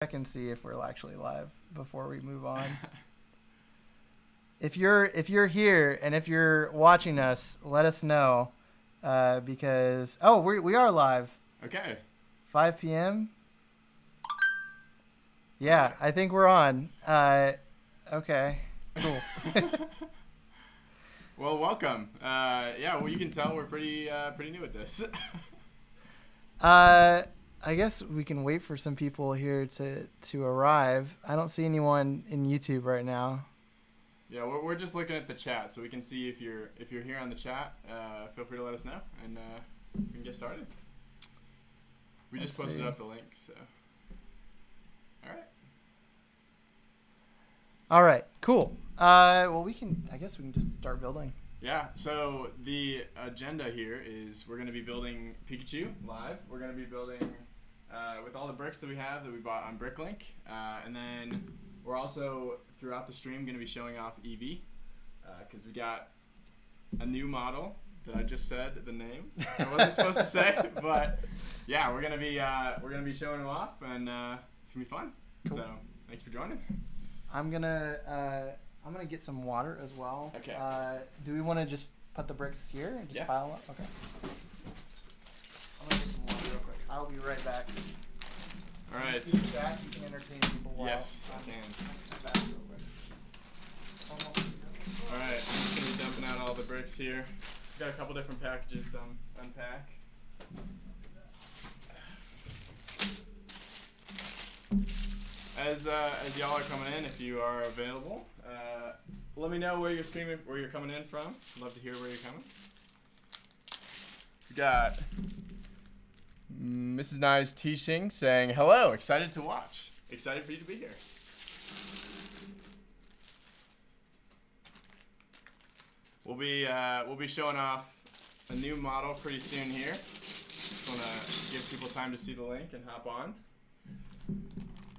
Check and see if we're actually live before we move on. If you're here and if you're watching us, let us know because we are live. Okay. 5 p.m. Yeah, I think we're on. Okay, cool. Well, welcome. You can tell we're pretty new at this. I guess we can wait for some people here to arrive. I don't see anyone in YouTube right now. Yeah, we're just looking at the chat, so we can see if you're here on the chat. Feel free to let us know, and we can get started. We just posted up the link, so. All right, cool. Well, I guess we can just start building. Yeah, so the agenda here is we're going to be building Pikachu live. We're going to be building with all the bricks that we have that we bought on Bricklink. And then we're also, throughout the stream, going to be showing off Eevee because we got a new model that I just said the name. I wasn't supposed to say, but yeah, we're going to be showing them off, and it's going to be fun. Cool. So thanks for joining. I'm gonna get some water as well. Okay. Do we want to just put the bricks here and just pile up? Okay. I'm gonna get some water real quick. I'll be right back. All right. You can entertain people while yes, I can. Back real quick. All right, I'm just gonna be dumping out all the bricks here. Got a couple different packages to unpack. As y'all are coming in, if you are available, let me know where you're streaming, where you're coming in from. I'd love to hear where you're coming. We got Mrs. Nye's teaching saying hello, excited to watch, excited for you to be here. We'll be showing off a new model pretty soon here. Just want to give people time to see the link and hop on.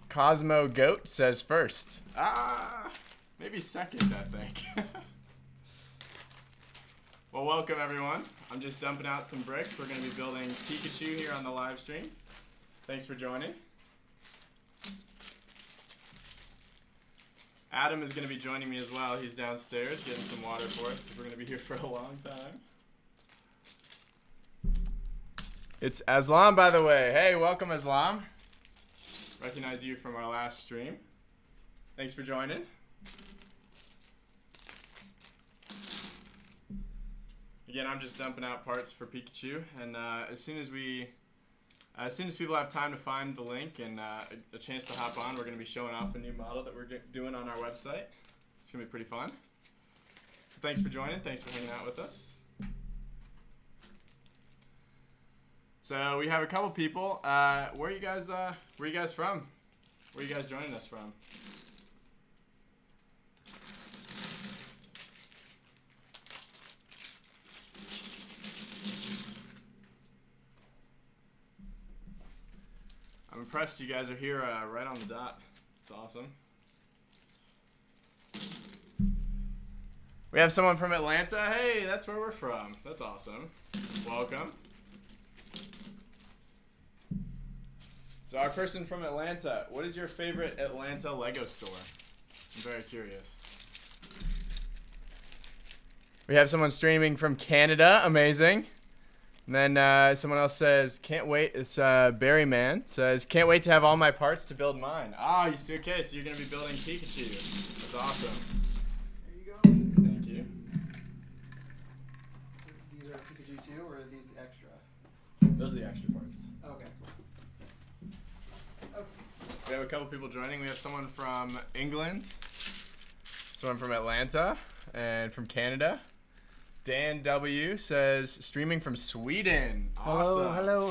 Cosmo Goat says first. Maybe second, I think. Well, welcome everyone. I'm just dumping out some bricks. We're going to be building Pikachu here on the live stream. Thanks for joining. Adam is going to be joining me as well. He's downstairs getting some water for us because we're going to be here for a long time. It's Aslam, by the way. Hey, welcome Aslam. Recognize you from our last stream. Thanks for joining. Again, I'm just dumping out parts for Pikachu, and as soon as people have time to find the link and a chance to hop on, we're going to be showing off a new model that we're doing on our website. It's going to be pretty fun. So thanks for joining. Thanks for hanging out with us. So we have a couple people. Where are you guys from? Where are you guys joining us from? I'm impressed you guys are here right on the dot. It's awesome. We have someone from Atlanta. Hey, that's where we're from. That's awesome. Welcome. So our person from Atlanta, what is your favorite Atlanta Lego store? I'm very curious. We have someone streaming from Canada, amazing. And then someone else says, can't wait, it's Barryman, says, can't wait to have all my parts to build mine. Okay, so you're going to be building Pikachu. That's awesome. There you go. Thank you. These are Pikachu too, or are these the extra? Those are the extra parts. Okay. We have a couple people joining. We have someone from England, someone from Atlanta, and from Canada. Dan W says, streaming from Sweden. Awesome. Hello.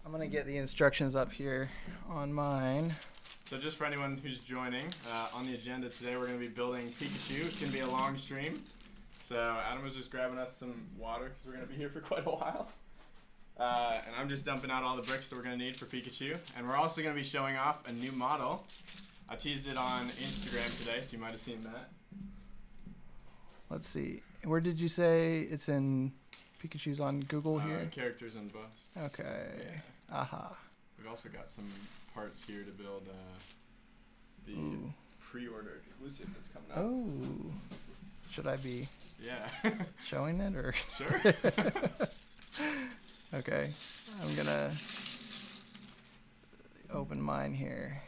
I'm going to get the instructions up here on mine. So just for anyone who's joining, on the agenda today, we're going to be building Pikachu. It's going to be a long stream. So Adam was just grabbing us some water because we're going to be here for quite a while. And I'm just dumping out all the bricks that we're going to need for Pikachu. And we're also going to be showing off a new model. I teased it on Instagram today, so you might have seen that. Let's see. Where did you say it's in? Pikachu's on Google here? Characters and busts. Okay. Yeah. Aha. we've also got some parts here to build the pre-order exclusive that's coming up. Oh, should I be showing it or? Sure. Okay, I'm gonna open mine here.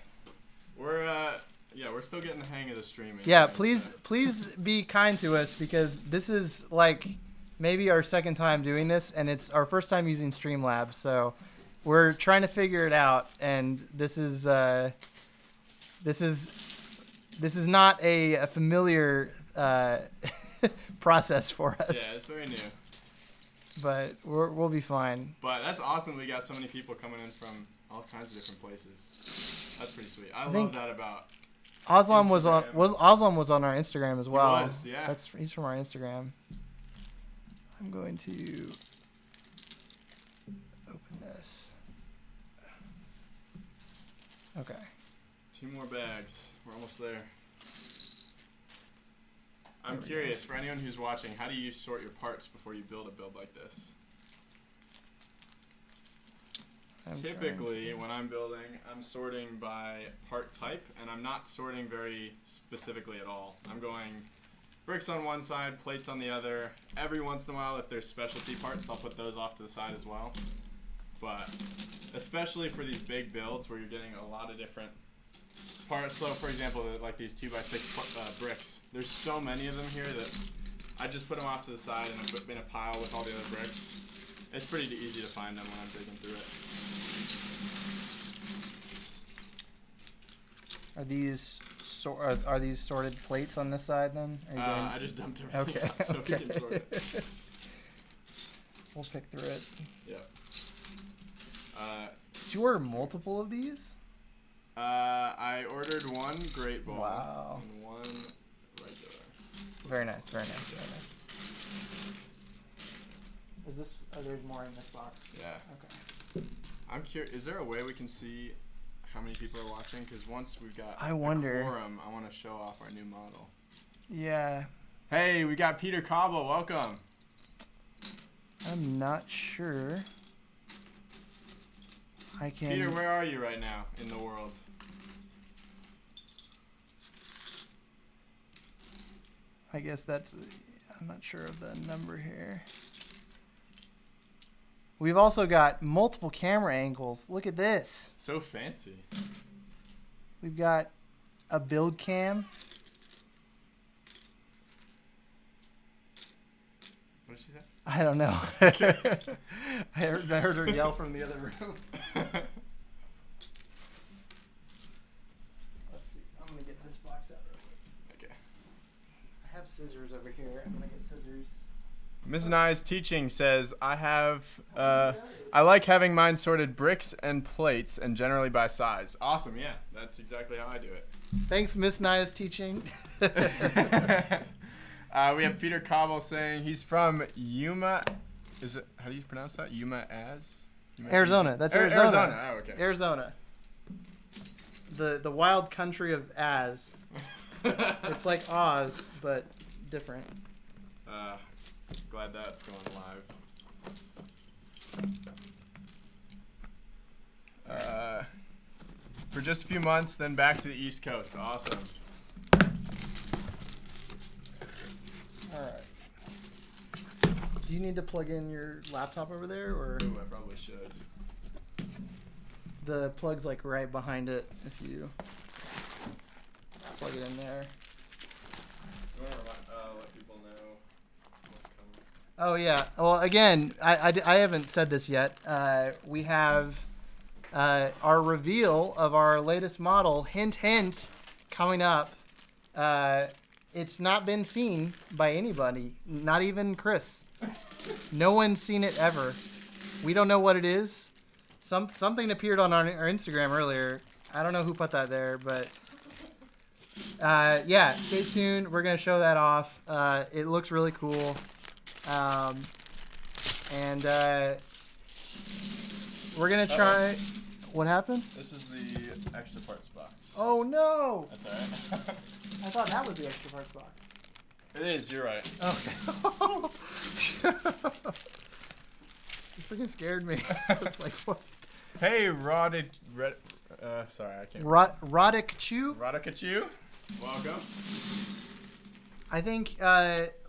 We're still getting the hang of the streaming. Yeah, please be kind to us because this is like maybe our second time doing this, and it's our first time using Streamlabs. So we're trying to figure it out, and this is not a familiar process for us. Yeah, it's very new. But we'll be fine. But that's awesome. We got so many people coming in from all kinds of different places. That's pretty sweet. I love that about. Oslam was on our Instagram as well. He was, yeah. He's from our Instagram. I'm going to open this. Okay. 2 more bags. We're almost there. I'm curious, for anyone who's watching, how do you sort your parts before you build a build like this? Typically, when I'm building, I'm sorting by part type, and I'm not sorting very specifically at all. I'm going bricks on one side, plates on the other. Every once in a while, if there's specialty parts, I'll put those off to the side as well. But especially for these big builds where you're getting a lot of different parts. So, for example, like these 2x6 bricks. There's so many of them here that I just put them off to the side and I put in a pile with all the other bricks. It's pretty easy to find them when I'm digging through it. Are these sorted plates on this side then? I just dumped everything out so we can sort it. We'll pick through it. Yeah. Did you order multiple of these? I ordered 1 Great Ball and 1 regular. Very nice, very nice, very nice. Is this? Oh, there's more in this box. Yeah. Okay. I'm curious. Is there a way we can see how many people are watching? Because once we've got a quorum, I want to show off our new model. Yeah. Hey, we got Peter Cobble. Welcome. I'm not sure. I can. Peter, where are you right now in the world? I guess that's. I'm not sure of the number here. We've also got multiple camera angles. Look at this. So fancy. We've got a build cam. What did she say? I don't know. I heard her yell from the other room. Let's see. I'm going to get this box out real quick. Okay. I have scissors over here. I'm going to get scissors. Ms. Nye's teaching says, I like having mine sorted bricks and plates and generally by size. Awesome, yeah. That's exactly how I do it. Thanks, Miss Naya's teaching. We have Peter Cobble saying he's from Yuma. Is it? How do you pronounce that? Yuma? Arizona. That's Arizona. Arizona. Oh, okay. Arizona. The wild country of Az. It's like Oz, but different. Glad that's going live. For just a few months, then back to the East Coast. Awesome. All right. Do you need to plug in your laptop over there, or? Ooh, I probably should. The plug's like right behind it. If you plug it in there. Let people know what's coming. Oh yeah. Well, again, I haven't said this yet. We have our reveal of our latest model. Hint, hint, coming up. It's not been seen by anybody, not even Chris. No one's seen it ever. We don't know what it is. Something appeared on our Instagram earlier. I don't know who put that there, but yeah, stay tuned. We're gonna show that off. It looks really cool, and we're gonna try. What happened? This is the extra parts box. Oh no! That's alright. I thought that was the extra parts box. It is. You're right. Okay. You freaking scared me. I was like, what? Hey, sorry, I can't. Pikachu. Pikachu, welcome. I think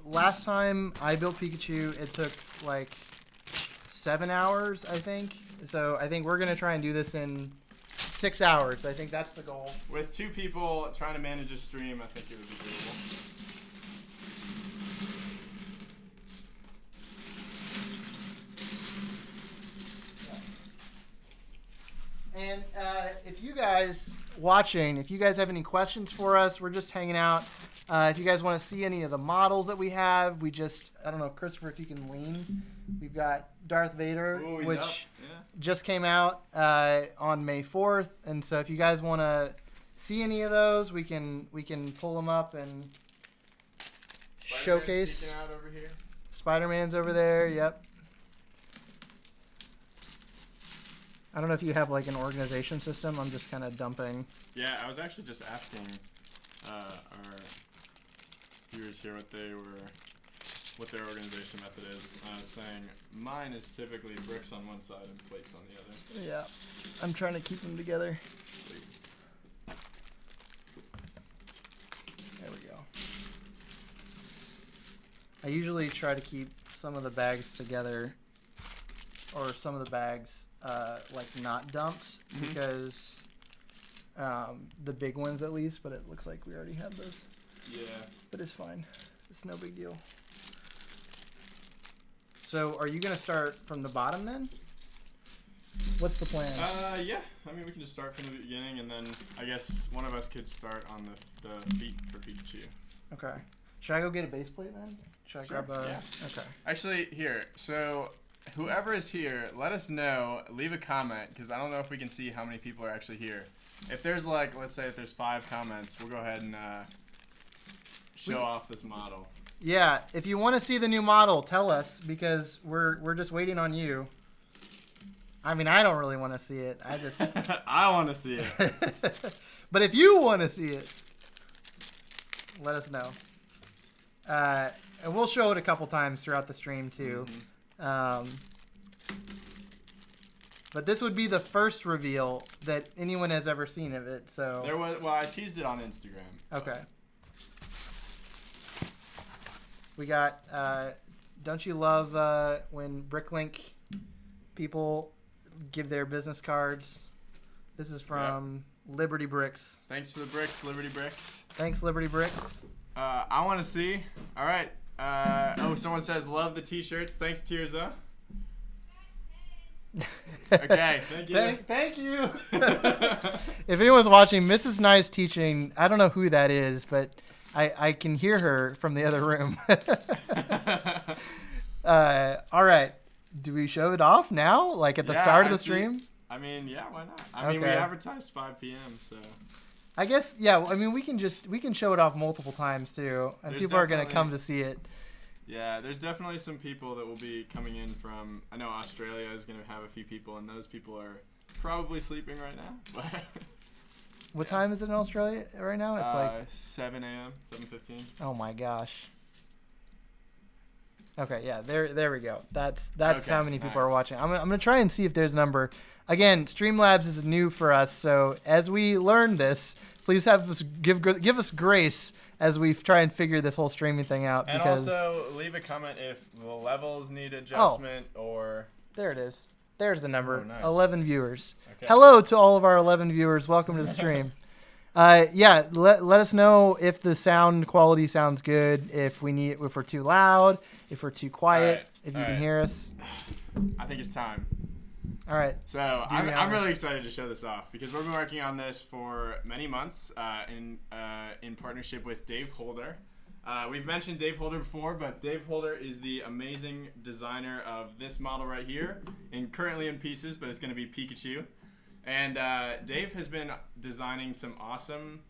last time I built Pikachu, it took like 7 hours, I think. So I think we're gonna try and do this in 6 hours. I think that's the goal. With 2 people trying to manage a stream, I think it would be doable. And if you guys watching, if you guys have any questions for us, we're just hanging out. If you guys want to see any of the models that we have, I don't know, Christopher, if you can lean. We've got Darth Vader, which just came out on May 4th. And so if you guys want to see any of those, we can pull them up and showcase. Out over here. Spider-Man's over there, yep. I don't know if you have like an organization system. I'm just kind of dumping. Yeah, I was actually just asking our viewers here what their organization method is. I was saying mine is typically bricks on one side and plates on the other. Yeah, I'm trying to keep them together. Sweet. There we go. I usually try to keep some of the bags together, or some of the bags like not dumped, because the big ones at least, but it looks like we already have those. Yeah. But it's fine. It's no big deal. So are you going to start from the bottom then? What's the plan? Yeah. I mean, we can just start from the beginning, and then I guess one of us could start on the feet for Pikachu. Okay. Should I go get a base plate then? Should I grab a... Yeah. Okay. Actually, here. So whoever is here, let us know. Leave a comment, because I don't know if we can see how many people are actually here. If there's like, let's say if there's 5 comments, we'll go ahead and show off this model. Yeah, if you want to see the new model, tell us, because we're just waiting on you. I mean, I don't really want to see it. I just I want to see it. But if you want to see it, let us know. And we'll show it a couple times throughout the stream too. Mm-hmm. But this would be the first reveal that anyone has ever seen of it. So I teased it on Instagram. Okay. We got, don't you love when Bricklink people give their business cards? This is from Liberty Bricks. Thanks for the bricks, Liberty Bricks. Thanks, Liberty Bricks. I want to see. All right. Someone says, love the t-shirts. Thanks, Tirza. Okay, thank you. Thank you. If anyone's watching, Mrs. Nice teaching, I don't know who that is, but I can hear her from the other room. All right. Do we show it off now? Like at the start of the stream? I mean, yeah, why not? I mean, we advertised 5 p.m., so. I guess, yeah, I mean, we can show it off multiple times, too. And people are going to come to see it. Yeah, there's definitely some people that will be coming in from, I know Australia is going to have a few people, and those people are probably sleeping right now. But what time is it in Australia right now? It's like 7 a.m., 7:15. Oh my gosh. Okay, yeah, there we go. That's okay, how many people are watching. I'm gonna try and see if there's a number. Again, Streamlabs is new for us, so as we learn this, please give us grace as we try and figure this whole streaming thing out. And also leave a comment if the levels need adjustment or. There it is. There's the number. Oh, nice. 11 viewers. Okay. Hello to all of our 11 viewers. Welcome to the stream. Yeah, let us know if the sound quality sounds good, if we're too loud, if we're too quiet, if you can hear us. I think it's time. All right. So I'm really excited to show this off because we've been working on this for many months in partnership with Dave Holder. We've mentioned Dave Holder before, but Dave Holder is the amazing designer of this model right here, and currently in pieces, but it's going to be Pikachu. And Dave has been designing some awesome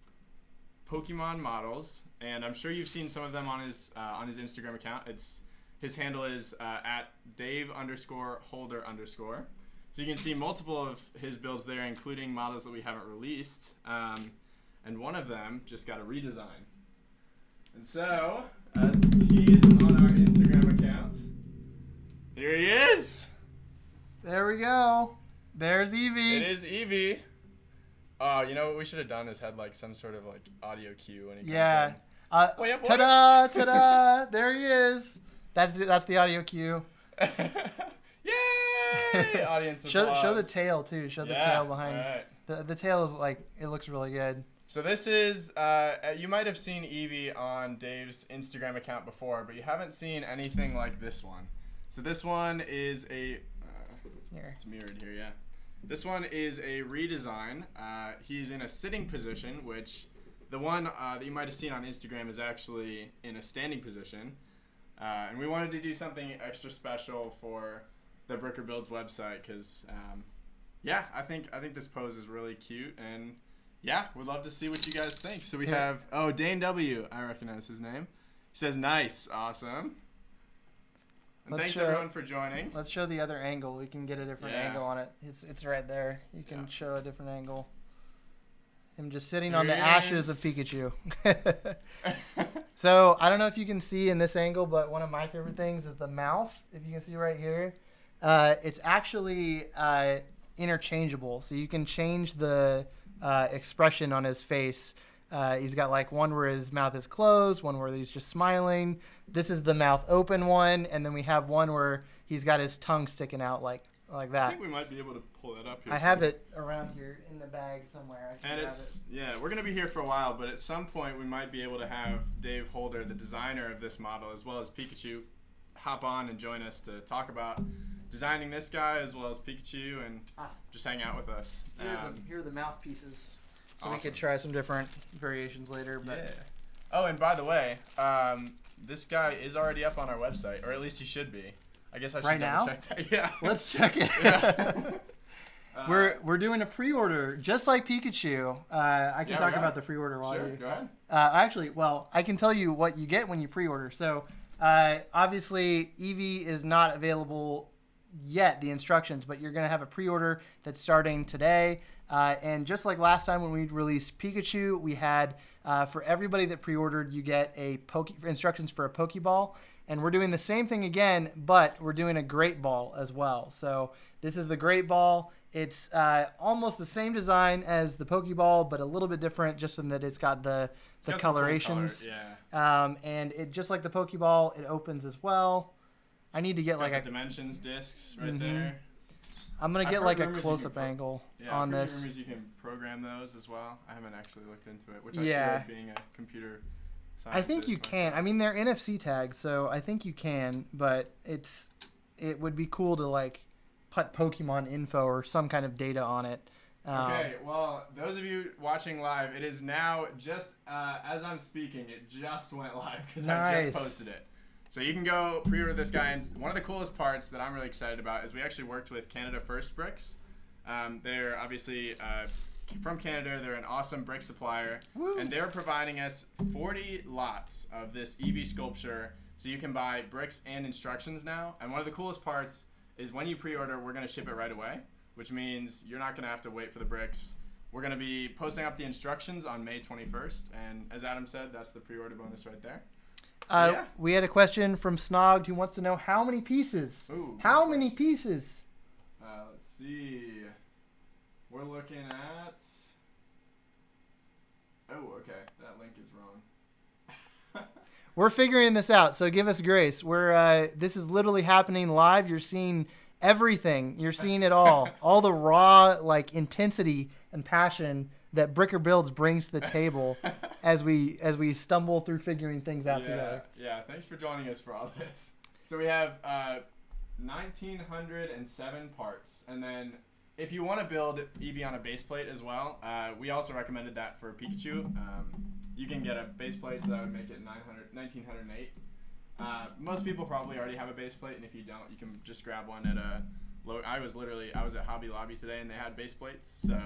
Pokemon models, and I'm sure you've seen some of them on his Instagram account. His handle is at Dave_Holder_. So you can see multiple of his builds there, including models that we haven't released. And one of them just got a redesign. And so, as teased on our Instagram account, here he is. There we go. There's Eevee. It is Eevee. You know what we should have done is had like some sort of like audio cue when he comes Yeah. in. Ta-da! Ta-da! There he is. That's the audio cue. Yay! Audience applause. Show the tail too. Show the tail behind. Right. The tail is like, it looks really good. So this is you might have seen Eevee on Dave's Instagram account before, but you haven't seen anything like this one. So this one is a it's mirrored here, yeah. This one is a redesign. He's in a sitting position, which the one that you might have seen on Instagram is actually in a standing position. And we wanted to do something extra special for the Bricker Builds website because, yeah, I think this pose is really cute, and yeah, we'd love to see what you guys think. So we have Dane W. I recognize his name. He says nice, awesome. And thanks everyone for joining. Let's show the other angle. We can get a different angle on it. It's right there. You can show a different angle. Him just sitting on the ashes of Pikachu. So I don't know if you can see in this angle, but one of my favorite things is the mouth. If you can see right here, it's actually interchangeable. So you can change the expression on his face. He's got like one where his mouth is closed, one where he's just smiling. This is the mouth open one, and then we have one where he's got his tongue sticking out like that. I think we might be able to pull that up here. I have it around here in the bag somewhere. And we're gonna be here for a while, but at some point we might be able to have Dave Holder, the designer of this model, as well as Pikachu, hop on and join us to talk about designing this guy as well as Pikachu and just hang out with us. Here are the mouthpieces. So awesome. We could try some different variations later. But yeah. Oh, and by the way, this guy is already up on our website, or at least he should be. I guess I should double check that. Yeah. Let's check it. Yeah. We're doing a pre-order, just like Pikachu. I can talk about the pre-order while you go ahead. Actually, well, I can tell you what you get when you pre-order. So obviously, Eevee is not available yet, the instructions, but you're going to have a pre-order that's starting today. And just like last time when we released Pikachu, we had for everybody that pre-ordered, you get instructions for a Pokeball. And we're doing the same thing again, but we're doing a Great Ball as well. So this is the Great Ball. It's almost the same design as the Pokeball, but a little bit different, just in that it's got the colorations. Cool color, and it just like the Pokeball, it opens as well. I need to get like the dimensions discs right there. I'm gonna get like a close-up angle on this. You can program those as well. I haven't actually looked into it, which I should, being a computer scientist. I think you can. I mean, they're NFC tags, so I think you can. But it would be cool to like put Pokemon info or some kind of data on it. Okay, well, those of you watching live, it is now just as I'm speaking, it just went live because I just posted it. So you can go pre-order this guy, and one of the coolest parts that I'm really excited about is we actually worked with Canada First Bricks. They're obviously from Canada. They're an awesome brick supplier. Woo. And they're providing us 40 lots of this Eevee sculpture, so you can buy bricks and instructions now. And one of the coolest parts is when you pre-order, we're going to ship it right away, which means you're not going to have to wait for the bricks. We're going to be posting up the instructions on May 21st, and as Adam said, that's the pre-order bonus right there. We had a question from Snogged who wants to know how many pieces. Ooh, how many pieces? Let's see. We're looking at. Oh, okay. That link is wrong. We're figuring this out, so give us grace. This is literally happening live. You're seeing everything. You're seeing it all. All the raw like intensity and passion that Bricker Builds brings to the table as we stumble through figuring things out together. Yeah, thanks for joining us for all this. So we have 1,907 parts, and then if you want to build Eevee on a base plate as well, we also recommended that for Pikachu. You can get a base plate, so that would make it 1,908. Most people probably already have a base plate, and if you don't, you can just grab one at a. I was at Hobby Lobby today, and they had base plates. So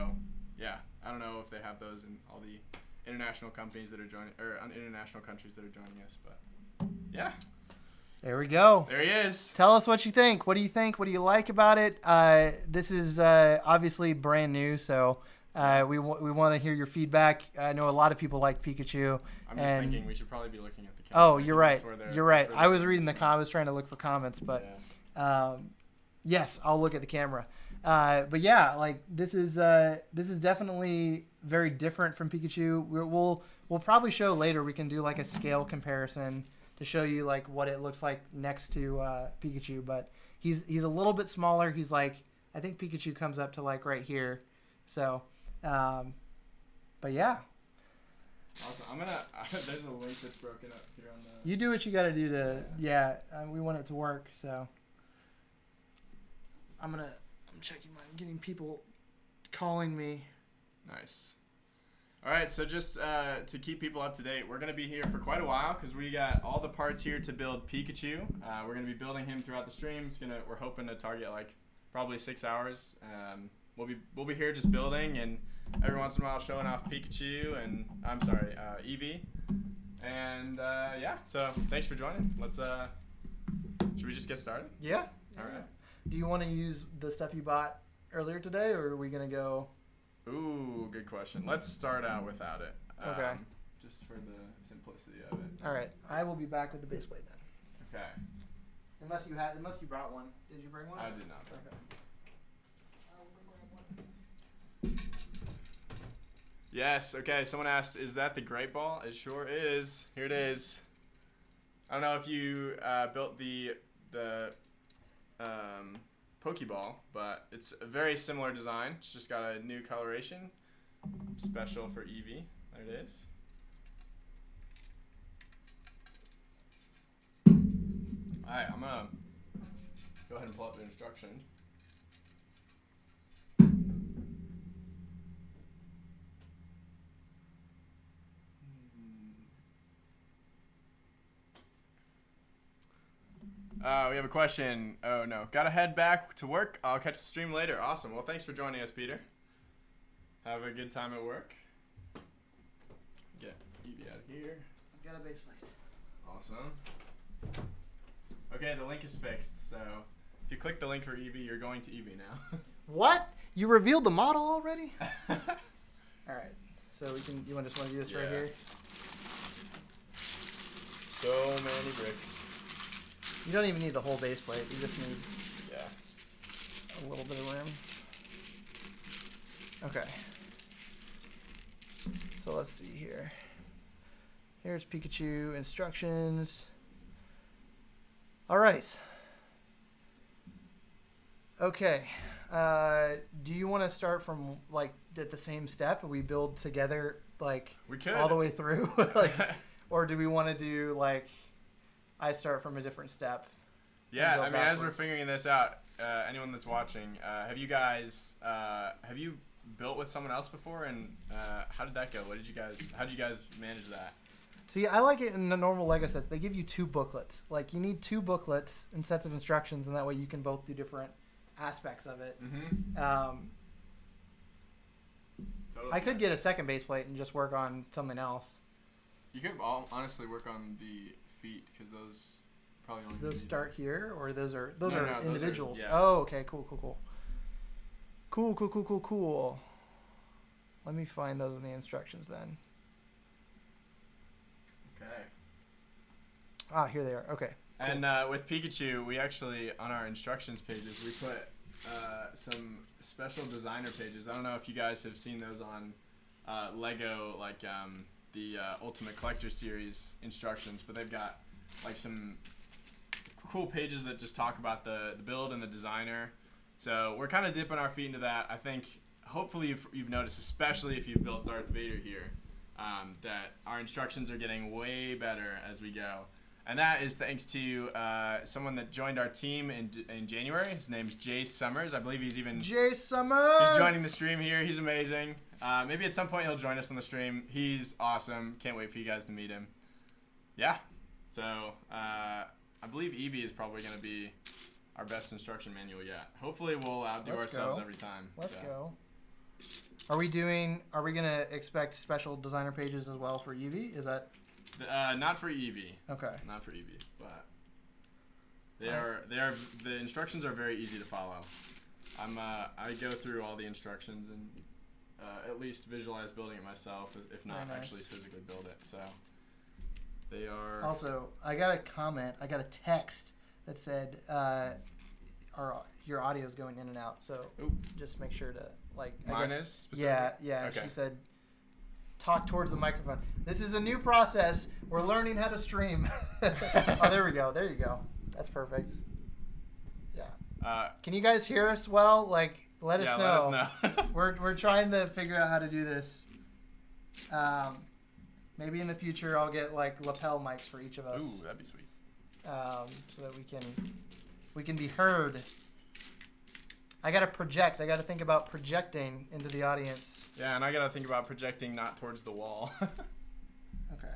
yeah, I don't know if they have those in all the international companies that are joining, or international countries that are joining us, but yeah. There we go. There he is. Tell us what you think. What do you think? What do you like about it? This is obviously brand new, so we want to hear your feedback. I know a lot of people like Pikachu. I'm just thinking we should probably be looking at the comments. Oh, you're right. You're right. I was reading the comments, trying to look for comments, but yes, I'll look at the camera. But yeah, like this is definitely very different from Pikachu. We'll probably show later. We can do like a scale comparison to show you like what it looks like next to Pikachu. But he's a little bit smaller. He's like, I think Pikachu comes up to like right here. So, but yeah. Awesome. I'm gonna. There's a link that's broken up here on the. You do what you got to do to. Yeah, we want it to work. So. I'm checking I'm getting people calling me. Nice. All right, so just to keep people up to date, we're going to be here for quite a while because we got all the parts here to build Pikachu. We're going to be building him throughout the stream. We're hoping to target like probably 6 hours. We'll be here just building and every once in a while showing off Pikachu and Eevee. And yeah, so thanks for joining. Should we just get started? Yeah. All right. Do you want to use the stuff you bought earlier today, or are we gonna go? Ooh, good question. Let's start out without it. Okay. Just for the simplicity of it. All right. I will be back with the base plate then. Okay. Unless you brought one. Did you bring one? I did not. Okay. Yes. Okay. Someone asked, "Is that the Great Ball?" It sure is. Here it is. I don't know if you built the Pokeball, but it's a very similar design. It's just got a new coloration, special for Eevee. There it is. All right, I'm gonna go ahead and pull up the instructions. We have a question. Oh no, gotta head back to work. I'll catch the stream later. Awesome. Well, thanks for joining us, Peter. Have a good time at work. Get Eevee out of here. I've got a base plate. Awesome. Okay, the link is fixed. So if you click the link for Eevee, you're going to Eevee now. What? You revealed the model already? All right. So you want to do this right here? So many bricks. You don't even need the whole base plate. You just need a little bit of rim. Okay. So let's see here. Here's Pikachu instructions. All right. Okay. Do you want to start from like at the same step and we build together like we could all the way through, like, or do we want to do like I start from a different step? Yeah, I mean, backwards. As we're figuring this out, anyone that's watching, have you built with someone else before, and how did that go? How did you guys manage that? See, I like it in the normal Lego sets. They give you 2 booklets. Like, you need 2 booklets and sets of instructions, and that way you can both do different aspects of it. Mm-hmm. Totally. I could get a second base plate and just work on something else. You could honestly work on the feet because those probably don't. Those start here, or those are individuals. Those are, yeah. Oh, okay, cool. Let me find those in the instructions then. Okay. Ah, here they are. Okay. Cool. And with Pikachu, we actually on our instructions pages we put some special designer pages. I don't know if you guys have seen those on Lego, like the Ultimate Collector Series instructions, but they've got like some cool pages that just talk about the build and the designer. So we're kind of dipping our feet into that. I think hopefully you've noticed, especially if you've built Darth Vader here, that our instructions are getting way better as we go. And that is thanks to someone that joined our team in January. His name's Jay Summers. I believe he's joining the stream here. He's amazing. Maybe at some point he'll join us on the stream. He's awesome. Can't wait for you guys to meet him. Yeah. So I believe Eevee is probably going to be our best instruction manual yet. Hopefully we'll outdo ourselves every time. Let's go. Are we going to expect special designer pages as well for Eevee? Is that... not for Eevee. Okay. Not for Eevee, but the instructions are very easy to follow. I go through all the instructions and at least visualize building it myself, if not actually physically build it. So they are. Also, I got a comment. I got a text that said, "Are your audio is going in and out. So Ooh. just make sure to like. Mine is specifically? Yeah. Okay. She said, talk towards the microphone. This is a new process. We're learning how to stream. Oh, there we go. There you go. That's perfect. Yeah. Can you guys hear us well? Like, let us know. Yeah, let us know. We're trying to figure out how to do this. Maybe in the future I'll get like lapel mics for each of us. Ooh, that'd be sweet. So that we can be heard. I gotta project. I gotta think about projecting into the audience. Yeah, and I gotta think about projecting not towards the wall. Okay.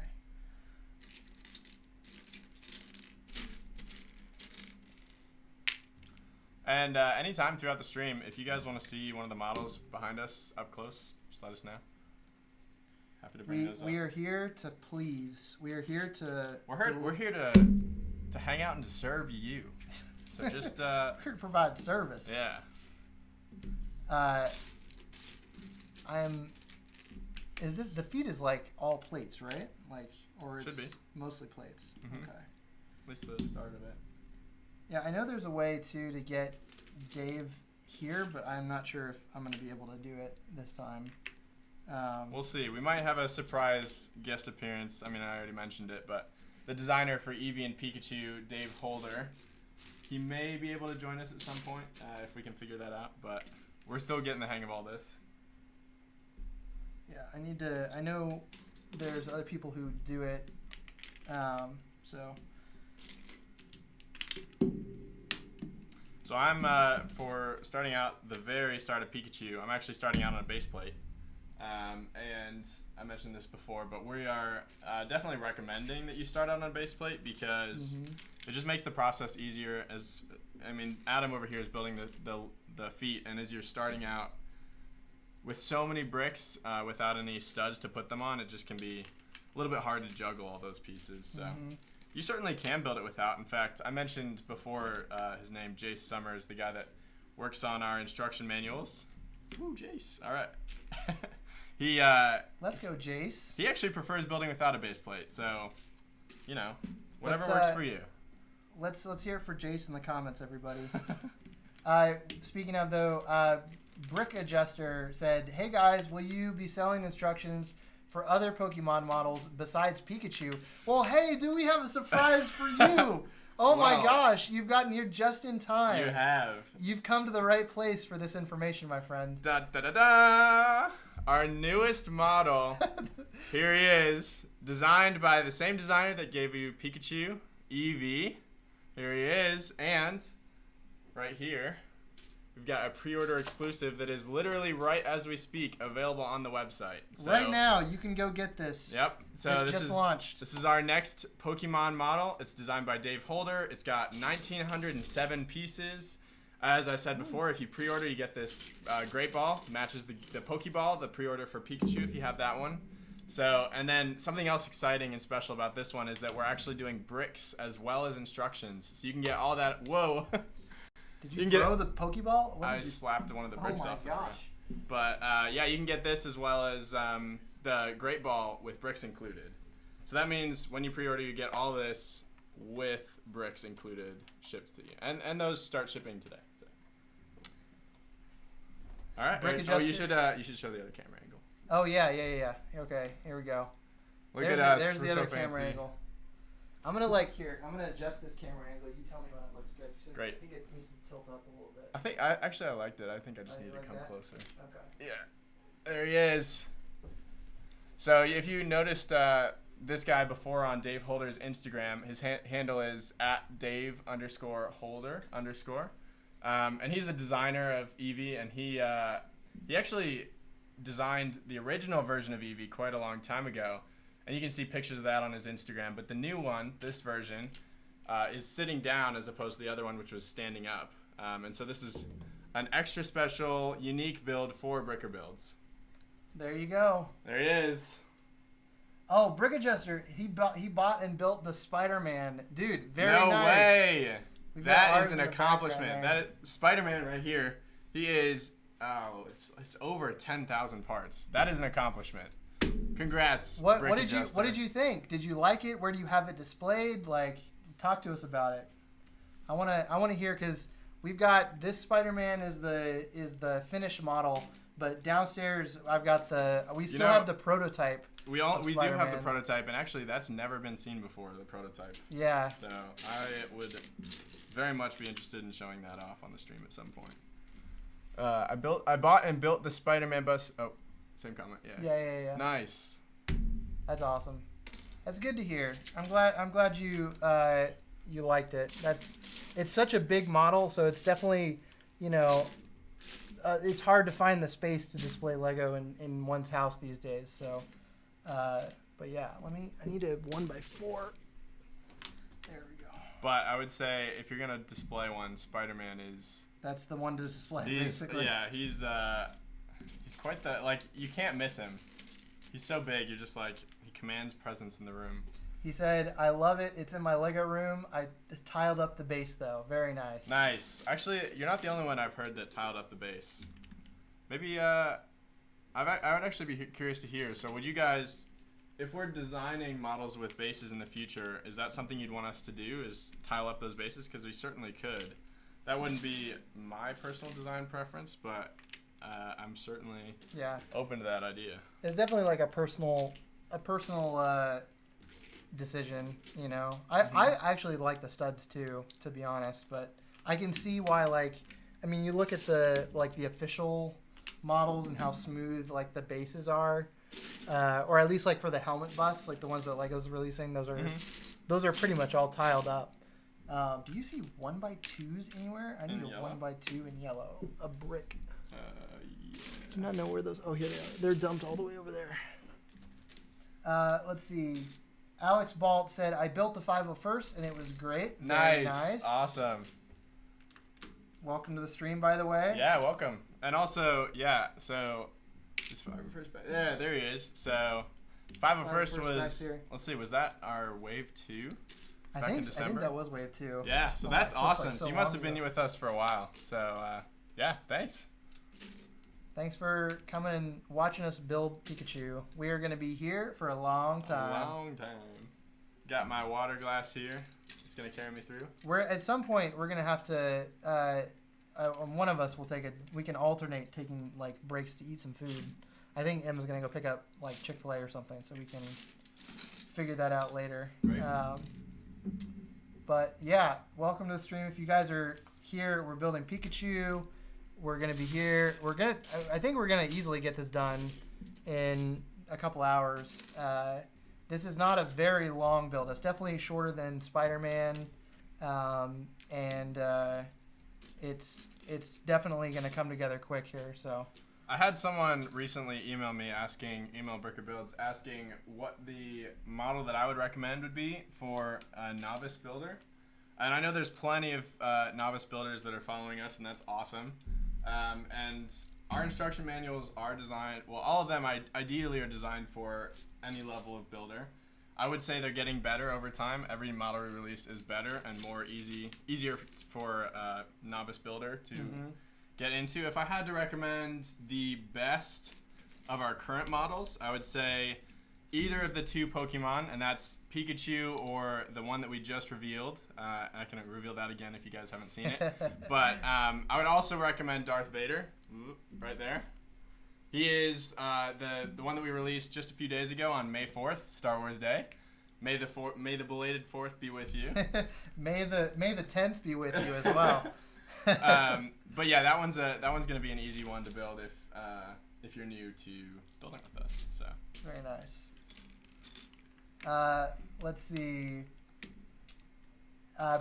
And anytime throughout the stream, if you guys want to see one of the models behind us up close, just let us know. Happy to bring those up. We are here to please. We are here to. We're here to hang out and to serve you. So just we're here to provide service. Yeah. Is this the feed is like all plates, right? Like, or it's Should be. Mostly plates. Mm-hmm. Okay. At least the start of it. Yeah, I know there's a way to get Dave here, but I'm not sure if I'm going to be able to do it this time. We'll see. We might have a surprise guest appearance. I mean, I already mentioned it, but the designer for Eevee and Pikachu, Dave Holder, he may be able to join us at some point if we can figure that out, but we're still getting the hang of all this. Yeah, I know there's other people who do it, so. So I'm, for starting out the very start of Pikachu, I'm actually starting out on a base plate. And I mentioned this before, but we are definitely recommending that you start out on a base plate because it just makes the process easier. Adam over here is building the feet, and as you're starting out with so many bricks without any studs to put them on, it just can be a little bit hard to juggle all those pieces. So you certainly can build it without. In fact, I mentioned before his name, Jace Summers, the guy that works on our instruction manuals. Ooh, Jace. All right. He let's go, Jace. He actually prefers building without a base plate, so whatever works for you. Let's hear it for Jace in the comments, everybody. Speaking of though, Brick Adjuster said, "Hey guys, will you be selling instructions for other Pokemon models besides Pikachu?" Well, hey, do we have a surprise for you? Oh my gosh, you've gotten here just in time. You have. You've come to the right place for this information, my friend. Da da da da! Our newest model. Here he is, designed by the same designer that gave you Pikachu, Eevee. Here he is, and right here, we've got a pre-order exclusive that is literally right as we speak available on the website. So, right now, you can go get this. Yep. So this is launched. This is our next Pokemon model. It's designed by Dave Holder. It's got 1,907 pieces. As I said before, if you pre-order, you get this Great Ball. Matches the Pokeball, the pre-order for Pikachu if you have that one. So, and then something else exciting and special about this one is that we're actually doing bricks as well as instructions. So you can get all that. Whoa. Did you throw the Pokeball? I slapped one of the bricks off. Oh my gosh. But yeah, you can get this as well as the Great Ball with bricks included. So that means when you pre-order, you get all this with bricks included shipped to you. And those start shipping today. So. All right. Oh, you should show the other camera angle. Oh yeah. Okay, here we go. Look at us. There's We're the other so camera fancy. angle. I'm gonna adjust this camera angle. You tell me when it looks good. Great. I think it needs to tilt up a little bit. I liked it. I think I just need to come closer. Okay. Yeah. There he is. So if you noticed this guy before on Dave Holder's Instagram, his handle is @Dave_Holder_. And he's the designer of Eevee, and he actually designed the original version of Eevee quite a long time ago. And you can see pictures of that on his Instagram. But the new one, this version, is sitting down as opposed to the other one, which was standing up. And so this is an extra special, unique build for Bricker Builds. There you go. There he is. Oh, Brick Adjuster, he bought and built the Spider-Man. Dude, very nice. No way. That is an in the accomplishment. background That is, Spider-Man right here. He is, it's over 10,000 parts. That is an accomplishment. Congrats. What Brick did Adjuster. what did you think? Did you like it? Where do you have it displayed? Like, talk to us about it. I wanna hear, because we've got this Spider-Man is the finished model, but downstairs I've got we still have the prototype. We do have the prototype, and actually that's never been seen before, the prototype. Yeah. So I would very much be interested in showing that off on the stream at some point. I bought and built the Spider-Man bus. Oh, same comment. Yeah. Nice. That's awesome. That's good to hear. I'm glad you you liked it. It's such a big model, so it's definitely, it's hard to find the space to display Lego in one's house these days. So, but yeah, I need a 1x4. There we go. But I would say if you're gonna display one, Spider-Man is. That's the one to display, basically. Yeah, he's quite the, you can't miss him. He's so big, you're just like, he commands presence in the room. He said, I love it. It's in my Lego room. I tiled up the base, though. Very nice. Nice. Actually, you're not the only one I've heard that tiled up the base. Maybe, I would actually be curious to hear. So would you guys, if we're designing models with bases in the future, is that something you'd want us to do, is tile up those bases? Because we certainly could. That wouldn't be my personal design preference, but I'm certainly open to that idea. It's definitely like a personal decision, I actually like the studs too, to be honest, but I can see why, you look at the official models and how smooth the bases are, or at least for the helmet busts, the ones that Lego's releasing, those are pretty much all tiled up. Do you see 1x2s anywhere? I need a 1x2 in yellow, a brick. Do not know where those. Oh, here they are. They're dumped all the way over there. Let's see. Alex Balt said, I built the 501st and it was great. Nice. Very nice. Awesome. Welcome to the stream, by the way. Yeah, welcome. And also, so is 501st back? Yeah, there he is. So 501st was, let's see, was that our wave 2? I think that was wave 2. Yeah, so that's awesome. So you must have been with us for a while. So yeah, thanks. Thanks for coming and watching us build Pikachu. We are going to be here for a long time. A long time. Got my water glass here. It's going to carry me through. At some point, we're going to have to, one of us will we can alternate taking breaks to eat some food. I think Emma's going to go pick up Chick-fil-A or something, so we can figure that out later. Right. But yeah, welcome to the stream. If you guys are here, we're building Pikachu. We're going to be here. I think we're going to easily get this done in a couple hours. This is not a very long build. It's definitely shorter than Spider-Man. And it's definitely going to come together quick here. So I had someone recently email Bricker Builds, asking what the model that I would recommend would be for a novice builder. And I know there's plenty of novice builders that are following us, and that's awesome. And our instruction manuals are designed, well, all of them ideally are designed for any level of builder. I would say they're getting better over time. Every model we release is better and easier for a novice builder to get into. If I had to recommend the best of our current models, I would say either of the 2 Pokemon, and that's Pikachu or the one that we just revealed. I can reveal that again if you guys haven't seen it. But I would also recommend Darth Vader, right there. He is the one that we released just a few days ago on May 4th, Star Wars Day. May the belated 4th be with you. May the 10th be with you as well. But yeah, that one's gonna be an easy one to build if you're new to building with us. So very nice. Let's see.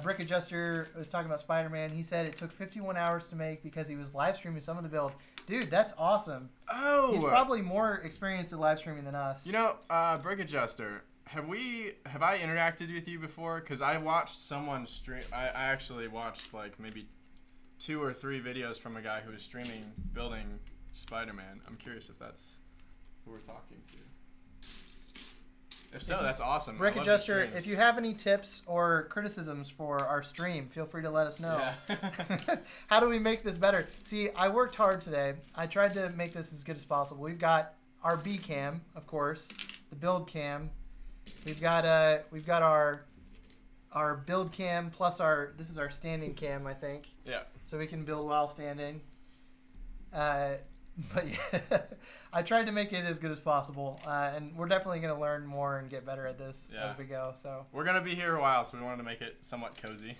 Brick Adjuster was talking about Spider-Man. He said it took 51 hours to make because he was live streaming some of the build. Dude, that's awesome. Oh, he's probably more experienced in live streaming than us. Brick Adjuster, have I interacted with you before? Because I watched someone stream. I actually watched maybe 2 or 3 videos from a guy who was streaming building Spider-Man. I'm curious if that's who we're talking to. If so, that's awesome. Brick Adjuster, if you have any tips or criticisms for our stream, feel free to let us know. Yeah. How do we make this better? See, I worked hard today. I tried to make this as good as possible. We've got our B cam, of course, the build cam. We've got our our build cam plus this is our standing cam, I think. Yeah. So we can build while standing. But yeah, I tried to make it as good as possible, and we're definitely going to learn more and get better at this as we go. So we're going to be here a while, so we wanted to make it somewhat cozy.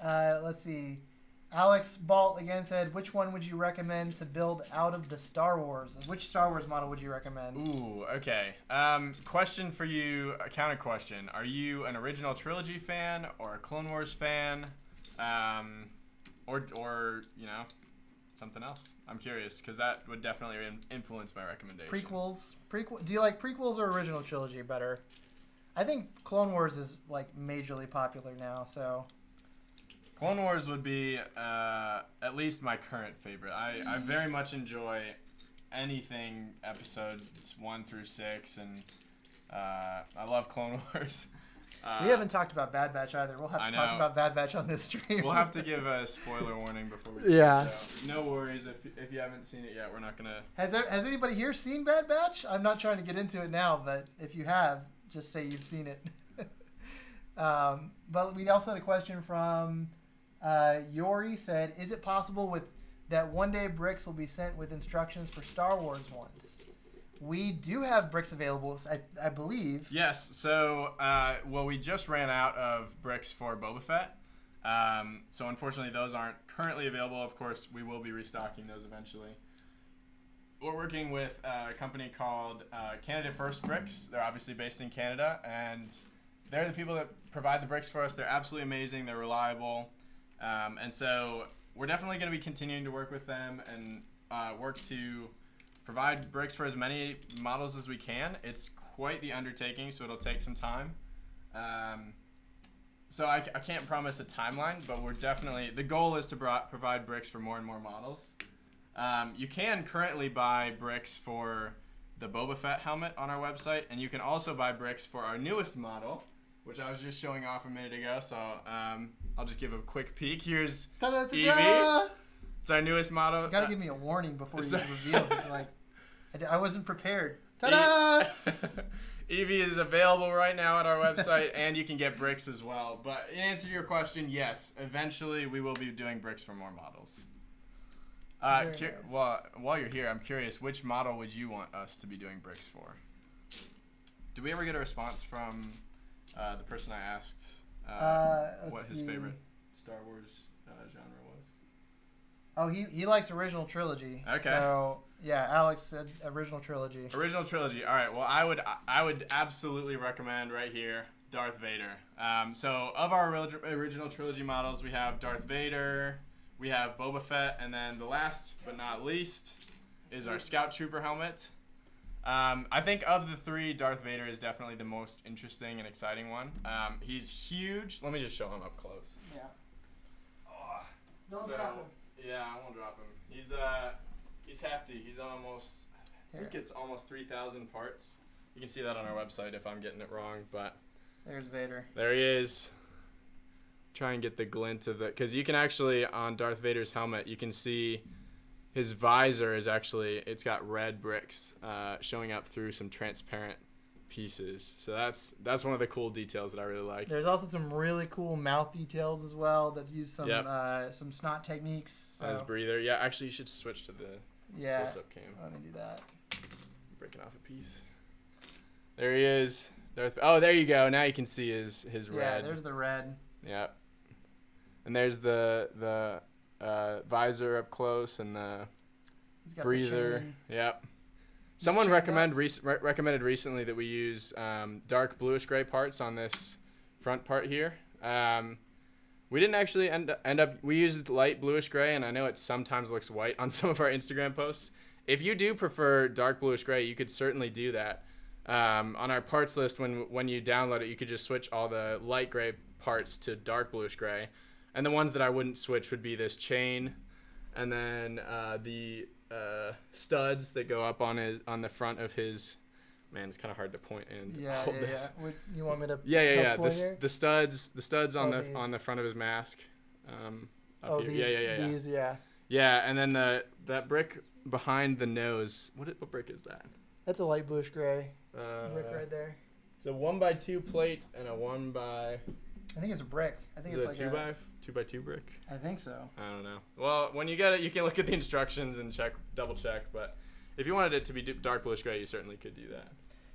Let's see. Alex Balt again said, which one would you recommend to build out of the Star Wars? Which Star Wars model would you recommend? Ooh, okay. Question for you, a counter question. Are you an original trilogy fan or a Clone Wars fan? Or you know, something else? I'm curious, because that would definitely influence my recommendation. Prequels. Do you like prequels or original trilogy better? I think Clone Wars is like majorly popular now, so... Clone Wars would be at least my current favorite. I very much enjoy anything episodes 1 through 6, and I love Clone Wars. We haven't talked about Bad Batch either. We'll have to talk about Bad Batch on this stream. We'll have to give a spoiler warning before we Yeah. So no worries if you haven't seen it yet. We're not gonna. Has anybody here seen Bad Batch? I'm not trying to get into it now, but if you have, just say you've seen it. But we also had a question from Yori. Said, is it possible that one day bricks will be sent with instructions for Star Wars ones? We do have bricks available, I believe. Yes. So, we just ran out of bricks for Boba Fett. So unfortunately, those aren't currently available. Of course, we will be restocking those eventually. We're working with a company called Canada First Bricks. They're obviously based in Canada, and they're the people that provide the bricks for us. They're absolutely amazing. They're reliable. And so we're definitely going to be continuing to work with them and work to provide bricks for as many models as we can. It's quite the undertaking, so it'll take some time. So I can't promise a timeline, but we're definitely, the goal is to provide bricks for more and more models. You can currently buy bricks for the Boba Fett helmet on our website, and you can also buy bricks for our newest model, which I was just showing off a minute ago. So I'll just give a quick peek. Here's Eevee. It's our newest model. You gotta give me a warning before you reveal it. Like, I wasn't prepared. Ta-da! Eevee is available right now at our website, and you can get bricks as well. But in answer to your question, yes, eventually we will be doing bricks for more models. Nice. Well, while you're here, I'm curious, which model would you want us to be doing bricks for? Did we ever get a response from the person I asked what his favorite Star Wars genre was? Oh, he likes original trilogy. Okay. So yeah, Alex said original trilogy. Original trilogy. All right. Well, I would absolutely recommend right here Darth Vader. So of our original trilogy models, we have Darth Vader, we have Boba Fett, and then the last but not least is our Scout Trooper helmet. I think of the three, Darth Vader is definitely the most interesting and exciting one. He's huge. Let me just show him up close. Yeah. Don't drop him. Yeah, I won't drop him. He's hefty. He's almost, I think it's almost 3,000 parts. You can see that on our website if I'm getting it wrong, but there's Vader. There he is. Try and get the glint of it, because you can actually, on Darth Vader's helmet, you can see his visor is actually, it's got red bricks showing up through some transparent pieces. So that's one of the cool details that I really like. There's also some really cool mouth details as well that use some snot techniques. So. His breather. Yeah, actually you should switch to the close-up cam. Let me do that. Breaking off a piece. There he is. Oh, there you go. Now you can see his red. Yeah, there's the red. Yep. And there's the visor up close and the breather. Yep. Someone recommended recently that we use dark bluish gray parts on this front part here. We didn't actually end up. We used light bluish gray, and I know it sometimes looks white on some of our Instagram posts. If you do prefer dark bluish gray, you could certainly do that. On our parts list, when you download it, you could just switch all the light gray parts to dark bluish gray, and the ones that I wouldn't switch would be this chain, and then the studs that go up on the front of his. Man, it's kind of hard to point and hold this. Yeah. You want me to? Yeah. The studs on the front of his mask. Up here. These, yeah. Yeah, and then that brick behind the nose. What brick is that? That's a light bluish gray brick right there. It's a 1x2 plate and a 1x. I think it's a brick. I think Is it's it like a 2x2 brick? I think so. I don't know. Well, when you get it, you can look at the instructions and double check. But if you wanted it to be dark bluish gray, you certainly could do that.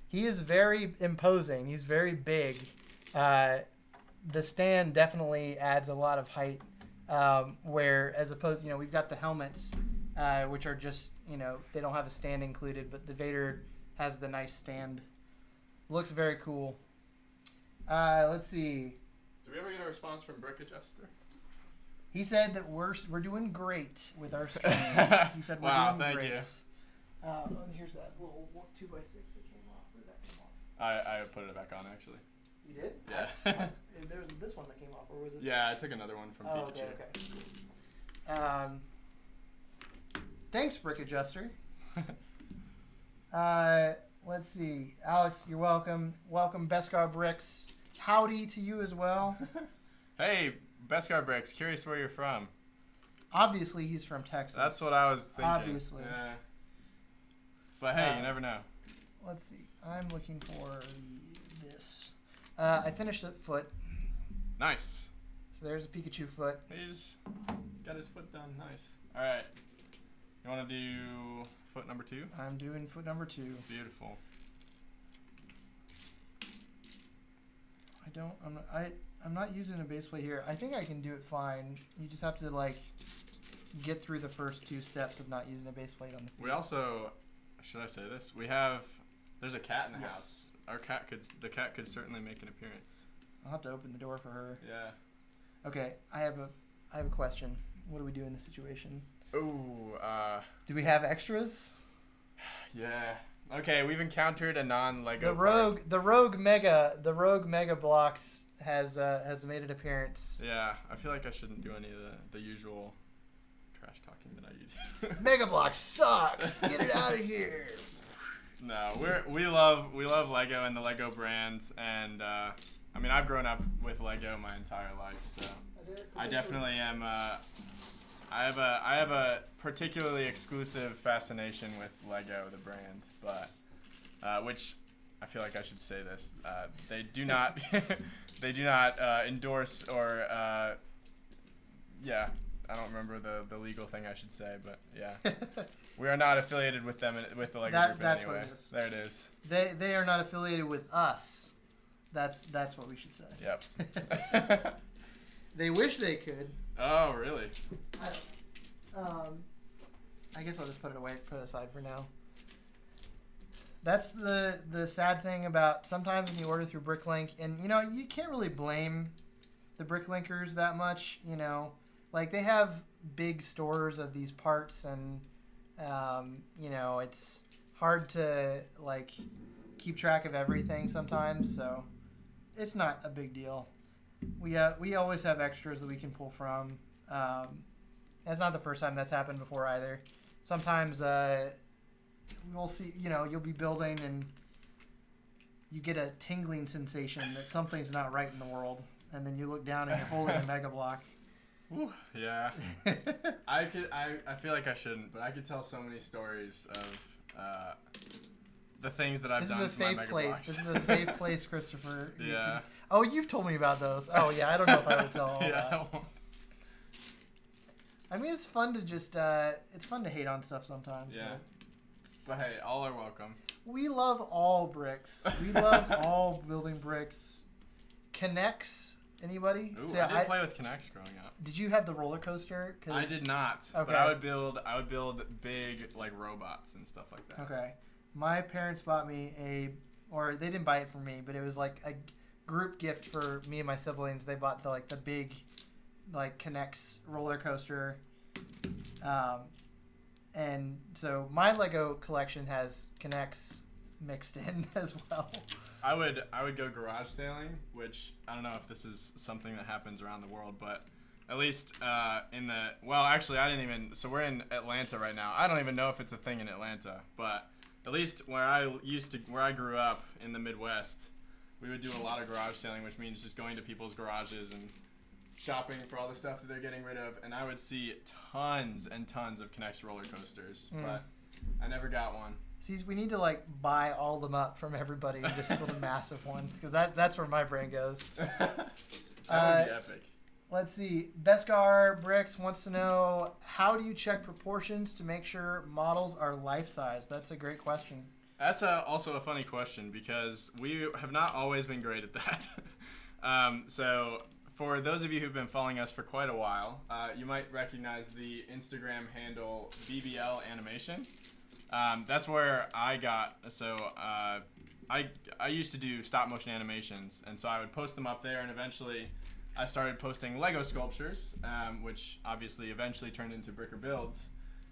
He is very imposing. He's very big. The stand definitely adds a lot of height. Where as opposed, we've got the helmets, which are just, they don't have a stand included, but the Vader has the nice stand. Looks very cool. Let's see. Did we ever get a response from Brick Adjuster? He said that we're doing great with our stream. He said we're wow, doing thank great. you. Here's that little 2x6 that came off. Where did that come off? I put it back on, actually. You did? Yeah. There was this one that came off, or was it? Yeah, I took another one from Pikachu. Okay. Thanks, Brick Adjuster. Let's see. Alex, you're welcome. Welcome, Beskar Bricks. Howdy to you as well. Hey, Beskar Bricks, curious where you're from. Obviously, he's from Texas. That's what I was thinking. Obviously. Yeah. But hey, you never know. Let's see. I'm looking for this. I finished a foot. Nice. So there's a Pikachu foot. He's got his foot done. Nice. All right. You want to do foot number 2? I'm doing foot number 2. Beautiful. I'm not using a base plate here. I think I can do it fine. You just have to get through the first 2 steps of not using a base plate on the field. We also, should I say this? There's a cat in the house. The cat could certainly make an appearance. I'll have to open the door for her. Yeah. Okay, I have a question. What do we do in this situation? Ooh, do we have extras? Yeah. Okay, we've encountered a non-Lego The rogue mega blocks has made an appearance. Yeah, I feel like I shouldn't do any of the usual trash talking that I use. Mega Block sucks. Get it out of here. No, we love Lego and the Lego brand, and I've grown up with Lego my entire life, so I definitely am. I have a particularly exclusive fascination with Lego, the brand, but which I feel like I should say this. They do not endorse or I don't remember the legal thing I should say, but yeah, we are not affiliated with them with the Lego group that's anyway. What it is. There it is. They are not affiliated with us. That's what we should say. Yep. They wish they could. Oh, really? I guess I'll just put it aside for now. That's the sad thing about sometimes when you order through Bricklink, and you can't really blame the Bricklinkers that much. They have big stores of these parts, and it's hard to keep track of everything sometimes. So it's not a big deal. We always have extras that we can pull from. It's not the first time that's happened before either. Sometimes we'll see, you'll be building and you get a tingling sensation that something's not right in the world, and then you look down and you're holding a Mega Block. Ooh, yeah. I feel like I shouldn't, but I could tell so many stories of the things that I've done to my Mega Blocks. This is a safe place, Christopher. Yeah. Oh, you've told me about those. Oh, yeah, I don't know if I would tell all that. I won't. It's fun to just, it's fun to hate on stuff sometimes. Yeah. But hey, all are welcome. We love all bricks. We love all building bricks. Connects, anybody? Ooh, See, I did play with Connects growing up. Did you have the roller coaster? I did not. Okay. But I would build big robots and stuff like that. Okay. My parents bought me or they didn't buy it for me, but it was a group gift for me and my siblings. They bought the big Connects roller coaster. And so my Lego collection has Connects mixed in as well. I would go garage sailing, which I don't know if this is something that happens around the world, but at least so we're in Atlanta right now. I don't even know if it's a thing in Atlanta, but at least where I grew up in the Midwest, we would do a lot of garage sailing, which means just going to people's garages and shopping for all the stuff that they're getting rid of, and I would see tons and tons of Connects roller coasters, but I never got one. See, we need to buy all of them up from everybody and just build a massive one, because that's where my brain goes. That would be epic. Let's see. Beskar Bricks wants to know, how do you check proportions to make sure models are life-size? That's a great question. That's also a funny question because we have not always been great at that. So for those of you who've been following us for quite a while, you might recognize the Instagram handle BBL Animation. That's where I got, so I used to do stop motion animations, and so I would post them up there, and eventually I started posting Lego sculptures, which obviously eventually turned into Bricker Builds.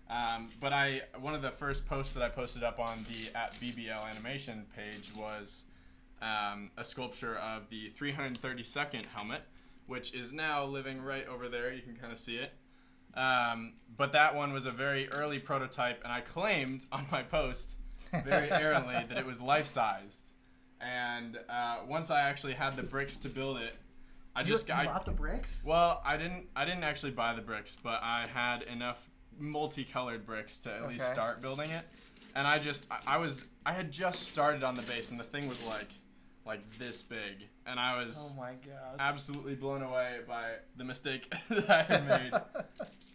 But one of the first posts that I posted up on the @BBL Animation page was a sculpture of the 332nd helmet, which is now living right over there. You can kind of see it. But that one was a very early prototype, and I claimed on my post very arrogantly that it was life-sized. And once I actually had the bricks to build it, I bought the bricks? Well, I didn't actually buy the bricks, but I had enough multicolored bricks to at least start building it. And I had just started on the base, and the thing was like this big, and I was absolutely blown away by the mistake that I had made.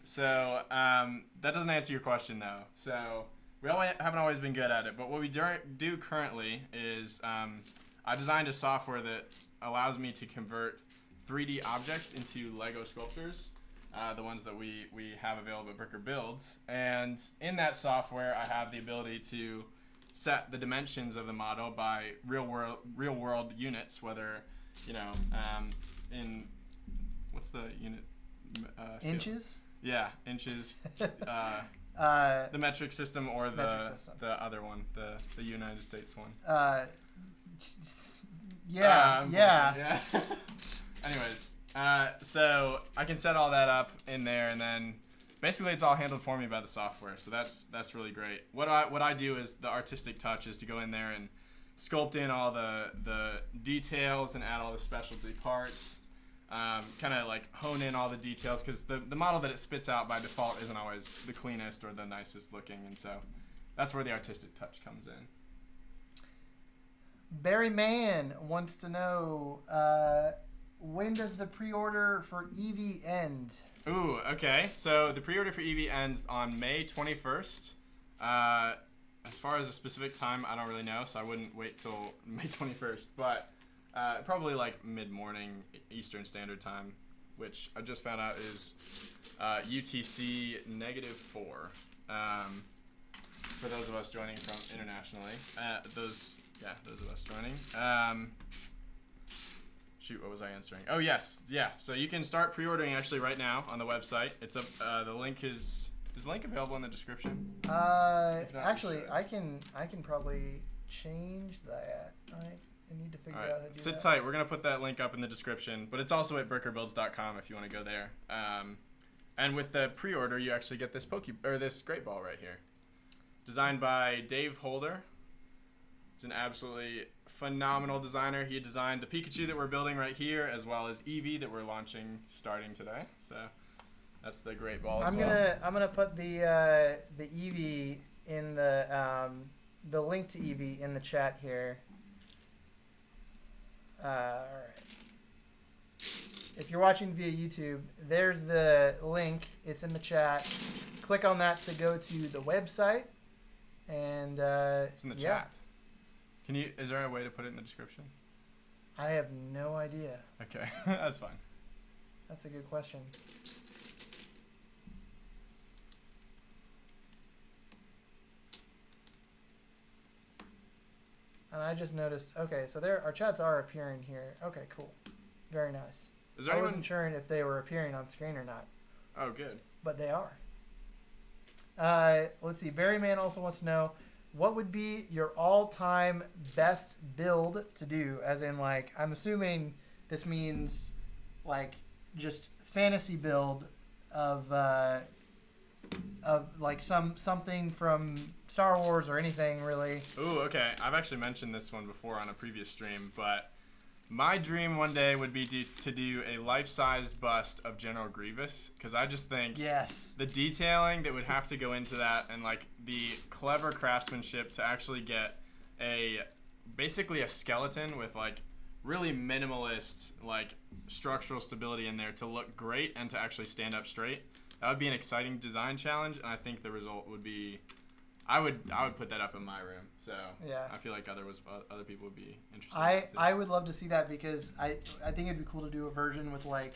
So that doesn't answer your question though. So we haven't always been good at it, but what we do currently is I designed a software that allows me to convert 3D objects into Lego sculptures, the ones that we have available at Bricker Builds. And in that software, I have the ability to set the dimensions of the model by real world units, whether, in, what's the unit? Scale? Inches? Yeah, inches. The metric system or the other one, the United States one. Yeah. Anyways, so I can set all that up in there, and then basically it's all handled for me by the software. So that's really great. What I do is the artistic touch is to go in there and sculpt in all the details and add all the specialty parts. Kind of like hone in all the details, because the model that it spits out by default isn't always the cleanest or the nicest looking, and so that's where the artistic touch comes in. Barry Mann wants to know, when does the pre-order for Eevee end? Ooh, okay. So the pre-order for Eevee ends on May 21st. As far as a specific time, I don't really know, so I wouldn't wait till May 21st, but probably like mid-morning Eastern Standard Time, which I just found out is UTC -4. For those of us joining from internationally, those of us joining. Shoot, what was I answering? Oh yes, yeah. So you can start pre-ordering actually right now on the website. It's the link is the link available in the description? Actually, I can probably change that. I need to figure out how to do that. Sit tight. We're gonna put that link up in the description, but it's also at brickerbuilds.com if you want to go there. And with the pre-order, you actually get this this Great Ball right here, designed by Dave Holder. He's an absolutely phenomenal designer. He designed the Pikachu that we're building right here, as well as Eevee that we're launching starting today. So that's the Great Ball as well. I'm gonna put the Eevee in the link to Eevee in the chat here. All right. If you're watching via YouTube, there's the link. It's in the chat. Click on that to go to the website, and it's in the chat. Is there a way to put it in the description? I have no idea. Okay, that's fine. That's a good question. And I just noticed, okay, so our chats are appearing here. Okay, cool. Very nice. I wasn't sure if they were appearing on screen or not. Oh, good. But they are. Let's see. Barryman also wants to know, what would be your all-time best build to do? As in, like, I'm assuming this means, like, just fantasy build of like something from Star Wars or anything really. Ooh, okay. I've actually mentioned this one before on a previous stream, but my dream one day would be to do a life-sized bust of General Grievous, because I just think the detailing that would have to go into that, and like the clever craftsmanship to actually get basically a skeleton with like really minimalist, like structural stability in there to look great and to actually stand up straight. That would be an exciting design challenge, and I think the result would be, I would put that up in my room. So Yeah. I feel like other people would be interested. I would love to see that because I think it'd be cool to do a version with like,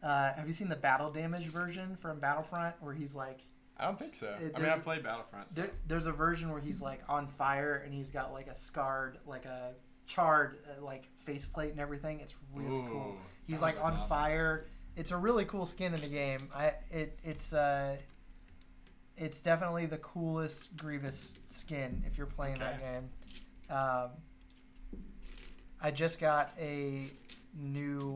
have you seen the battle damage version from Battlefront where he's like? I don't think so. I mean, I've played Battlefront. So. There's a version where he's like on fire and he's got like a scarred, like a charred, like faceplate and everything. It's really cool. He's like on fire. It's a really cool skin in the game. It's definitely the coolest Grievous skin if you're playing that game. I just got a new.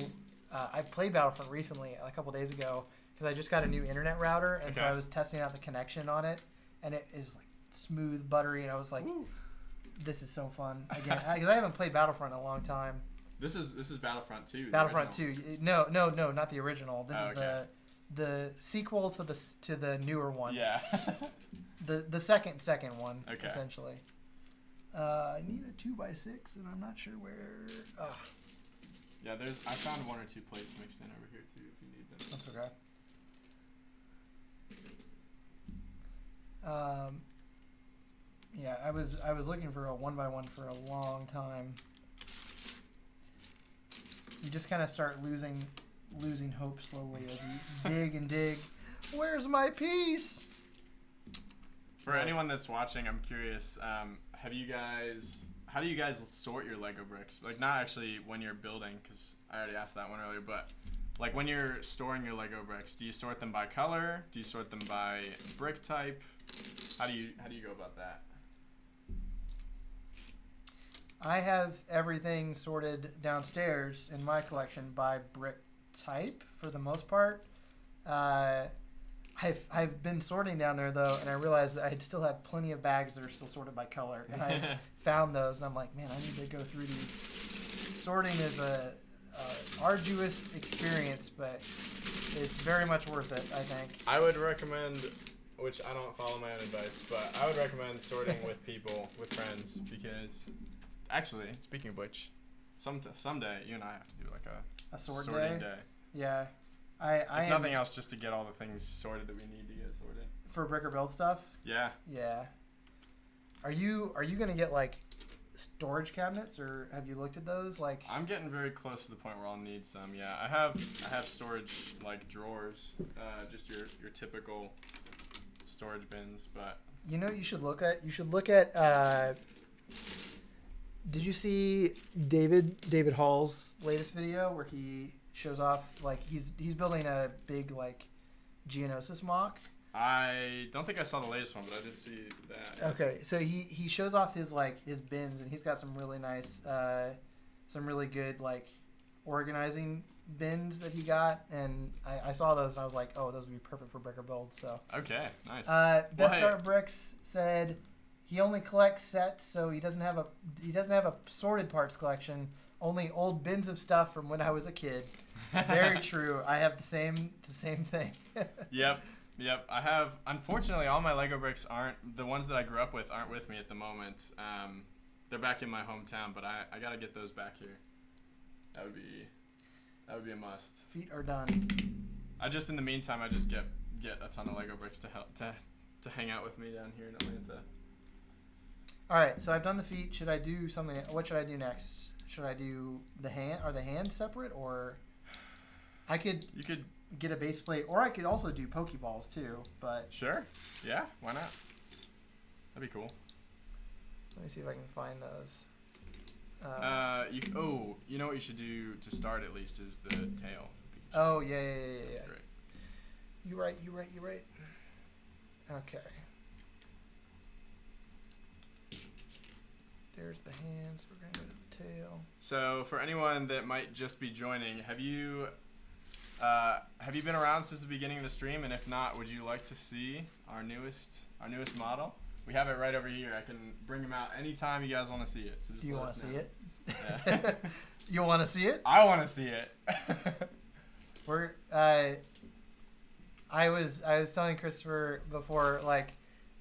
I played Battlefront recently, a couple days ago, because I just got a new internet router, and so I was testing out the connection on it, and it is like smooth, buttery, and I was like, "This is so fun!" Again, because I haven't played Battlefront in a long time. This is Battlefront 2. Battlefront 2. No, not the original. This is the sequel to the newer one. Yeah. the second one, essentially. I need a 2x6, and I'm not sure where. Yeah, I found 1 or 2 plates mixed in over here too, if you need them. That's okay. Yeah, I was looking for a 1x1 for a long time. You just kind of start losing hope slowly as you dig and dig. Where's my piece? For anyone that's watching, I'm curious. How do you guys sort your Lego bricks? Like, not actually when you're building, because I already asked that one earlier, but like when you're storing your Lego bricks, do you sort them by color? Do you sort them by brick type? How do you go about that? I have everything sorted downstairs in my collection by brick type for the most part. I've been sorting down there though, and I realized that I still have plenty of bags that are still sorted by color, and I found those, and I'm like, man, I need to go through these. Sorting is a arduous experience, but it's very much worth it, I think. I would recommend, which I don't follow my own advice, but I would recommend sorting with people, with friends, because actually, speaking of which, someday you and I have to do like a sorting day. Yeah. If nothing else, just to get all the things sorted that we need to get sorted. For brick or build stuff? Yeah. Yeah. Are you gonna get like storage cabinets, or have you looked at those? Like, I'm getting very close to the point where I'll need some. Yeah, I have storage like drawers, just your typical storage bins. But you should look at. Did you see David Hall's latest video where he shows off like he's building a big like Geonosis mock? I don't think I saw the latest one, but I did see that. Okay, so he shows off his bins, and he's got some really nice, some really good like organizing bins that he got, and I saw those and I was like, oh, those would be perfect for brick or build. So okay, nice. Best Art Bricks said he only collects sets, so he doesn't have a sorted parts collection. Only old bins of stuff from when I was a kid. Very true. I have the same thing. Yep. I have, unfortunately, all my Lego bricks the ones that I grew up with aren't with me at the moment. They're back in my hometown, but I gotta get those back here. That would be a must. Feet are done. In the meantime, I just get a ton of Lego bricks to help to hang out with me down here in Atlanta. All right, so I've done the feet. Should I do something? What should I do next? Should I do the hand? Are the hands separate, or you could get a base plate, or I could also do Pokeballs too. But sure, yeah, why not? That'd be cool. Let me see if I can find those. You know what you should do to start at least is the tail for Pikachu. Oh yeah. Great. You're right. Okay. There's the hands. We're gonna go to the tail. So for anyone that might just be joining, have you been around since the beginning of the stream? And if not, would you like to see our newest model? We have it right over here. I can bring him out anytime you guys want to see it. So just do you want to see it? Yeah. You want to see it? I want to see it. I was telling Christopher before, like,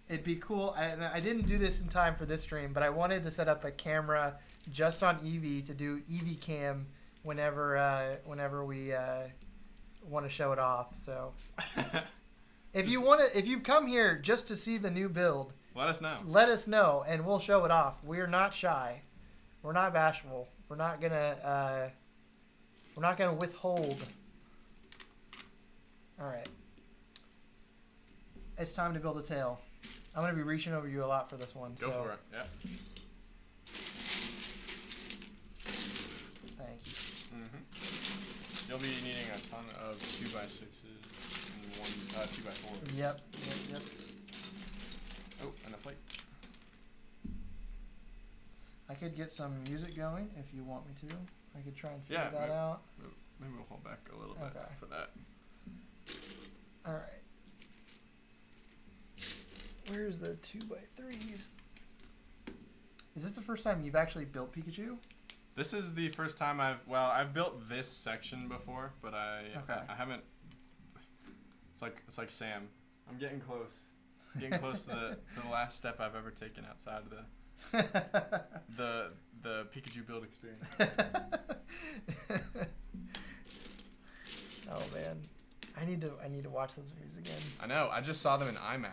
it'd be cool. I didn't do this in time for this stream, but I wanted to set up a camera just on Eevee to do Eevee cam whenever we want to show it off. So if you've come here just to see the new build, let us know. Let us know, and we'll show it off. We're not shy. We're not bashful. We're not gonna withhold. All right. It's time to build a tail. I'm going to be reaching over you a lot for this one. Go for it. Yeah. Thank you. Mm-hmm. You'll be needing a ton of 2x6s and one 2x4. Yep. Oh, and a plate. I could get some music going if you want me to. I could try and figure that out. Maybe we'll hold back a little bit for that. All right. Where's the 2x3s? Is this the first time you've actually built Pikachu? This is the first time I've built this section before, but I haven't. It's like Sam. I'm getting close. Getting close to the last step I've ever taken outside of the Pikachu build experience. Oh man, I need to watch those videos again. I know. I just saw them in IMAX.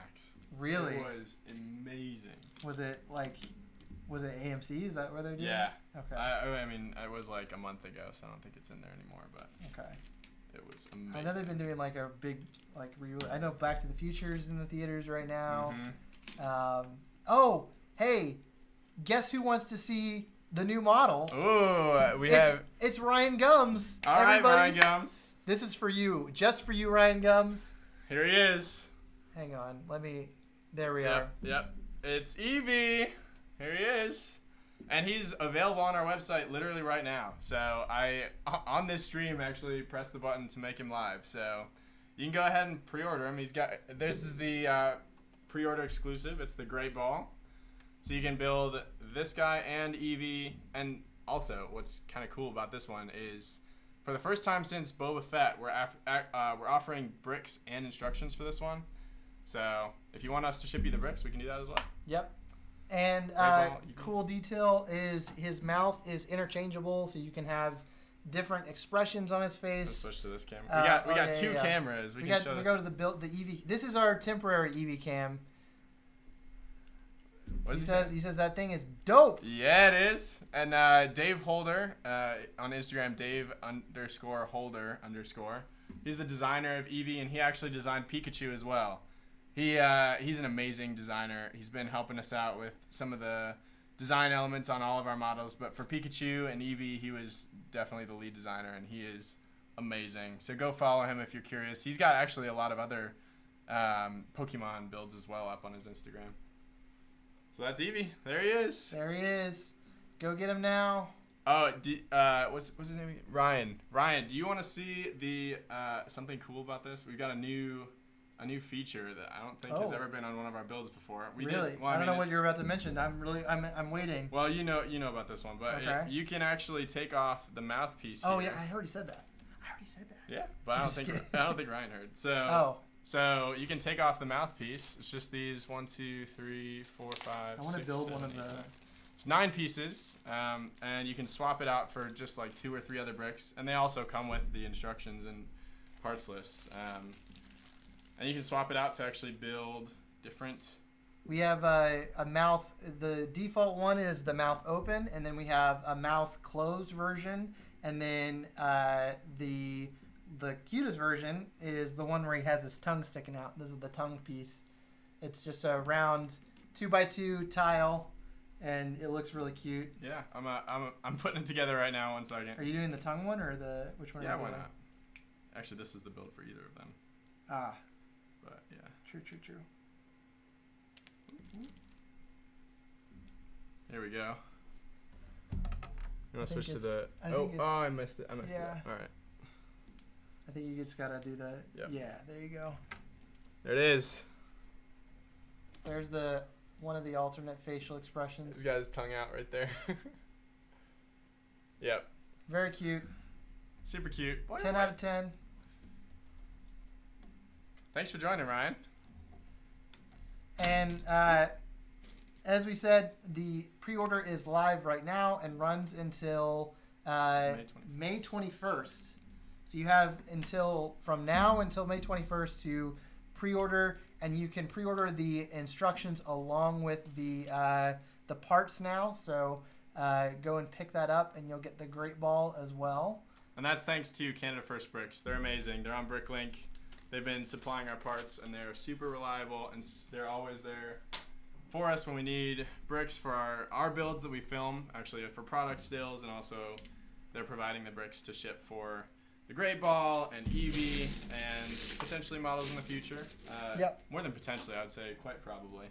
Really? It was amazing. Was it AMC? Is that where they're doing? Yeah. Okay. I mean, it was like a month ago, so I don't think it's in there anymore. But okay. It was amazing. I know they've been doing like a big I know Back to the Future is in the theaters right now. Mm-hmm. Oh, hey, guess who wants to see the new model? Ooh, it's Ryan Gums. All right, Ryan Gums. This is for you, just for you, Ryan Gums. Here he is. Hang on, there we are. Yep, it's Eevee. Here he is. And he's available on our website literally right now. So I, on this stream, actually pressed the button to make him live. So you can go ahead and pre-order him. This is the pre-order exclusive. It's the gray ball. So you can build this guy and Eevee. And also, what's kind of cool about this one is, for the first time since Boba Fett, we're offering bricks and instructions for this one. So if you want us to ship you the bricks, we can do that as well. Yep. And cool detail is his mouth is interchangeable, so you can have different expressions on his face. Let's switch to this camera. We got two cameras. We go to the Eevee. This is our temporary Eevee cam. What he says that thing is dope. Yeah, it is. And Dave Holder on Instagram, Dave_Holder_. He's the designer of Eevee, and he actually designed Pikachu as well. He's an amazing designer. He's been helping us out with some of the design elements on all of our models, but for Pikachu and Eevee, he was definitely the lead designer, and he is amazing. So go follow him if you're curious. He's got actually a lot of other Pokemon builds as well up on his Instagram. So that's Eevee. There he is. There he is. Go get him now. Oh, what's his name again? Ryan. Ryan, do you want to see the something cool about this? We've got a new feature that I don't think has ever been on one of our builds before. Really? I don't know what you're about to mention. I'm waiting. Well, you know about this one, but you can actually take off the mouthpiece. Oh here. Yeah, I already said that. Yeah, but I don't think Ryan heard. So So you can take off the mouthpiece. It's just these 1, 2, 3, 4, 5. I want to build 7, one of 8, the. 9. It's 9 pieces, and you can swap it out for just like 2 or 3 other bricks, and they also come with the instructions and parts lists. And you can swap it out to actually build different. We have a mouth. The default one is the mouth open, and then we have a mouth closed version, and then the cutest version is the one where he has his tongue sticking out. This is the tongue piece. It's just a round 2x2 tile, and it looks really cute. Yeah, I'm putting it together right now. 1 second. Are you doing the tongue one or which one? Yeah, are you why doing? not? Actually, this is the build for either of them. Ah. But yeah. True. Here we go. You want to switch to the? I missed it. I missed it. All right. I think you just gotta do the. Yep. Yeah, there you go. There it is. There's one of the alternate facial expressions. He's got his tongue out right there. Yep. Very cute. Super cute. 10 out of 10. Thanks for joining, Ryan. And as we said, the pre-order is live right now and runs until May 21st. So you have from now until May 21st to pre-order, and you can pre-order the instructions along with the parts now. So go and pick that up, and you'll get the Great Ball as well. And that's thanks to Canada First Bricks. They're amazing. They're on BrickLink. They've been supplying our parts, and they're super reliable, and they're always there for us when we need bricks for our builds that we film, actually for product stills, and also they're providing the bricks to ship for the Great Ball and Eevee and potentially models in the future. Yep. More than potentially, I'd say quite probably.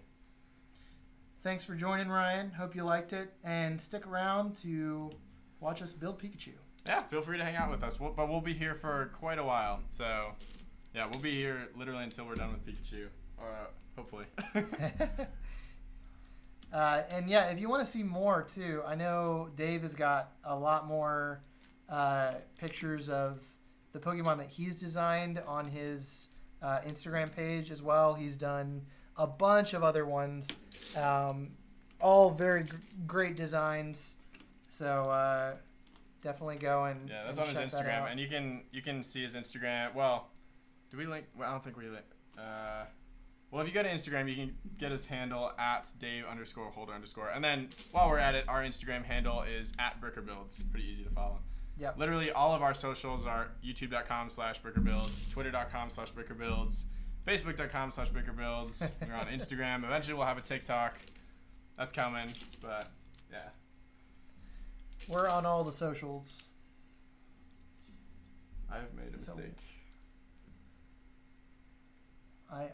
Thanks for joining, Ryan. Hope you liked it, and stick around to watch us build Pikachu. Yeah, feel free to hang out with us, but we'll be here for quite a while. So, yeah, we'll be here literally until we're done with Pikachu, hopefully. And yeah, if you want to see more too, I know Dave has got a lot more pictures of the Pokemon that he's designed on his Instagram page as well. He's done a bunch of other ones, all very great designs. So definitely go and that's and on his check that Instagram, out. and you can see his Instagram. Well, do we link? Well, I don't think we link. Well, if you go to Instagram, you can get his handle at Dave_Holder_. And then while we're at it, our Instagram handle is @BrickerBuilds. Pretty easy to follow. Yep. Literally all of our socials are youtube.com/BrickerBuilds, twitter.com/BrickerBuilds, facebook.com/BrickerBuilds. We're on Instagram. Eventually we'll have a TikTok. That's coming, but yeah. We're on all the socials. I've made a mistake.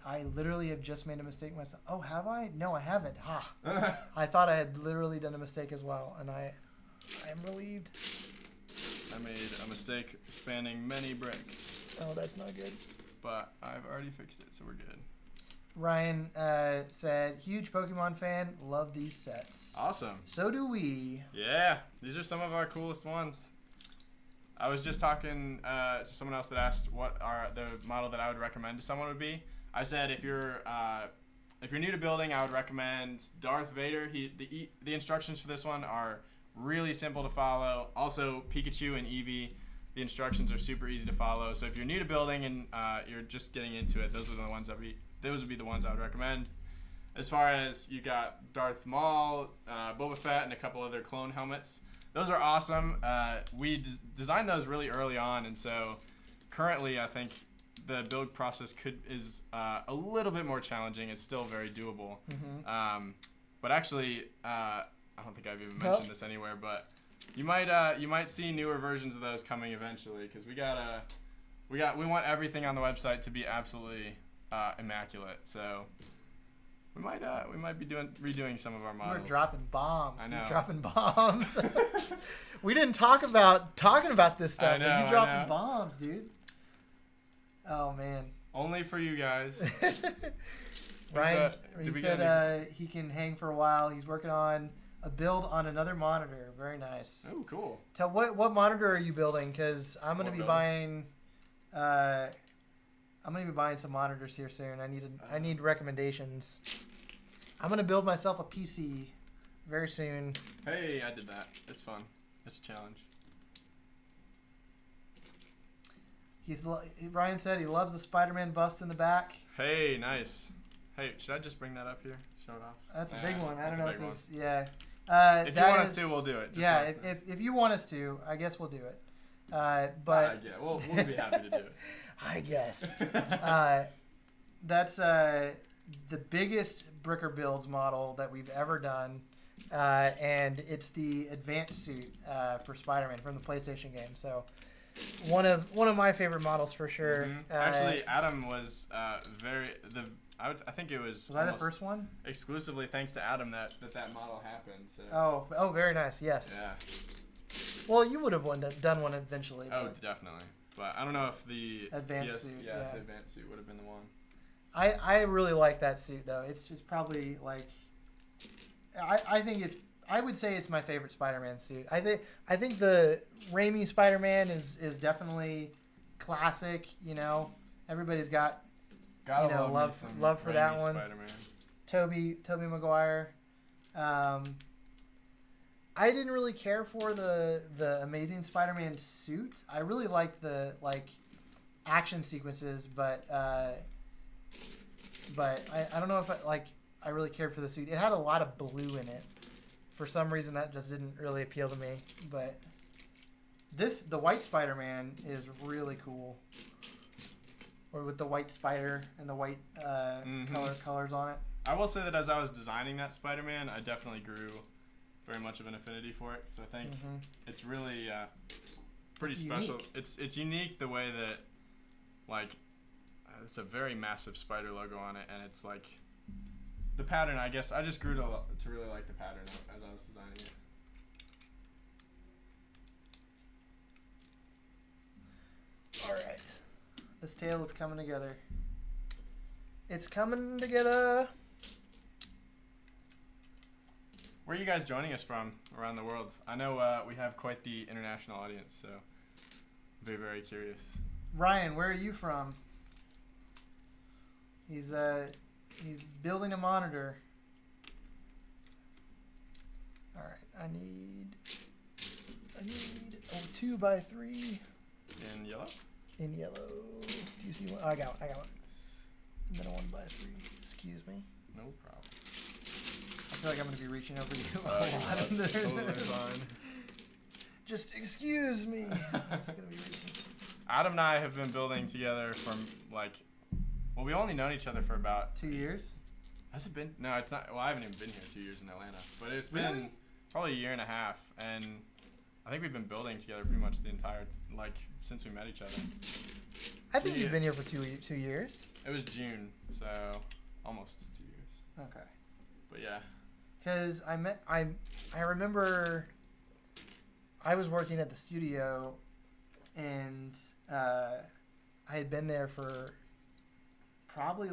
I literally have just made a mistake myself. Oh, have I? No, I haven't. Ha. I thought I had literally done a mistake as well, and I am relieved. I made a mistake spanning many bricks. Oh, that's not good. But I've already fixed it, so we're good. Ryan said, huge Pokemon fan, love these sets. Awesome. So do we. Yeah, these are some of our coolest ones. I was just talking to someone else that asked what the model that I would recommend to someone would be. I said if you're new to building, I would recommend Darth Vader. The instructions for this one are really simple to follow. Also, Pikachu and Eevee, the instructions are super easy to follow. So if you're new to building and you're just getting into it, those would be the ones I would recommend. As far as you got Darth Maul, Boba Fett, and a couple other clone helmets. Those are awesome. We designed those really early on, and so currently I think the build process is a little bit more challenging. It's still very doable. Mm-hmm. But actually, I don't think I've even mentioned this anywhere, but you might see newer versions of those coming eventually, because we want everything on the website to be absolutely immaculate. So we might be redoing some of our models. We're dropping bombs. I know. He's dropping bombs. We didn't talk about talking about this stuff. I know, you dropping bombs, dude. Oh man. Only for you guys. Ryan, he said he can hang for a while. He's working on a build on another monitor. Very nice. Oh, cool. What monitor are you building? Because I'm gonna be buying. I'm gonna be buying some monitors here soon. I need recommendations. I'm gonna build myself a PC very soon. Hey, I did that. It's fun. It's a challenge. Ryan said he loves the Spider-Man bust in the back. Hey, nice. Hey, should I just bring that up here? Show it off. That's a big one. I don't know if it's if you want us to, we'll do it. Yeah, if you want us to, I guess we'll do it. But yeah, we'll be happy to do it. I guess. That's the biggest Bricker Builds model that we've ever done, and it's the advanced suit for Spider-Man from the PlayStation game. So one of my favorite models for sure. Mm-hmm. Actually, Adam was I think it was. Was I the first one? Exclusively thanks to Adam that model happened. So. Oh, very nice. Yes. Yeah. Well, you would have done one eventually. Oh, definitely. But I don't know if the advanced suit. Yeah, if the advanced suit would have been the one. I really like that suit though. It's just probably like, I would say it's my favorite Spider-Man suit. I think the Raimi Spider-Man is definitely classic. You know, everybody's got love for that one. Spider-Man. Tobey Maguire. I didn't really care for the Amazing Spider-Man suit. I really liked the action sequences, but I don't know if I really cared for the suit. It had a lot of blue in it. For some reason, that just didn't really appeal to me. But the white Spider-Man is really cool. Or with the white spider and the white colors on it. I will say that as I was designing that Spider-Man, I definitely grew very much of an affinity for it. So I think it's really pretty special. Unique. It's unique the way that it's a very massive spider logo on it, and it's like the pattern. I guess I just grew to really like the pattern as I was designing it. All right, this tail is coming together. It's coming together. Where are you guys joining us from around the world? I know we have quite the international audience, so very, very curious. Ryan, where are you from? He's building a monitor. All right, I need a 2x3 In yellow? in yellow. Do you see one? Oh, I got one. And then a 1x3. Excuse me. No problem. I feel like I'm gonna be reaching over you a That's lot. totally fine. Just excuse me. I'm just gonna be reaching. Adam and I have been building together from we've only known each other for about 2 years. Has it been? No, it's not. Well, I haven't even been here 2 years in Atlanta, but it's been Really? probably a year and a half, and I think we've been building together pretty much the entire since we met each other. I think you've been here for 2 years. It was June, so almost 2 years. Okay. But yeah. Because I remember I was working at the studio, and I had been there for probably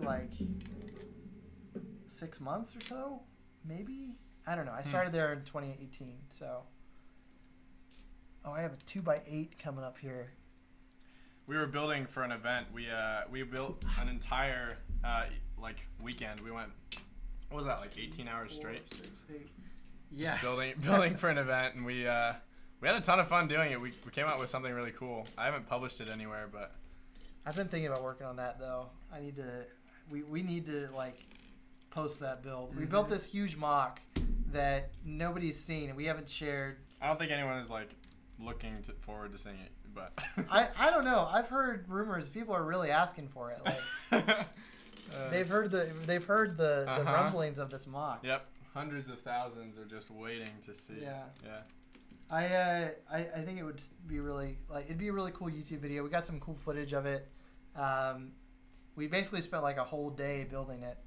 6 months or so, maybe. I don't know. I started there in 2018, so. Oh, I have a 2x8 coming up here. We were building for an event. We built an entire weekend. We went. What was that, 18 hours straight? 4, 6, 8. Yeah. Just building for an event, and we had a ton of fun doing it. We came out with something really cool. I haven't published it anywhere, but I've been thinking about working on that though. I need to. We need to post that build. We built this huge mock that nobody's seen and we haven't shared. I don't think anyone is looking forward to seeing it, but I don't know. I've heard rumors people are really asking for it. They've heard the rumblings of this mock. Yep, hundreds of thousands are just waiting to see. Yeah. Yeah. I think it would be really it'd be a really cool YouTube video. We got some cool footage of it. We basically spent a whole day building it.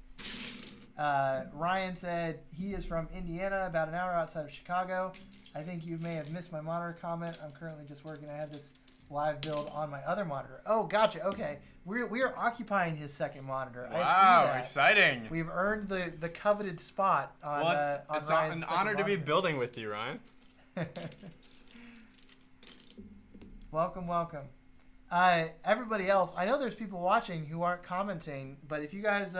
Ryan said he is from Indiana, about an hour outside of Chicago. I think you may have missed my monitor comment. I'm currently just working. I have this live build on my other monitor. Oh, gotcha. Okay, we are occupying his second monitor. Wow, I see that. Exciting! We've earned the coveted spot on. Well, it's Ryan's an honor to be monitor. building with you, Ryan. Welcome. Everybody else, I know there's people watching who aren't commenting, but if you guys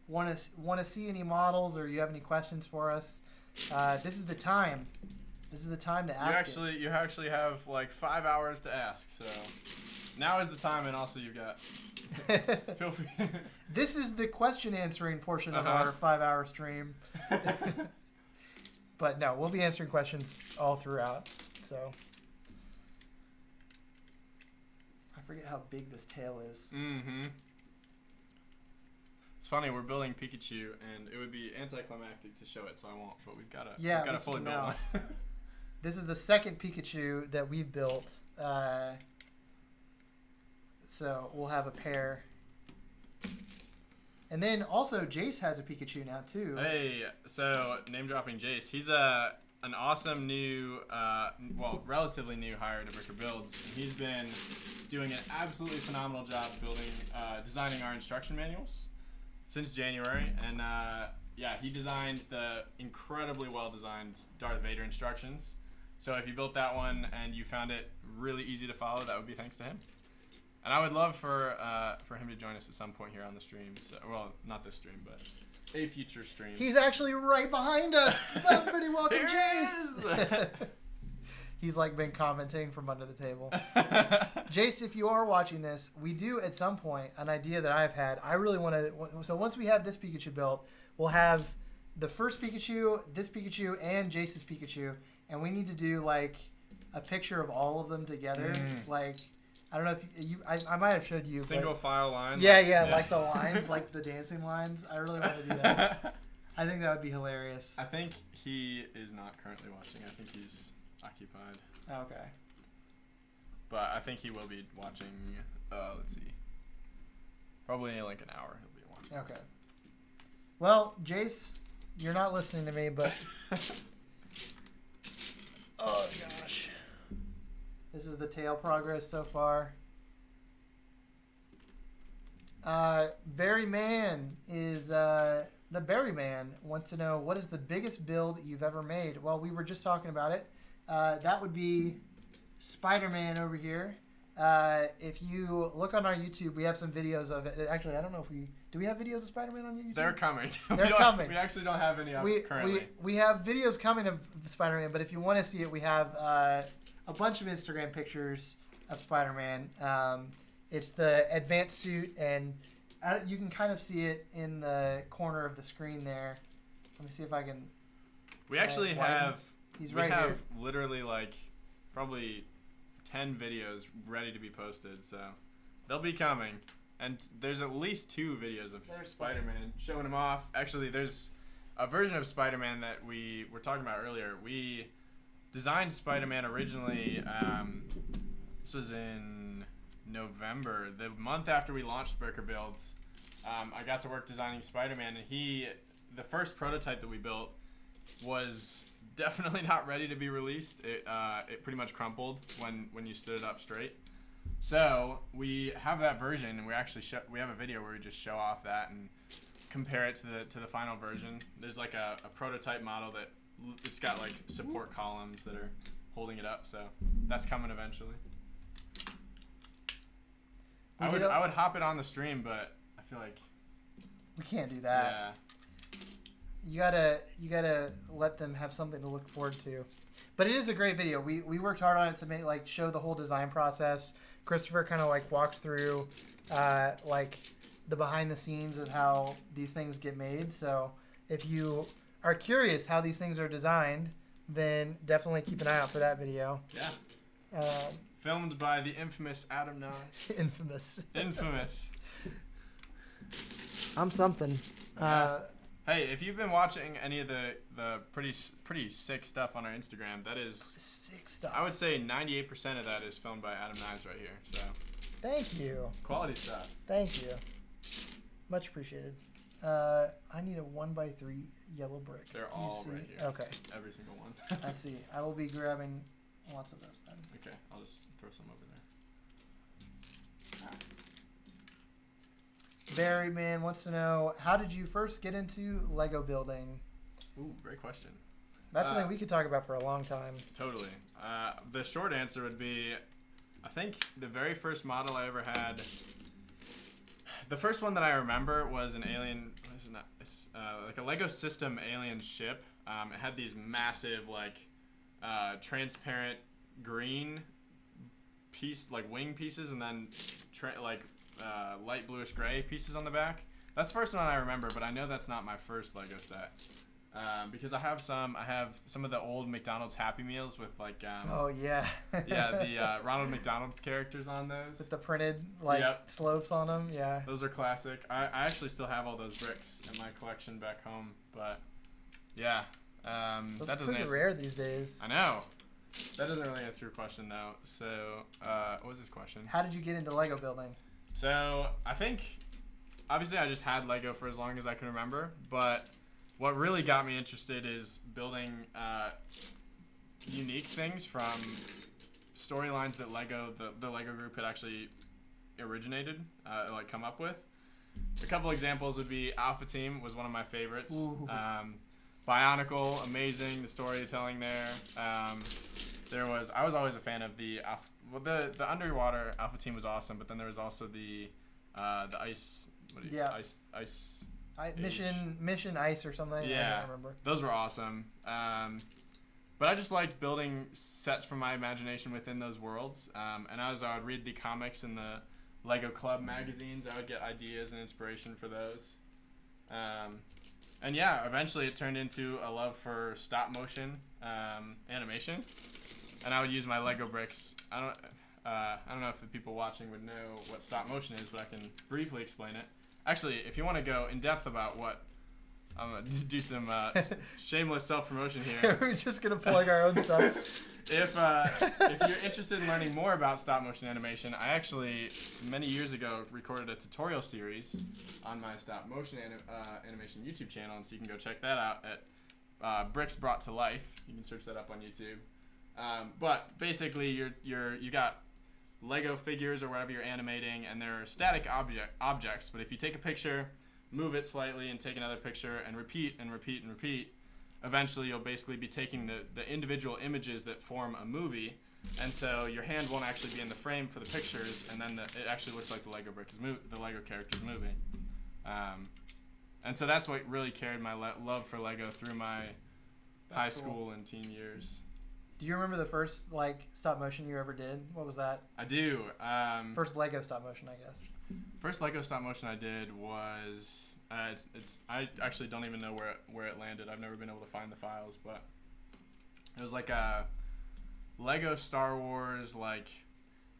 want to see any models or you have any questions for us, this is the time. This is the time to ask. You actually have 5 hours to ask, so now is the time, and also you've got. Feel free. This is the question answering portion of our 5-hour stream. But no, we'll be answering questions all throughout. So I forget how big this tail is. Mm-hmm. It's funny, we're building Pikachu, and it would be anticlimactic to show it, so I won't. But we've got a fully built one. This is the second Pikachu that we've built. So we'll have a pair. And then also Jace has a Pikachu now too. Hey, so name dropping Jace. He's an awesome new, relatively new hire to Bricker Builds. He's been doing an absolutely phenomenal job designing our instruction manuals since January. And he designed the incredibly well-designed Darth Vader instructions. So if you built that one and you found it really easy to follow, that would be thanks to him. And I would love for him to join us at some point here on the stream. So, well, not this stream, but a future stream. He's actually right behind us. Everybody welcome Here Jace. He's like been commenting from under the table. Jace, if you are watching this, we do at some point, an idea that I've had, I really want to, so once we have this Pikachu built, we'll have the first Pikachu, this Pikachu, and Jace's Pikachu, and we need to do like a picture of all of them together. Like, I don't know if you I might have showed you. Single file line. Yeah, like the lines, like the dancing lines. I really want to do that. I think that would be hilarious. I think he is not currently watching. I think he's occupied. Okay. But I think he will be watching, let's see. Probably in like an hour he'll be watching. Okay. Well, Jace, you're not listening to me, but... Oh, gosh. This is the tail progress so far. Barry Man is... the Barry Man wants to know, what is the biggest build you've ever made? Well, we were just talking about it. That would be Spider-Man over here. If you look on our YouTube, we have some videos of it. Actually, I don't know if we... Do we have videos of Spider-Man on your YouTube? They're coming. They're coming. We actually don't have any up currently. We have videos coming of Spider-Man, but if you want to see it, we have a bunch of Instagram pictures of Spider-Man. It's the advanced suit, and you can kind of see it in the corner of the screen there. Let me see if I can... We actually have... He's right here. We have literally like probably 10 videos ready to be posted, so they'll be coming. And there's at least 2 videos of Spider-Man showing him off. Actually, there's a version of Spider-Man that we were talking about earlier. We designed Spider-Man originally, this was in November, the month after we launched Breaker Builds. I got to work designing Spider-Man, and the first prototype that we built was definitely not ready to be released. It pretty much crumpled when you stood it up straight. So we have that version, and we actually we have a video where we just show off that and compare it to the final version. There's like a prototype model that it's got like support columns that are holding it up. So that's coming eventually. I would hop it on the stream, but I feel like we can't do that. Yeah. You gotta let them have something to look forward to. But it is a great video. We worked hard on it to show the whole design process. Christopher kind of like walks through like the behind the scenes of how these things get made. So if you are curious how these things are designed, then definitely keep an eye out for that video. Yeah. Filmed by the infamous Adam Nye. Infamous. Infamous. I'm something. Hey, if you've been watching any of the pretty sick stuff on our Instagram, that is sick stuff. I would say 98% of that is filmed by Adam Nyes right here. So thank you. Quality stuff. Thank you. Much appreciated. I need a 1x3 yellow brick. They're all right here. Okay. Every single one. I see. I will be grabbing lots of those then. Okay, I'll just throw some over there. Barry Man wants to know, how did you first get into Lego building? Ooh, great question. That's something we could talk about for a long time. Totally. The short answer would be, I think the very first model I ever had, the first one that I remember was an alien, like a Lego system alien ship. It had these massive, like, transparent green wing pieces, and then light bluish gray pieces on the back. That's the first one I remember, but I know that's not my first Lego set. Because I have some of the old McDonald's Happy Meals with like oh yeah the Ronald McDonald's characters on those with the printed slopes on them. Yeah, those are classic. I actually still have all those bricks in my collection back home, but yeah, those that doesn't pretty rare these days. I know. That doesn't really answer your question though. So what was this question? How did you get into Lego building? So I think obviously I just had Lego for as long as I can remember, but what really got me interested is building unique things from storylines that the Lego group had actually originated, come up with. A couple examples would be Alpha Team was one of my favorites. Bionicle, amazing, the storytelling there. I was always a fan of the underwater Alpha Team was awesome, but then there was also the ice. Mission Ice or something. Yeah, I don't remember. those were awesome. But I just liked building sets from my imagination within those worlds. And as I would read the comics and the Lego Club magazines, I would get ideas and inspiration for those. And yeah, eventually it turned into a love for stop motion animation. And I would use my Lego bricks. I don't know if the people watching would know what stop motion is, but I can briefly explain it. Actually, if you want to go in depth about what, I'm going to do some shameless self-promotion here. We're just going to plug our own stuff. If you're interested in learning more about stop motion animation, I actually, many years ago, recorded a tutorial series on my stop motion animation YouTube channel, and so you can go check that out at Bricks Brought to Life. You can search that up on YouTube. But basically, you got Lego figures or whatever you're animating, and they're static objects. But if you take a picture, move it slightly, and take another picture, and repeat and repeat and repeat, eventually you'll basically be taking the individual images that form a movie, and so your hand won't actually be in the frame for the pictures, and then it actually looks like the Lego character's moving. And so that's what really carried my love for Lego through my high school and teen years. Do you remember the first stop motion you ever did? What was that? I do. First Lego stop motion, I guess. First Lego stop motion I did was I actually don't even know where it landed. I've never been able to find the files, but it was like a Lego Star Wars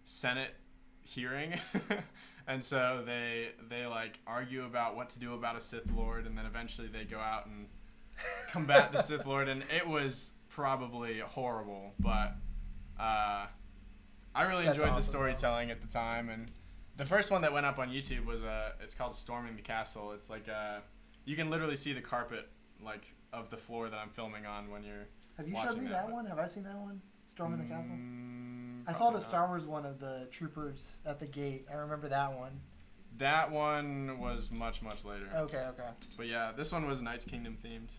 Senate hearing, and so they argue about what to do about a Sith Lord, and then eventually they go out and combat the Sith Lord, and it was probably horrible, but I really enjoyed the storytelling at the time. And the first one that went up on YouTube was it's called Storming the Castle. It's you can literally see the carpet of the floor that I'm filming on when you're Have you watching showed me that one? Have I seen that one? Storming the Castle? I saw the Star Wars one of the troopers at the gate. I remember that one. That one was much, much later. Okay. But yeah, this one was Knights Kingdom themed.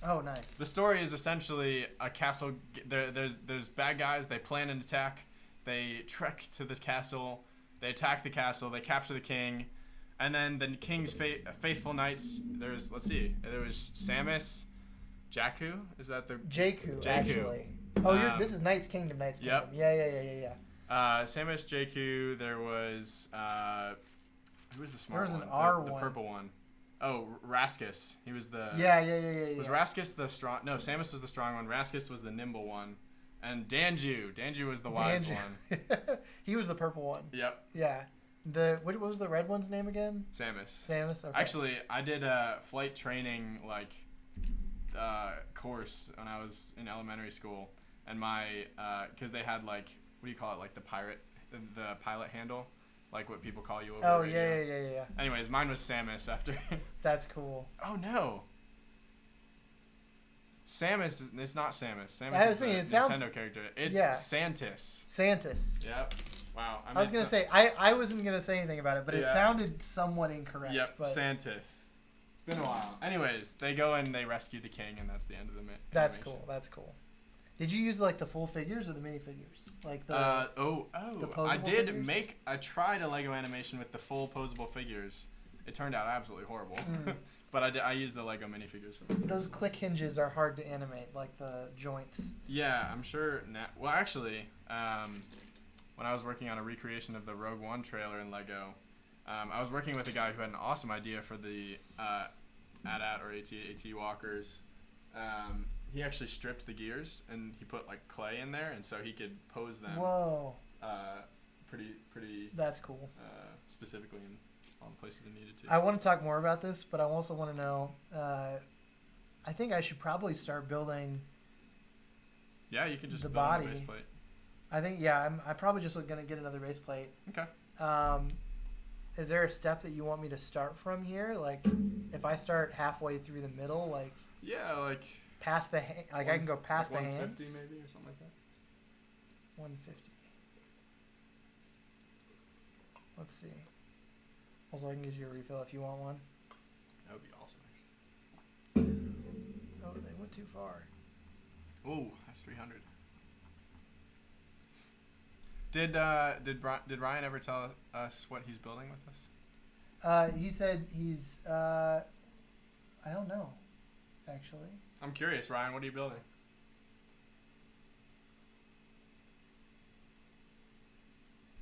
Oh, nice. The story is essentially a castle. There's bad guys. They plan an attack. They trek to the castle. They attack the castle. They capture the king, and then the king's faithful knights. There was Samus, Jakku. Is that the Jakku? Actually. Oh, this is Knights Kingdom. Yep. Yeah. Samus, Jakku. There was who was the smart one? There was an R the one. purple one. Oh, Raskus. He was the... Yeah. Was Raskus the strong... No, Samus was the strong one. Raskus was the nimble one. And Danju was the wise one. He was the purple one. Yep. Yeah. What was the red one's name again? Samus. Okay. Actually, I did a flight training, course when I was in elementary school. And my... because they had, what do you call it? The pilot handle. What people call you over. Oh, yeah. Anyways, mine was Samus after. That's cool. Oh, no. Samus, it's not Samus. Samus I was is thinking, the it sounds... Nintendo character. It's Santis. Yep. Wow. I was going to say, I wasn't going to say anything about it, but it sounded somewhat incorrect. Yep, but... Santis. It's been a while. Anyways, they go and they rescue the king, and that's the end of the animation. That's cool. Did you use the full figures or the minifigures? The I did figures? I tried a Lego animation with the full posable figures. It turned out absolutely horrible. But I used the Lego minifigures for them. Those click hinges are hard to animate, the joints. Yeah, I'm sure. Well, actually, when I was working on a recreation of the Rogue One trailer in Lego, I was working with a guy who had an awesome idea for the AT-AT or AT-AT walkers. He actually stripped the gears and he put clay in there, and so he could pose them. Whoa. Pretty. That's cool. Specifically in all the places it needed to. I want to talk more about this, but I also want to know. I think I should probably start building. Yeah, you can just the build body. a base plate. I think I'm probably just gonna get another base plate. Okay. Is there a step that you want me to start from here? If I start halfway through the middle, Yeah, past the I can go past the 150 hands. maybe or something like that. 150. Let's see. Also, I can get you a refill if you want one. That would be awesome, actually. Oh, they went too far. Ooh, that's 300. Did Ryan ever tell us what he's building with us? He said he's. I don't know, actually. I'm curious, Ryan. What are you building?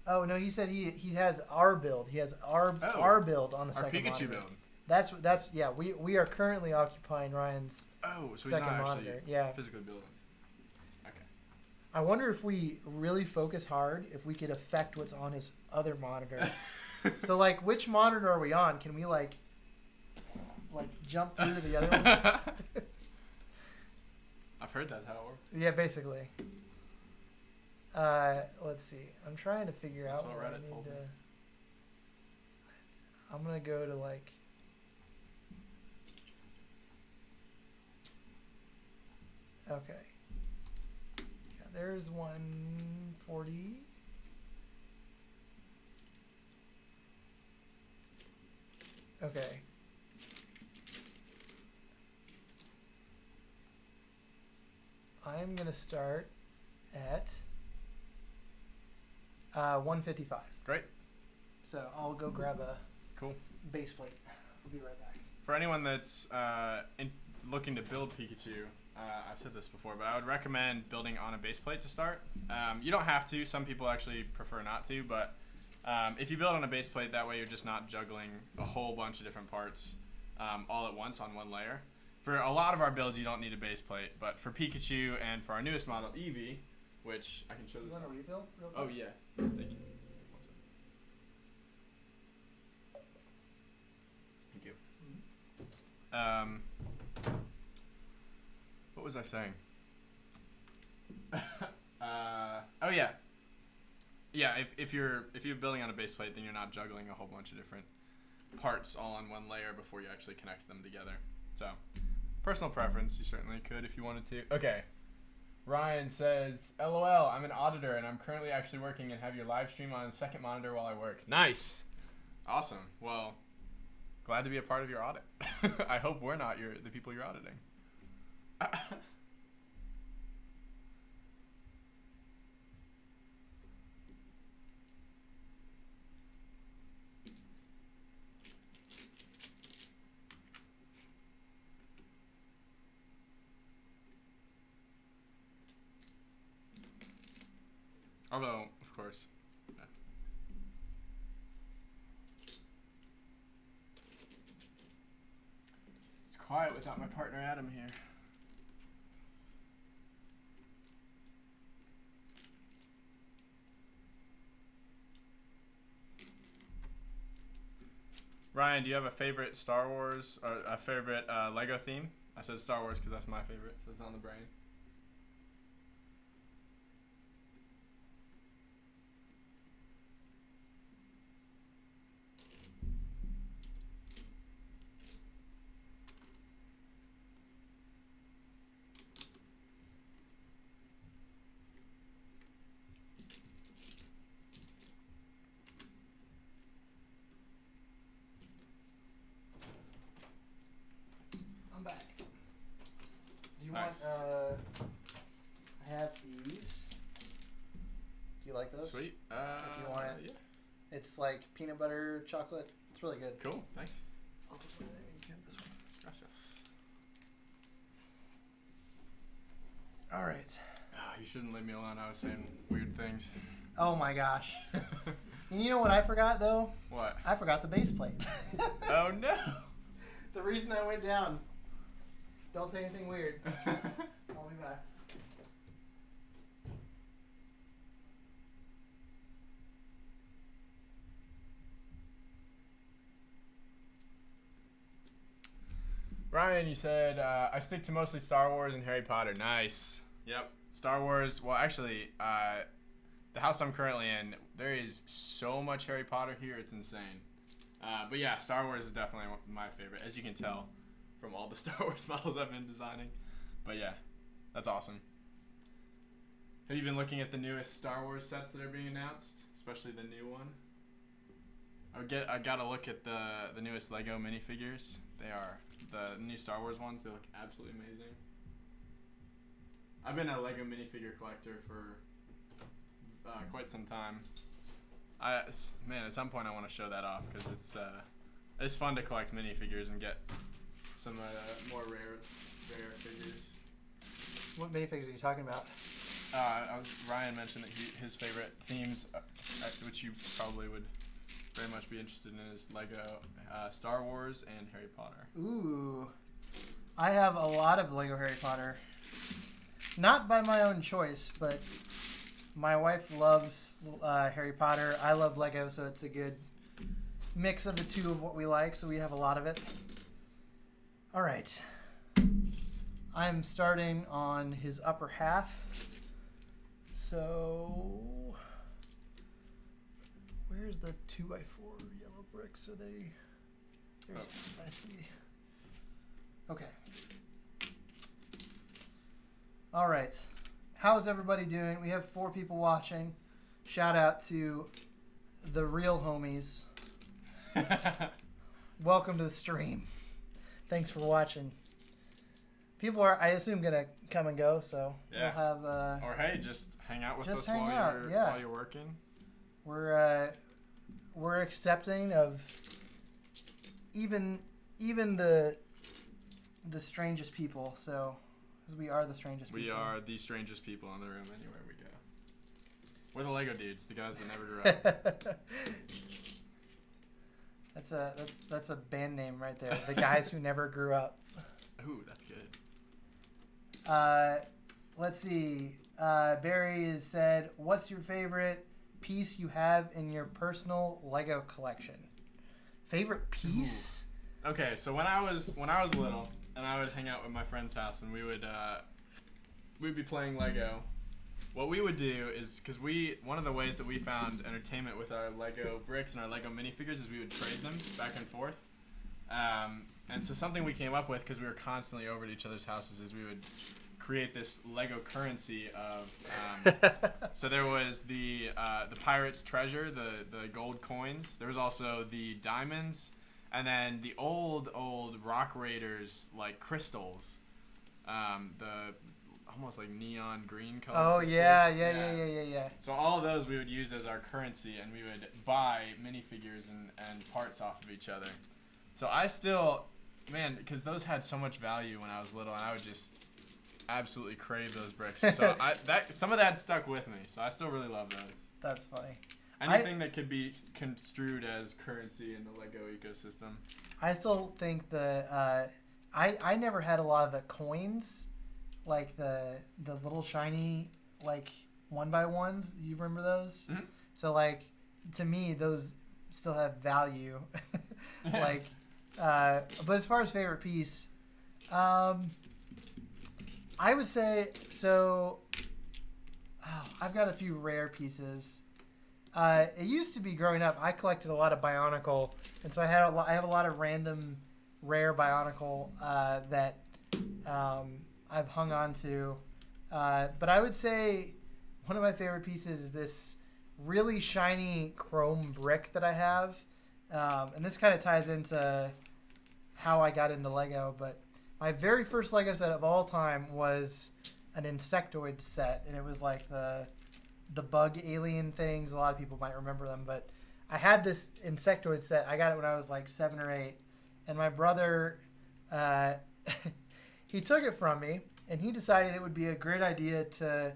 Oh no, he said he has our build. He has our build on the Our second Pikachu monitor. build. That's yeah. We are currently occupying Ryan's. Oh, so he's second not monitor. actually Yeah. physically building. Okay. I wonder if we really focus hard, if we could affect what's on his other monitor. So like, which monitor are we on? Can we like jump through to the other one? I've heard that's how it works. Yeah, basically. Let's see. I'm trying to figure That's out what what I Reddit need told me. to. I'm gonna go to like. Okay. Yeah, there's 140. Okay. I'm gonna start at 155. Great. So I'll go grab a Cool. base plate. I'll be right back. For anyone that's looking to build Pikachu, I've said this before, but I would recommend building on a base plate to start. You don't have to. Some people actually prefer not to, but if you build on a base plate, that way you're just not juggling a whole bunch of different parts all at once on one layer. For a lot of our builds, you don't need a base plate, but for Pikachu and for our newest model, Eevee, which I can show this. You want a refill? Real quick? Oh yeah, thank you. One second. Thank you. What was I saying? Oh yeah. Yeah, if you're building on a base plate, then you're not juggling a whole bunch of different parts all on one layer before you actually connect them together. So, personal preference, you certainly could if you wanted to. Okay. Ryan says, LOL, I'm an auditor and I'm currently actually working and have your live stream on the second monitor while I work. Nice. Awesome. Well, glad to be a part of your audit. I hope we're not the people you're auditing. Although, of course, yeah. It's quiet without my partner Adam here. Ryan, do you have a favorite Star Wars or a favorite Lego theme? I said Star Wars because that's my favorite, so it's on the brain. I'm back. Do you Nice. want? I have these. Do you like those? Sweet. If you want it. Yeah. It's like peanut butter chocolate. It's really good. Cool. Thanks. I'll just put it there. You can have this one. Gracias. All right. You shouldn't leave me alone. I was saying weird things. Oh my gosh. And you know what I forgot though? What? I forgot the base plate. Oh no. The reason I went down. Don't say anything weird. I'll be back. Ryan, you said I stick to mostly Star Wars and Harry Potter. Nice. Yep. Star Wars. Well, actually, the house I'm currently in, there is so much Harry Potter here. It's insane. But yeah, Star Wars is definitely my favorite, as you can tell from all the Star Wars models I've been designing. But yeah, that's awesome. Have you been looking at the newest Star Wars sets that are being announced, especially the new one? I gotta look at the newest Lego minifigures. They are the new Star Wars ones. They look absolutely amazing. I've been a Lego minifigure collector for quite some time. Man, at some point I want to show that off because It's fun to collect minifigures and get some more rare figures. What minifigures are you talking about? Ryan mentioned that his favorite themes, which you probably would very much be interested in, is Lego, Star Wars, and Harry Potter. Ooh. I have a lot of Lego Harry Potter. Not by my own choice, but my wife loves Harry Potter. I love Lego, so it's a good mix of the two of what we like, so we have a lot of it. All right. I'm starting on his upper half. So, where's the 2x4 yellow bricks? Are they? I see. Okay. All right. How's everybody doing? We have 4 people watching. Shout out to the real homies. Welcome to the stream. Thanks for watching. People are, I assume, gonna come and go, so yeah. we'll have. Or hey, just hang out with us while you're working. We're accepting of even the strangest people. So, because we are the strangest people. We are the strangest people in the room anywhere we go. We're the Lego dudes, the guys that never grew up. That's a band name right there. The guys who never grew up. Ooh, that's good. Let's see. Barry has said, "What's your favorite piece you have in your personal Lego collection?" Favorite piece? Ooh. Okay, so when I was little, and I would hang out with my friend's house, and we'd be playing Lego. What we would do is, because one of the ways that we found entertainment with our Lego bricks and our Lego minifigures is we would trade them back and forth. And so something we came up with, because we were constantly over at each other's houses, is we would create this Lego currency of. So there was the pirate's treasure, the gold coins. There was also the diamonds, and then the old Rock Raiders like crystals, the almost like neon green color. Oh crystals. Yeah. So all of those we would use as our currency, and we would buy minifigures and parts off of each other. So I still, man, because those had so much value when I was little, and I would just absolutely crave those bricks. So some of that stuck with me. So I still really love those. That's funny. Anything that could be construed as currency in the Lego ecosystem. I still think I never had a lot of the coins, like the little shiny like 1x1s. You remember those? Mm-hmm. So like to me those still have value. Like, but as far as favorite piece, I would say so. Oh, I've got a few rare pieces. It used to be growing up, I collected a lot of Bionicle, and so I have a lot of random rare Bionicle that I've hung on to. But I would say one of my favorite pieces is this really shiny chrome brick that I have. And this kind of ties into how I got into Lego, but my very first Lego set of all time was an Insectoid set, and it was like the bug alien things. A lot of people might remember them, but I had this Insectoid set. I got it when I was like 7 or 8, and my brother, he took it from me, and he decided it would be a great idea to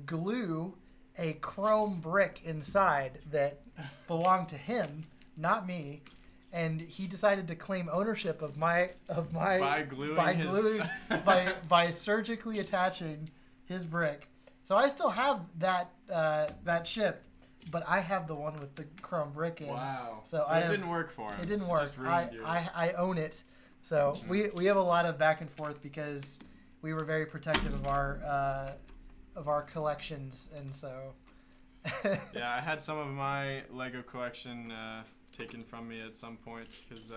glue a chrome brick inside that belonged to him, not me, and he decided to claim ownership of my by surgically attaching his brick. So I still have that ship, but I have the one with the chrome brick in. Wow. So it didn't work for him. It didn't work. Just ruined you. I own it. So we have a lot of back and forth because we were very protective of our collections, and so. Yeah, I had some of my Lego collection taken from me at some point because.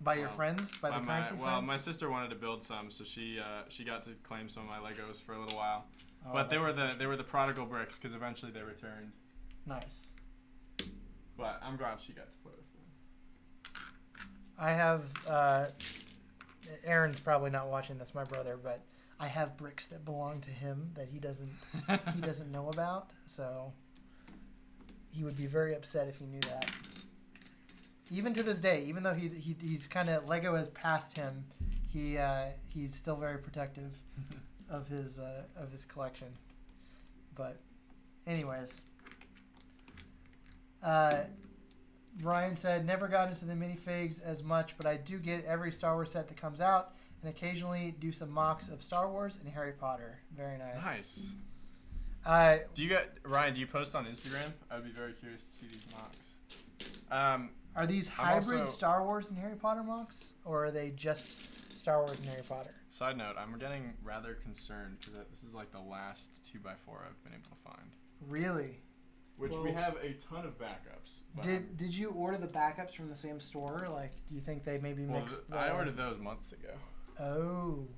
By your friends, by the currency friends. Well, my sister wanted to build some, so she got to claim some of my Legos for a little while. Oh, but they were the prodigal bricks because eventually they returned. Nice. But I'm glad she got to play with them. I have. Aaron's probably not watching this, my brother, but I have bricks that belong to him that he doesn't know about. So he would be very upset if he knew that. even to this day, even though he's kind of Lego has passed him, he's still very protective of his collection. But, anyways, Ryan said never got into the minifigs as much, but I do get every Star Wars set that comes out, and occasionally do some mocks of Star Wars and Harry Potter. Very nice. Nice. Ryan? Do you post on Instagram? I would be very curious to see these mocks. Are these hybrid Star Wars and Harry Potter mocks, or are they just Star Wars and Harry Potter? Side note: I'm getting rather concerned because this is like the last 2x4 I've been able to find. Really? Which we have a ton of backups. Did you order the backups from the same store? Like, do you think they maybe mixed? I ordered those months ago. Oh.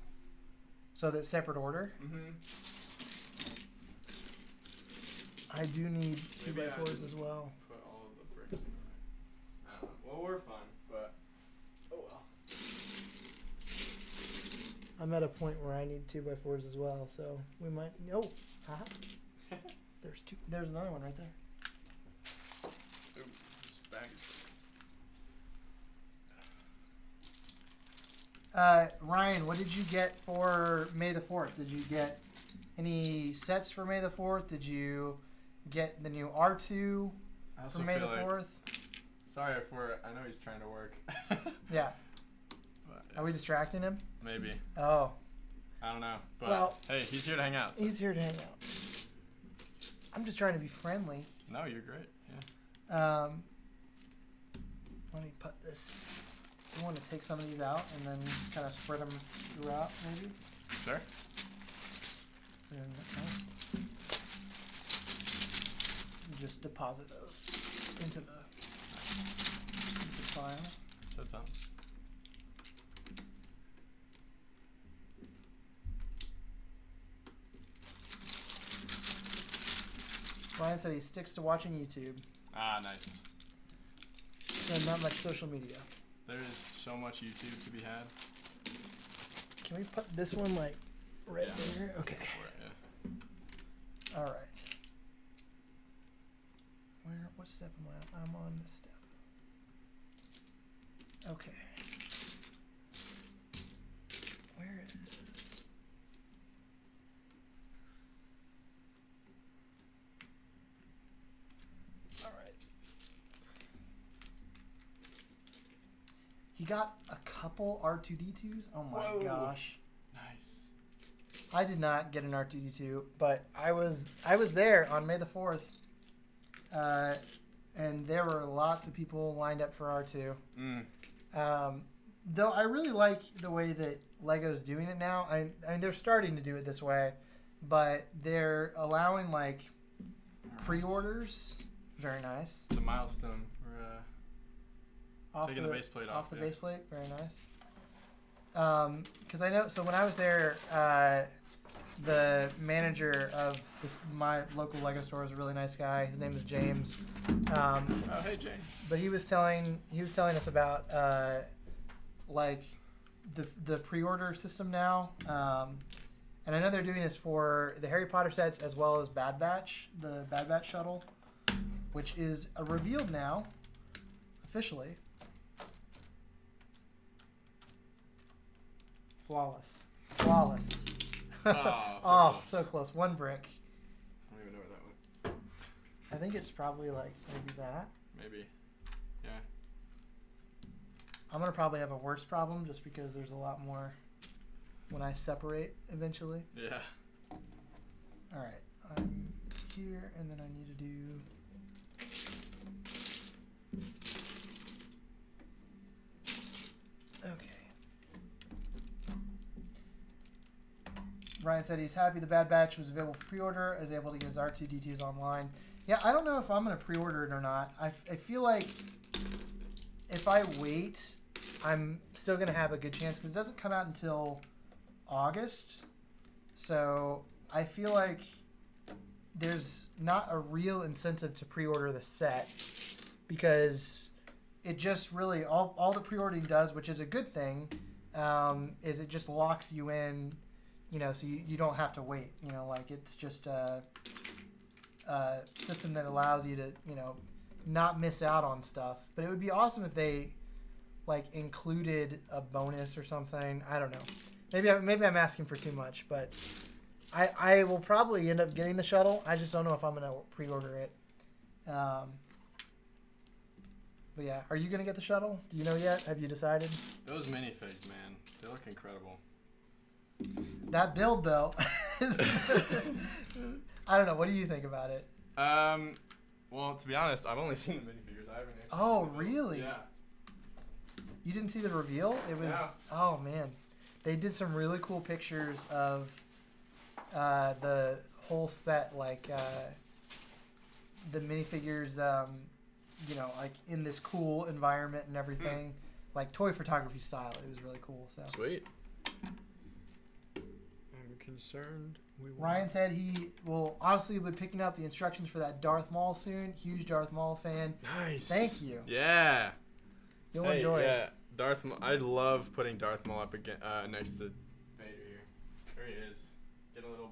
So that's separate order? Mm-hmm. I do need 2x4s as well. Put all of the bricks in the right. I don't know. Well, we're fine, but oh well. I'm at a point where I need 2x4s as well, so we might. Oh, there's two. There's another one right there. Ooh, this bag is Ryan, what did you get for May the 4th? Did you get any sets for May the 4th? Did you get the new R2 for May the 4th? Sorry if I know he's trying to work. Yeah. But, Are we distracting him? Maybe. Oh. I don't know. But hey, he's here to hang out. So. He's here to hang out. I'm just trying to be friendly. No, you're great. Yeah. Let me put this. I want to take some of these out and then kind of spread them throughout, maybe. Sure. Just deposit those into the file. Said something. Ryan said he sticks to watching YouTube. Ah, nice. So not much social media. There is so much YouTube to be had. Can we put this one like right there? Okay. Yeah. All right. What step am I on? I'm on this step. Okay. Where is this? All right. He got a couple R2-D2s. Oh my gosh. Nice. I did not get an R2-D2, but I was there on May the 4th. And there were lots of people lined up for R2. Though I really like the way that Lego's doing it now. I mean, they're starting to do it this way, but they're allowing like pre-orders. Very nice. It's a milestone. We're taking the base plate off. Off the base plate. Very nice. Because I know. So when I was there, the manager of my local Lego store is a really nice guy. His name is James. Oh, hey James. But he was telling us about like the pre-order system now, and I know they're doing this for the Harry Potter sets as well as Bad Batch, the Bad Batch shuttle, which is revealed now officially. Flawless. Oh, so close. One brick. I don't even know where that went. I think it's probably like maybe that. Maybe. Yeah. I'm going to probably have a worse problem just because there's a lot more when I separate eventually. Yeah. All right. I'm here and then I need to do... Okay. Ryan said he's happy the Bad Batch was available for pre-order, is able to get his R2-D2s online. Yeah, I don't know if I'm going to pre-order it or not. I feel like if I wait, I'm still going to have a good chance because it doesn't come out until August. So I feel like there's not a real incentive to pre-order the set because it just really, all the pre-ordering does, which is a good thing, is it just locks you in. You know, so you don't have to wait. You know, like it's just a system that allows you to, you know, not miss out on stuff. But it would be awesome if they like included a bonus or something. I don't know. Maybe I'm asking for too much, but I will probably end up getting the shuttle. I just don't know if I'm gonna pre-order it. But yeah, are you gonna get the shuttle? Do you know yet? Have you decided? Those minifigs, man, they look incredible. That build though, I don't know. What do you think about it? Well, to be honest, I've only seen the minifigures. I haven't actually. Oh, really? Yeah. You didn't see the reveal? It was. Yeah. Oh man, they did some really cool pictures of the whole set, like the minifigures. You know, like in this cool environment and everything, like toy photography style. It was really cool. So Sweet. I'm concerned. Ryan said he will honestly be picking up the instructions for that Darth Maul soon. Huge Darth Maul fan. Nice. Thank you. Yeah. You'll enjoy it. Yeah, Darth Maul. I love putting Darth Maul up again next to Vader here. There he is. Get a little.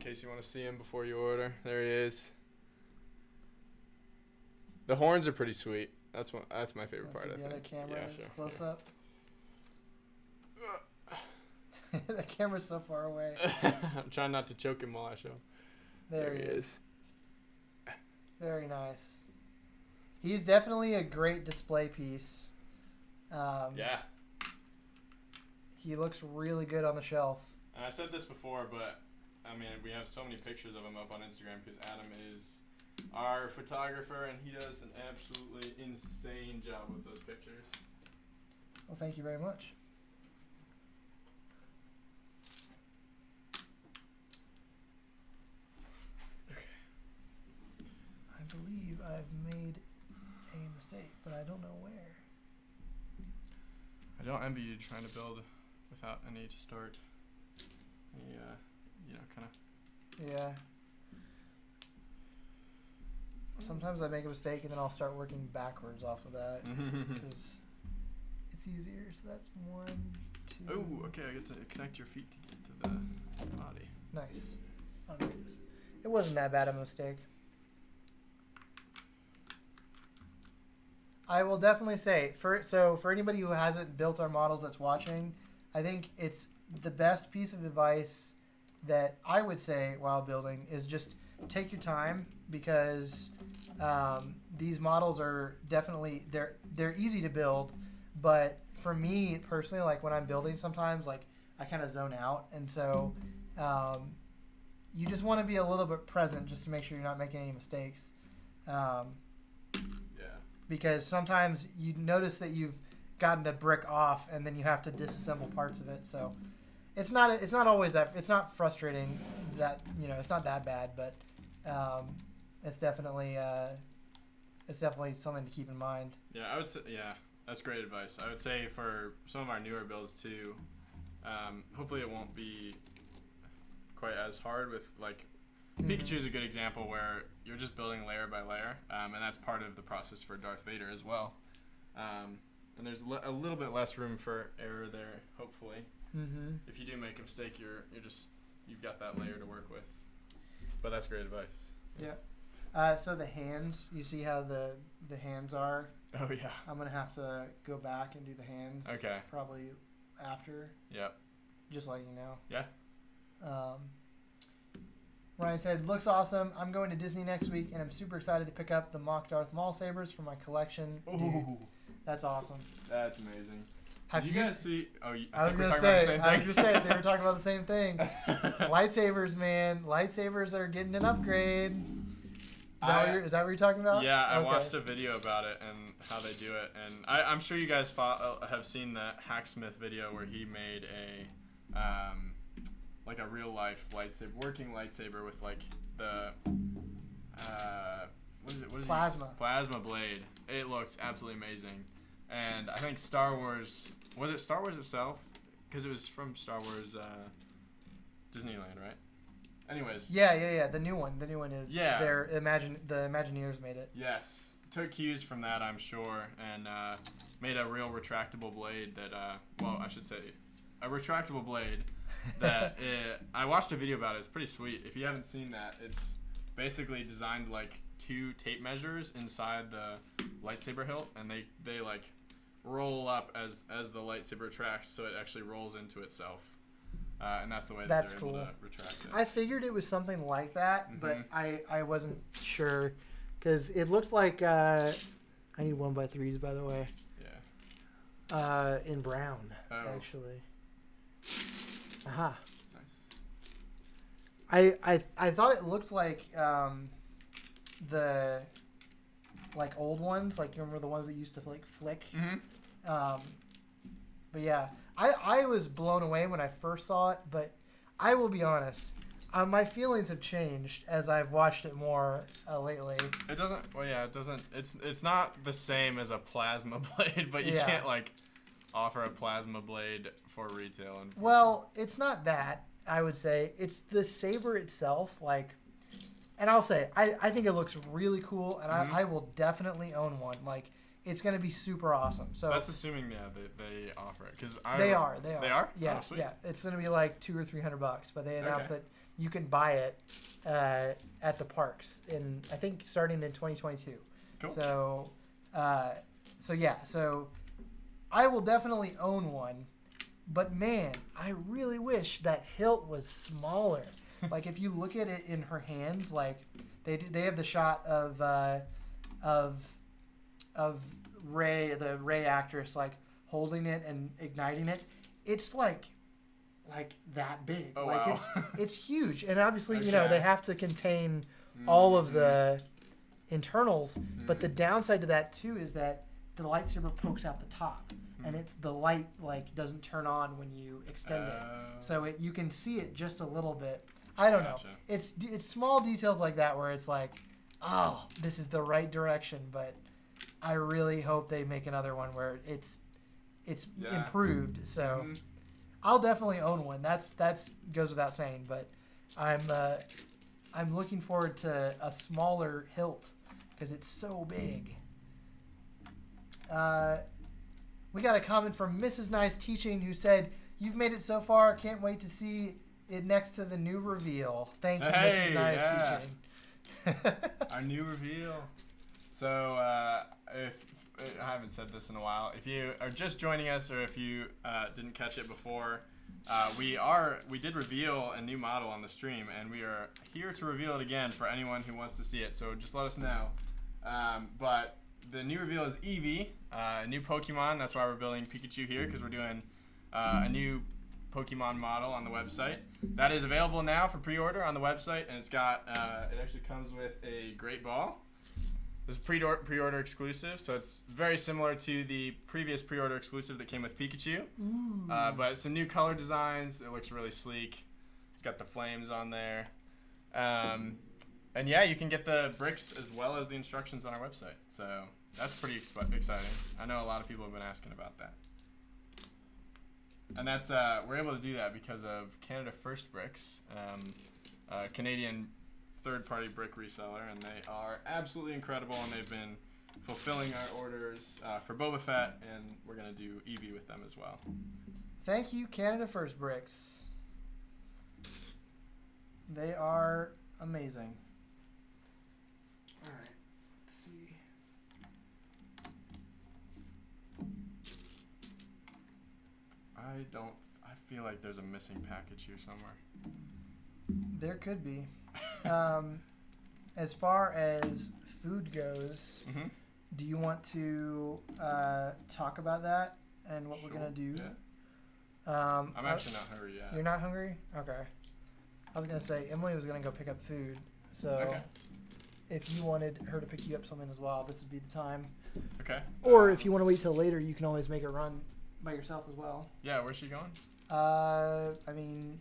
In case you want to see him before you order, there he is. The horns are pretty sweet. That's my favorite part. I think. The other camera sure. close up. The camera's so far away. I'm trying not to choke him while I show. There he is. Very nice. He's definitely a great display piece. Yeah. He looks really good on the shelf. And I said this before, but I mean, we have so many pictures of him up on Instagram because Adam is our photographer, and he does an absolutely insane job with those pictures. Well, thank you very much. I believe I've made a mistake, but I don't know where. I don't envy you trying to build without any to start. You know, kind of. Yeah. Sometimes I make a mistake and then I'll start working backwards off of that because it's easier. So that's 1, 2. Oh, okay. I get to connect your feet to get to the body. Nice. Oh, there it is. It wasn't that bad of a mistake. I will definitely say for anybody who hasn't built our models that's watching, I think it's the best piece of advice that I would say while building is just take your time because these models are definitely they're easy to build, but for me personally, like when I'm building, sometimes like I kind of zone out, and so you just want to be a little bit present just to make sure you're not making any mistakes. Because sometimes you notice that you've gotten a brick off, and then you have to disassemble parts of it. So it's not always that. It's not frustrating that it's not that bad, but it's definitely something to keep in mind. Yeah, I would say that's great advice. I would say for some of our newer builds too, hopefully it won't be quite as hard with like. Pikachu is a good example where you're just building layer by layer, and that's part of the process for Darth Vader as well. And there's a little bit less room for error there, hopefully. Mm-hmm. If you do make a mistake, you've got that layer to work with. But that's great advice. Yeah. So the hands, you see how the hands are? Oh yeah. I'm gonna have to go back and do the hands. Okay. Probably after. Yep. Just letting you know. Yeah. Ryan said, looks awesome. I'm going to Disney next week, and I'm super excited to pick up the mock Darth Maul sabers for my collection. Dude, that's awesome. That's amazing. Have you guys see? Oh, I was gonna say they were talking about the same thing. Lightsabers, man. Lightsabers are getting an upgrade. Is that what you're talking about? Yeah, I watched a video about it and how they do it, and I'm sure you guys have seen the Hacksmith video where he made like a real life working lightsaber with like the what is it? Plasma blade. It looks absolutely amazing, and I think Star Wars itself, because it was from Star Wars Disneyland, right? Anyways. Yeah. The new one is. Yeah. The Imagineers made it. Yes. Took cues from that, I'm sure, and made a real retractable blade that. I should say, a retractable blade that I watched a video about it. It's pretty sweet. If you haven't seen that, basically designed like 2 tape measures inside the lightsaber hilt, and they like roll up as the lightsaber retracts, so it actually rolls into itself. And that's the way that they're able to retract it. I figured it was something like that, but I wasn't sure because it looks like I need 1x3s, by the way. Yeah. In brown, actually. Aha. Nice. I thought it looked like the like old ones, like you remember the ones that used to like flick. But yeah, I was blown away when I first saw it, but I will be honest, my feelings have changed as I've watched it more lately. It doesn't. Well, yeah, it doesn't. It's not the same as a plasma blade, but you can't like offer a plasma blade for retail. Well, it's not that. I would say it's the saber itself, like. And I'll say, I think it looks really cool, and I will definitely own one. Like, it's going to be super awesome. So that's assuming, they offer it. They are. They are? Yeah, oh, sweet. Yeah. It's going to be like $200 or $300, but they announced that you can buy it at the parks I think starting in 2022. Cool. So I will definitely own one, but man, I really wish that hilt was smaller. Like if you look at it in her hands, like they have the shot of Rey, the Rey actress, like holding it and igniting it. It's like that big. Oh, like wow. it's huge. And obviously, they have to contain all of the internals, but the downside to that too is that the lightsaber pokes out the top. And it's the light like doesn't turn on when you extend it, so you can see it just a little bit. I don't know. It's small details like that where it's like, oh, this is the right direction, but I really hope they make another one where it's improved. So I'll definitely own one. That's goes without saying, but I'm looking forward to a smaller hilt because it's so big. We got a comment from Mrs. Nice Teaching who said, "You've made it so far. Can't wait to see it next to the new reveal." Thank you, Mrs. Nice Teaching. Our new reveal. So, if I haven't said this in a while, if you are just joining us or if you didn't catch it before, we did reveal a new model on the stream, and we are here to reveal it again for anyone who wants to see it. So just let us know. But the new reveal is Eevee, a new Pokemon. That's why we're building Pikachu here, because we're doing a new Pokemon model on the website. That is available now for pre-order on the website, and it's got it actually comes with a Great Ball. This is pre-order exclusive, so it's very similar to the previous pre-order exclusive that came with Pikachu. But some new color designs. It looks really sleek. It's got the flames on there. And yeah, you can get the bricks as well as the instructions on our website. So that's pretty exciting. I know a lot of people have been asking about that. And that's we're able to do that because of Canada First Bricks, a Canadian third-party brick reseller, and they are absolutely incredible, and they've been fulfilling our orders for Boba Fett, and we're going to do Eevee with them as well. Thank you, Canada First Bricks. They are amazing. All right, let's see. I feel like there's a missing package here somewhere. There could be. As far as food goes, do you want to talk about that and what we're going to do? Yeah. I'm actually not hungry yet. You're not hungry? Okay. I was going to say, Emily was going to go pick up food. So if you wanted her to pick you up something as well, this would be the time. Okay. Or if you want to wait till later, you can always make it run by yourself as well. Yeah, where's she going? I mean,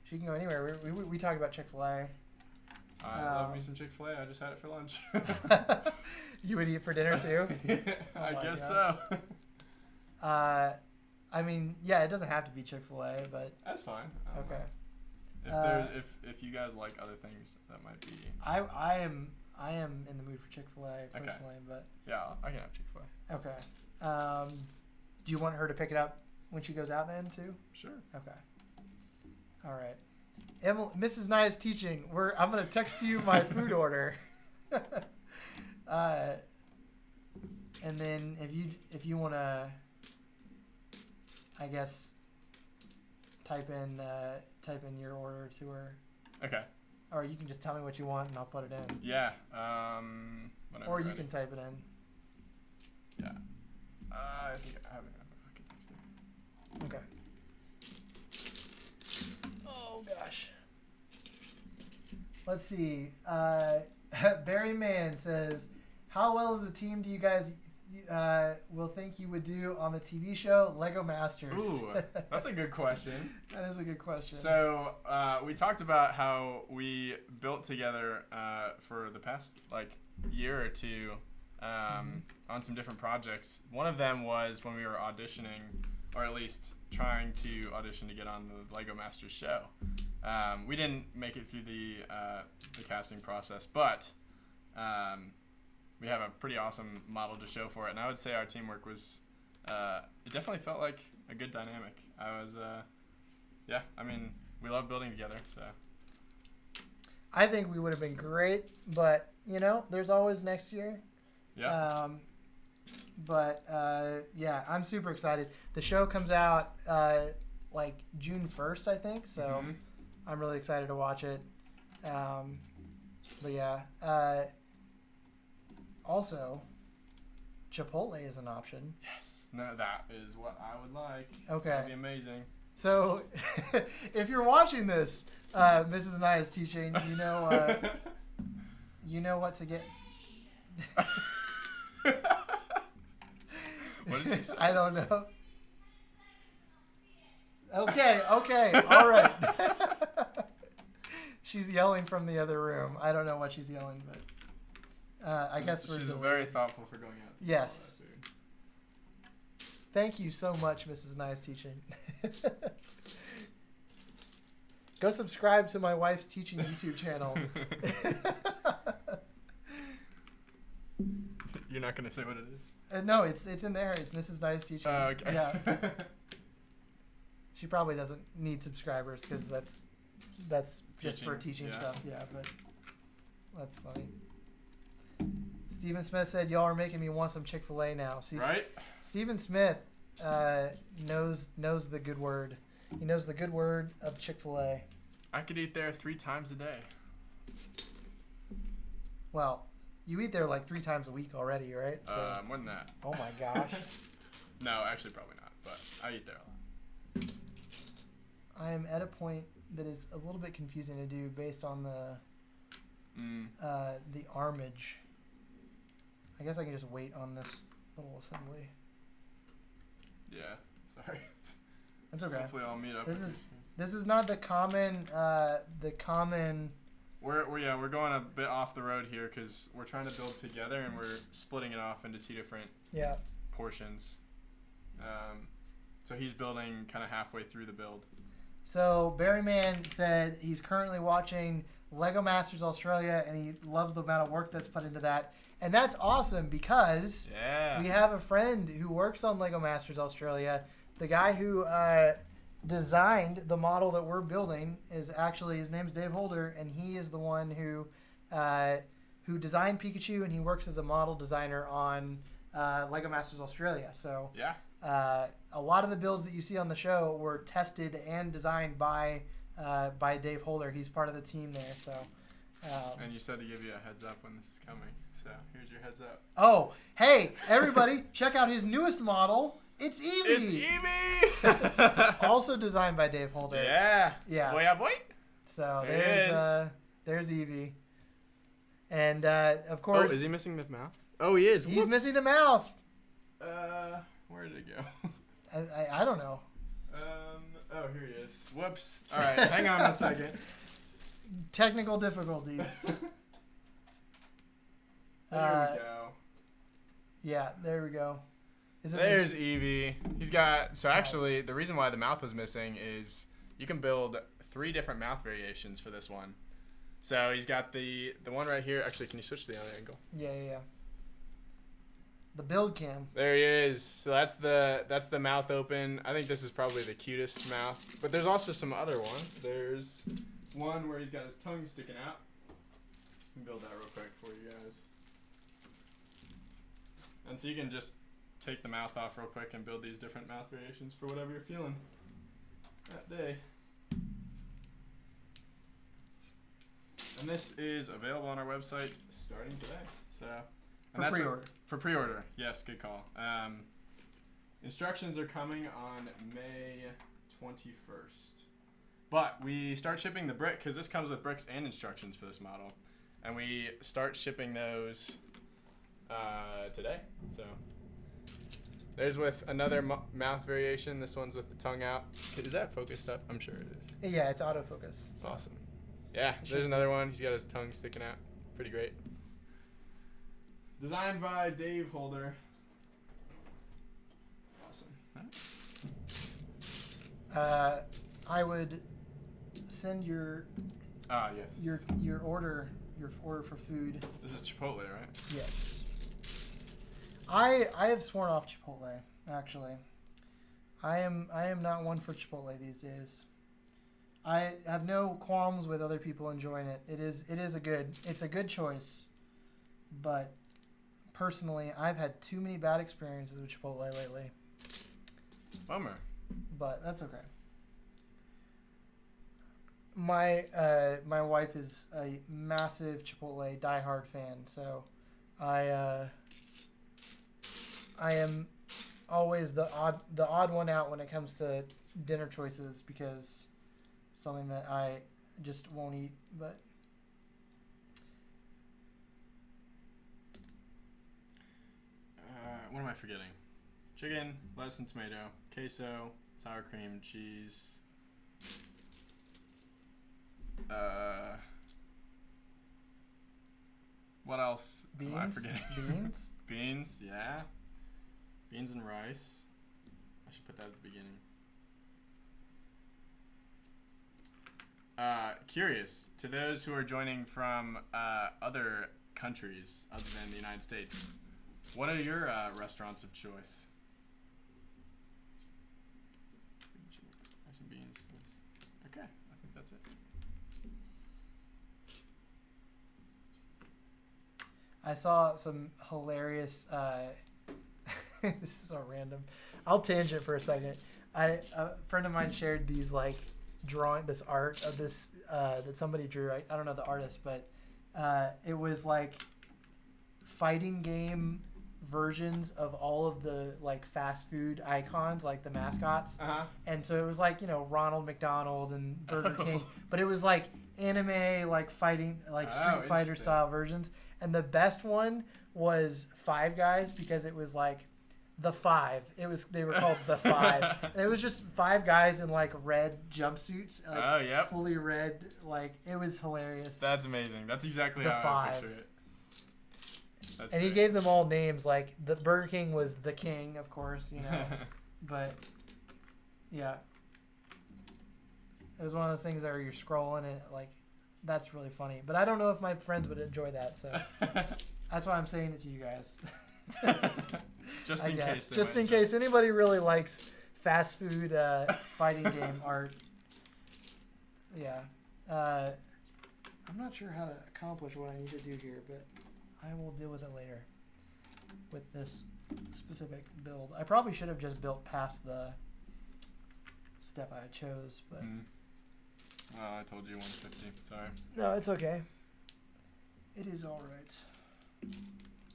she can go anywhere. We talked about Chick-fil-A. I love me some Chick-fil-A. I just had it for lunch. You would eat for dinner too? I guess so. I mean, yeah, it doesn't have to be Chick-fil-A, but that's fine. Okay. If you guys like other things, that might be. I am in the mood for Chick-fil-A personally, but yeah, I can have Chick-fil-A. Okay. Do you want her to pick it up when she goes out then too? Sure. Okay. All right. Mrs. Nye is teaching. I'm gonna text you my food order. And then if you wanna, I guess, type in your order to her. Okay. Or you can just tell me what you want and I'll put it in. Yeah. Whenever or you ready. can type it in. Yeah. I think I have it. I can text it. Okay. Oh gosh. Let's see. Barry Man says, "How well as a team do you guys will think you would do on the TV show Lego Masters?" Ooh, that's a good question. That is a good question. So we talked about how we built together for the past year or two on some different projects. One of them was when we were auditioning, or at least trying to audition to get on the Lego Masters show. We didn't make it through the casting process, but we have a pretty awesome model to show for it. And I would say our teamwork was, it definitely felt like a good dynamic. We love building together, so. I think we would have been great, but, there's always next year. Yeah. I'm super excited. The show comes out June 1st, I think, so I'm really excited to watch it. Also, Chipotle is an option. Yes. No, that is what I would like. Okay. That'd be amazing. So, if you're watching this, Mrs. and I is teaching. You know what to get. What did she say? I don't know. Okay, all right. She's yelling from the other room. I don't know what she's yelling, but I guess she's very thoughtful for going out. Yes. Thank you so much, Mrs. Nice Teaching. Go subscribe to my wife's teaching YouTube channel. You're not gonna say what it is? No, it's in there. It's Mrs. Nice Teaching. Oh, okay. Yeah. She probably doesn't need subscribers because that's just for teaching stuff. Yeah, but that's funny. Stephen Smith said, "Y'all are making me want some Chick-fil-A now." See, right? Stephen Smith knows the good word. He knows the good word of Chick-fil-A. I could eat there 3 times a day. Well, you eat there 3 times a week already, right? So, more than that. Oh my gosh. No, actually probably not, but I eat there a lot. I am at a point that is a little bit confusing to do based on the armage. I guess I can just wait on this little assembly. Yeah, sorry. That's okay. Hopefully I'll meet up. This is not the common We're going a bit off the road here because we're trying to build together and we're splitting it off into 2 different portions. So he's building kind of halfway through the build. So Barryman said he's currently watching Lego Masters Australia and he loves the amount of work that's put into that. And that's awesome because we have a friend who works on Lego Masters Australia. The guy who designed the model that we're building is actually, his name's Dave Holder, and he is the one who designed Pikachu, and he works as a model designer on Lego Masters Australia. So a lot of the builds that you see on the show were tested and designed by Dave Holder. He's part of the team there. So. And you said to give you a heads up when this is coming. So here's your heads up. Oh, hey, everybody, check out his newest model. It's Eevee. It's Eevee. Also designed by Dave Holder. Yeah. Boy, boy. So there's Eevee. And of course. Oh, is he missing the mouth? Oh, he is. He's missing the mouth. Where did it go? I don't know. Oh, here he is. Whoops. All right, hang on a second. Technical difficulties. There we go. Yeah, there we go. There's Eevee. He's got, so actually the reason why the mouth was missing is you can build 3 different mouth variations for this one. So he's got the one right here. Actually, can you switch to the other angle? Yeah. The build cam. There he is. So that's the mouth open. I think this is probably the cutest mouth. But there's also some other ones. There's one where he's got his tongue sticking out. Let me build that real quick for you guys. And so you can just take the mouth off real quick and build these different mouth variations for whatever you're feeling that day. And this is available on our website starting today. So For pre-order. For pre-order, yes, good call. Instructions are coming on May 21st. But we start shipping the brick, because this comes with bricks and instructions for this model. And we start shipping those today. So there's with another mouth variation. This one's with the tongue out. Is that focused up? I'm sure it is. Yeah, it's autofocus. It's awesome. Yeah, there's another one. He's got his tongue sticking out. Pretty great. Designed by Dave Holder. Awesome. I would send your yes. your order for food. This is Chipotle, right? Yes. I have sworn off Chipotle, actually. I am not one for Chipotle these days. I have no qualms with other people enjoying it. It's a good choice. But personally, I've had too many bad experiences with Chipotle lately. Bummer. But that's okay. My wife is a massive Chipotle diehard fan, so I am always the odd one out when it comes to dinner choices, because something that I just won't eat. But what am I forgetting? Chicken, lettuce and tomato, queso, sour cream, cheese. What else am I forgetting? Beans? Beans, yeah. Beans and rice. I should put that at the beginning. Curious, to those who are joining from other countries other than the United States, what are your restaurants of choice? Rice and beans. Okay, I think that's it. I saw some hilarious. This is so random. I'll tangent for a second. A friend of mine shared these this art of this that somebody drew. I don't know the artist, but it was like fighting game versions of all of the fast food icons, like the mascots. And so it was Ronald McDonald and Burger King, but it was anime fighting Street Fighter style versions. And the best one was Five Guys, because it was the Five. They were called the Five. And it was just five guys in red jumpsuits, fully red. It was hilarious. That's amazing. That's exactly the how Five. I picture it. That's and great. He gave them all names. The Burger King was the King, of course, but yeah, it was one of those things where you're scrolling and that's really funny. But I don't know if my friends would enjoy that, so that's why I'm saying it to you guys. Just in case. Just in case anybody really likes fast food fighting game art. Yeah. I'm not sure how to accomplish what I need to do here, but I will deal with it later with this specific build. I probably should have just built past the step I chose, but... I told you 150. Sorry. No, it's okay. It is all right.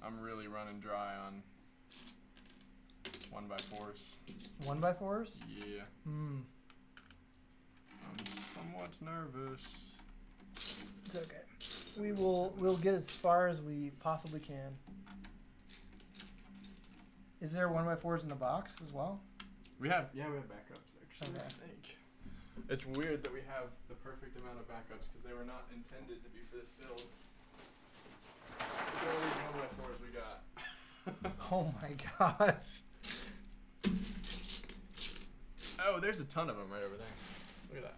I'm really running dry on 1x4s. 1x4s? Yeah. I'm somewhat nervous. It's okay. We'll get as far as we possibly can. Is there 1x4s in the box as well? We have backups actually. Okay. I think. It's weird that we have the perfect amount of backups because they were not intended to be for this build. Look at all these 1x4s we got. Oh my gosh. Oh, there's a ton of them right over there. Look at that.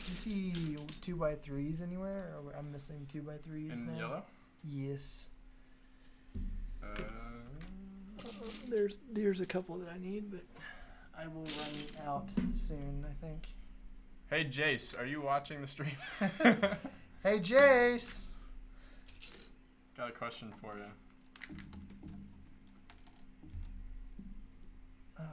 Do you see 2x3s anywhere? Or I'm missing 2x3s In now. yellow? Yes. There's a couple that I need, but I will run out soon, I think. Hey, Jace, are you watching the stream? Hey, Jace. Got a question for you. Oh.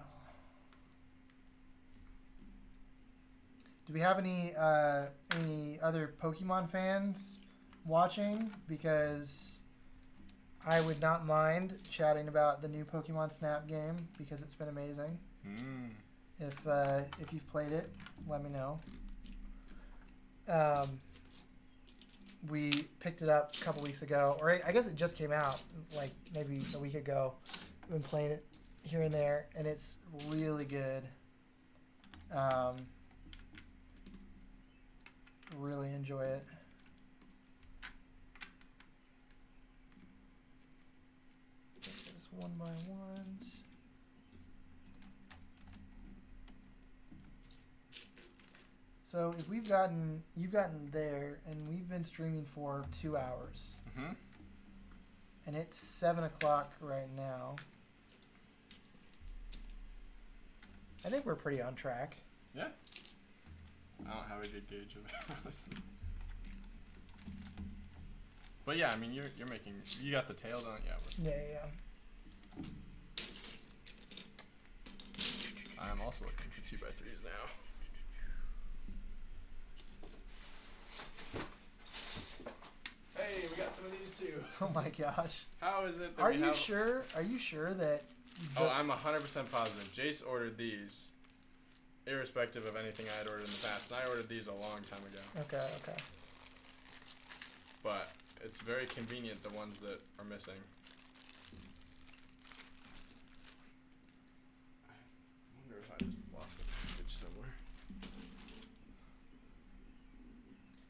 Do we have any other Pokemon fans watching? Because I would not mind chatting about the new Pokemon Snap game because it's been amazing. If you've played it, let me know. We picked it up a couple weeks ago, or I guess it just came out like maybe a week ago. I've been playing it here and there, and it's really good. Really enjoy it. Take this one by one. So if you've gotten there, and we've been streaming for 2 hours, and it's 7 o'clock right now. I think we're pretty on track. Yeah. I don't have a good gauge of it, honestly. But yeah, I mean, you got the tail, don't you? Yeah. I'm also looking for 2x3s now. Hey, we got some of these too. Oh my gosh. How is it that Are you sure that... Oh, I'm 100% positive. Jace ordered these, irrespective of anything I had ordered in the past. And I ordered these a long time ago. Okay. But it's very convenient, the ones that are missing. I wonder if I just lost the package somewhere.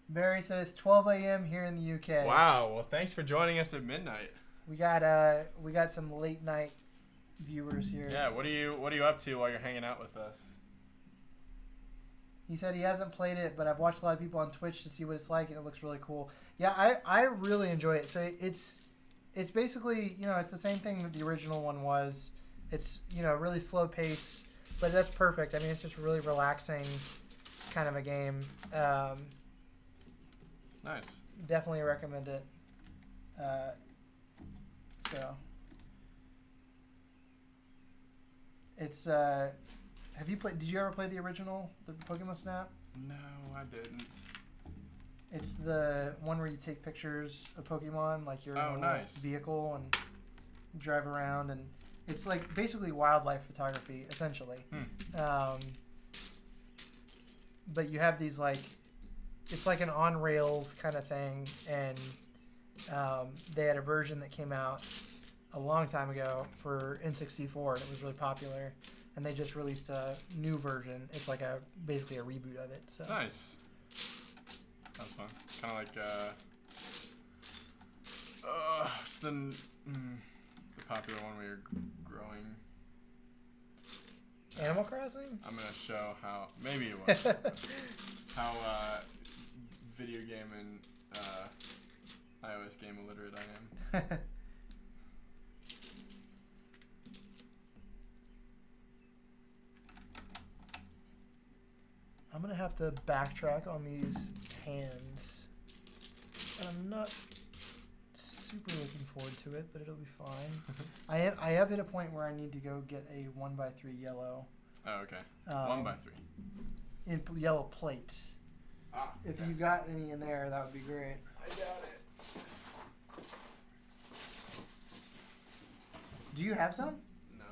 Barry said it's 12 a.m. here in the UK. Wow. Well, thanks for joining us at midnight. We got some late night viewers here. Yeah. What are you up to while you're hanging out with us? He said he hasn't played it, but I've watched a lot of people on Twitch to see what it's like, and it looks really cool. Yeah, I really enjoy it. So it's basically, it's the same thing that the original one was. It's, really slow pace, but that's perfect. I mean, it's just really relaxing kind of a game. Nice. Definitely recommend it. So it's did you ever play the original, the Pokemon Snap? No, I didn't. It's the one where you take pictures of Pokemon, like your nice vehicle, and drive around, and it's like basically wildlife photography, essentially. But you have these it's like an on rails kind of thing, and they had a version that came out a long time ago for N64, and it was really popular. And they just released a new version. It's like basically a reboot of it. So nice. That's fun. Kind of like it's the popular one where you're growing. Animal Crossing? I'm gonna show how maybe it was how video game and iOS game illiterate I am. I'm going to have to backtrack on these hands. And I'm not super looking forward to it, but it'll be fine. I have hit a point where I need to go get a 1x3 yellow. Oh, okay. 1x3. In yellow plate. If okay. you got any in there, that would be great. I got it. Do you have some? No.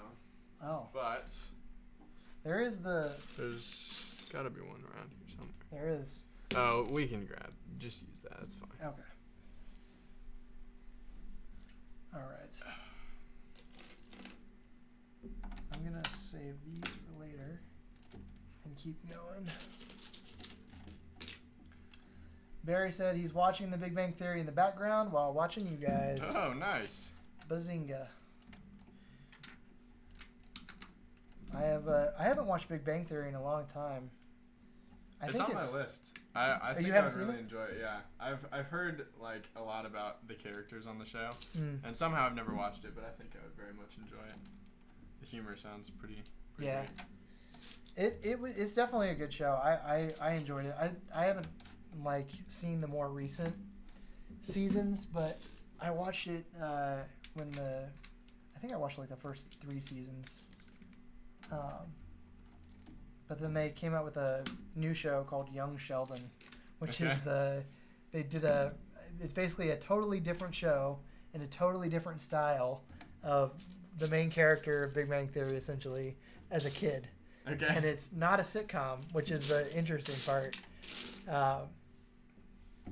Oh. But there's gotta be one around here somewhere. There is. Oh, we can grab. Just use that. It's fine. Okay. All right. I'm gonna save these for later and keep going. Barry said he's watching The Big Bang Theory in the background while watching you guys. Oh, nice. Bazinga. I haven't watched Big Bang Theory in a long time. It's on my list. I think I would really enjoy it. Yeah, I've heard a lot about the characters on the show, and somehow I've never watched it, but I think I would very much enjoy it. The humor sounds pretty Yeah. great. It's definitely a good show. I enjoyed it. I haven't like seen the more recent seasons, but I watched it when I think I watched like the first 3 seasons. But then they came out with a new show called Young Sheldon, which is it's basically a totally different show in a totally different style of the main character of Big Bang Theory essentially as a kid. Okay. And it's not a sitcom, which is the interesting part.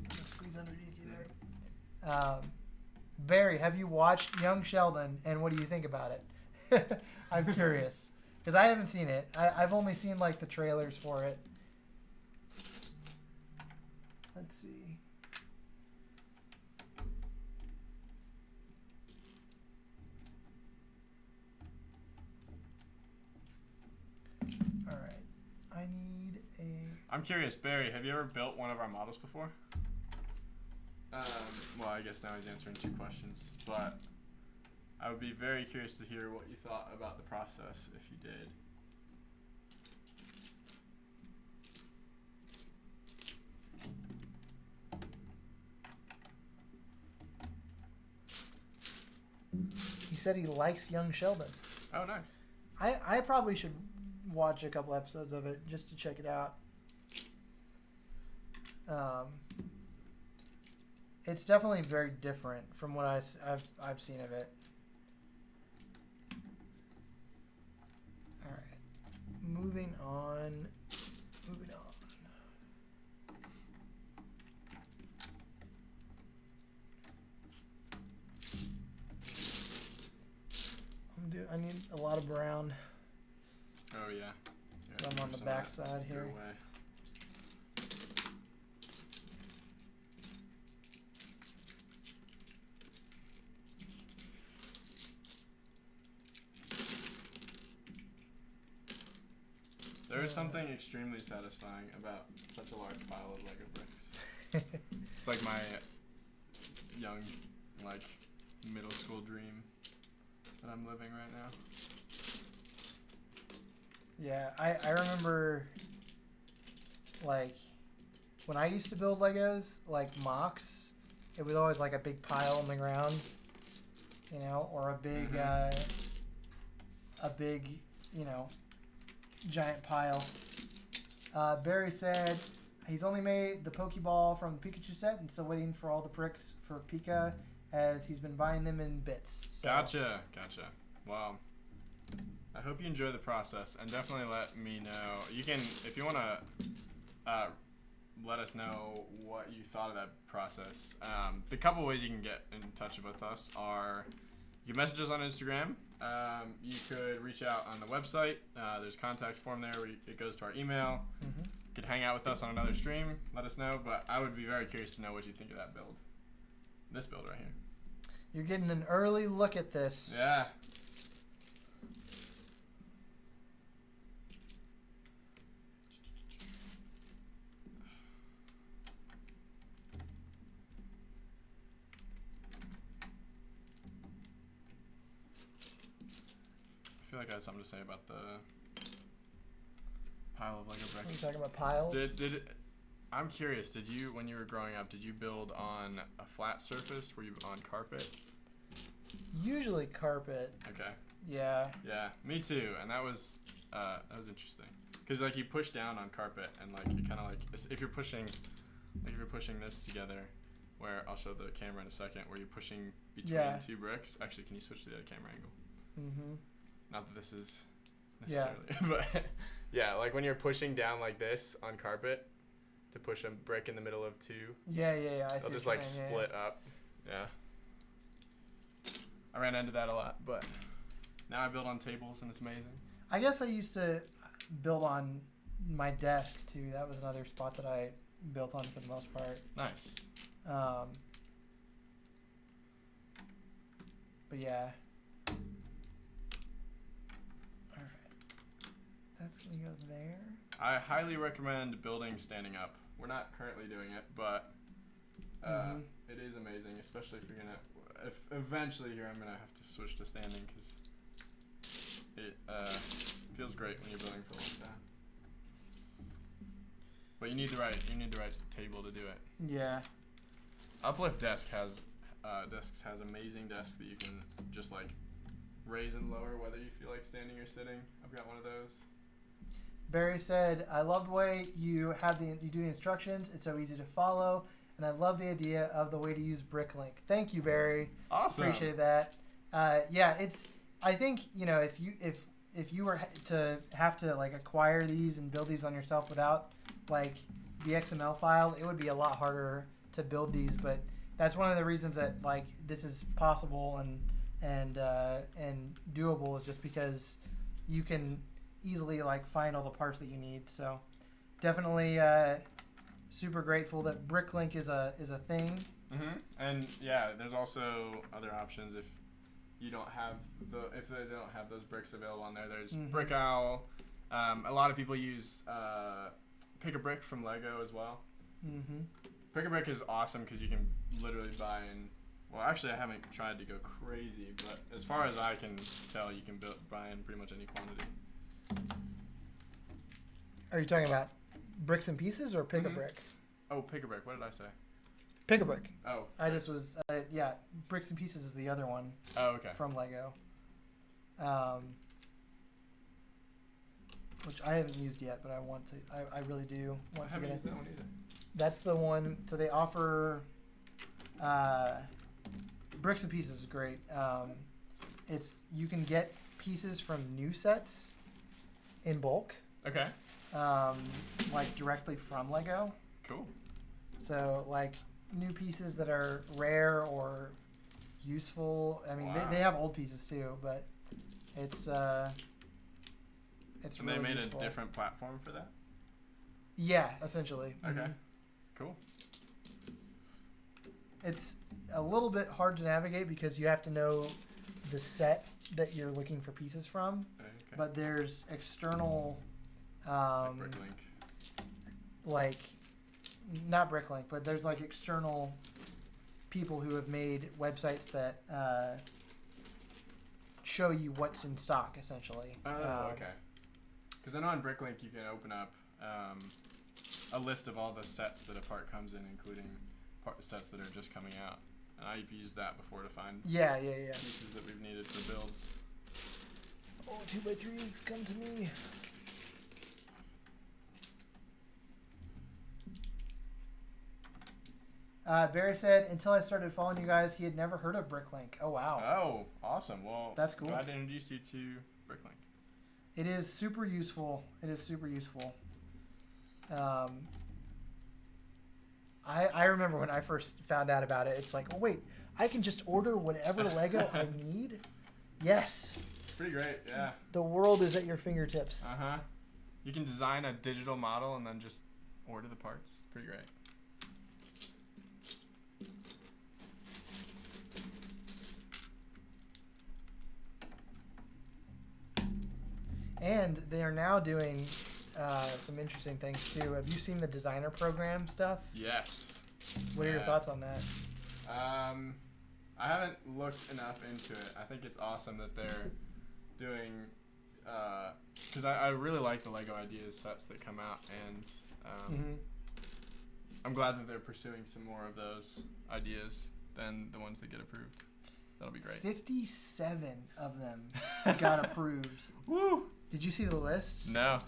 Squeeze underneath you there. Barry, have you watched Young Sheldon, and what do you think about it? I'm curious because I haven't seen it. I've only seen like the trailers for it. Let's see. All right. I need a. I'm curious, Barry, have you ever built one of our models before? Well, I guess now he's answering 2 questions, but I would be very curious to hear what you thought about the process if you did. He said he likes Young Sheldon. Oh, nice. I probably should watch a couple episodes of it just to check it out. It's definitely very different from what I've seen of it. All right, moving on. I need a lot of brown. Oh, yeah. So I'm on the back side here. There is something extremely satisfying about such a large pile of Lego bricks. It's like my young, like, middle school dream that I'm living right now. Yeah, I remember, like, when I used to build Legos, like mocks, it was always like a big pile on the ground, you know, or a big, you know, giant pile. Barry said he's only made the Pokeball from the Pikachu set and still waiting for all the bricks for Pika as he's been buying them in bits. So. Gotcha. Wow. I hope you enjoy the process and definitely let me know. You can, if you want to let us know what you thought of that process. The couple ways you can get in touch with us are you can message us on Instagram. You could reach out on the website. There's a contact form there where it goes to our email. Mm-hmm. You could hang out with us on another stream. Let us know. But I would be very curious to know what you think of that build. This build right here. You're getting an early look at this. Yeah. I feel like I had something to say about the pile of Lego bricks. Are you talking about piles? I'm curious, did you, when you were growing up, did you build on a flat surface? Were you on carpet? Usually carpet. Okay. Yeah. Yeah, me too. And that was interesting. Because like you push down on carpet and like you kind of like, if you're pushing this together, where I'll show the camera in a second, where you're pushing between 2 bricks. Actually, can you switch to the other camera angle? Mm-hmm. Not that this is necessarily, but yeah, like when you're pushing down like this on carpet to push a brick in the middle of 2. Yeah. I see. They'll just like split up. Yeah. I ran into that a lot, but now I build on tables and it's amazing. I guess I used to build on my desk too. That was another spot that I built on for the most part. Nice. But yeah. Alright. That's gonna go there. I highly recommend building standing up. We're not currently doing it, but it is amazing, especially if you're gonna. If eventually here, I'm gonna have to switch to standing because it feels great when you're building for like that. But you need the right table to do it. Yeah. Uplift Desks has amazing desks that you can just like raise and lower whether you feel like standing or sitting. I've got one of those. Barry said, "I love the way you do the instructions. It's so easy to follow, and I love the idea of the way to use BrickLink." Thank you, Barry. Awesome. Appreciate that. Yeah, I think if you were to have to like acquire these and build these on yourself without like the XML file, it would be a lot harder to build these. But that's one of the reasons that like this is possible and doable is just because you can easily like find all the parts that you need. So definitely super grateful that BrickLink is a thing. Mm-hmm. And yeah, there's also other options if you don't have if they don't have those bricks available on there. There's Brick Owl. A lot of people use Pick a Brick from Lego as well. Mm-hmm. Pick a Brick is awesome because you can literally buy in. Well, actually, I haven't tried to go crazy, but as far as I can tell, you can buy in pretty much any quantity. Are you talking about bricks and pieces or Pick a Brick? Oh, Pick a Brick. What did I say? Pick a Brick. Oh. I just was yeah. Bricks and Pieces is the other one. Oh, okay. From Lego. Which I haven't used yet, but I want to. I really do want to get it. That one either. That's the one. So they offer Bricks and Pieces is great. You can get pieces from new sets in bulk. Okay. Like directly from Lego. Cool. So like new pieces that are rare or useful. I mean, wow. they have old pieces too, but it's and really they made useful. a different platform for that? Yeah, essentially. Okay. Mm-hmm. Cool. It's a little bit hard to navigate because you have to know the set that you're looking for pieces from. Okay. But there's external Like BrickLink. like not BrickLink, but there's like external people who have made websites that show you what's in stock, essentially. Oh, okay. Because I know on BrickLink you can open up a list of all the sets that a part comes in, including sets that are just coming out. And I've used that before to find Yeah. pieces that we've needed for builds. Oh, 2x3s, come to me. Barry said, until I started following you guys, he had never heard of BrickLink. Oh, wow. Oh, awesome. Well, that's cool. Glad to introduce you to BrickLink. It is super useful. It is super useful. I remember when I first found out about it, it's like, oh, wait, I can just order whatever Lego I need? Yes. Pretty great, yeah. The world is at your fingertips. Uh-huh. You can design a digital model and then just order the parts. Pretty great. And they are now doing some interesting things too. Have you seen the designer program stuff? Yes. What are your thoughts on that? I haven't looked enough into it. I think it's awesome that they're doing, because I really like the Lego Ideas sets that come out, and I'm glad that they're pursuing some more of those ideas than the ones that get approved. That'll be great. 57 of them got approved. Woo! Did you see the list? No.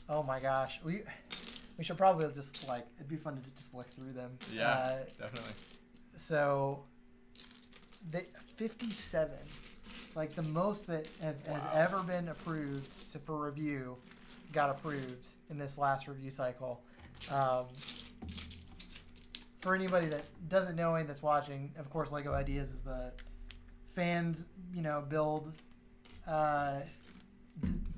Oh my gosh. We should probably just like, it'd be fun to just look through them. Yeah, definitely. So, 57, like the most that has ever been approved for review, got approved in this last review cycle. For anybody that doesn't know and that's watching, of course, Lego Ideas is the fans, build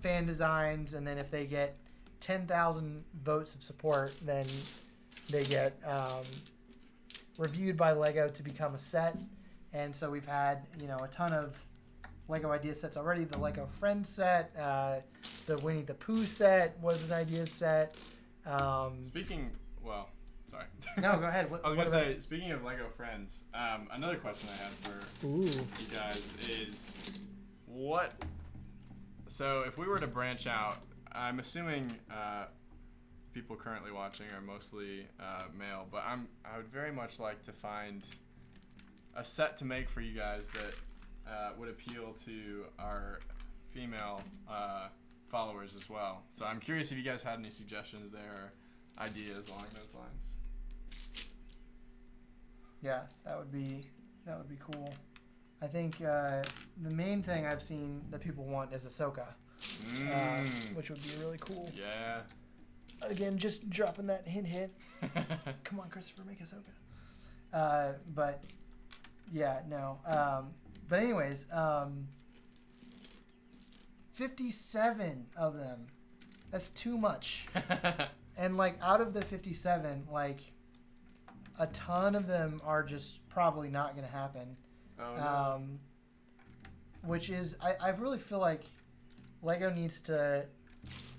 fan designs, and then if they get 10,000 votes of support, then they get reviewed by Lego to become a set. And so we've had a ton of Lego Idea sets already. The Lego Friends set, the Winnie the Pooh set was an idea set. Sorry. No, go ahead. I was going to say, speaking of Lego Friends, another question I had for you guys is, what So if we were to branch out, I'm assuming people currently watching are mostly male, but I would very much like to find a set to make for you guys that would appeal to our female followers as well. So I'm curious if you guys had any suggestions there or ideas along those lines. Yeah, that would be cool. I think the main thing I've seen that people want is Ahsoka, which would be really cool. Yeah. Again, just dropping that hint. Come on, Christopher, make Ahsoka. But yeah, no. But anyways, 57 of them. That's too much. And like out of the 57, like a ton of them are just probably not going to happen. Oh, no. Which is, I really feel like Lego needs to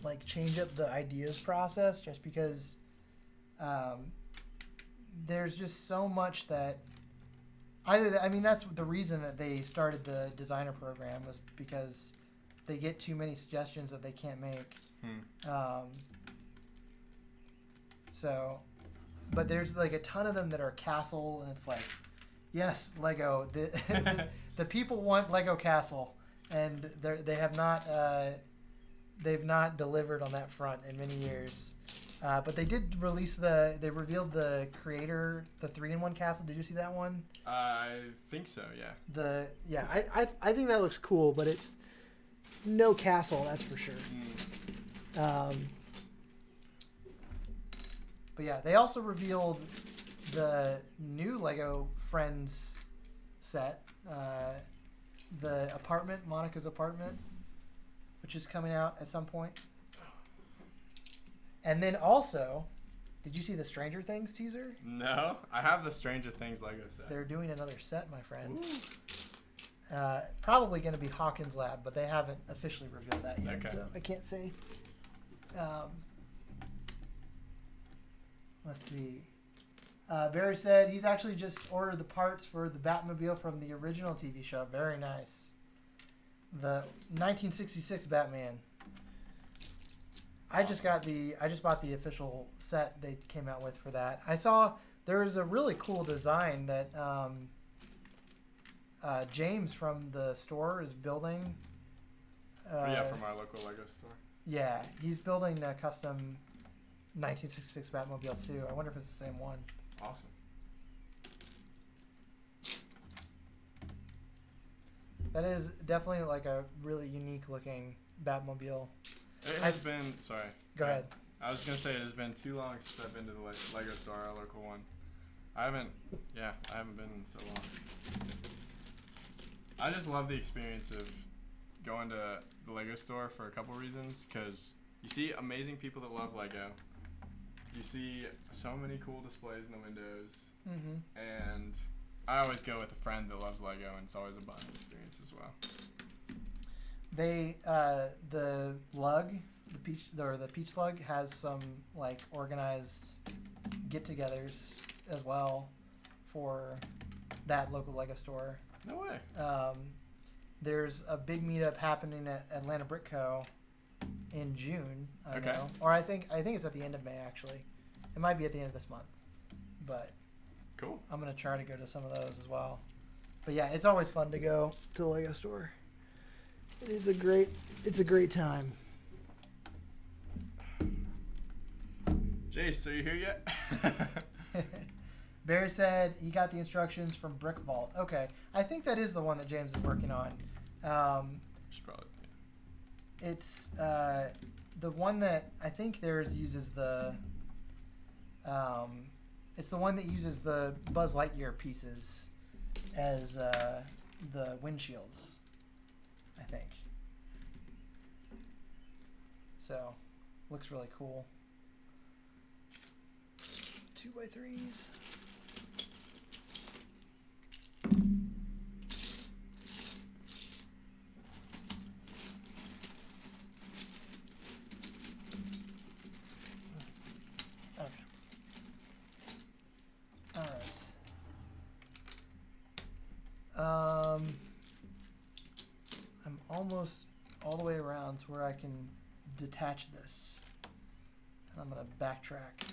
like change up the ideas process, just because there's just so much that that's the reason that they started the designer program, was because they get too many suggestions that they can't make. So, but there's like a ton of them that are castle, and it's like, yes, Lego. The people want Lego Castle, and they have not they've not delivered on that front in many years. But they did release they revealed the creator, the 3-in-1 castle. Did you see that one? I think so, yeah. I think that looks cool, but it's no castle, that's for sure. But yeah, they also revealed the new Lego Friends set, the apartment, Monica's apartment, which is coming out at some point. And then also, did you see the Stranger Things teaser? No, I have the Stranger Things Lego set. They're doing another set, my friend. Probably going to be Hawkins Lab, but they haven't officially revealed that yet, so I can't say. Let's see. Barry said he's actually just ordered the parts for the Batmobile from the original TV show. Very nice. The 1966 Batman. I just bought the official set they came out with for that. I saw there was a really cool design that James from the store is building. From our local Lego store. Yeah, he's building a custom 1966 Batmobile too. I wonder if it's the same one. Awesome. That is definitely like a really unique looking Batmobile. It has been, sorry. Go ahead. I was going to say it has been too long since I've been to the Lego store, our local one. I haven't been in so long. I just love the experience of going to the Lego store for a couple reasons, because you see amazing people that love Lego. You see so many cool displays in the windows. And I always go with a friend that loves Lego, and it's always a bonding experience as well. They the Peach Lug has some like organized get-togethers as well for that local Lego store. No way. There's a big meetup happening at Atlanta Brick Co. in June. I know. Or I think it's at the end of May actually. It might be at the end of this month, but cool. I'm gonna try to go to some of those as well. But yeah, it's always fun to go to the Lego store. It's a great time. Jace, are you here yet? Barry said he got the instructions from Brick Vault. Okay, I think that is the one that James is working on. Should probably. Yeah. It's the one that I think theirs uses the. It's the one that uses the Buzz Lightyear pieces as the windshields, I think. So, looks really cool. 2x3s. Okay. All right. I'm almost all the way around backgrounds where I can detach this. And I'm going to backtrack.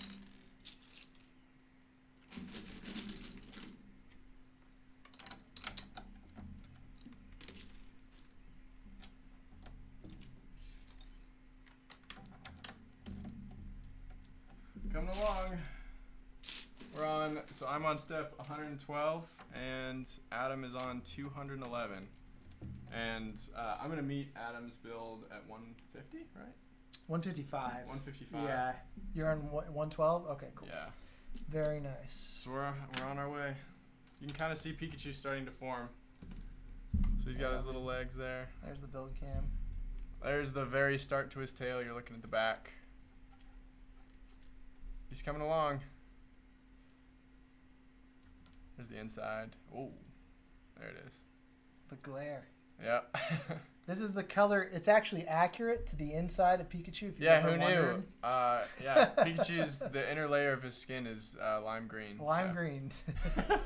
Coming along. So I'm on step 112, and Adam is on 211. And I'm going to meet Adam's build at 150, right? 155. 155. Yeah. You're on 112? Okay, cool. Yeah. Very nice. So we're on our way. You can kind of see Pikachu starting to form. So he's got his little legs there. There's the build cam. There's the very start to his tail. You're looking at the back. He's coming along. There's the inside. Oh, there it is. The glare. Yep. This is the color. It's actually accurate to the inside of Pikachu. If Yeah, who knew? Yeah, Pikachu's, the inner layer of his skin is lime green. Lime green. All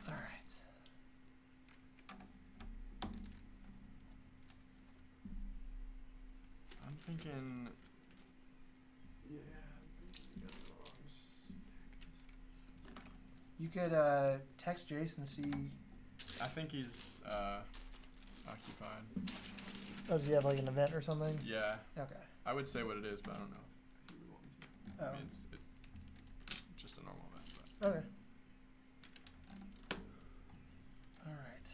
right. I'm thinking... You could text Jason, see. I think he's occupied. Oh, does he have like an event or something? Yeah. Okay. I would say what it is, but I don't know if he would want me to. Oh. I mean, it's just a normal event. But. Okay. All right.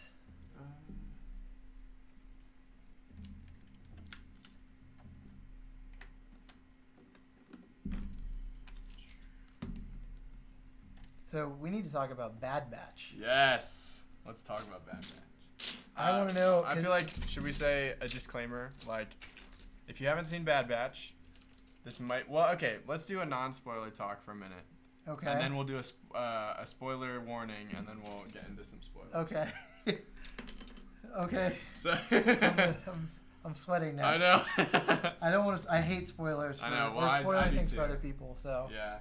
So we need to talk about Bad Batch. Yes. Let's talk about Bad Batch. I want to know. I feel like, should we say a disclaimer? Like, if you haven't seen Bad Batch, this might... Well, okay, let's do a non-spoiler talk for a minute. Okay. And then we'll do a spoiler warning, and then we'll get into some spoilers. Okay. Okay. So... I'm sweating now. I know. I don't want to... I hate spoilers. I know. Well, or spoiling I do things too. for other people, so... Yeah.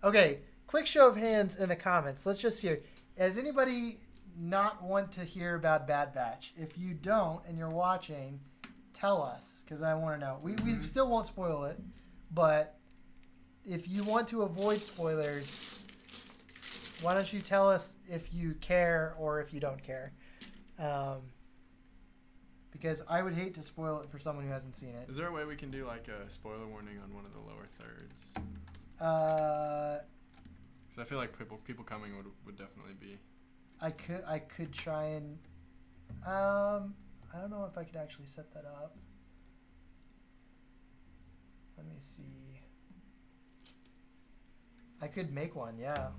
Okay. Quick show of hands in the comments. Let's just hear. Does anybody not want to hear about Bad Batch? If you don't and you're watching, tell us, because I want to know. We still won't spoil it, but if you want to avoid spoilers, why don't you tell us if you care or if you don't care? Because I would hate to spoil it for someone who hasn't seen it. Is there a way we can do like a spoiler warning on one of the lower thirds? Because I feel like people coming would definitely be. I could try and I don't know if I could actually set that up. Let me see. I could make one, yeah.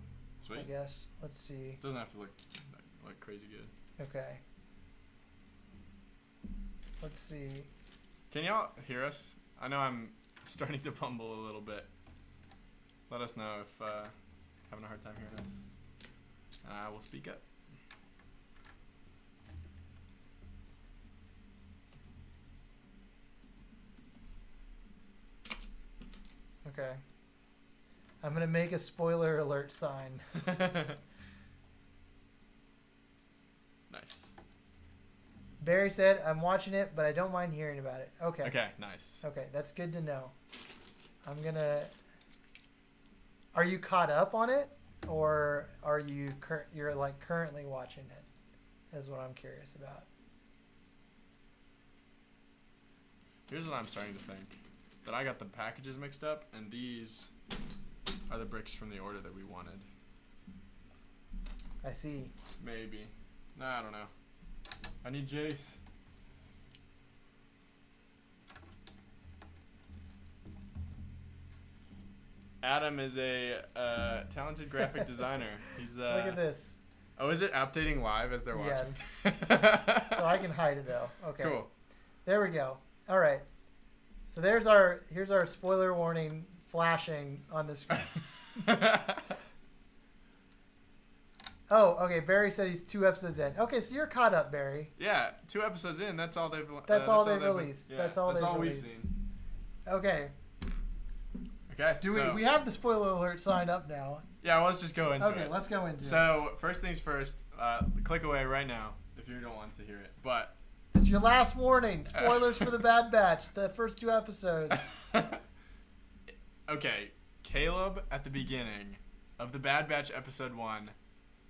Sweet. I guess. Let's see. It doesn't have to look like crazy good. Okay. Let's see. Can y'all hear us? I know I'm starting to bumble a little bit. Let us know if having a hard time hearing us. I will speak up. Okay. I'm going to make a spoiler alert sign. Nice. Barry said, I'm watching it, but I don't mind hearing about it. Okay. Okay, nice. Okay, that's good to know. I'm going to... Are you caught up on it, or are you you're like currently watching it? Is what I'm curious about. Here's what I'm starting to think. That I got the packages mixed up, and these are the bricks from the order that we wanted. I see. Maybe. Nah, I don't know. I need Jace. Adam is a talented graphic designer. He's Look at this. Oh, is it updating live as they're watching? Yes. So I can hide it though. Okay. Cool. There we go. All right. So here's our spoiler warning flashing on the screen. Oh, okay. Barry said he's 2 episodes in. Okay, so you're caught up, Barry. Yeah, 2 episodes in. That's all they've. That's all they've released. Yeah, that's all we've released. seen. Okay. Okay. We have the spoiler alert signed up now? Yeah, let's just go into it. Okay, let's go into it. So, first things first, click away right now if you don't want to hear it. But it's your last warning. Spoilers for the Bad Batch, the first 2 episodes. Okay, Caleb at the beginning of the Bad Batch episode 1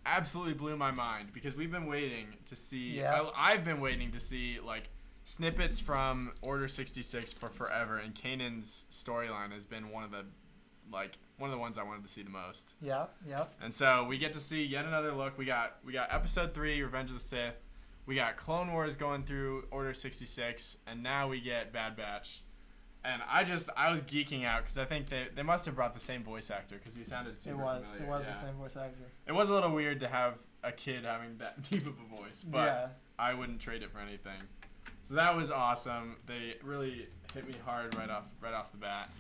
absolutely blew my mind because we've been waiting to see. Yeah. I've been waiting to see like snippets from Order 66 for forever, and Kanan's storyline has been one of the ones I wanted to see the most. Yeah. And so we get to see yet another look. We got episode 3, Revenge of the Sith. We got Clone Wars going through Order 66, and now we get Bad Batch. And I was geeking out because I think they must have brought the same voice actor because he sounded super familiar. It was the same voice actor. It was a little weird to have a kid having that deep of a voice, but I wouldn't trade it for anything. So that was awesome. They really hit me hard right off the bat.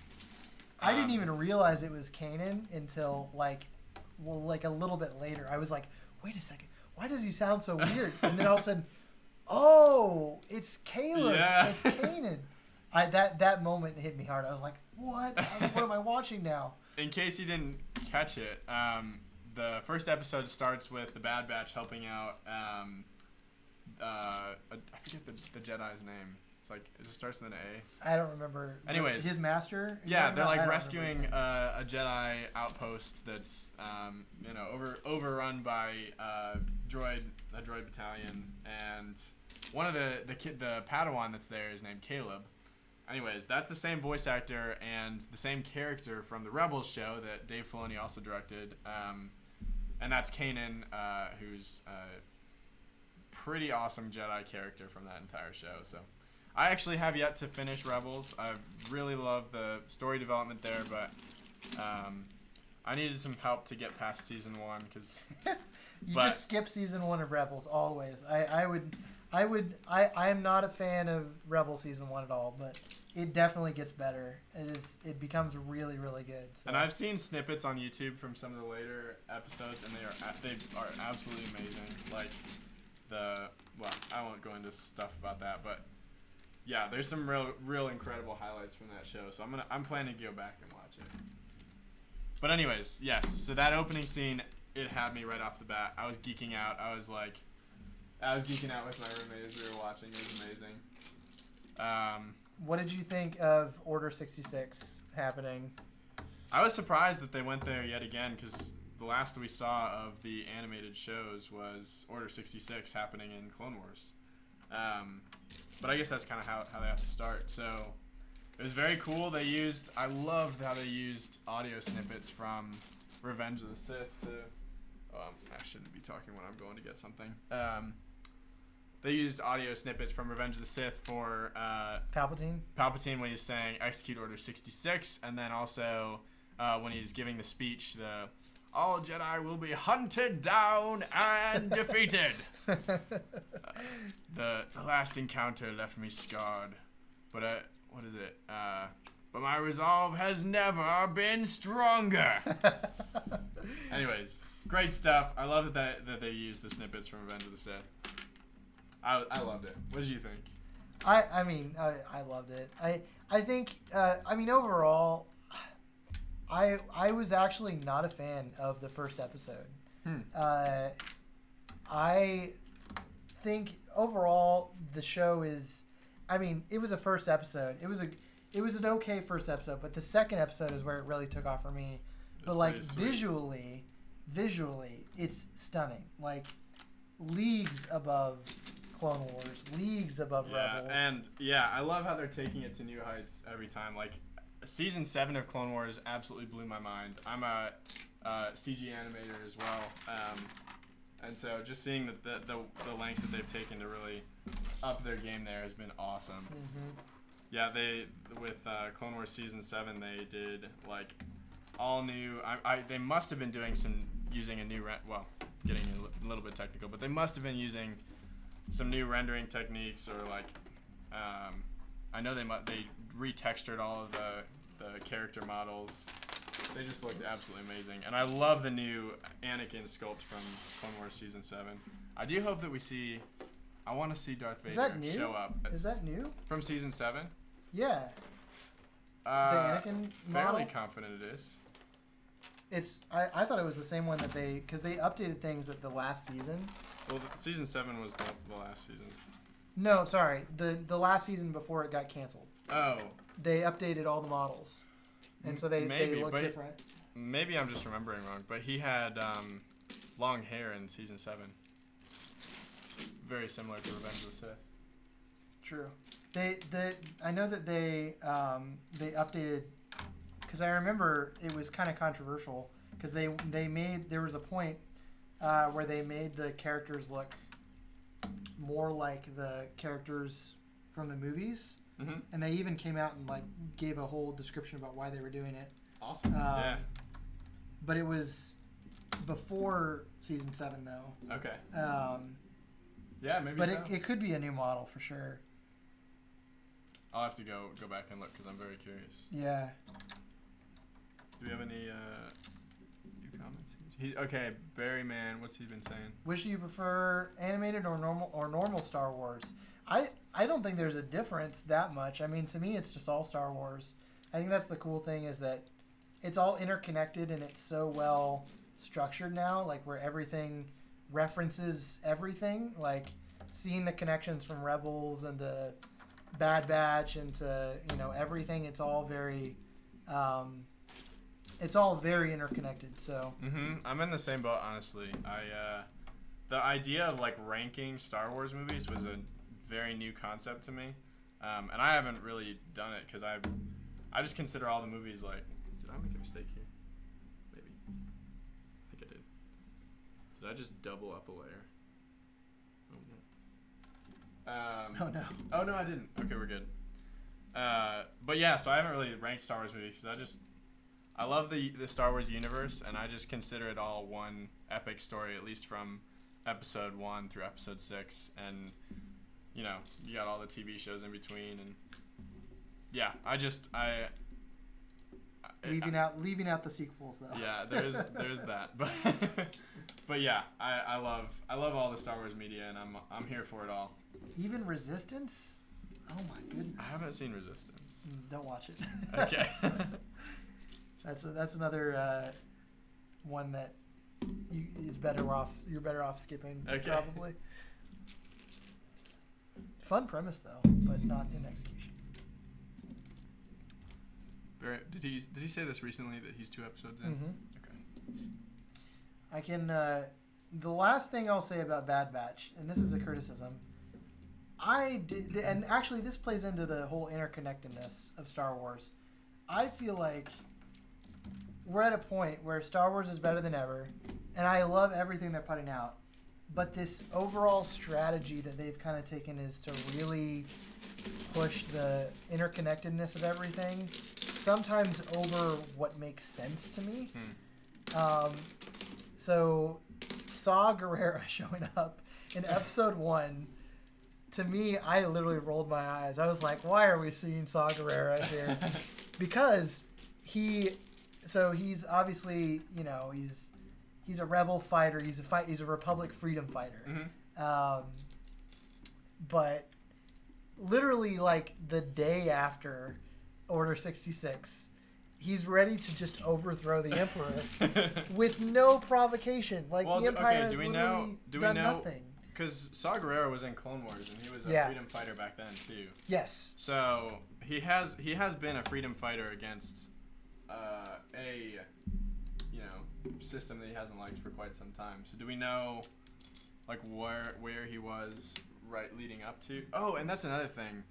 I didn't even realize it was Kanan until like a little bit later. I was like, wait a second, why does he sound so weird? And then all of a sudden, oh, it's Caleb. Yeah. It's Kanan. That moment hit me hard. I was like, what? What am I watching now? In case you didn't catch it, the first episode starts with the Bad Batch helping out. I forget the Jedi's name. It's like it just starts with an A. I don't remember. Anyways, his master. Yeah, they're like rescuing a Jedi outpost that's overrun by a droid battalion, and one of the Padawan that's there is named Caleb. Anyways, that's the same voice actor and the same character from the Rebels show that Dave Filoni also directed, and that's Kanan, who's a pretty awesome Jedi character from that entire show. So, I actually have yet to finish Rebels. I really love the story development there, but I needed some help to get past season 1 because just skip season 1 of Rebels always. I am not a fan of Rebel season 1 at all, but it definitely gets better. It becomes really, really good. So. And I've seen snippets on YouTube from some of the later episodes, and they are absolutely amazing. Like I won't go into stuff about that, but yeah, there's some real incredible highlights from that show. So I'm planning to go back and watch it. But anyways, yes. So that opening scene, it had me right off the bat. I was geeking out. I was geeking out with my roommate as we were watching. It was amazing. What did you think of Order 66 happening? I was surprised that they went there yet again because the last we saw of the animated shows was Order 66 happening in Clone Wars. But I guess that's kind of how they have to start. So it was very cool. I loved how they used audio snippets from Revenge of the Sith to... I shouldn't be talking when I'm going to get something. They used audio snippets from Revenge of the Sith for Palpatine when he's saying execute Order 66, and then also when he's giving the speech, all Jedi will be hunted down and defeated. The last encounter left me scarred, but what is it? But my resolve has never been stronger. Anyways, great stuff. I love that they used the snippets from Revenge of the Sith. I loved it. What did you think? I mean, I loved it. I think, overall, I was actually not a fan of the first episode. I think overall the show is, it was a first episode. It was an okay first episode, but the second episode is where it really took off for me. But like visually, it's stunning. Like leagues above Clone Wars, leagues above Rebels. And I love how they're taking it to new heights every time. Like season 7 of Clone Wars absolutely blew my mind. I'm a CG animator as well, and so just seeing the lengths that they've taken to really up their game there has been awesome. Mm-hmm. Yeah, with Clone Wars season 7 they did like all new. They must have been using a new getting a little bit technical, but they must have been using some new rendering techniques, or like I know they retextured all of the character models. They just looked absolutely amazing, and I love the new Anakin sculpt from Clone Wars season 7. I do hope that I want to see Darth Vader show up. Is that new? From season 7? Yeah. Anakin fairly model? confident it is. I thought it was the same one that because they updated things at the last season. Well, season 7 was the last season. No, sorry, the last season before it got canceled. Oh. They updated all the models, and so they look different. Maybe I'm just remembering wrong, but he had long hair in season 7. Very similar to Revenge of the Sith. True. I know that they updated, because I remember it was kind of controversial because there was a point where they made the characters look more like the characters from the movies, and they even came out and like gave a whole description about why they were doing it. Awesome. Yeah. But it was before season 7 though. Okay. Yeah, maybe. But it could be a new model for sure. I'll have to go back and look because I'm very curious. Yeah. Do we have any new comments? Okay, Barry Man, what's he been saying? Which do you prefer, animated or normal Star Wars? I don't think there's a difference that much. I mean, to me, it's just all Star Wars. I think that's the cool thing is that it's all interconnected and it's so well structured now, like where everything references everything, like seeing the connections from Rebels and to Bad Batch and to everything. It's all very interconnected. So I'm in the same boat, honestly. The idea of like ranking Star Wars movies was a very new concept to me, and I haven't really done it because I just consider all the movies like. Did I make a mistake here? Maybe. I think I did. Did I just double up a layer? Oh no. Oh no, I didn't. Okay, we're good. But yeah, so I haven't really ranked Star Wars movies because I love the Star Wars universe, and I just consider it all one epic story, at least from episode 1 through episode 6, and you got all the TV shows in between, and yeah, leaving out the sequels though. Yeah, there's that, but yeah, I love all the Star Wars media, and I'm here for it all. Even Resistance? Oh my goodness. I haven't seen Resistance. Don't watch it. Okay. That's another one that you're better off skipping. Okay. Probably. Fun premise though, but not in execution. Did he say this recently that he's 2 episodes in? Okay. I can. The last thing I'll say about Bad Batch, and this is a criticism. And actually this plays into the whole interconnectedness of Star Wars. I feel like we're at a point where Star Wars is better than ever, and I love everything they're putting out. But this overall strategy that they've kind of taken is to really push the interconnectedness of everything, sometimes over what makes sense to me. So Saw Gerrera showing up in episode 1, to me, I literally rolled my eyes. I was like, why are we seeing Saw Gerrera here? Because he's obviously, he's a rebel fighter. He's a Republic freedom fighter. But literally, like the day after Order 66, he's ready to just overthrow the Emperor with no provocation. Like the Empire has literally done nothing. Because Saw Gerrera was in Clone Wars, and he was a freedom fighter back then too. Yes. So he has been a freedom fighter against a system that he hasn't liked for quite some time. So do we know like where he was leading up to? Oh, and that's another thing.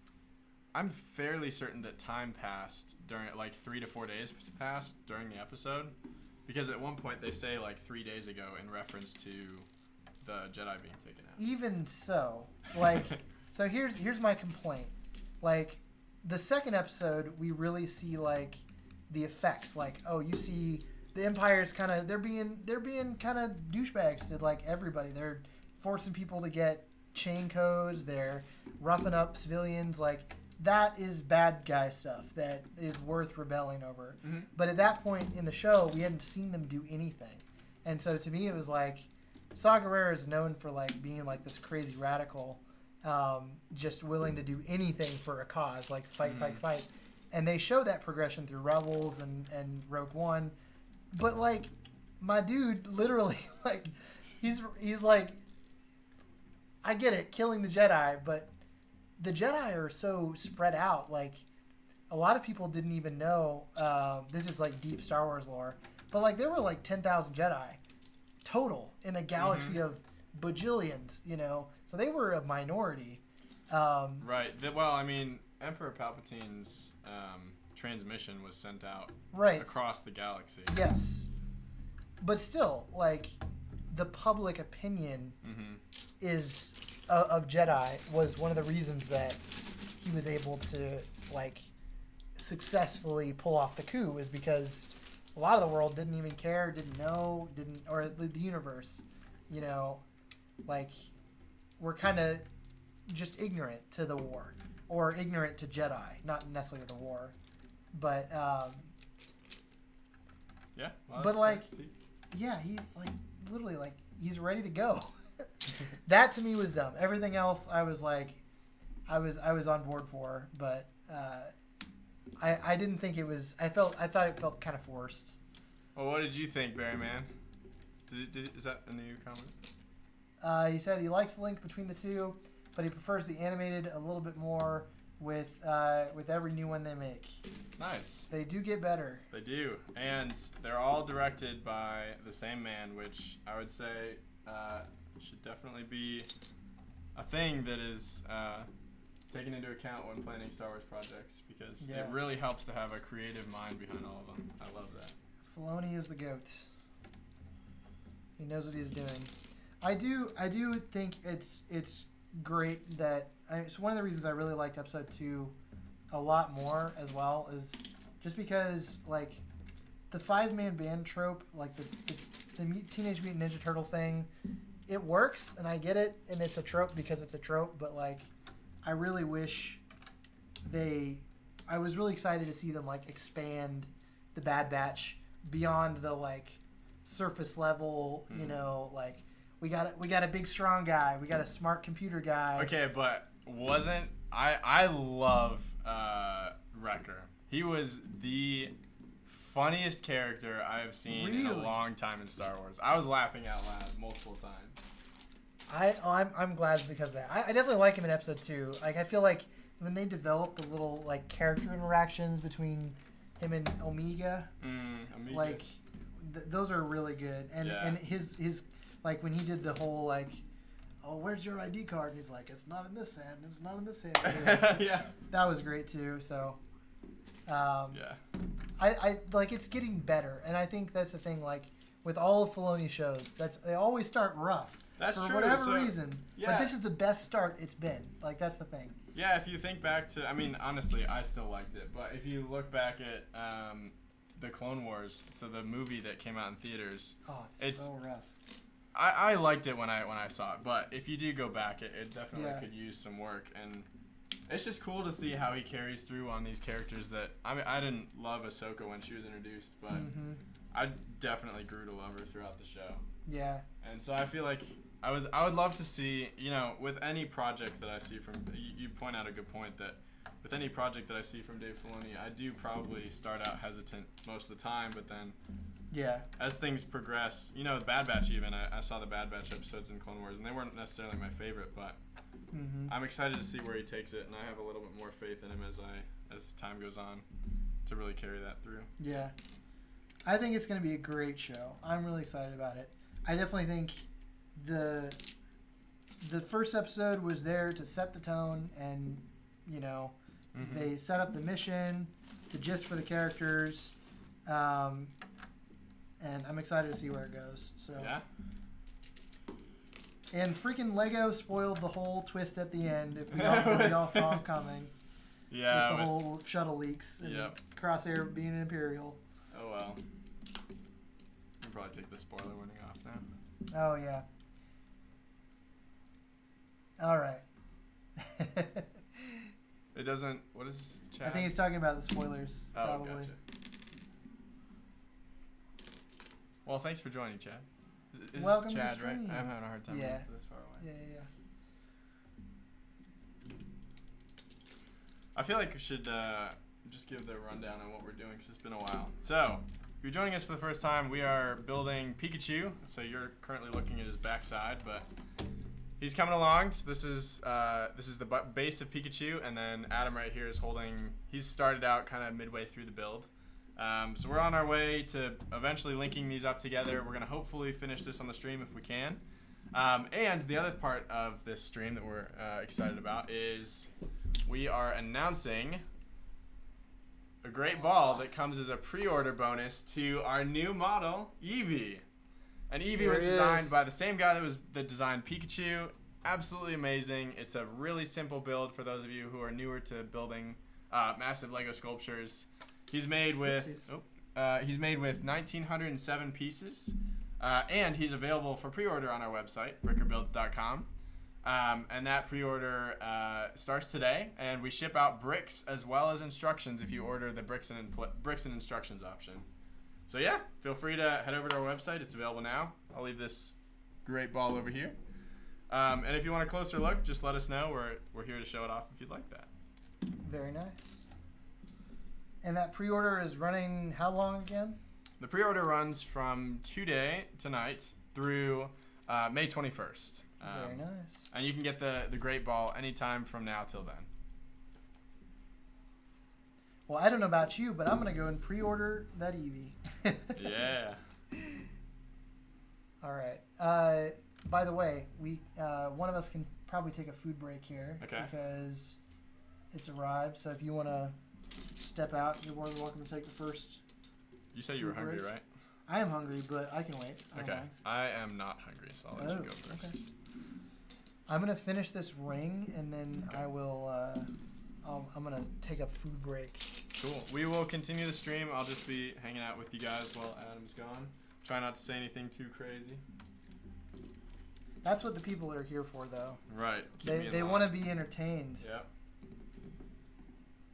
I'm fairly certain that time passed during 3 to 4 days passed during the episode, because at one point they say 3 days ago in reference to the Jedi being taken out. Even so, so here's my complaint. The second episode, we really see the effects. You see the Empire's they're being kind of douchebags to everybody. They're forcing people to get chain codes. They're roughing up civilians. That is bad guy stuff that is worth rebelling over. Mm-hmm. But at that point in the show, we hadn't seen them do anything, and so to me, it was Saw Gerrera is known for being this crazy radical, just willing to do anything for a cause, fight. and they show that progression through Rebels and Rogue One, but like my dude literally like he's like, I get it, killing the Jedi, but the Jedi are so spread out. Like a lot of people didn't even know. This is like deep Star Wars lore, but like there were like 10,000 Jedi total in a galaxy of bajillions. You know, so they were a minority. Right. Well, I mean, Emperor Palpatine's transmission was sent out across the galaxy. Yes, but still, like the public opinion is of Jedi was one of the reasons that he was able to like successfully pull off the coup, is because a lot of the world didn't even care, didn't know, or the universe, you know, like we're kind of just ignorant to the war, or ignorant to Jedi, not necessarily the war, but yeah. Well, but like, yeah, he like literally like he's ready to go. That to me was dumb. Everything else I was like, I was on board for, but I didn't think it was. I thought it felt kind of forced. Well, what did you think, Barry Man? Is that a new comment? He said he likes the link between the two, but he prefers the animated a little bit more with every new one they make. Nice. They do get better. They do, and they're all directed by the same man, which I would say should definitely be a thing that is taken into account when planning Star Wars projects, because it really helps to have a creative mind behind all of them. I love that. Filoni is the GOAT. He knows what he's doing. I do think it's great that it's one of the reasons I really liked episode 2 a lot more as well, is just because like the 5-man band trope, like the Teenage Mutant Ninja Turtle thing, it works and I get it, and it's a trope because it's a trope, but like I really wish I was really excited to see them like expand the Bad Batch beyond the like surface level, you know, like we got a big strong guy, we got a smart computer guy. Okay, but I love Wrecker. He was the funniest character I have seen in a long time in Star Wars. I was laughing out loud multiple times. I'm glad because of that. I definitely like him in episode 2. Like I feel like when they develop the little like character interactions between him and Omega, like those are really good. And his like when he did the whole like, oh, where's your ID card? And he's like, it's not in this hand. It's not in this hand. Yeah. That was great too. So, yeah. I like it's getting better, and I think that's the thing. Like with all of Filoni's shows, they always start rough. That's for true. whatever reason. Yeah. But this is the best start it's been. Like that's the thing. Yeah, if you think back to, I mean, honestly, I still liked it, but if you look back at the Clone Wars, so the movie that came out in theaters, it's so rough. I liked it when I saw it, but if you do go back, it definitely could use some work, and it's just cool to see how he carries through on these characters that, I mean, I didn't love Ahsoka when she was introduced, but I definitely grew to love her throughout the show. Yeah. And so I feel like I would love to see, you know, with any project that I see from, you point out a good point that with any project that I see from Dave Filoni, I do probably start out hesitant most of the time, but then as things progress, you know, the Bad Batch even, I saw the Bad Batch episodes in Clone Wars, and they weren't necessarily my favorite, but I'm excited to see where he takes it, and I have a little bit more faith in him as time goes on to really carry that through. Yeah. I think it's going to be a great show. I'm really excited about it. I definitely think the first episode was there to set the tone, and, you know, they set up the mission, the gist for the characters, and I'm excited to see where it goes. So yeah. And freaking Lego spoiled the whole twist at the end. If we all saw it coming. Yeah. With the whole shuttle leaks and Crosshair being an Imperial. Oh well. We'll probably take the spoiler warning off now. Oh yeah. All right. It doesn't. What is Chad? I think he's talking about the spoilers. Oh, probably. Gotcha. Well, thanks for joining, Chad. Welcome this Chad, to right? stream. I'm having a hard time Yeah. this far away. Yeah. I feel like we should just give the rundown on what we're doing because it's been a while. So, if you're joining us for the first time, we are building Pikachu. So you're currently looking at his backside, but he's coming along. So this is the base of Pikachu, and then Adam right here is holding. He's started out kind of midway through the build. So we're on our way to eventually linking these up together. We're gonna hopefully finish this on the stream if we can. And the other part of this stream that we're excited about is we are announcing a great ball that comes as a pre-order bonus to our new model, Eevee. And Eevee was designed by the same guy that designed Pikachu. Absolutely amazing. It's a really simple build for those of you who are newer to building massive Lego sculptures. He's made with 1,907 pieces, and he's available for pre-order on our website, brickerbuilds.com. And that pre-order starts today, and we ship out bricks as well as instructions if you order the bricks and instructions option. So yeah, feel free to head over to our website. It's available now. I'll leave this great ball over here. And if you want a closer look, just let us know. We're here to show it off if you'd like that. Very nice. And that pre-order is running how long again? The pre-order runs from tonight, through May 21st. Very nice. And you can get the great ball anytime from now till then. Well, I don't know about you, but I'm going to go and pre-order that Eevee. Yeah. All right. By the way, we one of us can probably take a food break here. Okay. Because it's arrived. So if you want to step out, you're more than welcome to take the first. You said you were hungry, right? I am hungry, but I can wait. Okay. I am not hungry, so I'll let you go first. Okay. I'm going to finish this ring, and then I will... I'm going to take a food break. Cool. We will continue the stream. I'll just be hanging out with you guys while Adam's gone. Try not to say anything too crazy. That's what the people are here for, though. Right. They want to be entertained. Yep.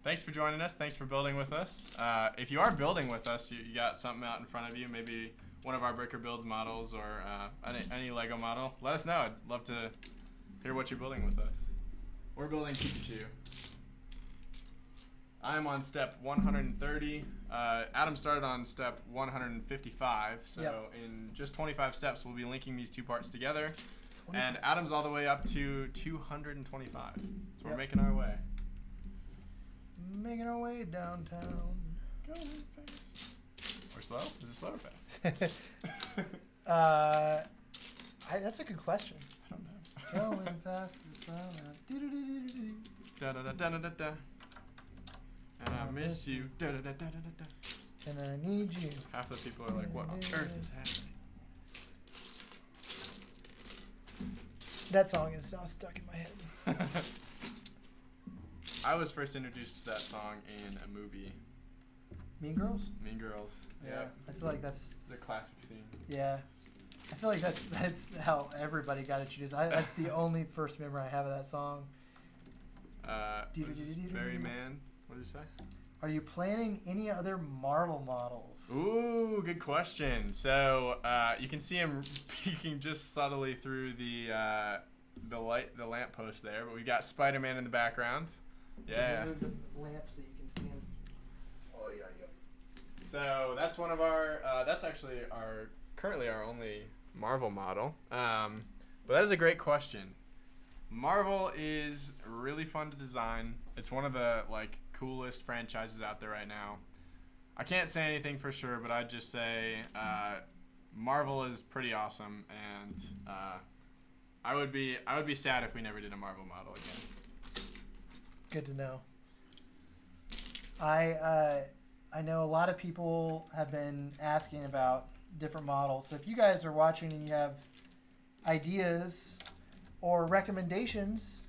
Thanks for joining us. Thanks for building with us. If you are building with us, you got something out in front of you, maybe one of our Bricker Builds models or any Lego model, let us know. I'd love to hear what you're building with us. We're building Pikachu. I am on step 130. Adam started on step 155. So in just 25 steps, we'll be linking these two parts together. And Adam's all the way up to 225. So we're making our way. Making our way downtown. Going fast. Or slow? Is it slow or fast? That's a good question. I don't know. Going fast is slow now. Da da da da da da. And I miss you. Da da da da da da. And I need you. Half the people are like, what on earth is happening? That song is now stuck in my head. I was first introduced to that song in a movie. Mean Girls? Mean Girls. Yeah. I feel like that's the classic scene. Yeah. I feel like that's how everybody got introduced. That's the only first memory I have of that song. Barry Man. What did he say? Are you planning any other Marvel models? Ooh, good question. So you can see him peeking just subtly through the lamppost there, but we've got Spider-Man in the background. Yeah. Move the lamp so you can see him. Oh yeah. So that's one of our. That's actually currently our only Marvel model. But that is a great question. Marvel is really fun to design. It's one of the coolest franchises out there right now. I can't say anything for sure, but I'd just say Marvel is pretty awesome, and I would be sad if we never did a Marvel model again. Good to know. I know a lot of people have been asking about different models. So if you guys are watching and you have ideas or recommendations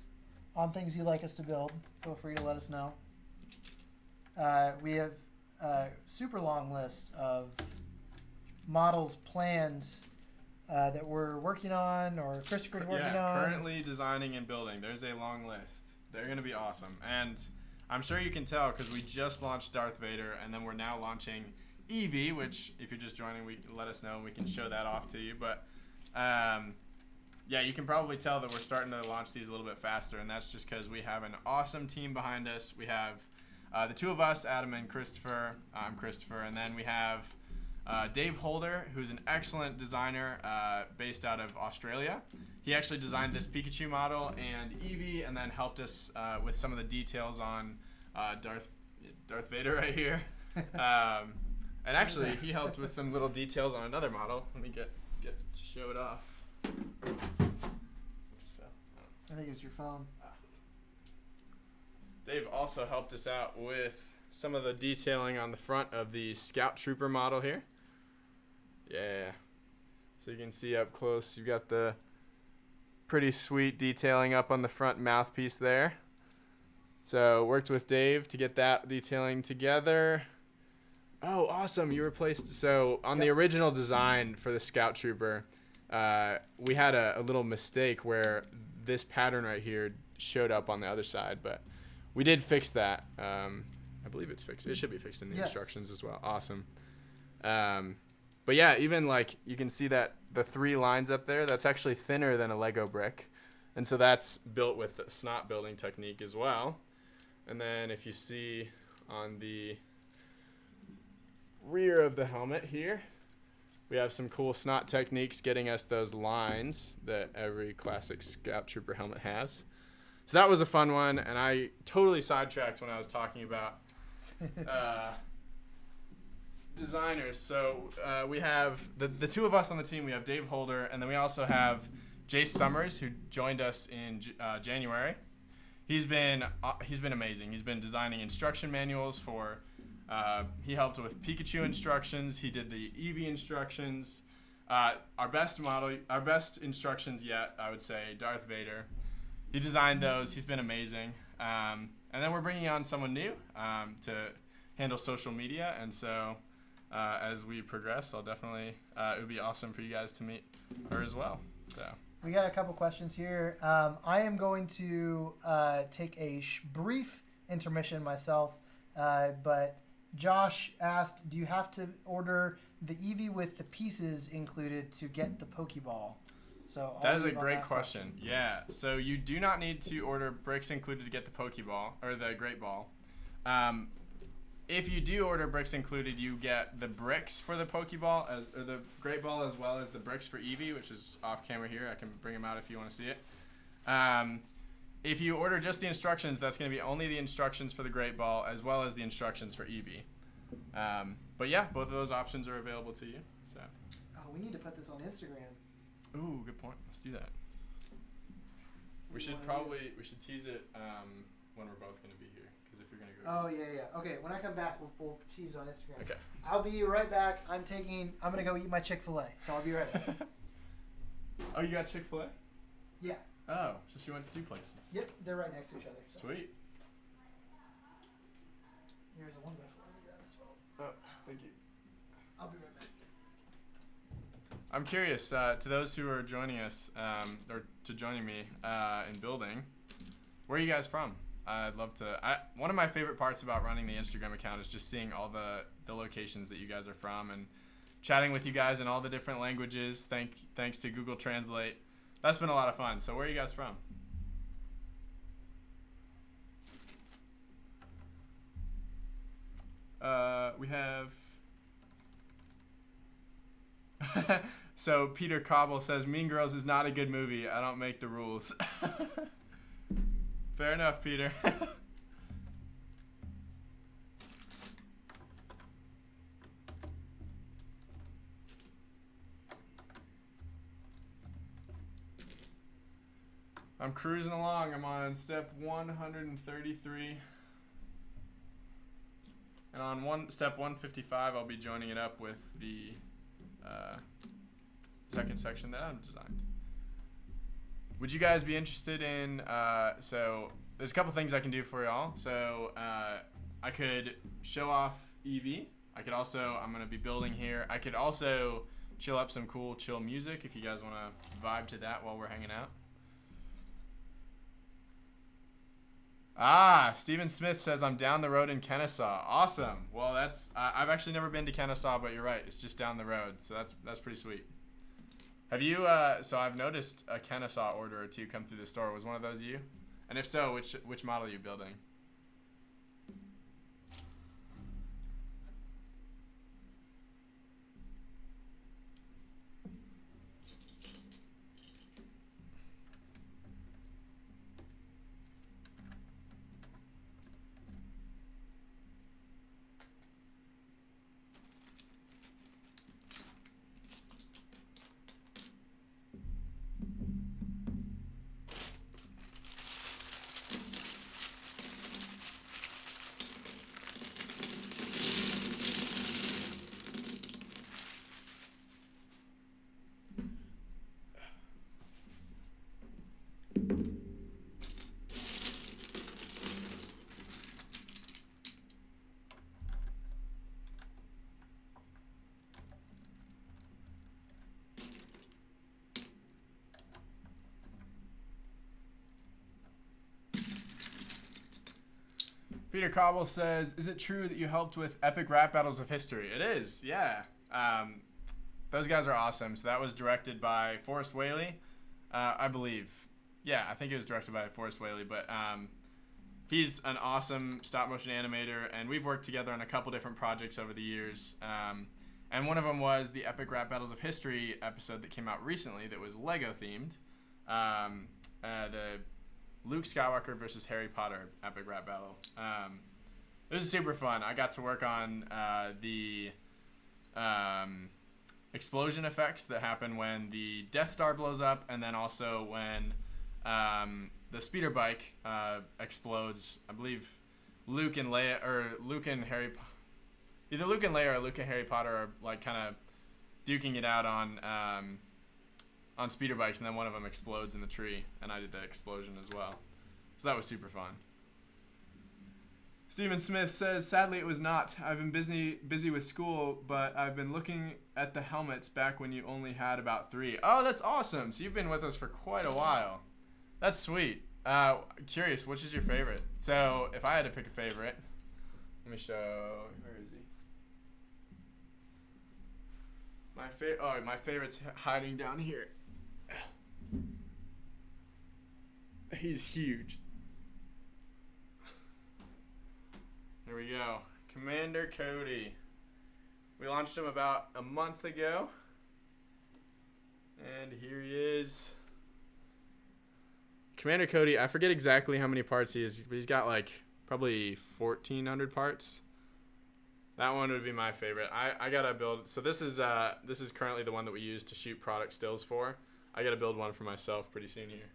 on things you'd like us to build, feel free to let us know. We have a super long list of models planned that we're working on or Christopher's working on. Currently designing and building. There's a long list. They're going to be awesome. And I'm sure you can tell because we just launched Darth Vader, and then we're now launching Eevee, which if you're just joining, let us know and we can show that off to you. But yeah, you can probably tell that we're starting to launch these a little bit faster, and that's just because we have an awesome team behind us. We have the two of us, Adam and Christopher. I'm Christopher, and then we have Dave Holder, who's an excellent designer based out of Australia. He actually designed this Pikachu model and Eevee, and then helped us with some of the details on Darth Vader right here. And actually, he helped with some little details on another model. Let me get to show it off. I think it was your phone. Dave also helped us out with some of the detailing on the front of the Scout Trooper model here. Yeah. So you can see up close, you've got the pretty sweet detailing up on the front mouthpiece there. So worked with Dave to get that detailing together. Oh, awesome. You replaced, so on the original design for the Scout Trooper, we had a little mistake where this pattern right here showed up on the other side, but we did fix that. I believe it's fixed. It should be fixed in the instructions as well. Awesome. But yeah, even like you can see that the 3 lines up there, that's actually thinner than a Lego brick. And so that's built with the snot building technique as well. And then if you see on the rear of the helmet here, we have some cool snot techniques getting us those lines that every classic Scout Trooper helmet has. So that was a fun one, and I totally sidetracked when I was talking about designers. So we have the two of us on the team. We have Dave Holder, and then we also have Jace Summers, who joined us in January. He's been amazing. He's been designing instruction manuals for. He helped with Pikachu instructions. He did the Eevee instructions. Our best instructions yet, I would say, Darth Vader. He designed those. He's been amazing. And then we're bringing on someone new to handle social media. And so as we progress, I'll definitely, it would be awesome for you guys to meet her as well. So we got a couple questions here. I am going to take a brief intermission myself, but Josh asked, do you have to order the Eevee with the pieces included to get the Pokeball? So that is a great question. Yeah. So you do not need to order bricks included to get the Pokeball or the Great Ball. If you do order bricks included, you get the bricks for the Pokeball or the Great Ball, as well as the bricks for Eevee, which is off camera here. I can bring them out if you want to see it. If you order just the instructions, that's going to be only the instructions for the Great Ball as well as the instructions for Eevee. But yeah, both of those options are available to you. So. Oh, we need to put this on Instagram. Ooh, good point. Let's do that. We should tease it when we're both going to be here, because if you're going to go. Oh yeah. Okay, when I come back, we'll tease it on Instagram. Okay. I'll be right back. I'm going to go eat my Chick-fil-A, so I'll be right back. Oh, you got Chick-fil-A? Yeah. Oh, so she went to 2 places. Yep, they're right next to each other. So. Sweet. Here's a 1x4 to grab as well. Oh, thank you. I'll be right back. I'm curious, to those who are joining us, or to joining me in building, where are you guys from? I'd love to. One of my favorite parts about running the Instagram account is just seeing all the locations that you guys are from and chatting with you guys in all the different languages. Thanks to Google Translate. That's been a lot of fun. So where are you guys from? We have... So Peter Cobble says, Mean Girls is not a good movie. I don't make the rules. Fair enough, Peter. I'm cruising along. I'm on step 133. And on step 155, I'll be joining it up with the second section that I've designed. Would you guys be interested in, so there's a couple things I can do for y'all. So I could show off Eevee. I could also, I'm going to be building here. I could also chill up some cool chill music if you guys want to vibe to that while we're hanging out. Stephen Smith says, I'm down the road in Kennesaw. Awesome. Well, I've actually never been to Kennesaw, but you're right. It's just down the road. So that's pretty sweet. Have you, so I've noticed a Kennesaw order or two come through the store. Was one of those you? And if so, which model are you building? Peter Cobble says, is it true that you helped with Epic Rap Battles of History? It is, yeah. Those guys are awesome. So that was directed by Forrest Whaley, I believe. Yeah, I think it was directed by Forrest Whaley, but he's an awesome stop-motion animator, and we've worked together on a couple different projects over the years. And one of them was the Epic Rap Battles of History episode that came out recently that was Lego-themed. The Luke Skywalker versus Harry Potter Epic Rap Battle. It was super fun. I got to work on the explosion effects that happen when the Death Star blows up, and then also when the speeder bike explodes. I believe Luke and Leia, or Luke and Harry, either Luke and Leia or Luke and Harry Potter are like kind of duking it out on speeder bikes, and then one of them explodes in the tree, and I did the explosion as well. So that was super fun. Stephen Smith says, sadly it was not. I've been busy with school, but I've been looking at the helmets back when you only had about 3. Oh, that's awesome. So you've been with us for quite a while. That's sweet. Curious, which is your favorite? So if I had to pick a favorite, let me show, where is he? My favorite's hiding down here. He's huge. Here we go. Commander Cody. We launched him about a month ago. And here he is. Commander Cody, I forget exactly how many parts he is, but he's got like probably 1,400 parts. That one would be my favorite. I gotta build, so this is currently the one that we use to shoot product stills for. I gotta build one for myself pretty soon here.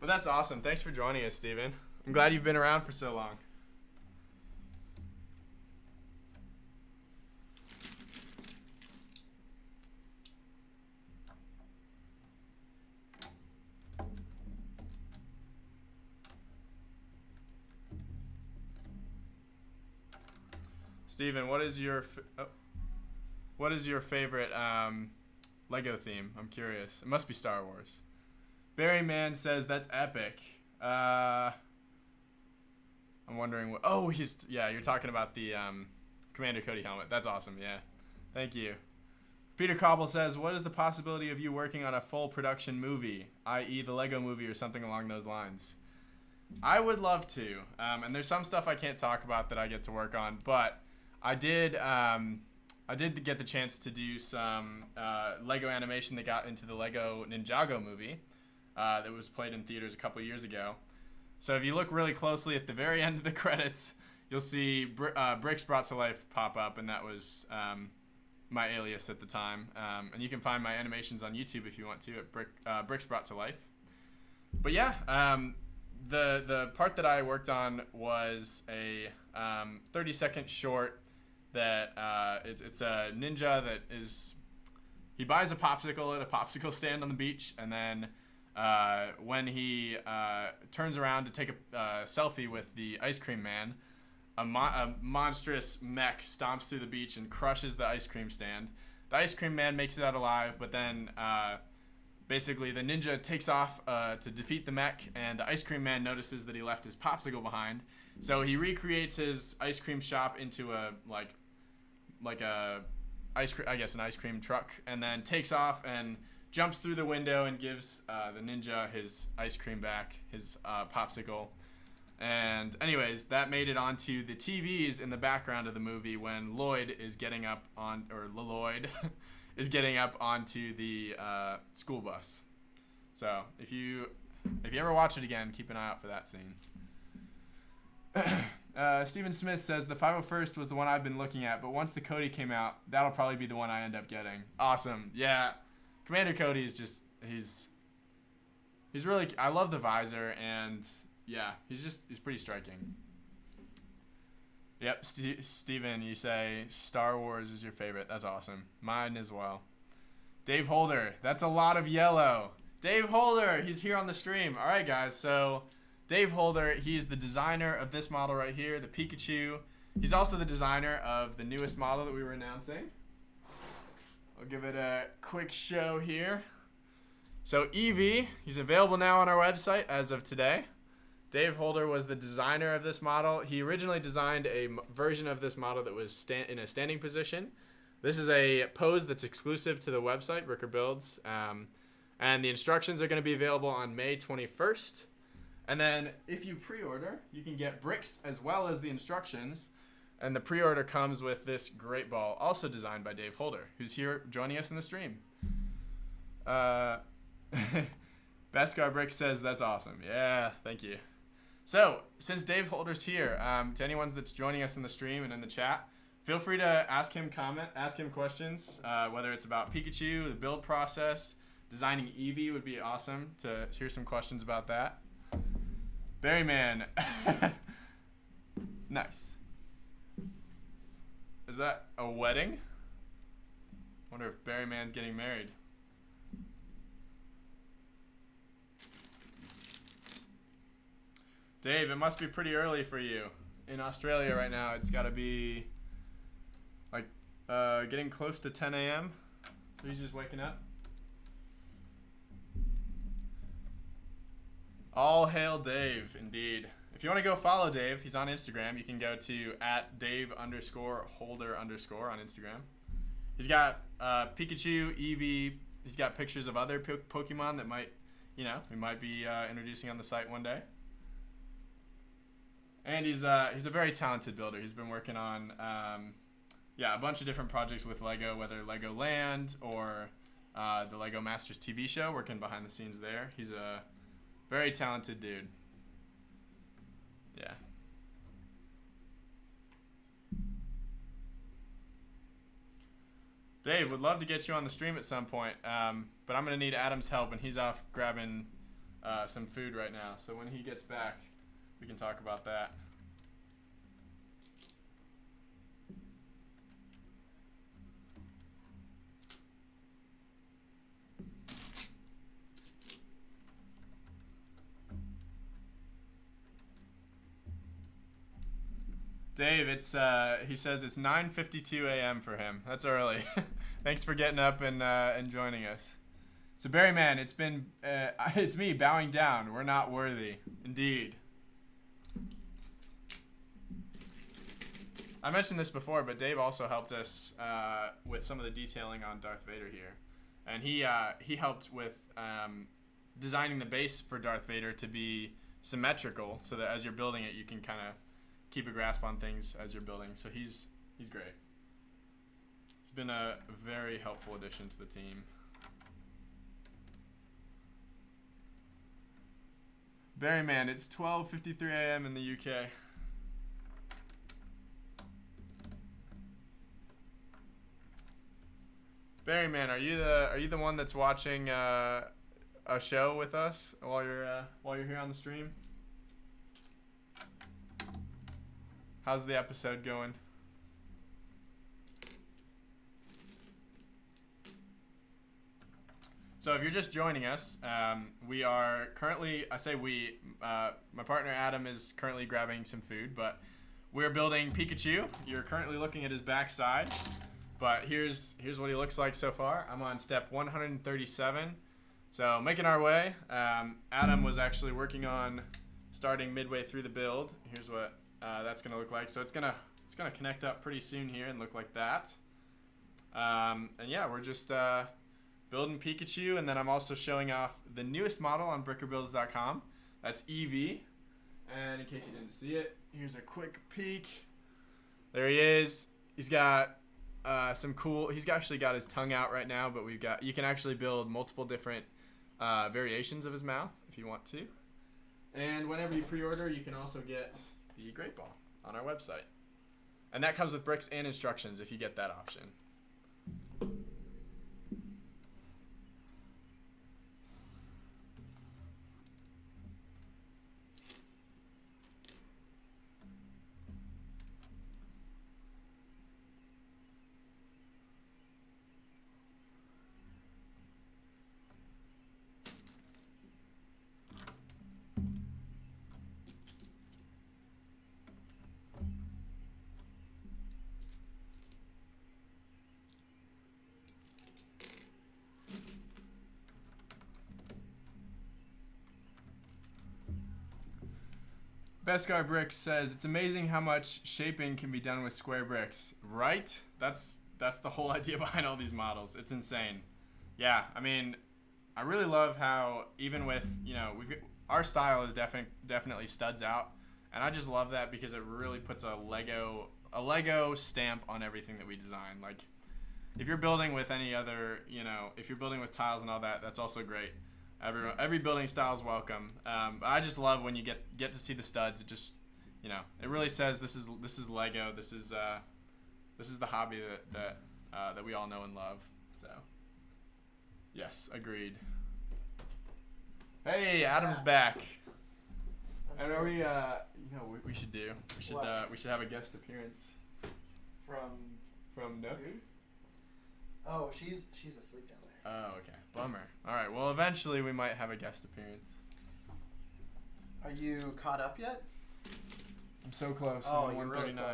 But that's awesome. Thanks for joining us, Steven. I'm glad you've been around for so long. Steven, what is your favorite Lego theme? I'm curious. It must be Star Wars. Barry Man says that's epic. I'm wondering what. Oh, you're talking about the Commander Cody helmet. That's awesome. Yeah, thank you. Peter Cobble says, what is the possibility of you working on a full production movie, i.e. the Lego movie or something along those lines? I would love to. And there's some stuff I can't talk about that I get to work on, but I did get the chance to do some Lego animation that got into the Lego Ninjago movie. That was played in theaters a couple years ago. So if you look really closely at the very end of the credits, you'll see Bricks Brought to Life pop up, and that was my alias at the time. And you can find my animations on YouTube if you want to at Bricks Brought to Life. But yeah, the part that I worked on was a 30-second short that it's a ninja that he buys a popsicle at a popsicle stand on the beach, and then when he turns around to take a selfie with the ice cream man, a monstrous mech stomps through the beach and crushes the ice cream stand. The ice cream man makes it out alive, but then basically the ninja takes off to defeat the mech, and the ice cream man notices that he left his popsicle behind. So he recreates his ice cream shop into a an ice cream truck, and then takes off and jumps through the window and gives the ninja his ice cream back, his popsicle. And anyways, that made it onto the TVs in the background of the movie when Lloyd is getting up on, or Lloyd is getting up onto the school bus. So if you ever watch it again, keep an eye out for that scene. Stephen Smith says the 501st was the one I've been looking at, but once the Cody came out, that'll probably be the one I end up getting. Awesome. Yeah. Commander Cody is just, he's really, I love the visor, and yeah, he's pretty striking. Yep, Steven, you say Star Wars is your favorite. That's awesome. Mine as well. Dave Holder, that's a lot of yellow. Dave Holder, he's here on the stream. All right, guys, so Dave Holder, he's the designer of this model right here, the Pikachu. He's also the designer of the newest model that we were announcing. I'll give it a quick show here. So Eevee, he's available now on our website as of today. Dave Holder was the designer of this model. He originally designed a version of this model that was in a standing position. This is a pose that's exclusive to the website, Bricker Builds. And the instructions are going to be available on May 21st. And then if you pre-order, you can get bricks as well as the instructions. And the pre-order comes with this great ball, also designed by Dave Holder, who's here joining us in the stream. Beskar Brick says, that's awesome. Yeah, thank you. So, since Dave Holder's here, to anyone that's joining us in the stream and in the chat, feel free to ask him questions, whether it's about Pikachu, the build process, designing Eevee would be awesome to hear some questions about that. Berryman. Nice. Is that a wedding? Wonder if Berryman's getting married. Dave, it must be pretty early for you. In Australia right now, it's got to be like getting close to 10 a.m. He's just waking up. All hail Dave, indeed. If you want to go follow Dave, he's on Instagram. You can go to @Dave_Holder_ on Instagram. He's got Pikachu, Eevee. He's got pictures of other Pokemon that we might be introducing on the site one day. And he's a very talented builder. He's been working on a bunch of different projects with Lego, whether Lego Land or the Lego Masters TV show, working behind the scenes there. He's a very talented dude. Yeah. Dave, would love to get you on the stream at some point, but I'm going to need Adam's help, and he's off grabbing some food right now. So when he gets back, we can talk about that. Dave, he says it's 9:52 a.m. for him. That's early. Thanks for getting up and joining us. So Berryman, it's me bowing down. We're not worthy, indeed. I mentioned this before, but Dave also helped us with some of the detailing on Darth Vader here, and he helped with designing the base for Darth Vader to be symmetrical, so that as you're building it, you can kind of keep a grasp on things as you're building. So he's great. He's been a very helpful addition to the team. Berryman, it's 12:53 a.m. in the UK. Berryman, are you the one that's watching a show with us while you're here on the stream? How's the episode going? So if you're just joining us, we are currently, I say we, my partner Adam is currently grabbing some food, but we're building Pikachu. You're currently looking at his backside, but here's what he looks like so far. I'm on step 137, so making our way. Adam was actually working on starting midway through the build. Here's what that's gonna look like. So it's gonna connect up pretty soon here and look like that. And yeah, we're just building Pikachu, and then I'm also showing off the newest model on brickerbuilds.com. That's Eevee. And in case you didn't see it, here's a quick peek. There he is. He's got some cool. He's actually got his tongue out right now, but you can actually build multiple different variations of his mouth if you want to. And whenever you pre-order, you can also get the Great Ball on our website. And that comes with bricks and instructions if you get that option. Best Guy Bricks says it's amazing how much shaping can be done with square bricks. Right? That's the whole idea behind all these models. It's insane. Yeah, I mean, I really love how even with our style is definitely studs out, and I just love that because it really puts a Lego stamp on everything that we design. Like, if you're building with any other, if you're building with tiles and all that, that's also great. Every building style is welcome. But I just love when you get to see the studs. It just, it really says this is Lego. This is the hobby that we all know and love. So, yes, agreed. Hey, Adam's back. And are we? We should do. We should have a guest appearance from Nook. Dude? Oh, she's asleep down there. Oh, okay. Bummer. All right. Well, eventually we might have a guest appearance. Are you caught up yet? I'm so close. Oh, I'm you're 139. really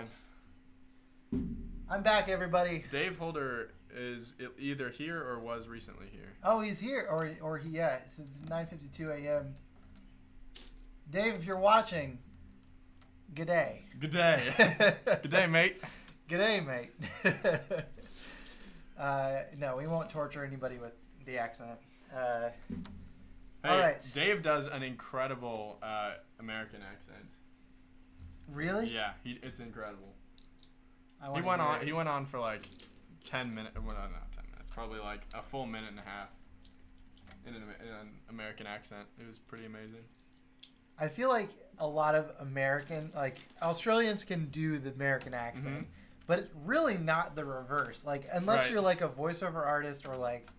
close. I'm back, everybody. Dave Holder is either here or was recently here. Oh, he's here, or he It's 9:52 a.m. Dave, if you're watching, good day. Good day. Good day, mate. Good day, mate. No, we won't torture anybody with the accent. Hey, all right. Dave does an incredible American accent. Really? Yeah, it's incredible. He He went on for like 10 minutes. Well, not 10 minutes. Probably like a full minute and a half in an American accent. It was pretty amazing. I feel like a lot of Australians can do the American accent, but really not the reverse. Like, unless you're like a voiceover artist or like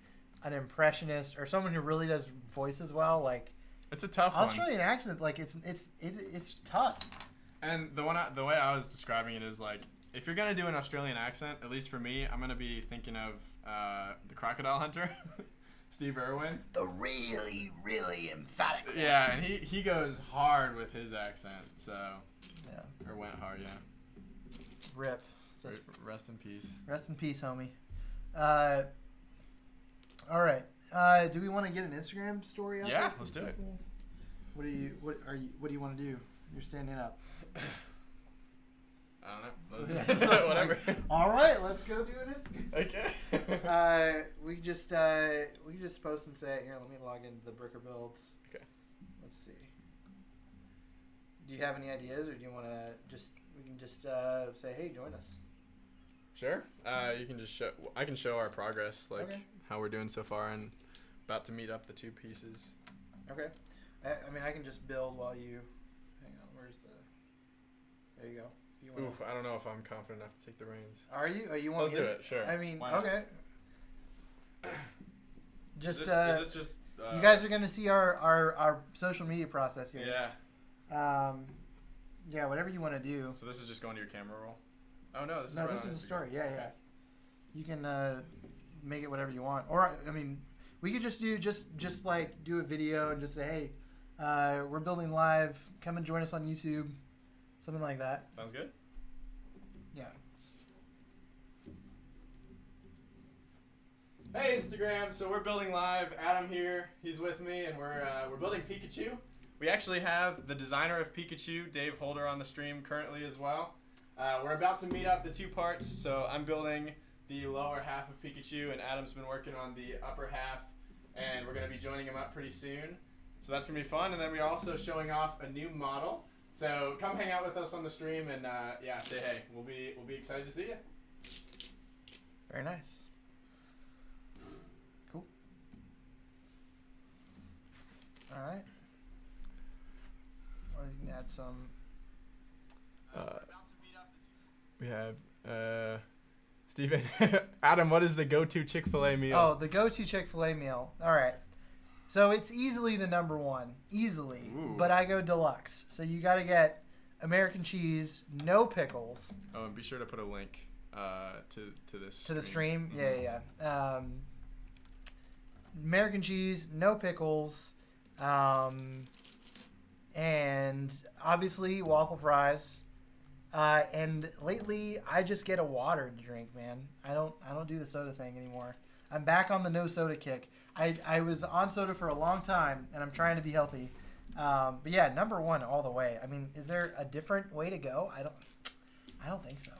an impressionist or someone who really does voices well, like it's a tough Australian accents. Like it's tough. And the way I was describing it is like, if you're gonna do an Australian accent, at least for me, I'm gonna be thinking of the Crocodile Hunter, Steve Irwin. The really, really emphatic one. Yeah, and he goes hard with his accent. So yeah, or went hard. Yeah. Rip. Just rest in peace. Rest in peace, homie. All right. Do we want to get an Instagram story out? Yeah, let's do it. What do you want to do? You're standing up. I don't know. Whatever. Like, all right, let's go do an Instagram. Okay. We can just post and say, here, let me log into the Bricker Builds. Okay. Let's see. Do you have any ideas, or do you want to we can just say, hey, join us? Sure. You can just show. I can show our progress, like how we're doing so far, and about to meet up the two pieces. Okay. I mean, I can just build while you. Hang on. Where's the? There you go. Oof, I don't know if I'm confident enough to take the reins. Are you? You want? Let's do it. Sure. I mean, Why not? okay. Just is this just? You guys are gonna see our social media process here. Yeah. Yeah. Whatever you want to do. So this is just going to your camera roll. Oh no, this is. No, right this on is a Instagram. story. Yeah, Okay. yeah. You can make it whatever you want, or I mean, we could just do like do a video and just say, hey, we're building live. Come and join us on YouTube, something like that. Sounds good. Yeah. Hey Instagram, so we're building live. Adam here, he's with me, and we're building Pikachu. We actually have the designer of Pikachu, Dave Holder, on the stream currently as well. We're about to meet up the two parts, so I'm building the lower half of Pikachu, and Adam's been working on the upper half, and we're going to be joining him up pretty soon. So that's going to be fun, and then we're also showing off a new model. So come hang out with us on the stream, and say hey. We'll be excited to see you. Very nice. Cool. All right. Well, you can add some. We have Steven. Adam, what is the go-to Chick-fil-A meal? Oh, the go-to Chick-fil-A meal. All right. So it's easily the number one. Easily. Ooh. But I go deluxe. So you got to get American cheese, no pickles. Oh, and be sure to put a link to this. To the stream? Mm-hmm. Yeah. American cheese, no pickles. And obviously waffle fries. And lately, I just get a water to drink, man. I don't do the soda thing anymore. I'm back on the no soda kick. I was on soda for a long time, and I'm trying to be healthy. But yeah, number one all the way. I mean, is there a different way to go? I don't think so.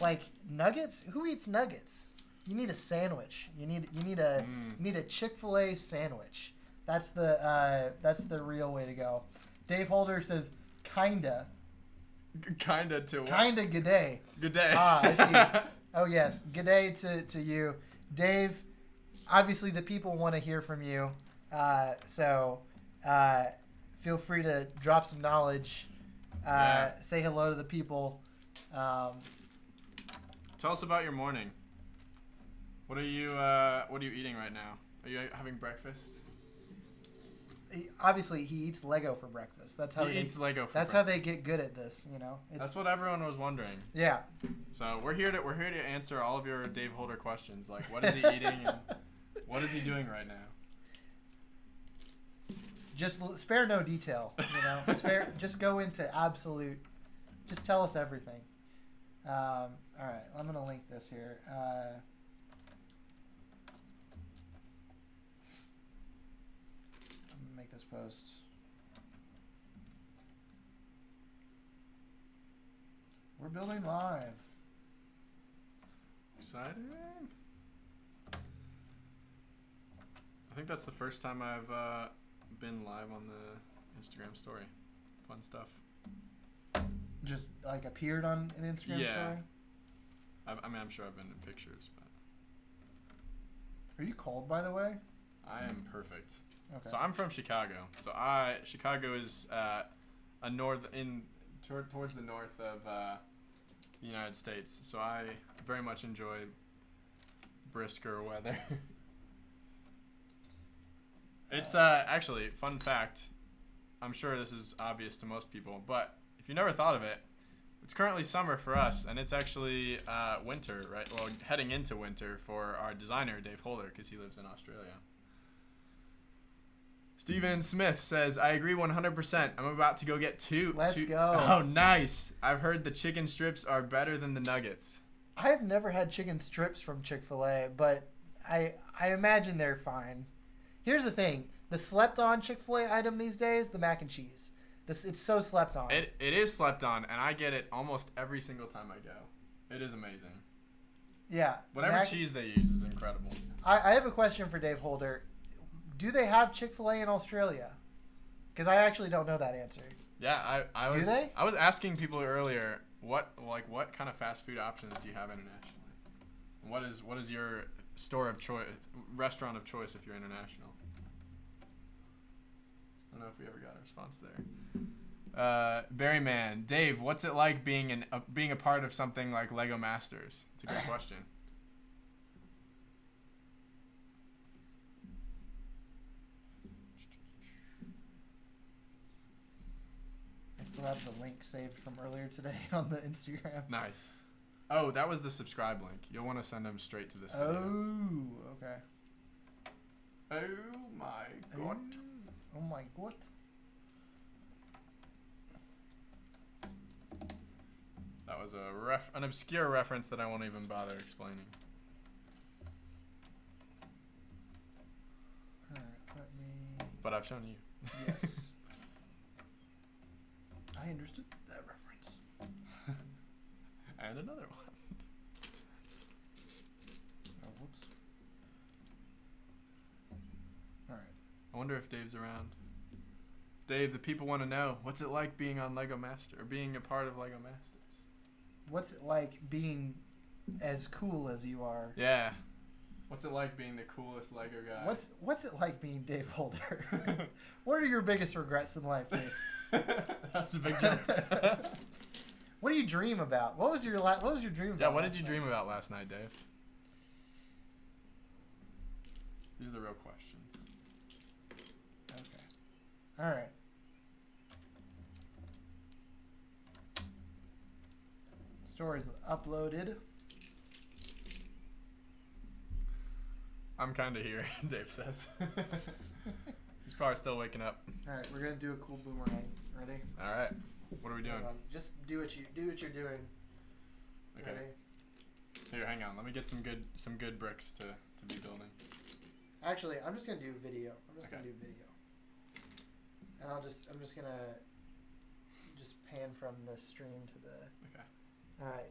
Like nuggets? Who eats nuggets? You need a sandwich. You need a Chick-fil-A sandwich. That's the real way to go. Dave Holder says kinda. Kinda to what? Kinda good day. Good day. Ah, I see. Oh yes, good day to you, Dave. Obviously, the people want to hear from you, so feel free to drop some knowledge. Say hello to the people. Tell us about your morning. What are you eating right now? Are you having breakfast? Obviously, he eats Lego for breakfast. That's how he eats Lego for That's breakfast. how they get good at this, you know. That's what everyone was wondering. Yeah. So we're here to answer all of your Dave Holder questions, like what is he eating and what is he doing right now. Just spare no detail, you know. Just go into absolute. Just tell us everything. All right, I'm gonna link this here. Make this post. We're building live. Exciting. I think that's the first time I've been live on the Instagram story. Fun stuff. Just like appeared on an Instagram story? I mean, I'm sure I've been in pictures, but. Are you cold, by the way? I am perfect. Okay. So I'm from Chicago. So Chicago is towards the north of the United States. So I very much enjoy brisker weather. It's actually fun fact. I'm sure this is obvious to most people, but if you never thought of it, it's currently summer for us, and it's actually winter, right? Well, heading into winter for our designer Dave Holder because he lives in Australia. Steven Smith says, I agree 100%. I'm about to go get two. Let's go. Oh, nice. I've heard the chicken strips are better than the nuggets. I've never had chicken strips from Chick-fil-A, but I imagine they're fine. Here's the thing. The slept-on Chick-fil-A item these days, the mac and cheese. It's so slept on. It is slept on, and I get it almost every single time I go. It is amazing. Yeah. Whatever cheese they use is incredible. I have a question for Dave Holder. Do they have Chick-fil-A in Australia? Because I actually don't know that answer. Yeah, Do they? I was asking people earlier what kind of fast food options do you have internationally? What is your restaurant of choice if you're international? I don't know if we ever got a response there. Barryman, Dave, what's it like being a part of something like Lego Masters? It's a good question. I still have the link saved from earlier today on the Instagram. Nice. Oh, that was the subscribe link. You'll want to send them straight to this video. Oh, okay. Oh my god. Oh my god. That was an obscure reference that I won't even bother explaining. Alright, let me... But I've shown you. Yes. I understood that reference. And another one. Oh, whoops. Alright. I wonder if Dave's around. Dave, the people want to know, what's it like being on Lego Master, or being a part of Lego Masters? What's it like being as cool as you are? Yeah. What's it like being the coolest Lego guy? What's it like being Dave Holder? What are your biggest regrets in life, Dave? That's a big jump. What do you dream about? What was your dream about? Yeah, what did you dream about last night, Dave? These are the real questions. Okay. All right. Stories uploaded. I'm kind of here, Dave says. He's probably still waking up. All right, we're gonna do a cool boomerang. Ready? All right. What are we doing? Just do what you're doing. Okay. Ready? Here, hang on. Let me get some good bricks to be building. Actually, I'm just gonna do video. I'm just gonna do video. And I'm just gonna pan from the stream to the. Okay. All right.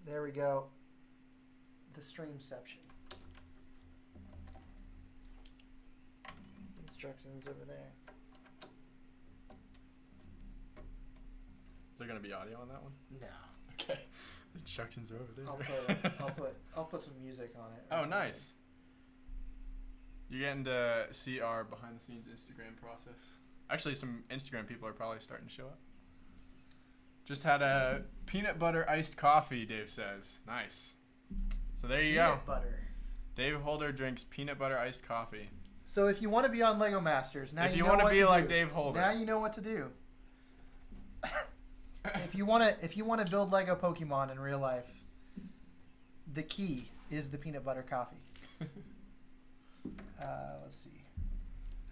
There we go. The streamception. Instructions over there. Is there gonna be audio on that one? No. Okay. The instructions are over there. I'll put some music on it. Oh, nice. You're getting to see our behind the scenes Instagram process. Actually, some Instagram people are probably starting to show up. Just had a peanut butter iced coffee, Dave says. Nice. So there you go. Peanut butter. Dave Holder drinks peanut butter iced coffee. So if you want to be on Lego Masters, now if you you know want to what be to like do. Dave Holder. Now you know what to do. if you want to build Lego Pokemon in real life, the key is the peanut butter coffee. Let's see.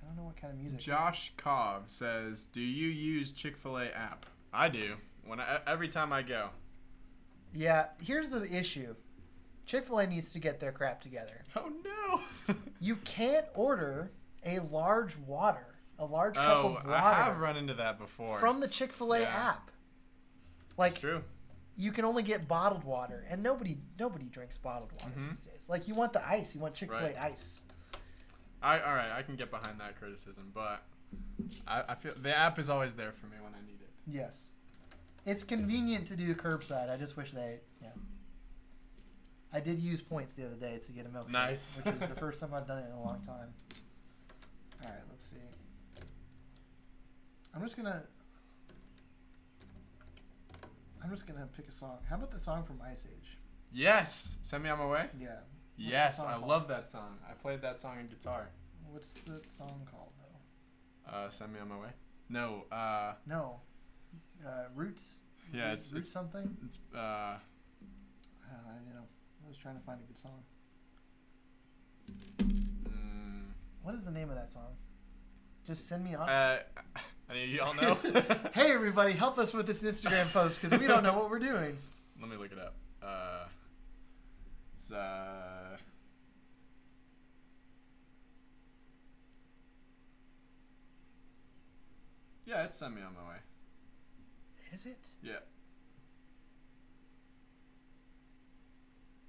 I don't know what kind of music. Josh Cobb says, "Do you use Chick-fil-A app?" I do. Every time I go. Yeah, here's the issue. Chick-fil-A needs to get their crap together. Oh no. You can't order a large cup of water. I have run into that before. From the Chick-fil-A app. Like, it's true. You can only get bottled water, and nobody drinks bottled water these days. Like, you want the ice. You want Chick-fil-A ice. All right, I can get behind that criticism, but I feel the app is always there for me when I need it. Yes. It's convenient to do curbside. I just wish they, I did use points the other day to get a milkshake. Nice. Which is the first time I've done it in a long time. All right, let's see. I'm just gonna pick a song. How about the song from Ice Age? Yes. Send Me On My Way? Yeah. Yes, I love that song. I played that song on guitar. What's the song called, though? Send Me On My Way? No. No. Roots? Yeah, Roots it's something? It's I was trying to find a good song. What is the name of that song? Just send me on. Any of y'all know? Hey, everybody, help us with this Instagram post because we don't know what we're doing. Let me look it up. It's yeah, it's Send Me On My Way. Is it? Yeah.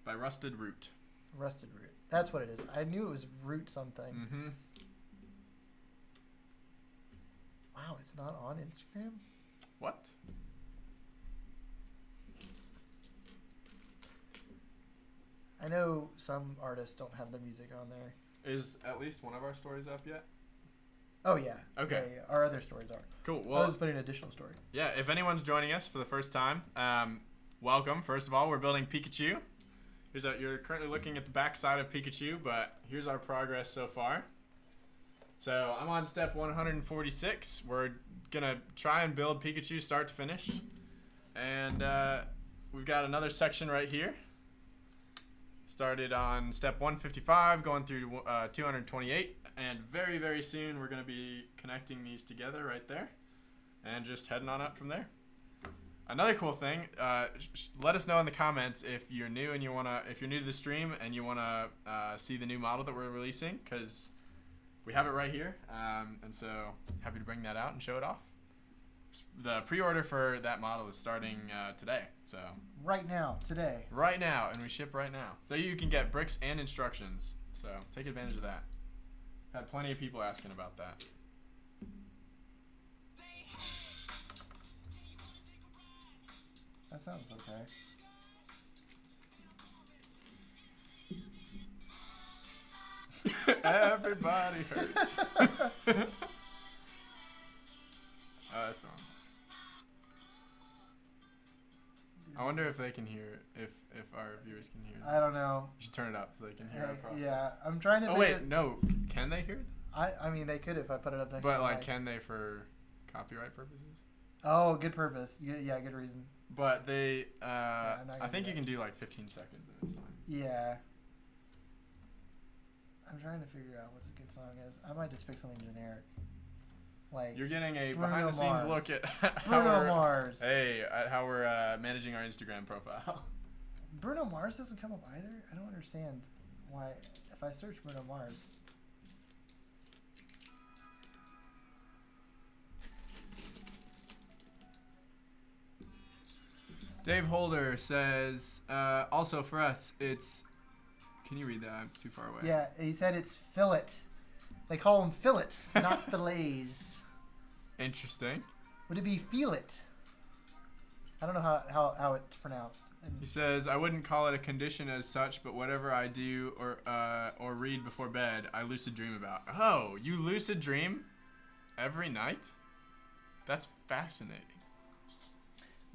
By Rusted Root. Rusted Root. That's what it is. I knew it was Root something. Mm-hmm. Wow, it's not on Instagram? What? I know some artists don't have their music on there. Is at least one of our stories up yet? Oh, yeah. Okay. Yeah. Our other stories are. Cool. Well, I was putting an additional story. Yeah, if anyone's joining us for the first time, welcome. First of all, we're building Pikachu. You're currently looking at the back side of Pikachu, but here's our progress so far. So I'm on step 146. We're going to try and build Pikachu start to finish. And we've got another section right here. Started on step 155, going through 228. And very, very soon, we're going to be connecting these together right there. And just heading on up from there. Another cool thing, let us know in the comments if you're new and if you're new to the stream and you want to see the new model that we're releasing, because we have it right here. And so happy to bring that out and show it off. The pre-order for that model is starting today. So right now, today. Right now, and we ship right now. So you can get bricks and instructions. So take advantage of that. I've had plenty of people asking about that. That sounds okay. Everybody hurts. That's wrong. I wonder if they can hear it, if our viewers can hear it. I don't know. You should turn it up so they can hear it properly. Yeah, I'm trying to. Oh wait, no. Can they hear it? I mean, they could if I put it up next. But to like, can they for copyright purposes? Oh, good purpose. Yeah, good reason. But they, I think you can do like 15 seconds and it's fine. Yeah. I'm trying to figure out what a good song is. I might just pick something generic. Like you're getting a Bruno behind-the-scenes Mars. look at Bruno Mars. At how we're managing our Instagram profile. Bruno Mars doesn't come up either. I don't understand why. If I search Bruno Mars, Dave Holder says, also for us, it's... Can you read that? It's too far away. Yeah, he said it's fillet. They call them fillets, not fillets. Interesting. Would it be fillet? I don't know how it's pronounced. He says, I wouldn't call it a condition as such, but whatever I do or read before bed, I lucid dream about. Oh, you lucid dream every night? That's fascinating.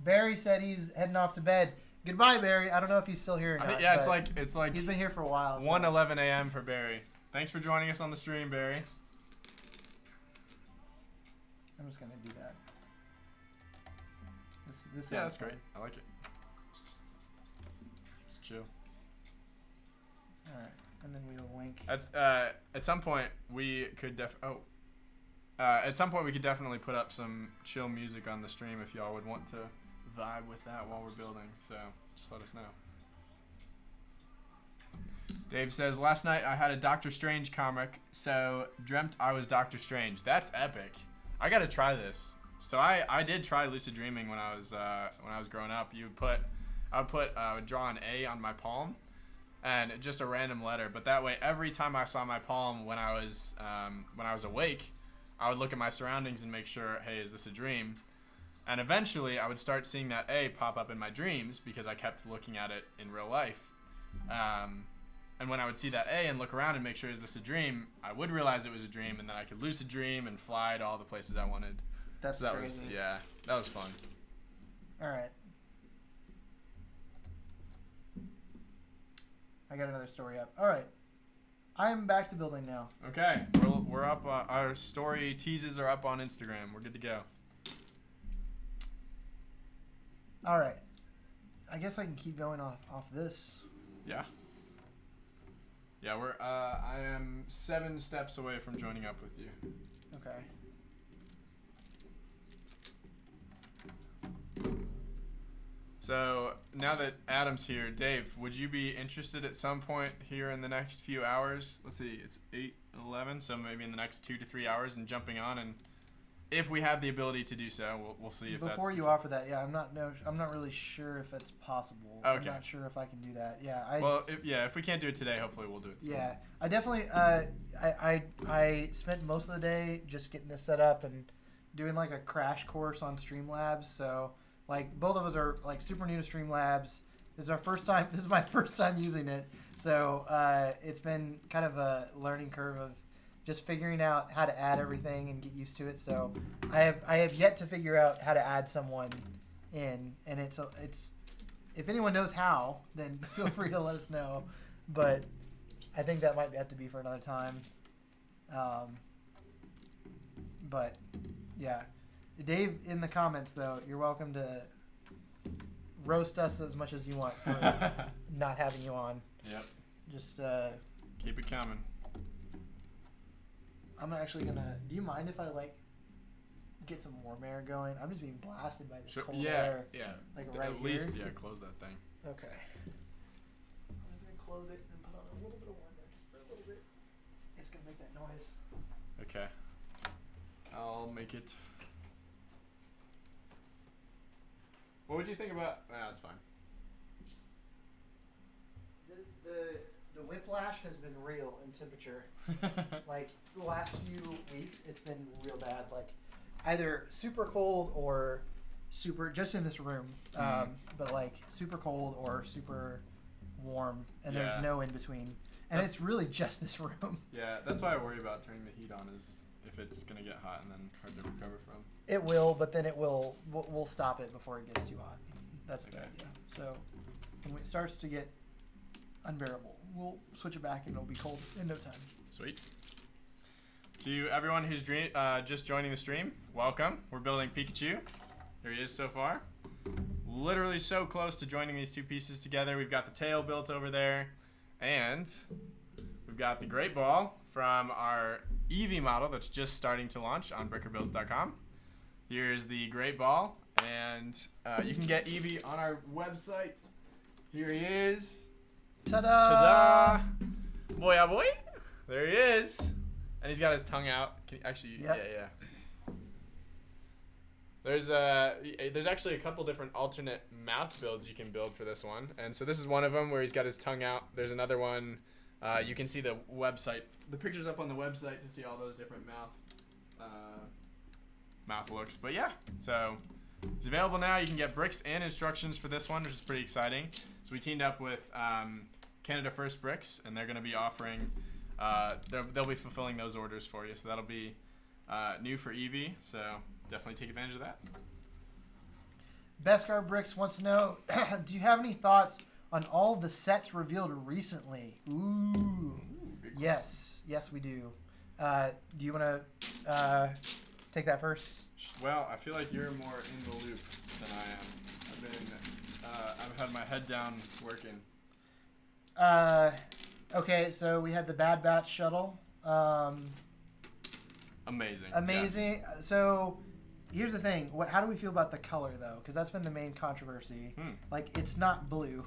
Barry said he's heading off to bed. Goodbye, Barry. I don't know if he's still here or not. Yeah, it's like he's been here for a while. 1:11 a.m. for Barry. Thanks for joining us on the stream, Barry. I'm just gonna do that. This yeah, that's great. I like it. Just chill. All right, and then we'll link. That's at some point we could at some point we could definitely put up some chill music on the stream if y'all would want to vibe with that while we're building. So just let us know. Dave says, last night I had a Doctor Strange comic, so dreamt I was Doctor Strange. That's epic. I gotta try this. So I did try lucid dreaming when I was growing up. I would draw an A on my palm, and just a random letter. But that way, every time I saw my palm when I was awake, I would look at my surroundings and make sure, hey, is this a dream? And eventually, I would start seeing that A pop up in my dreams because I kept looking at it in real life. And when I would see that A and look around and make sure, is this a dream, I would realize it was a dream, and then I could lucid dream and fly to all the places I wanted. That's crazy. That was fun. All right. I got another story up. All right. I'm back to building now. Okay. We're up. Our story teases are up on Instagram. We're good to go. All right. I guess I can keep going off this. Yeah. Yeah, I am 7 steps away from joining up with you. Okay. So now that Adam's here, Dave, would you be interested at some point here in the next few hours? Let's see, it's 8:11, so maybe in the next 2 to 3 hours, and jumping on, and if we have the ability to do so, we'll see if that's... Before you offer that, yeah, I'm not really sure if it's possible. Okay. I'm not sure if I can do that. Yeah. If we can't do it today, hopefully we'll do it soon. Yeah, I definitely. I spent most of the day just getting this set up and doing like a crash course on Streamlabs. So like both of us are like super new to Streamlabs. This is our first time. This is my first time using it. So it's been kind of a learning curve of just figuring out how to add everything and get used to it. So I have yet to figure out how to add someone in, and it's if anyone knows how, then feel free to let us know. But I think that might have to be for another time. But yeah, Dave, in the comments though, you're welcome to roast us as much as you want for not having you on. Yep. Just keep it coming. I'm actually gonna. Do you mind if I like get some warm air going? I'm just being blasted by this cold air. Yeah. Like right at least, close that thing. Okay. I'm just gonna close it and put on a little bit of warm air just for a little bit. It's gonna make that noise. Okay. I'll make it. What would you think about? That's fine. The whiplash has been real in temperature. Like the last few weeks, it's been real bad. Like either super cold or super, just in this room, but like super cold or super warm, and there's no in between. And it's really just this room. Yeah, that's why I worry about turning the heat on, is if it's gonna get hot and then hard to recover from. It will, but then we'll stop it before it gets too hot. That's the idea. So when it starts to get unbearable, we'll switch it back and it'll be cold in no time. Sweet. To everyone who's just joining the stream, welcome. We're building Pikachu. Here he is so far. Literally so close to joining these two pieces together. We've got the tail built over there, and we've got the Great Ball from our Eevee model that's just starting to launch on brickerbuilds.com. Here's the Great Ball, and you can get Eevee on our website. Here he is. Ta-da! Ta-da! Boy, oh boy. There he is. And he's got his tongue out. Can you, actually, yep. Yeah. There's actually a couple different alternate mouth builds you can build for this one, and so this is one of them where he's got his tongue out. There's another one. You can see the website, the pictures up on the website to see all those different mouth looks. But yeah, so it's available now. You can get bricks and instructions for this one, which is pretty exciting. So we teamed up with Canada First Bricks, and they're going to be offering. They'll be fulfilling those orders for you. So that'll be new for Eevee. So definitely take advantage of that. Beskar Bricks wants to know, do you have any thoughts on all of the sets revealed recently? Ooh. Yes, we do. Do you want to take that first? Well, I feel like you're more in the loop than I am. I've had my head down working. Okay, so we had the Bad Batch shuttle. Amazing. Yes. So here's the thing. How do we feel about the color, though? Because that's been the main controversy. Like, it's not blue,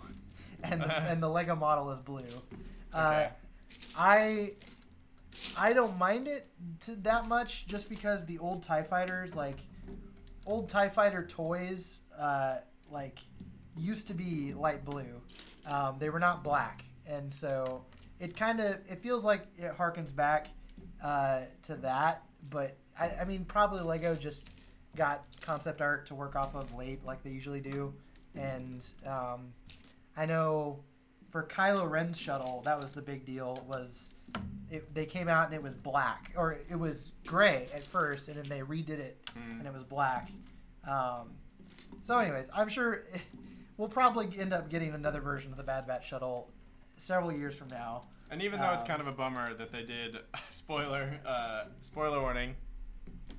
and the Lego model is blue. Okay. I don't mind it that much, just because the old TIE Fighters, like old TIE Fighter toys, like used to be light blue. They were not black, and so it feels like it harkens back to that. But I mean, probably Lego just got concept art to work off of late, like they usually do. And I know for Kylo Ren's shuttle, that was the big deal. They came out and it was black, or it was gray at first, and then they redid it and it was black. So anyways, I'm sure we'll probably end up getting another version of the Bad Batch shuttle several years from now. And even though it's kind of a bummer that they did, spoiler warning,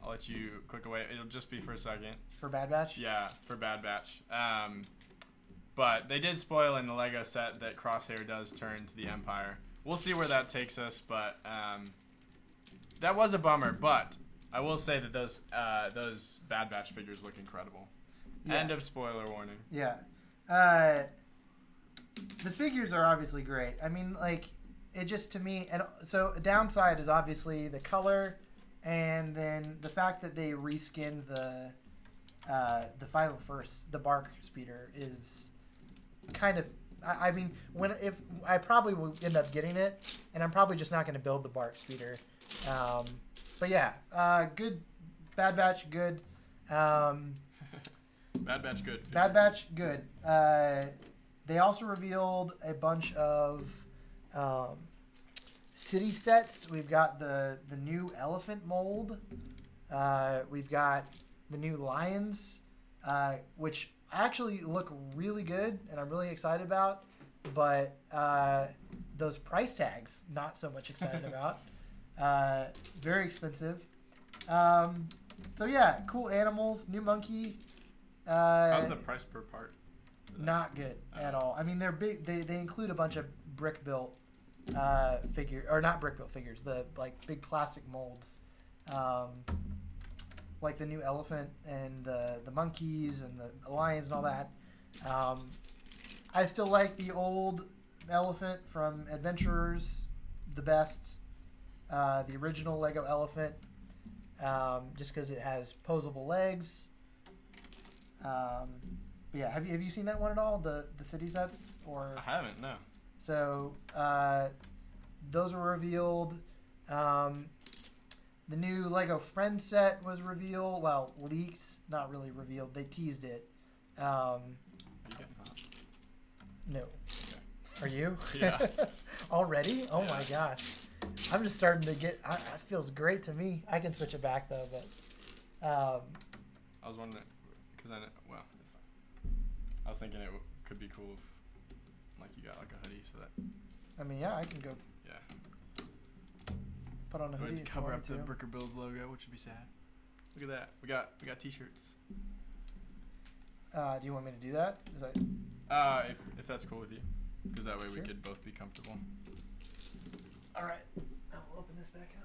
I'll let you click away. It'll just be for a second. For Bad Batch? Yeah, for Bad Batch. But they did spoil in the Lego set that Crosshair does turn to the Empire. We'll see where that takes us, but that was a bummer. But I will say that those Bad Batch figures look incredible. Yeah. End of spoiler warning. Yeah. The figures are obviously great. I mean, like, it just, to me, and so a downside is obviously the color, and then the fact that they reskinned the 501st, the Bark Speeder, is kind of, I mean, if I probably will end up getting it, and I'm probably just not going to build the Bark Speeder. But yeah, good. Bad Batch, good. Bad Batch, good. Bad Batch, good. They also revealed a bunch of city sets. We've got the new elephant mold. We've got the new lions, which actually look really good, and I'm really excited about. But those price tags, not so much excited about. Very expensive. So yeah, cool animals. New monkey. How's the price per part? Not good at all. I mean, they're big. They include a bunch of brick built figure, or not brick built figures. The like big plastic molds, like the new elephant and the monkeys and the lions and all that. I still like the old elephant from Adventurers, the best. The original Lego elephant, just because it has posable legs. But yeah, have you seen that one at all? The city sets, or I haven't, no. So those were revealed. The new Lego Friends set was revealed. Well, leaked, not really revealed. They teased it. Are you getting hot? No. Okay. Are you? Yeah. Already? Oh Yeah. my gosh. I'm just starting to get. It feels great to me. I can switch it back though, but. I was wondering, because well, it's fine. I was thinking it could be cool if, like, you got like a hoodie, so that. I mean, yeah, I can go. Yeah. Put on a hoodie. Would cover up the Bricker Builds logo, which would be sad. Look at that. We got t-shirts. Do you want me to do that? Is that? If that's cool with you, because that way we could both be comfortable. All right. I'll open this back up.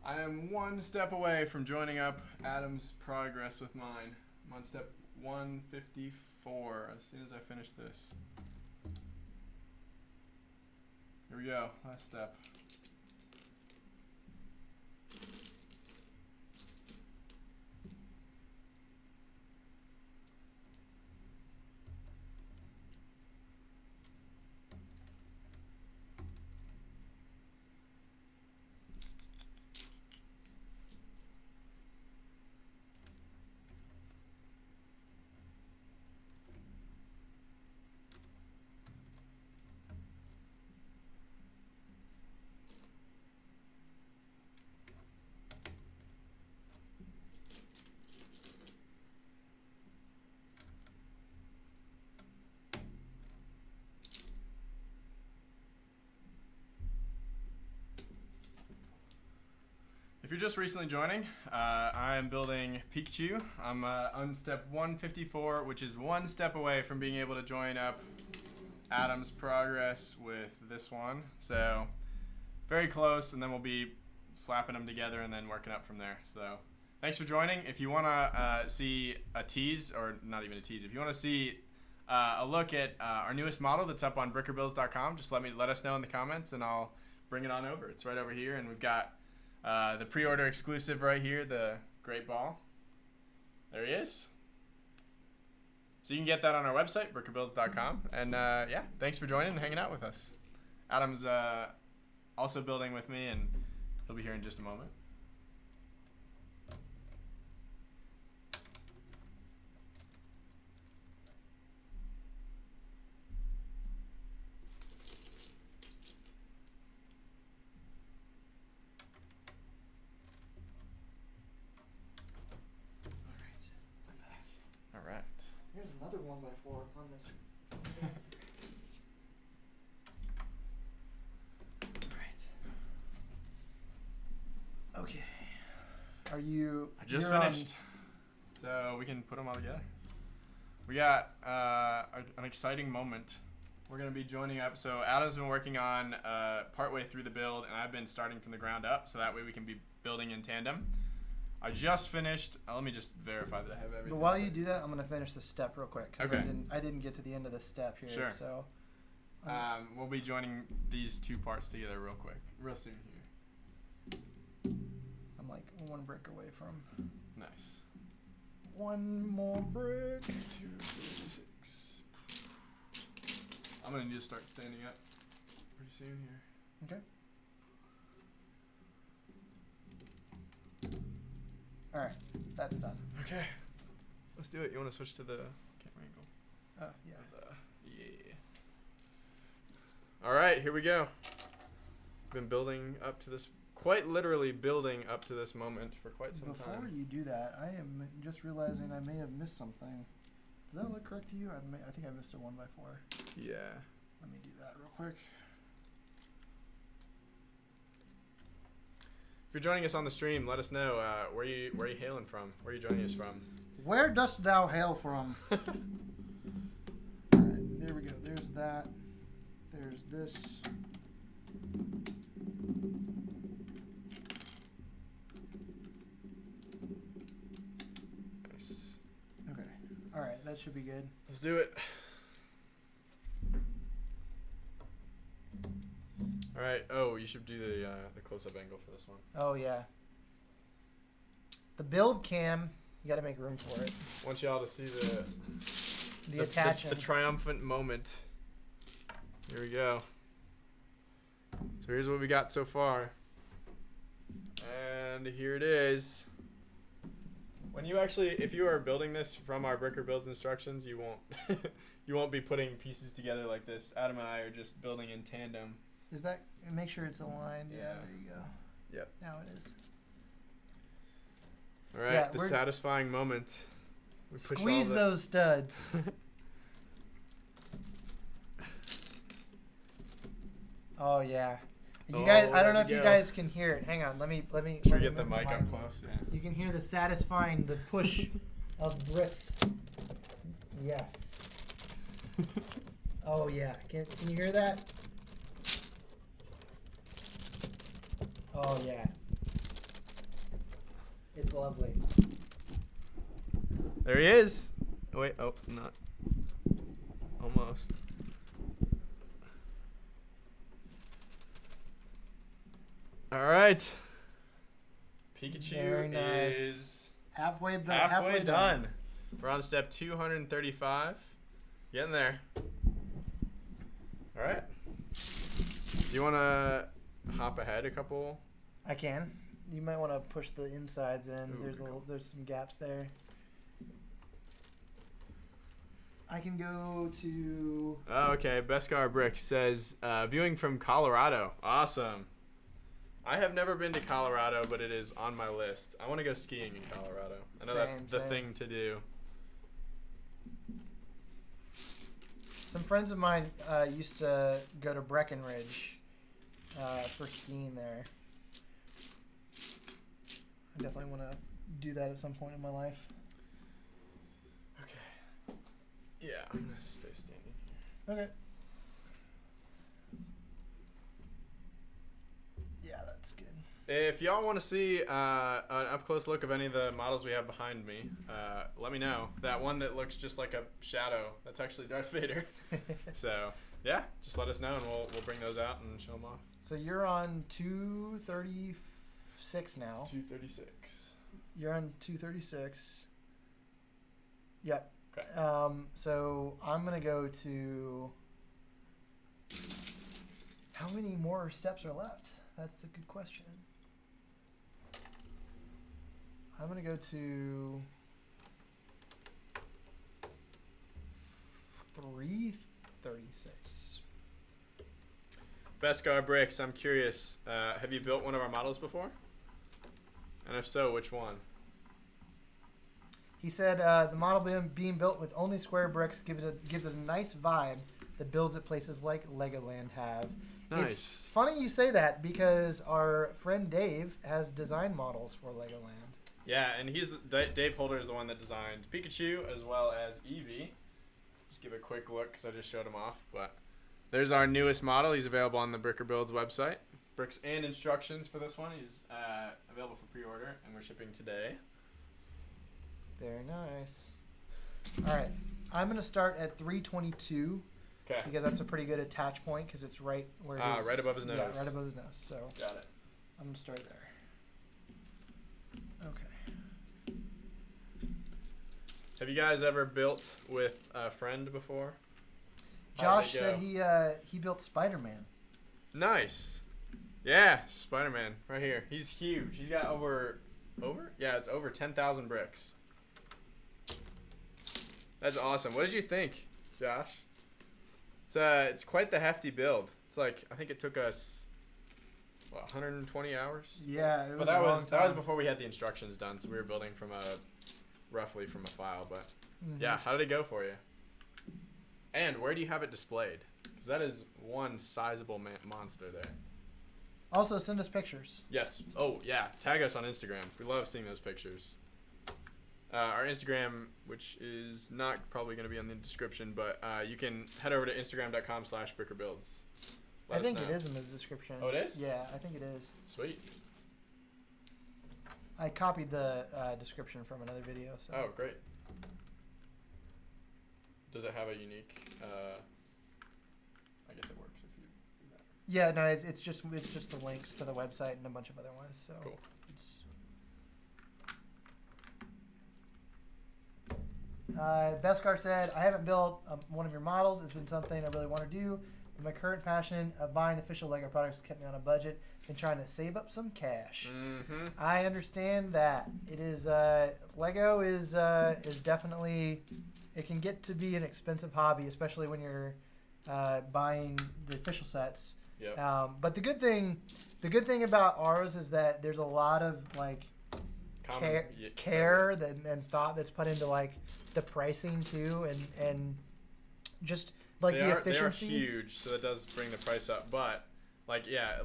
I am one step away from joining up Adam's progress with mine. I'm on step 154 as soon as I finish this. Here we go, last step. If you're just recently joining, I am building Pikachu. I'm on step 154, which is one step away from being able to join up Adam's progress with this one. So very close, and then we'll be slapping them together and then working up from there. So thanks for joining. If you want to see a tease, or not even a tease, if you want to see a look at our newest model that's up on brickerbuilds.com, just let us know in the comments, and I'll bring it on over. It's right over here, and we've got the pre-order exclusive right here, the Great Ball. There he is. So you can get that on our website, brickerbuilds.com. And yeah, thanks for joining and hanging out with us. Adam's also building with me, and he'll be here in just a moment. All right. Here's another 1x4 on this. Alright. Okay. Are you... I just finished. So we can put them all together. We got an exciting moment. We're going to be joining up. So Adam's been working on partway through the build, and I've been starting from the ground up, so that way we can be building in tandem. I just finished. Let me just verify that I have everything. But while you do that, I'm going to finish the step real quick. Okay. I didn't get to the end of the step here. Sure. So we'll be joining these two parts together real soon here. I'm like one brick away from. Nice. One more brick. 2, 3, 6. I'm going to need to start standing up pretty soon here. Okay. All right, that's done. Okay, let's do it. You want to switch to the camera angle? Oh, yeah. Yeah. All right, here we go. Been building up to this, quite literally building up to this moment for quite some time. Before you do that, I am just realizing I may have missed something. Does that look correct to you? I think I missed a 1x4. Yeah. Let me do that real quick. If you're joining us on the stream, let us know where you hailing from. Where are you joining us from? Where dost thou hail from? Alright, there we go. There's that. There's this. Nice. Okay. Alright, that should be good. Let's do it. All right. Oh, you should do the close-up angle for this one. Oh, yeah. The cam, you got to make room for it. I want y'all to see The attaching. the triumphant moment. Here we go. So here's what we got so far. And here it is. When you actually, if you are building this from our Bricker Builds instructions, you won't you won't be putting pieces together like this. Adam and I are just building in tandem. Is that, make sure it's aligned. Yeah, Yeah. there you go. Yep. Now it is. All right, Yeah, the satisfying moment. We push all Squeeze the- those studs. Oh yeah. You guys, I don't know if you guys can hear it. Hang on, let me. Should we get the move mic up mine. close? Yeah. You can hear the satisfying, the push of bricks. Yes. Oh yeah. Can you hear that? Oh yeah. It's lovely. There he is. Oh, wait. Oh, not. Almost. All right. Pikachu Very nice. is Halfway done. We're on step 235. Getting there. All right. Do you want to hop ahead a couple? I can. You might want to push the insides in. Ooh, There's some gaps there. I can go to. Oh, okay. Beskar Brick says viewing from Colorado. Awesome. I have never been to Colorado, but it is on my list. I want to go skiing in Colorado. I know that's the thing to do. Some friends of mine used to go to Breckenridge for skiing there. I definitely want to do that at some point in my life. Okay. Yeah, I'm going to stay standing here. Okay. Yeah, that's good. If y'all want to see an up-close look of any of the models we have behind me, let me know. That one that looks just like a shadow, that's actually Darth Vader. So, yeah, just let us know, and we'll bring those out and show them off. So you're on 236 now. 236. You're on 236. Yep. Okay. So I'm going to go to... How many more steps are left? That's a good question. I'm going to go to 336. Beskar Bricks, I'm curious, have you built one of our models before? And if so, which one? He said the model being built with only square bricks gives it a nice vibe that builds at places like Legoland have. Nice. It's funny you say that because our friend Dave has design models for Legoland. Yeah, and Dave Holder is the one that designed Pikachu as well as Eevee. Just give a quick look because I just showed him off. But there's our newest model. He's available on the Bricker Builds website. Bricks and instructions for this one. He's available for pre-order, and we're shipping today. Very nice. All right, I'm going to start at 322. Okay. Because that's a pretty good attach point because it's right where his... right above his nose. Yeah, right above his nose. So Got it. I'm going to start there. Okay. Have you guys ever built with a friend before? Josh said he built Spider-Man. Nice. Yeah, Spider-Man right here. He's huge. He's got over? Yeah, it's over 10,000 bricks. That's awesome. What did you think, Josh? It's quite the hefty build. It's like, I think it took us 120 hours. Yeah, it was but that was before we had the instructions done, so we were building roughly from a file. But yeah, how did it go for you? And where do you have it displayed? Because that is one sizable monster there. Also, send us pictures. Yes. Oh yeah, tag us on Instagram. We love seeing those pictures. Our Instagram, which is not probably going to be on the description, but you can head over to instagram.com/brickerbuilds. I think it is in the description. Oh, it is? Yeah, I think it is. Sweet. I copied the description from another video. So. Oh, great. Does it have a unique? I guess it works if you do that. Yeah, no, it's just the links to the website and a bunch of other ones. So cool. Beskar said, I haven't built one of your models. It's been something I really want to do. But my current passion of buying official LEGO products has kept me on a budget and trying to save up some cash. Mm-hmm. I understand that. It is LEGO is definitely, it can get to be an expensive hobby, especially when you're buying the official sets. Yep. But the good thing about ours is that there's a lot of like care and thought that's put into like the pricing too, and just like the efficiency. They are huge, so that does bring the price up. But like, yeah,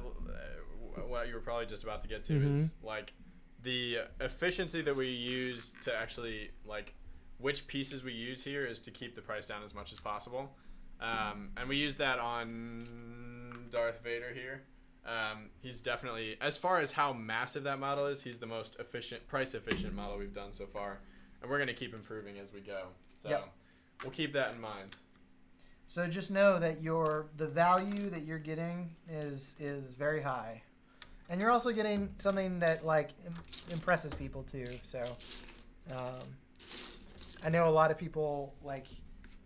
what you were probably just about to get to is like the efficiency that we use to actually like which pieces we use here is to keep the price down as much as possible. And we use that on Darth Vader here. He's definitely, as far as how massive that model is, he's the most efficient, price-efficient model we've done so far. And we're going to keep improving as we go. So we'll keep that in mind. So just know that the value that you're getting is very high. And you're also getting something that like impresses people too. So I know a lot of people, like,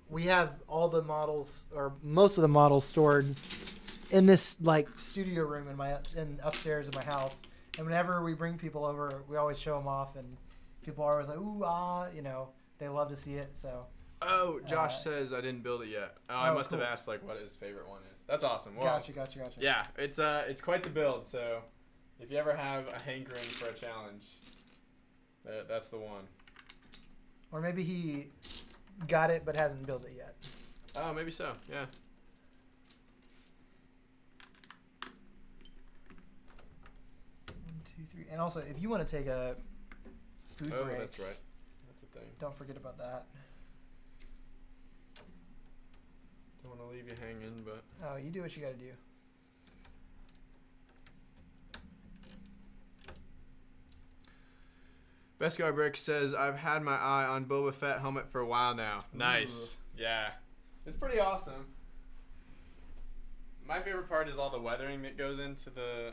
we have all the models or most of the models stored in this like studio room in upstairs in my house. And whenever we bring people over, we always show them off, and people are always like, ooh, ah, you know, they love to see it. So. Oh, Josh says I didn't build it yet. I must have asked like what his favorite one is. That's awesome. Well, Gotcha. Yeah, it's quite the build. So if you ever have a hankering for a challenge, that's the one. Or maybe he got it but hasn't built it yet. Oh, maybe so. Yeah. One, two, three. And also, if you want to take a food break. Oh, that's right. That's the thing. Don't forget about that. Don't want to leave you hanging, but. Oh, you do what you got to do. Beskar Brick says, I've had my eye on Boba Fett helmet for a while now. Nice. Ooh. Yeah. It's pretty awesome. My favorite part is all the weathering that goes into the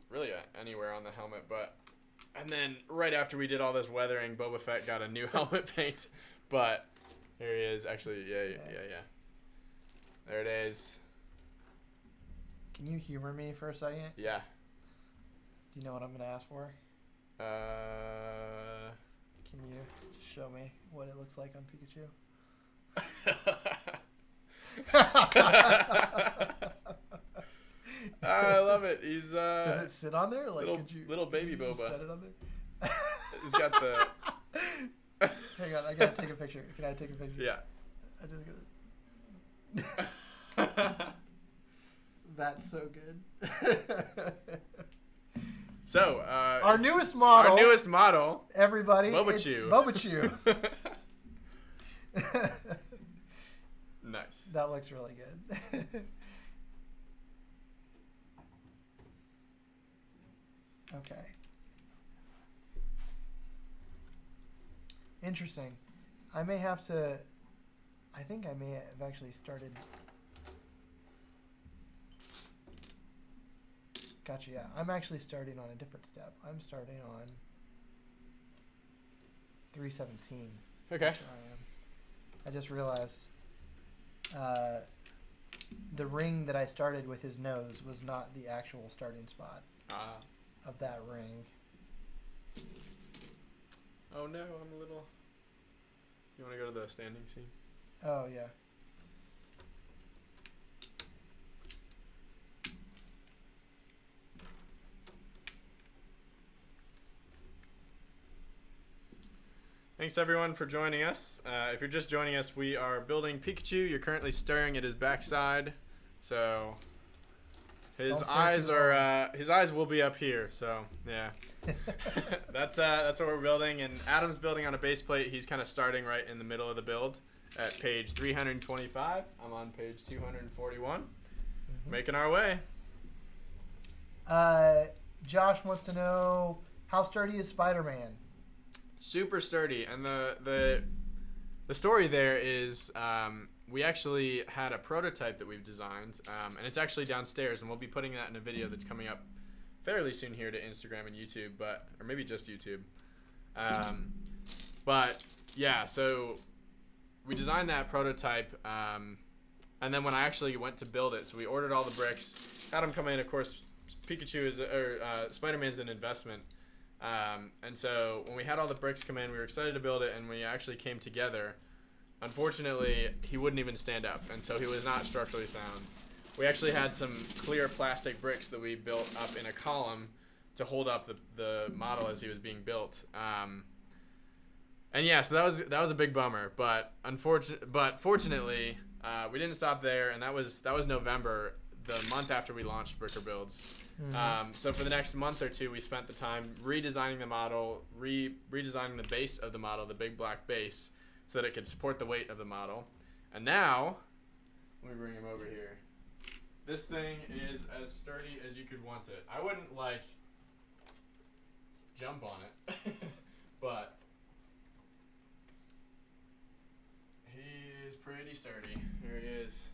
really anywhere on the helmet. And then right after we did all this weathering, Boba Fett got a new helmet paint. But here he is. Actually, yeah. There it is. Can you humor me for a second? Yeah. Do you know what I'm going to ask for? Can you show me what it looks like on Pikachu? I love it. He's Does it sit on there? Like, little baby Boba. Set it on there? He's got the. Hang on, I gotta take a picture. Can I take a picture? Yeah. I just gotta. That's so good. So, our newest model. Everybody, Bobachu. Bobachu. Nice. That looks really good. Okay. Interesting. I think I may have actually started. Gotcha, yeah. I'm actually starting on a different step. I'm starting on 317. Okay. That's where I am. I just realized the ring that I started with his nose was not the actual starting spot of that ring. Oh no, I'm a little... You want to go to the standing scene? Oh, yeah. Thanks everyone for joining us. If you're just joining us, we are building Pikachu. You're currently staring at his backside, so his eyes will be up here. So yeah, that's what we're building. And Adam's building on a base plate. He's kind of starting right in the middle of the build at page 325. I'm on page 241. Making our way. Josh wants to know, how sturdy is Spider-Man? Super sturdy, and the story there is we actually had a prototype that we've designed, and it's actually downstairs, and we'll be putting that in a video that's coming up fairly soon here to Instagram and YouTube, or maybe just YouTube. But yeah, so we designed that prototype, and then when I actually went to build it, so we ordered all the bricks, had them come in. Of course, Spider-Man's an investment. And so when we had all the bricks come in, we were excited to build it, and we actually came together. Unfortunately, he wouldn't even stand up, and so he was not structurally sound. We actually had some clear plastic bricks that we built up in a column to hold up the model as he was being built. And yeah, so that was a big bummer, but fortunately, we didn't stop there, and that was November, the month after we launched Bricker Builds. So for the next month or two, we spent the time redesigning the model, redesigning the base of the model, the big black base, so that it could support the weight of the model. And now, let me bring him over here. This thing is as sturdy as you could want it. I wouldn't like jump on it, but he is pretty sturdy. Here he is.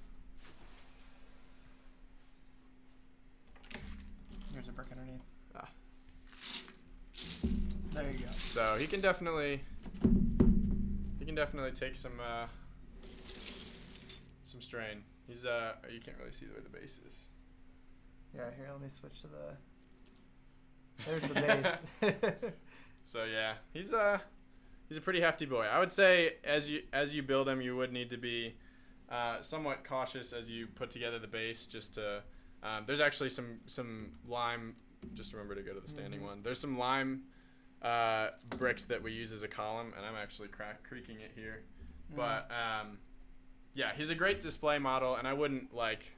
There's a brick underneath. Ah. There you go. So he can definitely take some strain. He's you can't really see the way the base is. Yeah, here, let me switch to there's the base. So yeah, he's a pretty hefty boy. I would say as you build him, you would need to be somewhat cautious as you put together the base. Just to there's actually some lime. Just remember to go to the standing one. There's some lime bricks that we use as a column, and I'm actually creaking it here. But yeah, he's a great display model, and I wouldn't like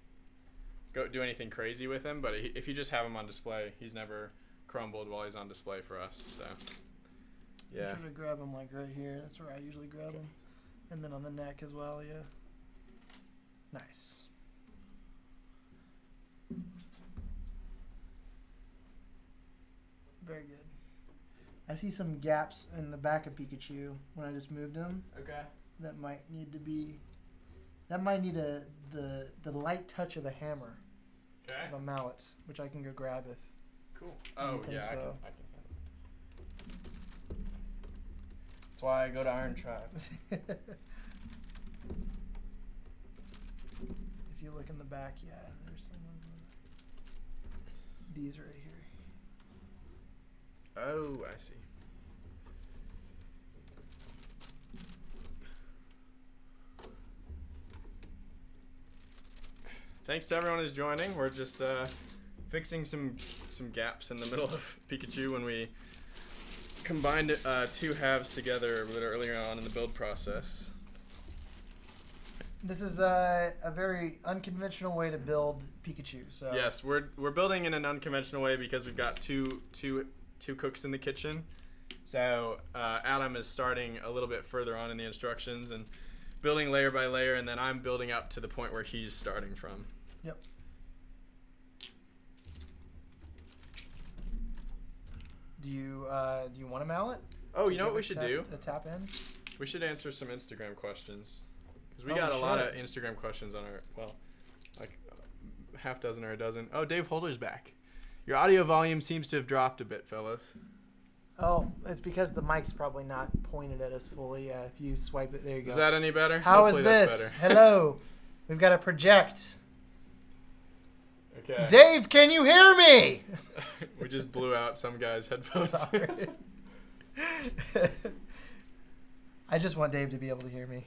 go do anything crazy with him. But if you just have him on display, he's never crumbled while he's on display for us. So yeah. I'm sure to grab him like right here. That's where I usually grab him, and then on the neck as well. Yeah. Nice. Very good. I see some gaps in the back of Pikachu when I just moved him. Okay. That might need the light touch of a hammer. Okay. Of a mallet, which I can go grab if. Cool. Oh yeah, so. I can handle it. That's why I go to Iron Tribe. If you look in the back, yeah, there's some of these right here. Oh, I see. Thanks to everyone who's joining. We're just fixing some gaps in the middle of Pikachu when we combined two halves together a little earlier on in the build process. This is a very unconventional way to build Pikachu. So yes, we're building in an unconventional way because we've got two cooks in the kitchen. So Adam is starting a little bit further on in the instructions and building layer by layer, and then I'm building up to the point where he's starting from. Yep. Do you want a mallet? Oh, you know what we should do? A tap in? We should answer some Instagram questions. Because we got a lot of Instagram questions on our, well, like half dozen or a dozen. Oh, Dave Holder's back. Your audio volume seems to have dropped a bit, fellas. Oh, it's because the mic's probably not pointed at us fully. Yeah, if you swipe it, there you go. Is that any better? How Hopefully is this? That's better. Hello. We've got to project. Okay. Dave, can you hear me? We just blew out some guy's headphones. Sorry. I just want Dave to be able to hear me.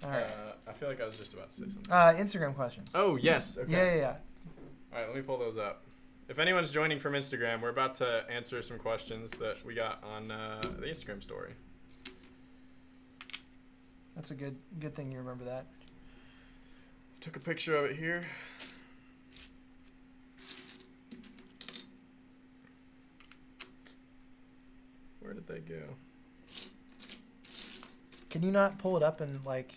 All right. I feel like I was just about to say something. Instagram questions. Oh, yes. Okay. Yeah. All right, let me pull those up. If anyone's joining from Instagram, we're about to answer some questions that we got on the Instagram story. That's a good thing you remember that. Took a picture of it here. Where did they go? Can you not pull it up and like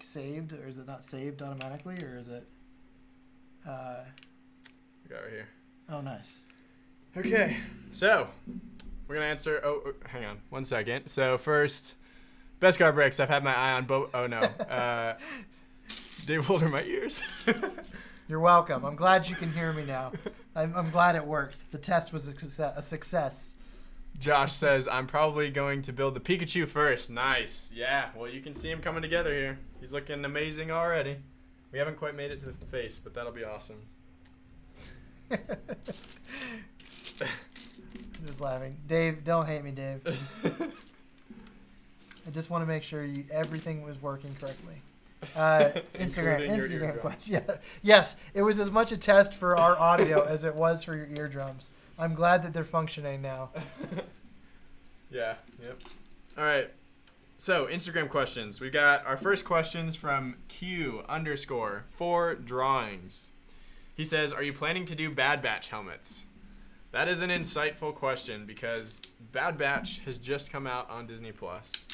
saved, or is it not saved automatically, or is it? We got it right here. Oh, nice. Okay, so we're gonna answer. Oh, hang on, 1 second. So first, Beskar bricks. I've had my eye on both. Oh no, Dave Holder, my ears. You're welcome. I'm glad you can hear me now. I'm glad it worked. The test was a success. Josh says, I'm probably going to build the Pikachu first. Nice. Yeah, well, you can see him coming together here. He's looking amazing already. We haven't quite made it to the face, but that'll be awesome. I'm just laughing. Dave, don't hate me, Dave. I just want to make sure everything was working correctly. Instagram question. Yeah. Yes, it was as much a test for our audio as it was for your eardrums. I'm glad that they're functioning now. Yeah. Yep. All right. So Instagram questions. We got our first questions from Q_4drawings. He says, "Are you planning to do Bad Batch helmets?" That is an insightful question because Bad Batch has just come out on Disney Plus.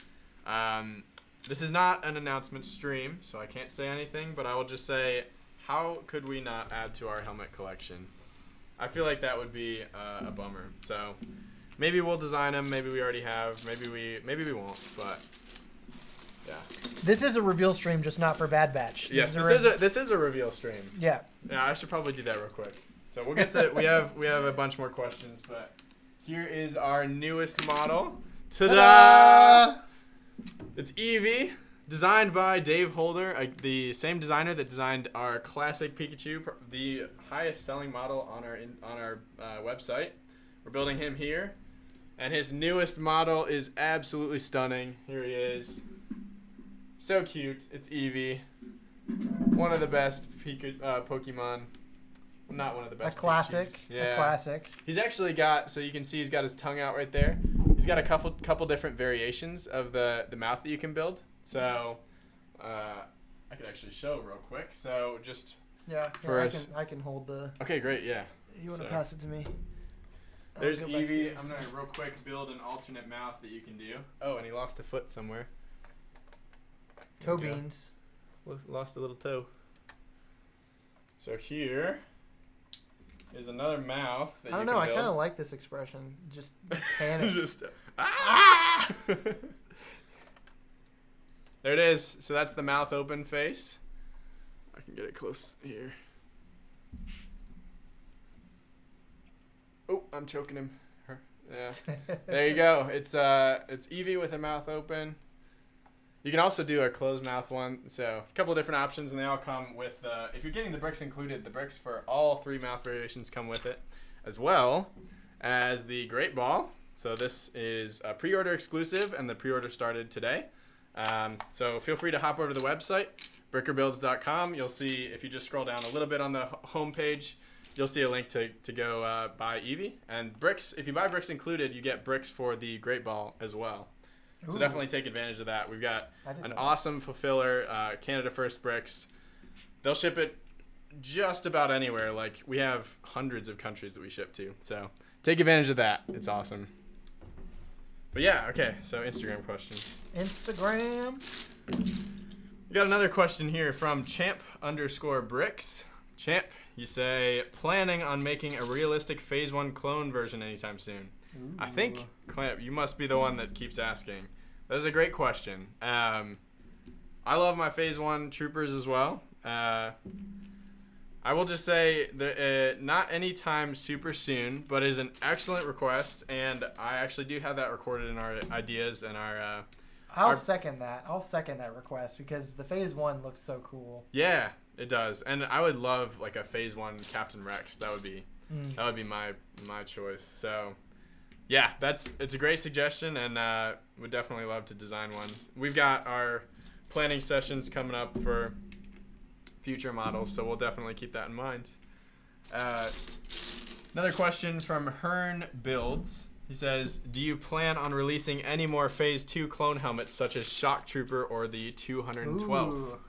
this is not an announcement stream, so I can't say anything, but I will just say, how could we not add to our helmet collection? I feel like that would be a bummer. So maybe we'll design them. Maybe we already have. Maybe we won't. But yeah. This is a reveal stream, just not for Bad Batch. Yes, this is a reveal stream. Yeah. Yeah, I should probably do that real quick. So we'll get to we have a bunch more questions, but here is our newest model. Ta-da! It's Eevee, designed by Dave Holder, the same designer that designed our classic Pikachu, the highest selling model on our website. We're building him here, and his newest model is absolutely stunning. Here he is. So cute. It's Eevee, one of the best Pokemon. Well, not one of the best. A classic. Pikachus. Yeah. A classic. He's actually got, so you can see he's got his tongue out right there. He's got a couple different variations of the mouth that you can build. So I could actually show real quick. So just I can hold the. Okay, great. Yeah. You want to pass it to me? There's Eevee. I'm gonna real quick build an alternate mouth that you can do. Oh, and he lost a foot somewhere. Toe beans. Lost a little toe. So here is another mouth that I don't you know. can I build. kind of like this expression. Just panic. Just ah! There it is. So that's the mouth open face. I can get it close here. Oh, I'm choking him. Yeah. There you go. It's Eevee with a mouth open. You can also do a closed mouth one. So a couple of different options, and they all come with. If you're getting the bricks included, the bricks for all 3 mouth variations come with it, as well as the Great Ball. So this is a pre-order exclusive, and the pre-order started today. So feel free to hop over to the website, brickerbuilds.com. You'll see, if you just scroll down a little bit on the home page, you'll see a link to go buy Eevee. And bricks, if you buy bricks included, you get bricks for the Great Ball as well. So definitely take advantage of that. We've got an awesome fulfiller, Canada First Bricks. They'll ship it just about anywhere. Like, we have hundreds of countries that we ship to. So take advantage of that. It's awesome. But yeah, okay, so Instagram questions. Instagram. We got another question here from champ_bricks. Champ, you say, planning on making a realistic Phase 1 clone version anytime soon. Ooh. I think, Clamp, you must be the one that keeps asking. That is a great question. I love my Phase 1 troopers as well. I will just say, not anytime super soon, but it is an excellent request, and I actually do have that recorded in our ideas and our... I'll second that. I'll second that request, because the Phase 1 looks so cool. Yeah, it does. And I would love like a Phase 1 Captain Rex. That would be my choice. So... yeah, it's a great suggestion, and would definitely love to design one. We've got our planning sessions coming up for future models, so we'll definitely keep that in mind. Another question from Hearn Builds. He says, do you plan on releasing any more Phase 2 clone helmets, such as Shock Trooper or the 212? Ooh,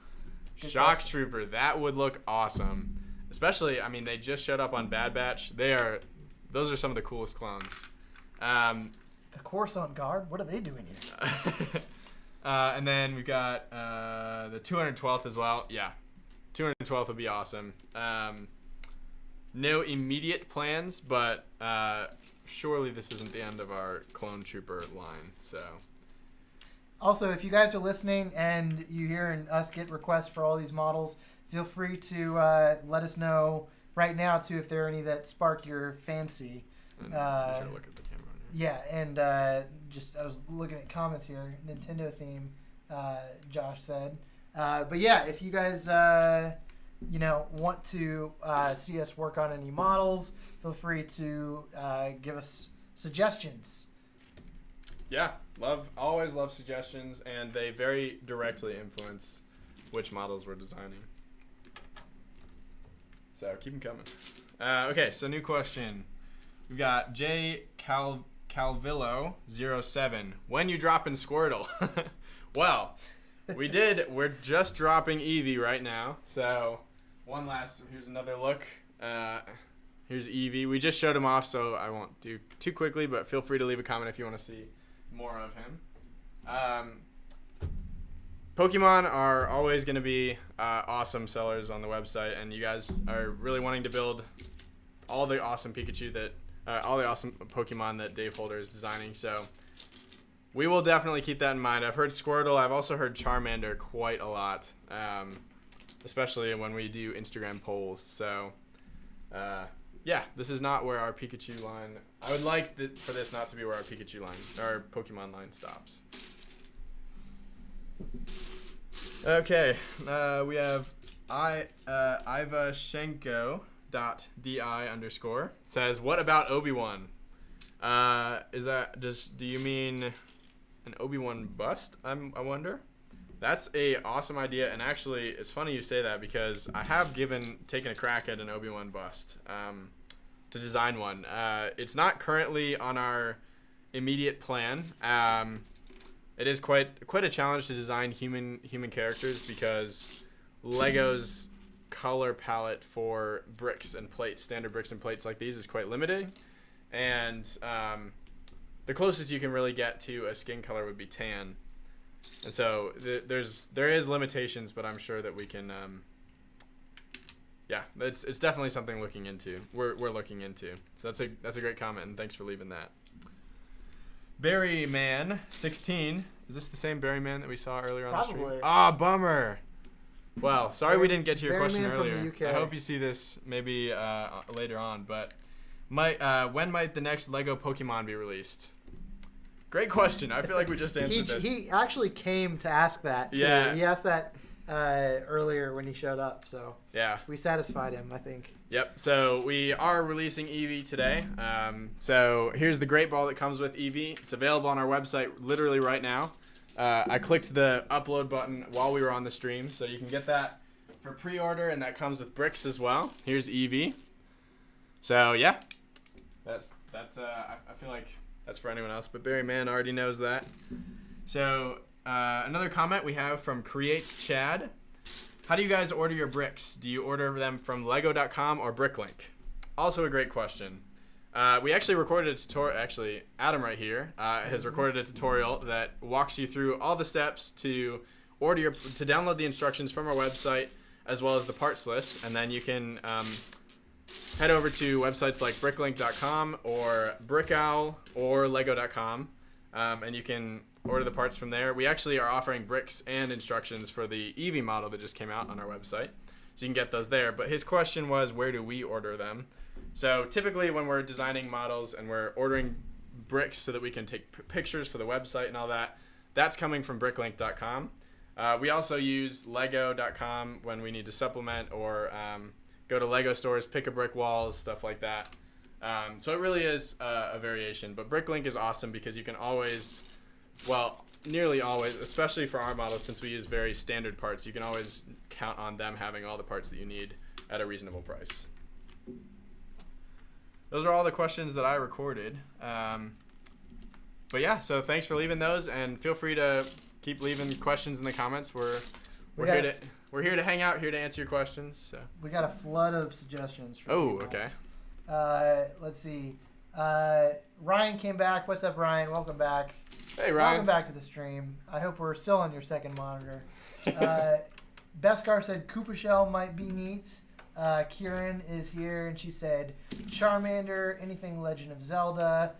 Shock Trooper, that would look awesome. Especially, I mean, they just showed up on Bad Batch. Those are some of the coolest clones. The Coruscant Guard, what are they doing here? And then we've got the 212th as well. Yeah, 212th would be awesome. No immediate plans, but surely this isn't the end of our clone trooper line. So. Also, if you guys are listening and you hear us get requests for all these models, feel free to let us know right now too if there are any that spark your fancy. And be sure to look at the camera. Yeah, and I was looking at comments here. Nintendo theme, Josh said. But yeah, if you guys want to see us work on any models, feel free to give us suggestions. Yeah, always love suggestions, and they very directly influence which models we're designing. So keep them coming. Okay, so new question. We've got J. Calvillo07. When you dropping Squirtle? Well, we're just dropping Eevee right now. So here's another look. Here's Eevee. We just showed him off, so I won't do too quickly, but feel free to leave a comment if you want to see more of him. Pokemon are always going to be awesome sellers on the website, and you guys are really wanting to build all the awesome all the awesome Pokemon that Dave Holder is designing. So we will definitely keep that in mind. I've heard Squirtle. I've also heard Charmander quite a lot, especially when we do Instagram polls. So yeah, this is not where our Pikachu line. I would like for this not to be where our Pikachu line, our Pokemon line stops. Okay, we have ivashenko.di_ says, what about Obi-Wan? Is that do you mean an Obi-Wan bust? I wonder. That's a awesome idea, and actually, it's funny you say that because I have taken a crack at an Obi-Wan bust to design one. It's not currently on our immediate plan. It is quite a challenge to design human characters because Lego's color palette for bricks and plates, standard bricks and plates like these, is quite limited, and the closest you can really get to a skin color would be tan. And so there is limitations, but I'm sure that we can. Yeah, it's definitely something looking into. We're looking into. So that's a great comment, and thanks for leaving that. Berryman 16. Is this the same Berryman that we saw earlier on the stream? Probably. Ah, bummer. Well, sorry we didn't get to your question Berryman from earlier. the UK. I hope you see this maybe later on. But when might the next Lego Pokemon be released? Great question. I feel like we just answered this. He actually came to ask that, too. Yeah. He asked that earlier when he showed up, so Yeah. we satisfied him, I think. Yep. So we are releasing Eevee today. So here's the Great Ball that comes with Eevee. It's available on our website literally right now. I clicked the upload button while we were on the stream, so you can get that for pre-order, and that comes with bricks as well. Here's Eevee. So yeah, that's I feel like that's for anyone else, but Berryman already knows that. So another comment we have from Create Chad. How do you guys order your bricks? Do you order them from lego.com or Bricklink? Also a great question. We actually recorded a tutorial. Actually, Adam right here has recorded a tutorial that walks you through all the steps to download the instructions from our website, as well as the parts list, and then you can head over to websites like bricklink.com or Brickowl or lego.com, and you can order the parts from there. We actually are offering bricks and instructions for the Eevee model that just came out on our website, so you can get those there. But his question was, where do we order them? So typically when we're designing models and we're ordering bricks so that we can take pictures for the website and all that, that's coming from bricklink.com. We also use lego.com when we need to supplement or go to Lego stores, pick a brick walls, stuff like that. So it really is a variation. But Bricklink is awesome because you can always, well, nearly always, especially for our models, since we use very standard parts, you can always count on them having all the parts that you need at a reasonable price. Those are all the questions that I recorded. But yeah, so thanks for leaving those, and feel free to keep leaving questions in the comments. We're here to hang out, here to answer your questions. So. We got a flood of suggestions. From people. Okay. Let's see. Ryan came back. What's up, Ryan? Welcome back. Hey, Ryan. Welcome back to the stream. I hope we're still on your second monitor. Beskar said Koopa Shell might be neat. Kieran is here, and she said Charmander, anything Legend of Zelda.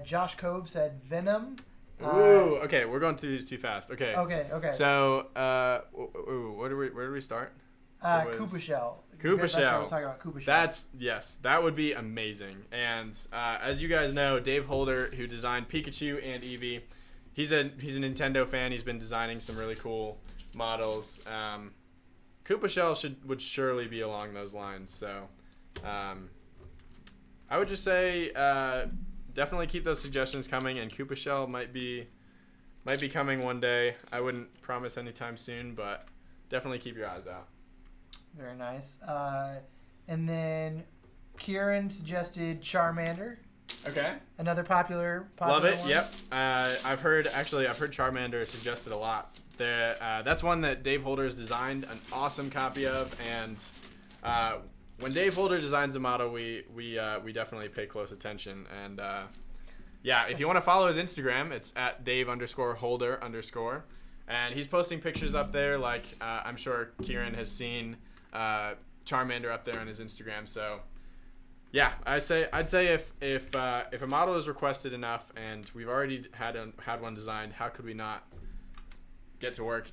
Josh Cove said Venom. Ooh, okay, we're going through these too fast. Okay. Okay. So, where do we start? Koopa Shell. Koopa That's Shell. what I was talking about, Koopa Shell. Yes, that would be amazing. And as you guys know, Dave Holder, who designed Pikachu and Eevee, he's a Nintendo fan. He's been designing some really cool models. Koopa Shell would surely be along those lines. So, I would just say definitely keep those suggestions coming, and Koopa Shell might be coming one day. I wouldn't promise anytime soon, but definitely keep your eyes out. Very nice. And then Kieran suggested Charmander. Okay. Another popular Love it. one. Yep. I've heard Charmander suggested a lot. That's one that Dave Holder has designed an awesome copy of, and when Dave Holder designs a model, we definitely pay close attention. And yeah, if you want to follow his Instagram, it's at Dave_Holder_. And he's posting pictures up there, like I'm sure Kieran has seen Charmander up there on his Instagram. So yeah, I'd say if a model is requested enough and we've already had one designed, how could we not get to work,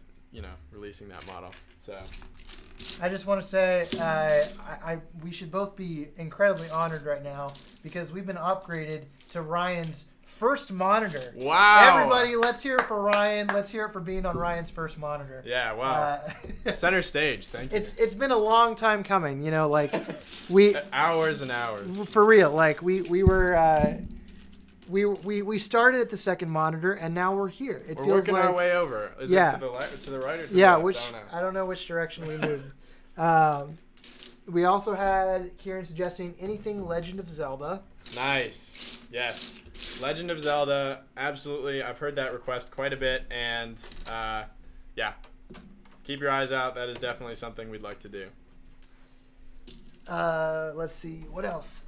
releasing that model? So I just want to say we should both be incredibly honored right now because we've been upgraded to Ryan's first monitor. Wow. Everybody, let's hear it for Ryan. Let's hear it for being on Ryan's first monitor. Yeah, wow. Center stage, thank you. It's been a long time coming, like we hours and hours. For real, like we were we started at the second monitor and now we're here. We're feels working our way over. Is it to the right or to the left? I don't know which direction we moved. We also had Kieran suggesting anything Legend of Zelda. Nice. Yes. Legend of Zelda, absolutely. I've heard that request quite a bit, and yeah, keep your eyes out. That is definitely something we'd like to do. Let's see. What else?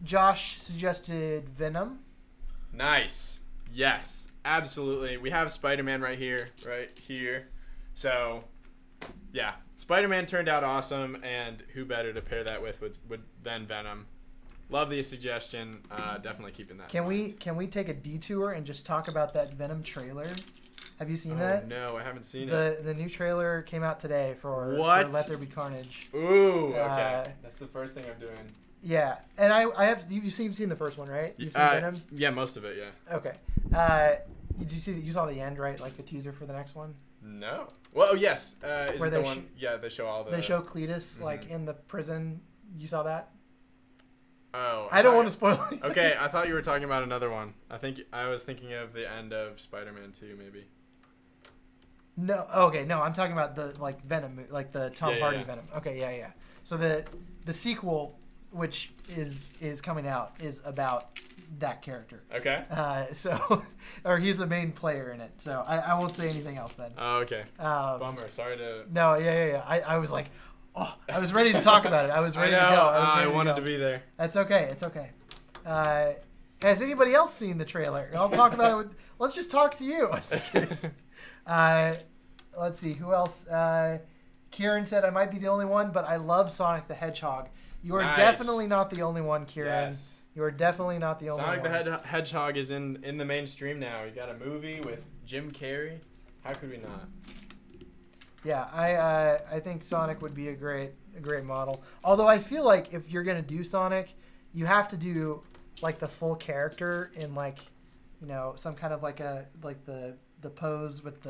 Josh suggested Venom. Nice. Yes, absolutely. We have Spider-Man right here. So, yeah, Spider-Man turned out awesome, and who better to pair that with than Venom? Love the suggestion. Definitely keeping that. Can we take a detour and just talk about that Venom trailer? Have you seen that? No, I haven't seen it. The new trailer came out today for Let There Be Carnage. Ooh, okay. That's the first thing I'm doing. Yeah, and I have. You've seen the first one, right? You've seen Venom? Yeah, most of it. Yeah. Okay. Did you see that? You saw the end, right? Like the teaser for the next one. No. Well, yes. Is where it the one? Yeah, they show all the. They show Cletus like in the prison. You saw that? Oh. I don't want to spoil anything. Okay, I thought you were talking about another one. I was thinking of the end of Spider-Man 2, maybe. No. Okay. No, I'm talking about the Venom, like the Tom Hardy Venom. Okay. Yeah. So the sequel, which is coming out, is about that character. Okay. Or he's a main player in it. So I won't say anything else then. Oh, okay. Bummer. Sorry to. No. Yeah. I was like, oh, I was ready to talk about it. I was ready to go. I wanted to be there. That's okay. It's okay. Has anybody else seen the trailer? I'll talk about it. Let's just talk to you. I'm just kidding. Let's see. Who else? Kieran said I might be the only one, but I love Sonic the Hedgehog. You are definitely not the only one, Kieran. Yes. You are definitely not the only one. Sonic the Hedgehog is in the mainstream now. You got a movie with Jim Carrey. How could we not? Yeah, I think Sonic would be a great model. Although I feel like if you're gonna do Sonic, you have to do like the full character in some kind of the pose with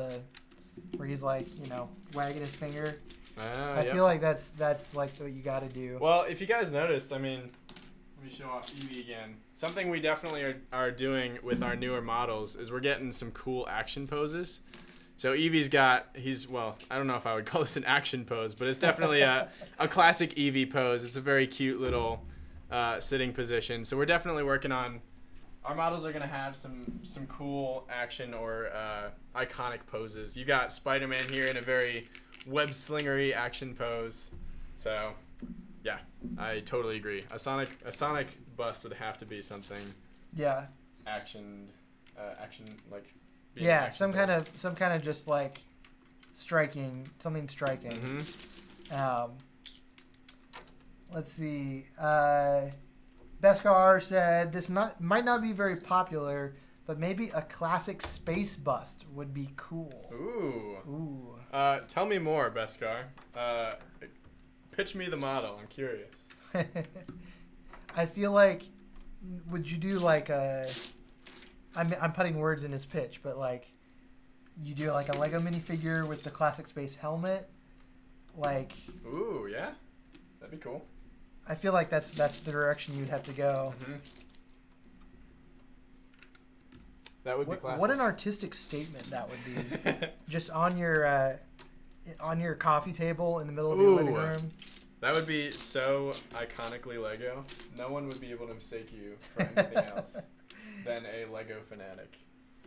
where he's wagging his finger. I feel like that's like what you got to do. Well, if you guys noticed, I mean, let me show off Eevee again. Something we definitely are doing with our newer models is we're getting some cool action poses. So Eevee's I don't know if I would call this an action pose, but it's definitely a classic Eevee pose. It's a very cute little sitting position. So we're definitely working on, our models are going to have some cool action or iconic poses. You got Spider-Man here in a very web-slingery action pose. So yeah, I totally agree. A Sonic bust would have to be something. Yeah. Action like. Yeah, some kind of just like striking, something striking. Mm-hmm. Let's see. Beskar said this might not be very popular, but maybe a classic space bust would be cool. Ooh. Tell me more, Beskar. Pitch me the model. I'm curious. I feel like, would you do like a? I'm putting words in his pitch, but like, you do like a Lego minifigure with the classic space helmet, like. Ooh, yeah, that'd be cool. I feel like that's the direction you'd have to go. Mm-hmm. That would be classic. What an artistic statement that would be. Just on your coffee table in the middle of your living room. That would be so iconically Lego. No one would be able to mistake you for anything else than a Lego fanatic.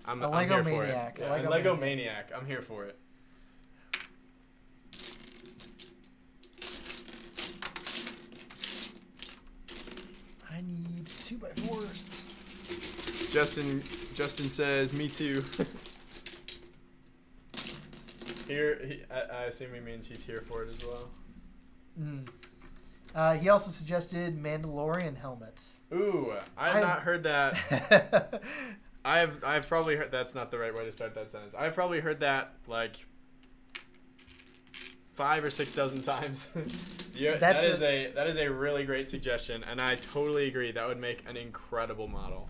I'm Lego here maniac. For it. Yeah, Lego maniac. I'm here for it. I need 2x4s. I assume he means he's here for it as well. He also suggested Mandalorian helmets. Ooh, I've not heard that. I've probably heard that's not the right way to start that sentence. I've probably heard that like 5 or 6 dozen times. That is a really great suggestion, and I totally agree. That would make an incredible model.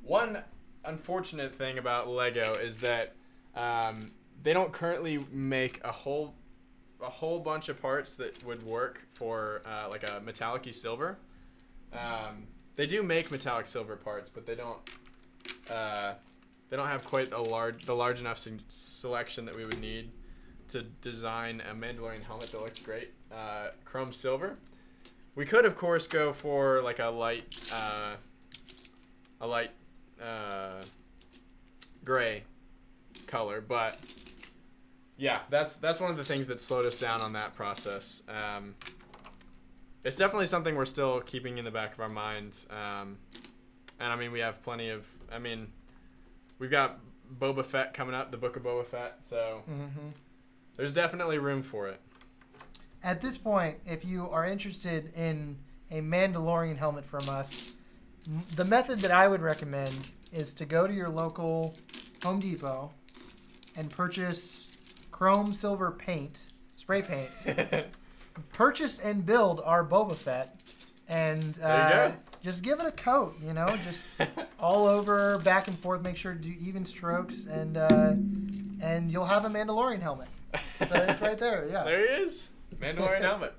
One unfortunate thing about Lego is that they don't currently make a whole bunch of parts that would work for like a metallic-y silver. They do make metallic silver parts, but they don't have quite the large enough selection that we would need to design a Mandalorian helmet that looks great. Chrome silver. We could, of course, go for like a light gray color, but yeah, that's one of the things that slowed us down on that process. It's definitely something we're still keeping in the back of our minds. And I mean, we have plenty of. I mean, we've got Boba Fett coming up, the Book of Boba Fett. So there's definitely room for it. At this point, if you are interested in a Mandalorian helmet from us, the method that I would recommend is to go to your local Home Depot and purchase chrome silver paint, spray paint. Purchase and build our Boba Fett, and just give it a coat. Just all over, back and forth. Make sure to do even strokes, and you'll have a Mandalorian helmet. So it's right there. Yeah. There he is, Mandalorian helmet.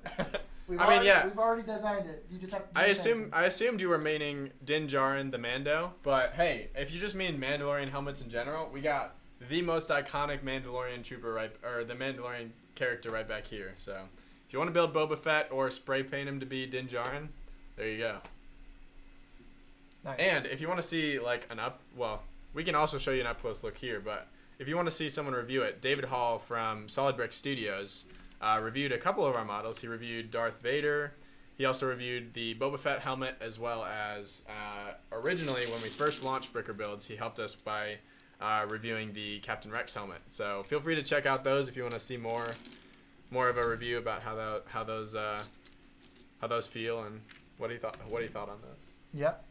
We've already designed it. You just have to. I assumed you were meaning Din Djarin the Mando, but hey, if you just mean Mandalorian helmets in general, we got the most iconic Mandalorian trooper the Mandalorian character right back here. So if you want to build Boba Fett or spray paint him to be Din Djarin, there you go. Nice. And if you want to see like we can also show you an up close look here, but if you want to see someone review it, David Hall from Solid Brick Studios reviewed a couple of our models. He reviewed Darth Vader. He also reviewed the Boba Fett helmet, as well as originally when we first launched Bricker Builds, he helped us by reviewing the Captain Rex helmet. So feel free to check out those if you want to see more of a review about how those feel and what he thought on those. Yep.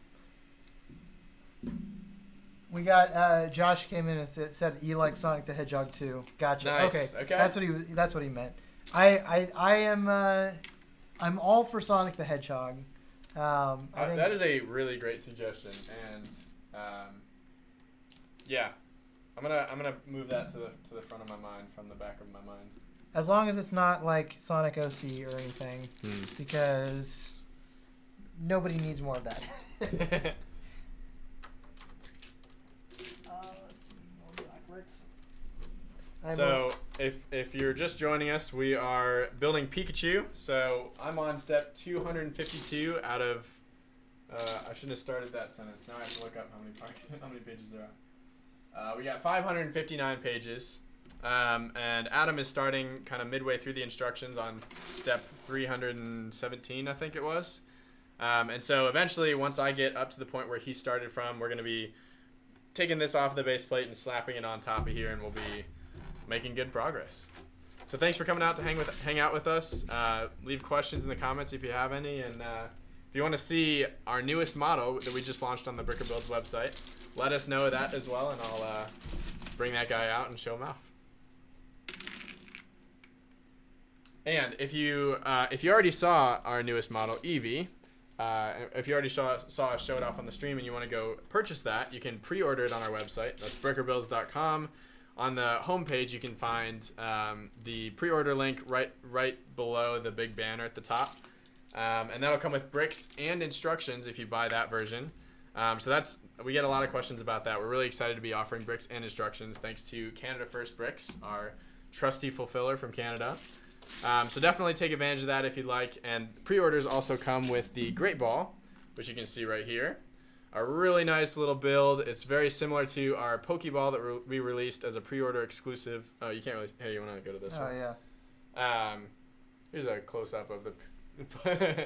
We got Josh came in and said he liked Sonic the Hedgehog too. Gotcha. Nice. Okay. That's what he meant. I'm all for Sonic the Hedgehog. I think that is a really great suggestion, and yeah, I'm gonna move that to the front of my mind from the back of my mind. As long as it's not like Sonic OC or anything, because nobody needs more of that. So if you're just joining us, we are building Pikachu. So I'm on step 252 out of. I shouldn't have started that sentence. Now I have to look up how many pages there are. We got 559 pages, and Adam is starting kind of midway through the instructions on step 317, I think it was. And so eventually, once I get up to the point where he started from, we're going to be taking this off the base plate and slapping it on top of here, and we'll be making good progress. So thanks for coming out to hang out with us. Leave questions in the comments if you have any, and if you want to see our newest model that we just launched on the Bricker Builds website, let us know that as well, and I'll bring that guy out and show him off. And if you already saw our newest model, Eevee, if you already saw us show it off on the stream and you want to go purchase that, you can pre-order it on our website. That's brickerbuilds.com. On the homepage, you can find the pre-order link right below the big banner at the top. And that'll come with bricks and instructions if you buy that version. So we get a lot of questions about that. We're really excited to be offering bricks and instructions thanks to Canada First Bricks, our trusty fulfiller from Canada. So definitely take advantage of that if you'd like. And pre-orders also come with the Great Ball, which you can see right here. A really nice little build. It's very similar to our Pokeball that we released as a pre-order exclusive. Oh, you can't really. Hey, you want to go to this one? Oh, yeah. Here's a close-up of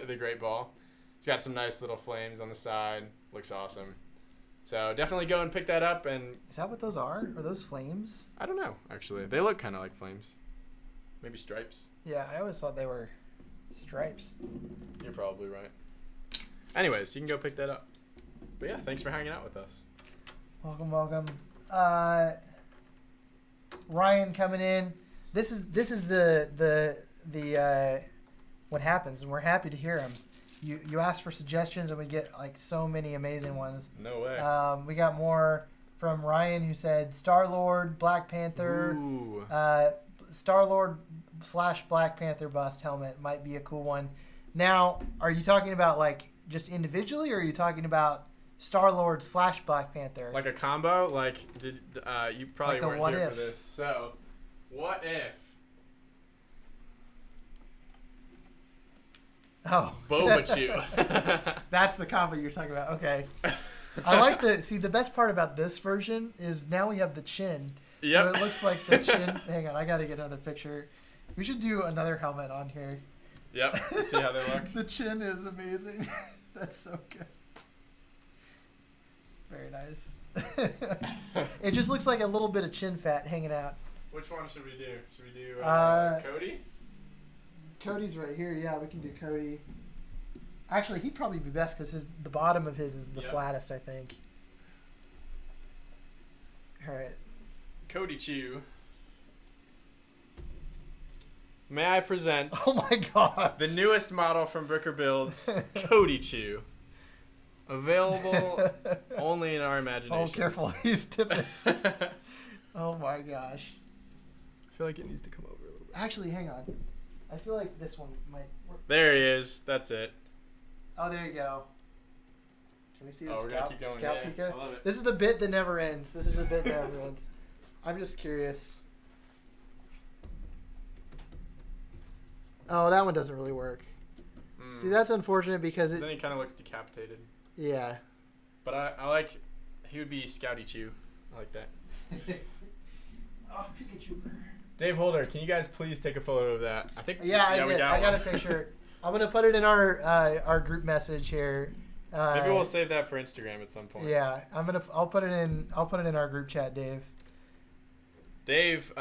the Great Ball. It's got some nice little flames on the side. Looks awesome. So definitely go and pick that up. And Is that what those are? Are those flames? I don't know, actually. They look kind of like flames. Maybe stripes. Yeah, I always thought they were stripes. You're probably right. Anyways, you can go pick that up. But yeah, thanks for hanging out with us. Welcome, welcome. Ryan coming in. This is the what happens, and we're happy to hear him. You ask for suggestions, and we get like so many amazing ones. No way. We got more from Ryan, who said Star-Lord, Black Panther, Star-Lord / Black Panther bust helmet might be a cool one. Now, are you talking about like just individually, or are you talking about Star-Lord / Black Panther? Like a combo? Like, you probably Like the weren't what here if. for this. So, what if Oh. Bobachu? That's the combo you're talking about. Okay. I like the best part about this version is now we have the chin. Yep. So it looks like the chin. Hang on, I got to get another picture. We should do another helmet on here. Yep. See how they look. The chin is amazing. That's so good. Very nice. It just looks like a little bit of chin fat hanging out. Which one should we do? Should we do Cody? Cody's right here. Yeah, we can do Cody. Actually, he'd probably be best because the bottom of his is the flattest, I think. All right. Cody Chew. May I present Oh my god. the newest model from Bricker Builds, Cody Chew. Available only in our imagination. Oh, careful. He's tipping. Oh my gosh. I feel like it needs to come over a little bit. Actually, hang on. I feel like this one might work. There he is. That's it. Oh, there you go. Can we see the Oh, we're gonna scalp, keep going. scalp Yeah, Pika? I love it. This is the bit that never ends. This is the bit that never ends. I'm just curious. Oh, that one doesn't really work. See, that's unfortunate because Then he kind of looks decapitated. Yeah. But I like, he would be Scouty Chew. I like that. Oh, Pikachu. Dave Holder, can you guys please take a photo of that? I think. Yeah, I did. I got a one. picture. I'm gonna put it in our group message here. Maybe we'll save that for Instagram at some point. Yeah, I'll put it in our group chat, Dave. Dave,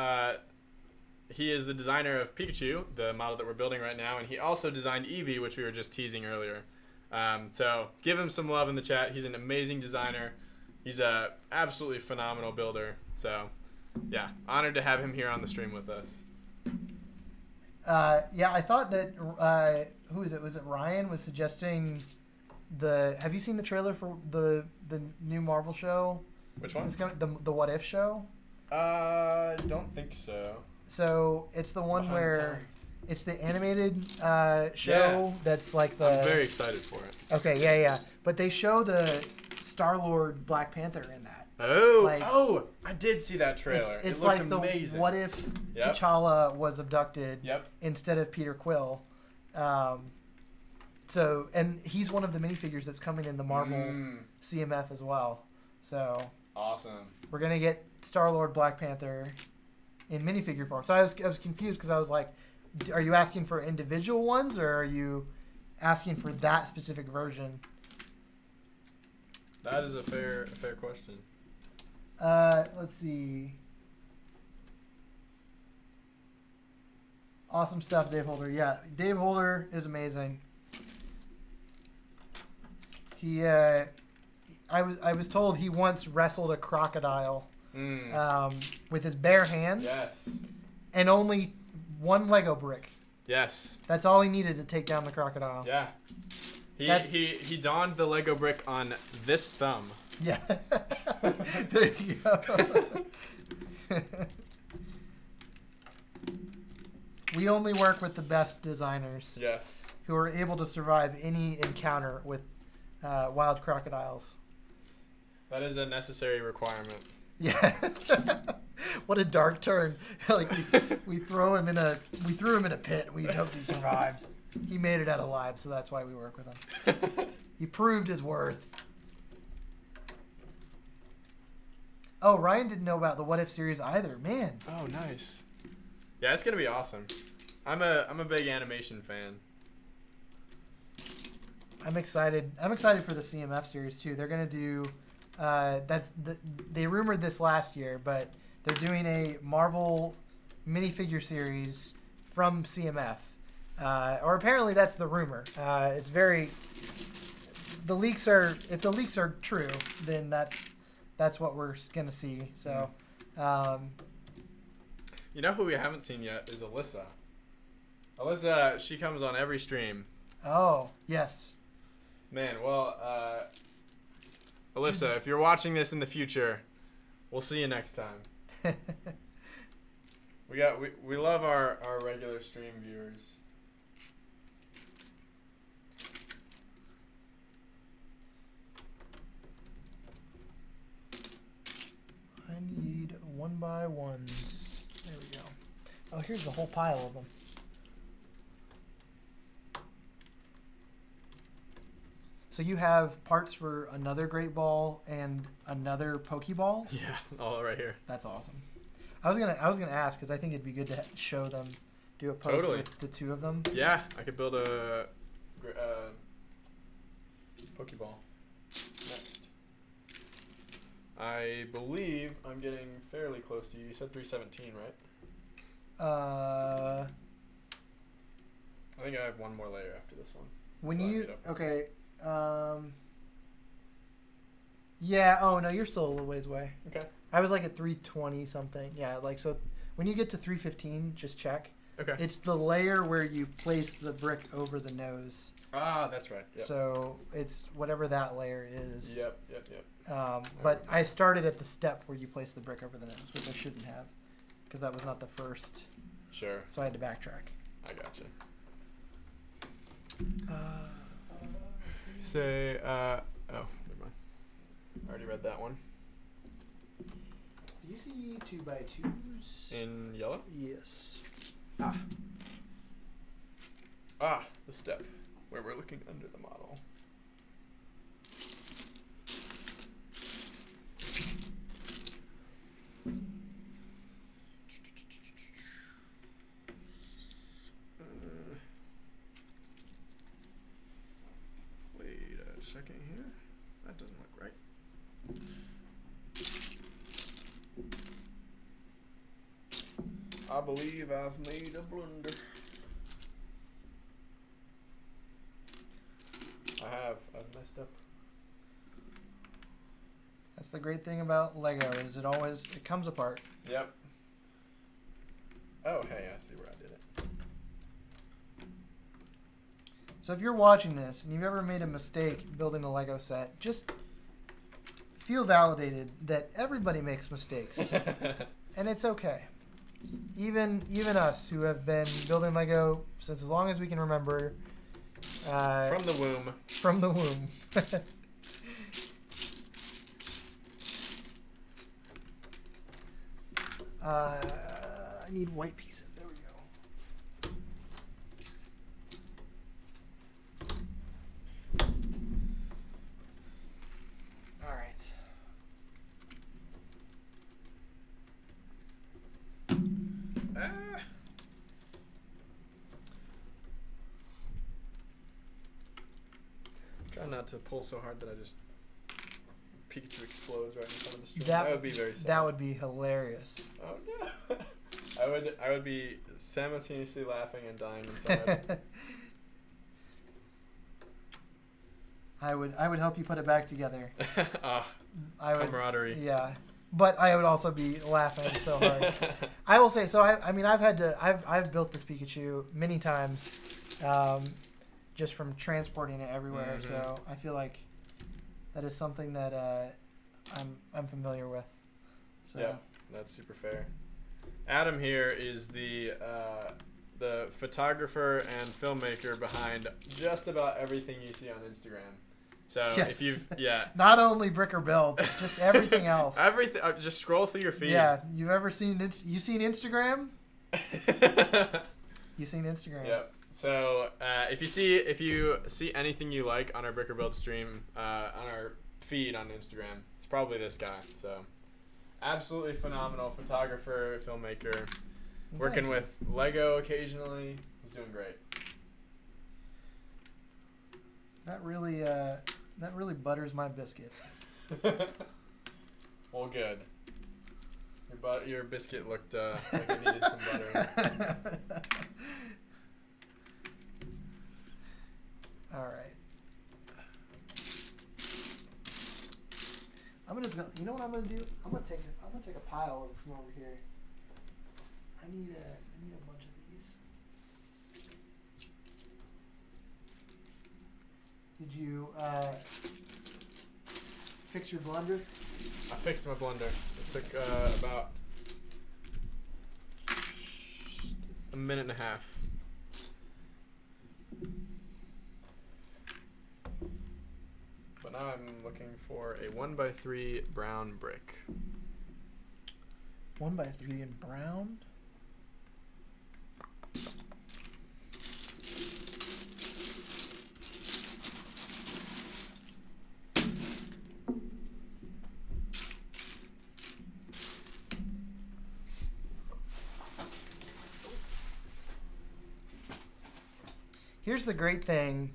he is the designer of Pikachu, the model that we're building right now, and he also designed Eevee, which we were just teasing earlier. So give him some love in the chat. He's an amazing designer. He's a absolutely phenomenal builder. So yeah, honored to have him here on the stream with us. Yeah, I thought that who is it? Was it Ryan was suggesting the? Have you seen the trailer for the new Marvel show? Which one? It's coming, the What If show. Don't think so. So it's the one Behind where the times. it's the animated show that's like the. I'm very excited for it. Okay, yeah. But they show the Star-Lord Black Panther in that. Oh, I did see that trailer. It's it looked like amazing. the what if Yep. T'Challa was abducted Yep. instead of Peter Quill. So and he's one of the minifigures that's coming in the Marvel CMF as well. So Awesome. we're gonna get Star-Lord Black Panther in minifigure form. So I was confused because I was like, are you asking for individual ones or are you asking for that specific version? That is a fair question. Let's see. Awesome stuff, Dave Holder. Yeah, Dave Holder is amazing. He, I was told he once wrestled a crocodile with his bare hands. Yes. And only one Lego brick. Yes. That's all he needed to take down the crocodile. Yeah. He donned the Lego brick on this thumb. Yeah. There you go. We only work with the best designers. Yes. Who are able to survive any encounter with wild crocodiles. That is a necessary requirement. Yeah. What a dark turn. Like we threw him in a pit. We hope he survives. He made it out alive, so that's why we work with him. He proved his worth. Oh, Ryan didn't know about the What If series either. Man. Oh, nice. Yeah, it's gonna be awesome. I'm a big animation fan. I'm excited. I'm excited for the CMF series too. They're gonna do They rumored this last year, but they're doing a Marvel minifigure series from CMF, or apparently that's the rumor. It's very. The leaks are. If the leaks are true, then that's what we're gonna see. So. You know who we haven't seen yet is Alyssa. Alyssa, she comes on every stream. Oh yes. Man, well, Alyssa, if you're watching this in the future, we'll see you next time. We love our regular stream viewers. I need 1x1s. There we go. Oh, here's the whole pile of them. So you have parts for another Great Ball and another Pokeball? Yeah, all right here. That's awesome. I was gonna ask because I think it'd be good to show them, do a post with the two of them. Yeah, I could build a Pokeball next. I believe I'm getting fairly close to you. You said 317, right? I think I have one more layer after this one. When you okay. Yeah. Oh no, you're still a little ways away. Okay. I was like at 320 something. Yeah. Like so, when you get to 315, just check. Okay. It's the layer where you place the brick over the nose. Ah, that's right. Yep. So it's whatever that layer is. Yep. But I started at the step where you place the brick over the nose, which I shouldn't have, because that was not the first. Sure. So I had to backtrack. I gotcha. Let's see. Say, oh, never mind. I already read that one. Do you see 2x2s? In yellow? Yes. The step where we're looking under the model. Wait a second here. That doesn't look right. I believe I've made a blunder. I've messed up. That's the great thing about Lego is it comes apart. Yep. Oh, hey, I see where I did it. So if you're watching this and you've ever made a mistake building a Lego set, just feel validated that everybody makes mistakes. And it's okay. Even us who have been building Lego since as long as we can remember. From the womb. From the womb. I need white pieces. There we go. All right. Try not to pull so hard that I just Pikachu explodes right in front of the stream. That would be very sad. That would be hilarious. Oh no! I would be simultaneously laughing and dying inside. I would help you put it back together. Camaraderie. Yeah. But I would also be laughing so hard. I will say, so I've built this Pikachu many times, just from transporting it everywhere. Mm-hmm. So I feel like that is something that I'm familiar with. So. Yeah, that's super fair. Adam here is the photographer and filmmaker behind just about everything you see on Instagram. So yes. if you've not only brick or build, just everything else. Everything. Just scroll through your feed. Yeah, you've ever seen you seen Instagram? You seen Instagram? Yep. So if you see anything you like on our brick or build stream on our feed on Instagram, it's probably this guy. So absolutely phenomenal photographer, filmmaker, working with Lego occasionally. He's doing great. That really butters my biscuit. Well, good. Your biscuit looked like it needed some butter. All right. I'm gonna. You know what I'm gonna do? I'm gonna take a pile over from over here. I need a bunch of these. Did you fix your blender? I fixed my blender. It took about a minute and a half. But now I'm looking for a 1x3 brown brick. 1x3 in brown? Here's the great thing.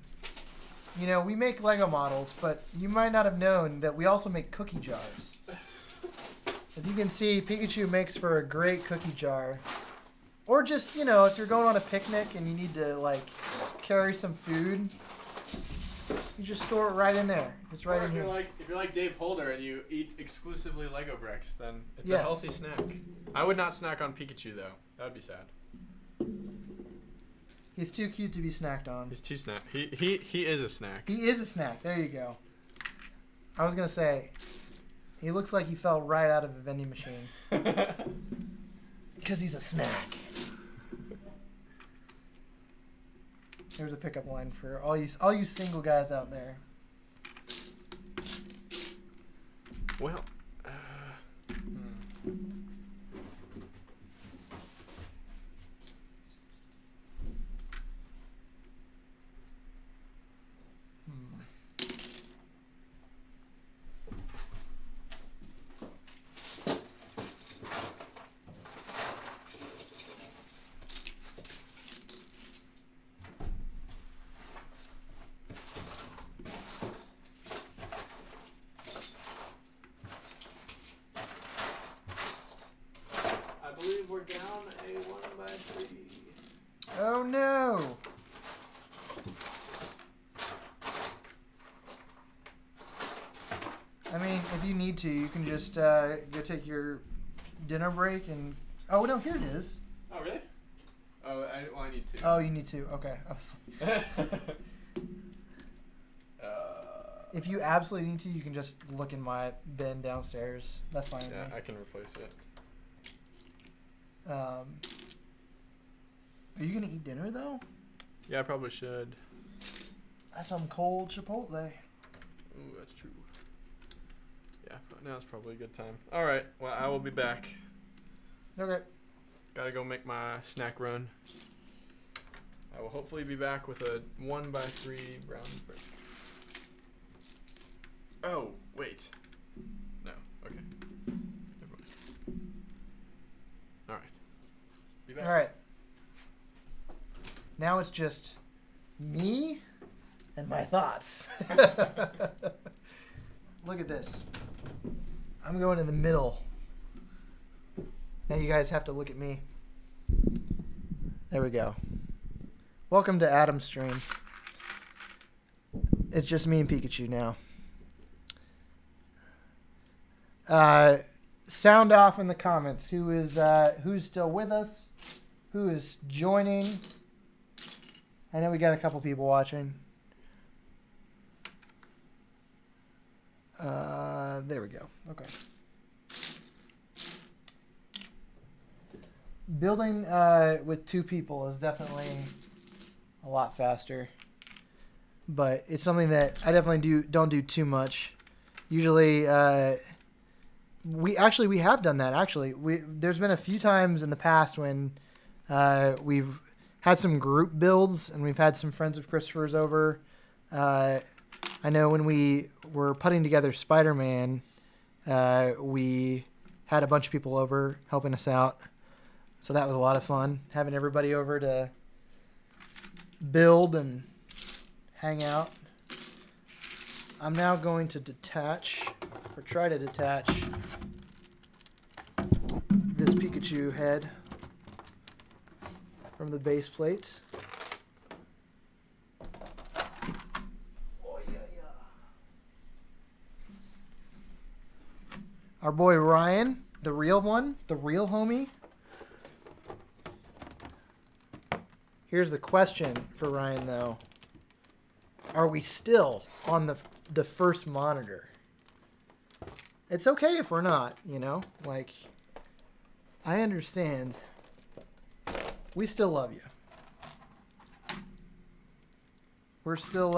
You know, we make Lego models, but you might not have known that we also make cookie jars. As you can see, Pikachu makes for a great cookie jar. Or just, you know, if you're going on a picnic and you need to, like, carry some food, you just store it right in there. It's right in here. If you're like Dave Holder and you eat exclusively Lego bricks, then it's Yes. a healthy snack. I would not snack on Pikachu, though. That would be sad. He's too cute to be snacked on. He's too snack. He is a snack. He is a snack. There you go. I was going to say, he looks like he fell right out of a vending machine. Because he's a snack. There's a pickup line for all you single guys out there. Well, I believe we're down a 1x3. Oh no! I mean, if you need to, you can just go take your dinner break and... Oh, no, here it is. Oh, really? Oh, I need to. Oh, you need to. Okay. I was if you absolutely need to, you can just look in my bin downstairs. That's fine with Yeah, me. I can replace it. Are you going to eat dinner, though? Yeah, I probably should. That's some cold Chipotle. Ooh, that's true. Yeah, but now's probably a good time. All right, well, I will be back. Okay. Gotta go make my snack run. I will hopefully be back with a 1x3 brown brick. Oh, wait. No, okay. Never mind. All right. Be back. All right. Now it's just me and my thoughts. Look at this. I'm going in the middle. Now you guys have to look at me. There we go. Welcome to Adam's stream. It's just me and Pikachu now. Sound off in the comments. Who's still with us? Who is joining? I know we got a couple people watching. There we go. Okay. Building with two people is definitely a lot faster, but it's something that I definitely don't do too much. Usually, we have done that. Actually, there's been a few times in the past when we've had some group builds and we've had some friends of Christopher's over. I know when we were putting together Spider-Man, we had a bunch of people over helping us out. So that was a lot of fun, having everybody over to build and hang out. I'm now going to detach or try to detach this Pikachu head from the base plates. Our boy Ryan, the real one, the real homie. Here's the question for Ryan, though. Are we still on the first monitor? It's okay if we're not, you know? Like, I understand. We still love you. We're still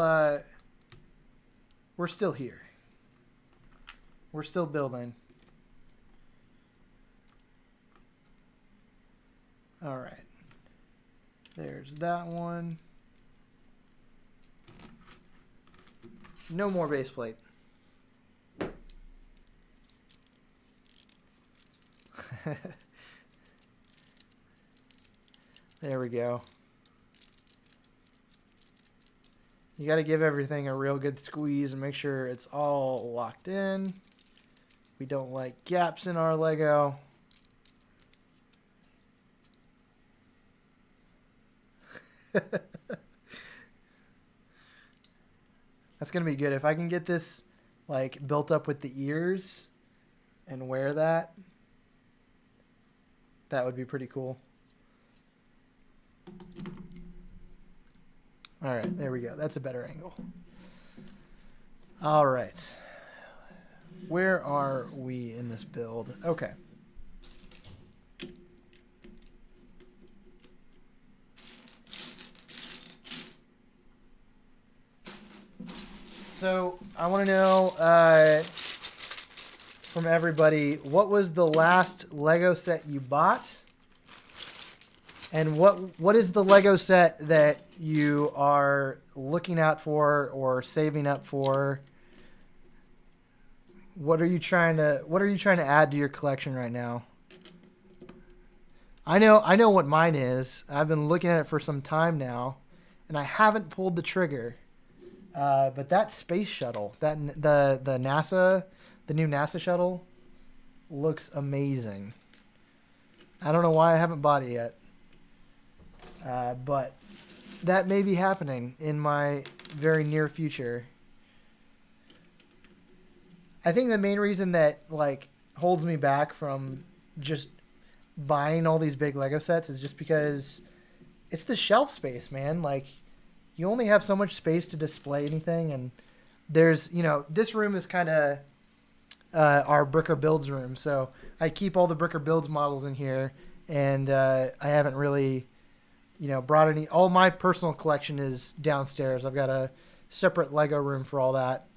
here. We're still building. All right. There's that one. No more base plate. There we go. You got to give everything a real good squeeze and make sure it's all locked in. We don't like gaps in our Lego. That's going to be good. If I can get this like built up with the ears and wear that, that would be pretty cool. All right, there we go. That's a better angle. All right. Where are we in this build? Okay. So I want to know from everybody, what was the last Lego set you bought? And what is the Lego set that you are looking out for or saving up for? What are you trying to add to your collection right now? I know what mine is. I've been looking at it for some time now, and I haven't pulled the trigger. But that space shuttle, the NASA, the new NASA shuttle, looks amazing. I don't know why I haven't bought it yet. But that may be happening in my very near future. I think the main reason that like holds me back from just buying all these big Lego sets is just because it's the shelf space, man. Like, you only have so much space to display anything, and there's, you know, this room is kind of our Bricker Builds room, so I keep all the Bricker Builds models in here, and I haven't really, you know, brought any. All my personal collection is downstairs. I've got a separate Lego room for all that.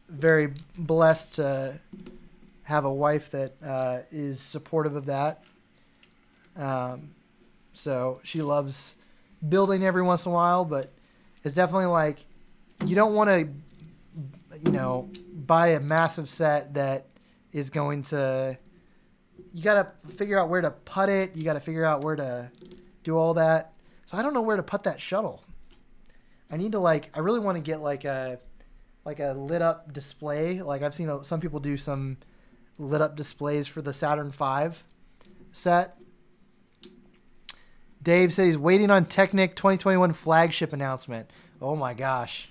Very blessed to have a wife that is supportive of that. So she loves building every once in a while, but it's definitely like, you don't want to, you know, buy a massive set that is going to, you got to figure out where to put it. You got to figure out where to do all that. So I don't know where to put that shuttle. I need to I really want to get like a lit up display. Like, I've seen some people do some lit up displays for the Saturn V set. Dave said he's waiting on Technic 2021 flagship announcement. Oh my gosh.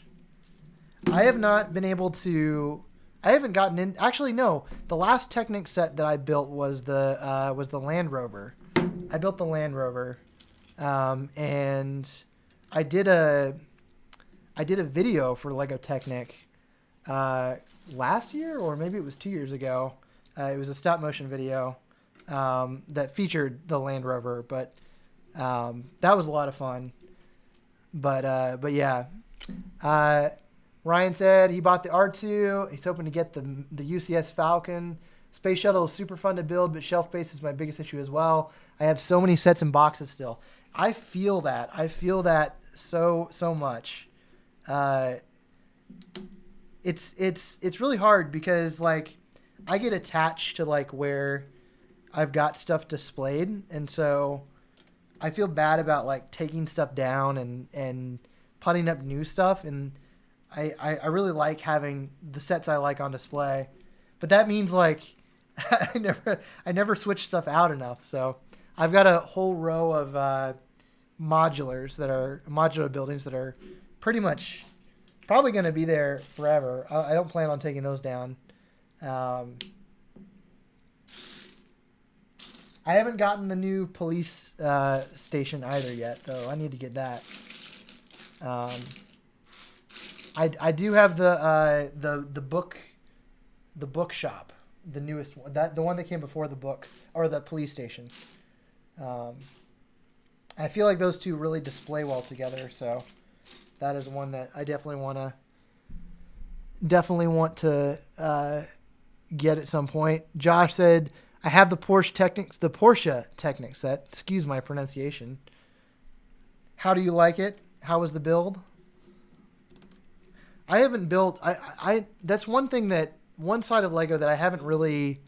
I have not been able to, I haven't gotten in. Actually, no. The last Technic set that I built was the Land Rover. I built the Land Rover. And I did a video for Lego Technic last year, or maybe it was 2 years ago. It was a stop motion video that featured the Land Rover, but that was a lot of fun. But yeah. Ryan said he bought the R2. He's hoping to get the UCS Falcon. Space Shuttle is super fun to build, but shelf space is my biggest issue as well. I have so many sets and boxes still. I feel that. I feel that so much. It's really hard because like I get attached to like where I've got stuff displayed, and so I feel bad about like taking stuff down and putting up new stuff, and I really like having the sets I like on display, but that means like I never switch stuff out enough. So I've got a whole row of modular buildings that are pretty much probably going to be there forever. I don't plan on taking those down. I haven't gotten the new police station either yet, though. I need to get that. I do have the bookshop, the newest one, the one that came before the book or the police station. I feel like those two really display well together, so that is one that I definitely want to get at some point. Josh said, I have the Porsche Technic set. Excuse my pronunciation. How do you like it? How was the build? I haven't built. That's one thing one side of Lego that I haven't really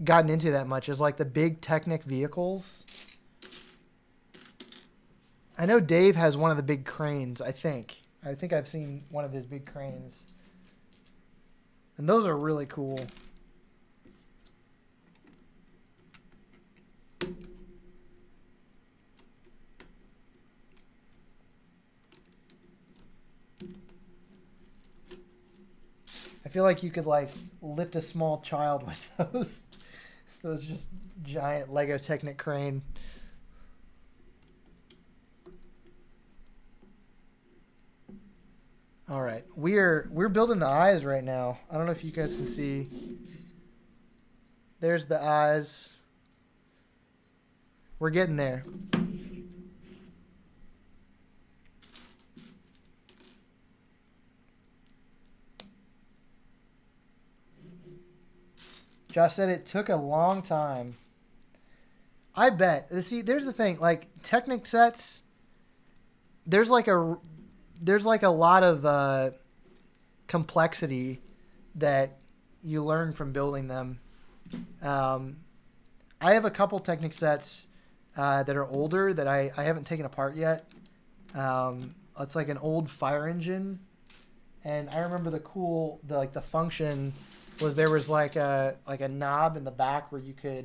gotten into that much is like the big Technic vehicles. I know Dave has one of the big cranes. I think I've seen one of his big cranes, and those are really cool. I feel like you could like lift a small child with those. Those just giant Lego Technic crane. All right, we're building the eyes right now. I don't know if you guys can see. There's the eyes. We're getting there. Josh said it took a long time. I bet. See, there's the thing. Like Technic sets, there's like a lot of complexity that you learn from building them. I have a couple Technic sets that are older that I haven't taken apart yet. It's like an old fire engine, and I remember the function was there was like a knob in the back where you could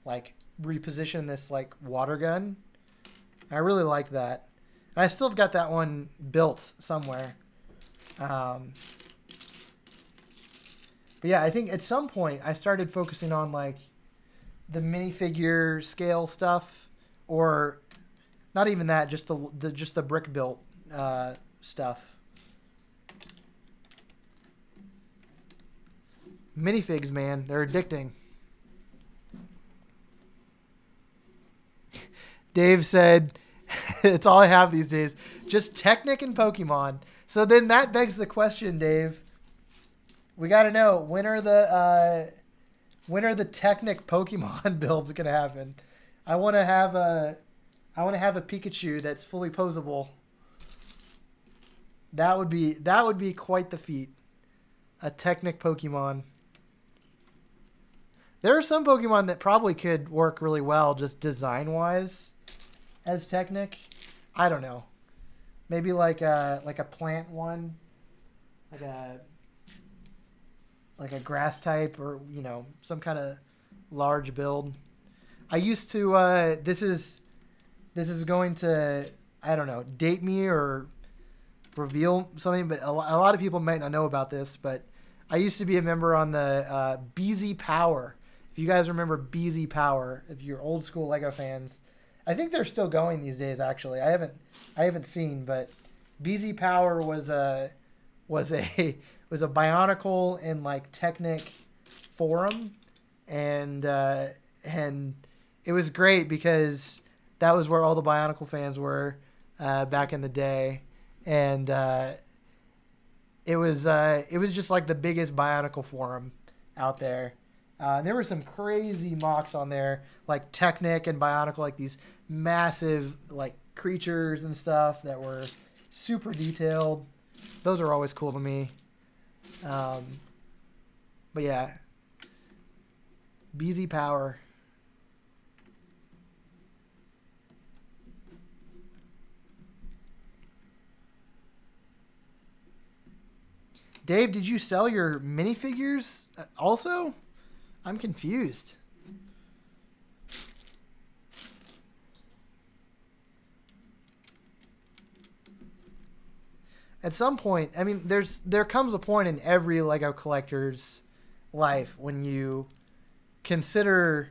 like reposition this like water gun. I really like that. And I still have got that one built somewhere. But yeah, I think at some point I started focusing on like the minifigure scale stuff, or not even that, just the brick built stuff. Minifigs, man, they're addicting. Dave said, it's all I have these days. Just Technic and Pokemon. So then that begs the question, Dave. We got to know, when are the Technic Pokemon builds going to happen? I want to have a Pikachu that's fully posable. That would be quite the feat. A Technic Pokemon. There are some Pokemon that probably could work really well just design-wise as Technic. I don't know. Maybe like a plant one, like a grass type, or some kind of large build. I used to this is going to, I don't know, date me or reveal something, but a lot of people might not know about this, but I used to be a member on the BZ Power. If you guys remember BZ Power, if you're old school Lego fans, I think they're still going these days. Actually, I haven't seen, but BZ Power was a Bionicle and like Technic forum, and it was great because that was where all the Bionicle fans were back in the day, and it was just like the biggest Bionicle forum out there. There were some crazy mocks on there, like Technic and Bionicle, like these massive like creatures and stuff that were super detailed. Those are always cool to me. But yeah, BZ Power. Dave, did you sell your minifigures also? I'm confused. At some point, I mean, there comes a point in every Lego collector's life when you consider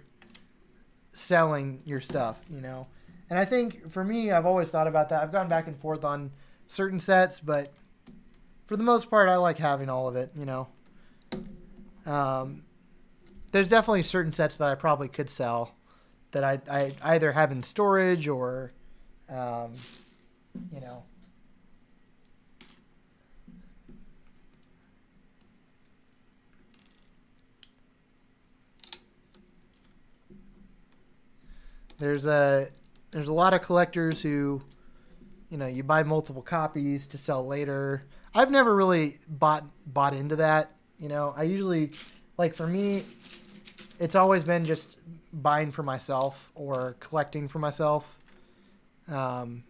selling your stuff, you know. And I think for me, I've always thought about that. I've gone back and forth on certain sets, but for the most part, I like having all of it, you know. There's definitely certain sets that I probably could sell that I either have in storage or, you know. There's a lot of collectors who, you know, you buy multiple copies to sell later. I've never really bought into that. You know, I usually, like for me, it's always been just buying for myself or collecting for myself. But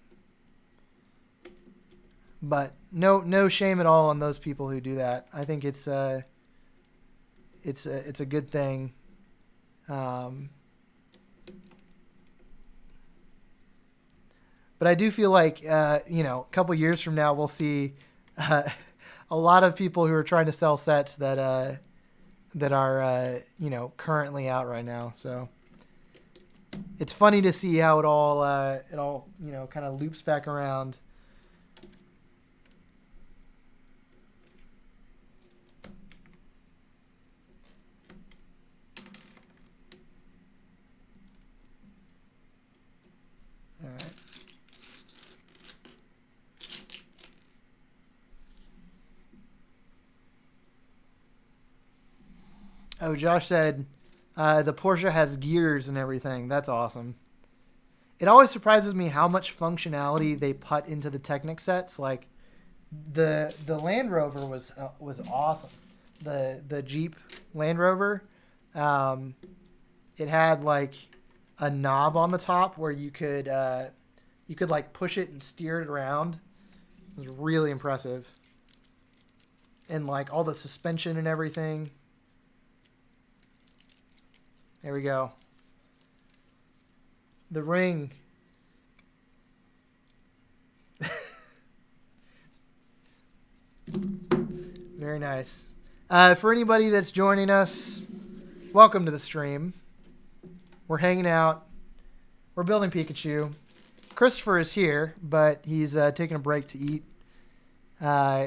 no shame at all on those people who do that. I think it's a good thing. But I do feel like, you know, a couple years from now, we'll see a lot of people who are trying to sell sets that are, you know, currently out right now. So it's funny to see how it all, you know, kind of loops back around. All right. Oh, Josh said the Porsche has gears and everything. That's awesome. It always surprises me how much functionality they put into the Technic sets. Like the Land Rover was awesome. The Jeep Land Rover, it had like a knob on the top where you could like push it and steer it around. It was really impressive. And like all the suspension and everything. There we go. The ring. Very nice. For anybody that's joining us, welcome to the stream. We're hanging out. We're building Pikachu. Christopher is here, but he's taking a break to eat.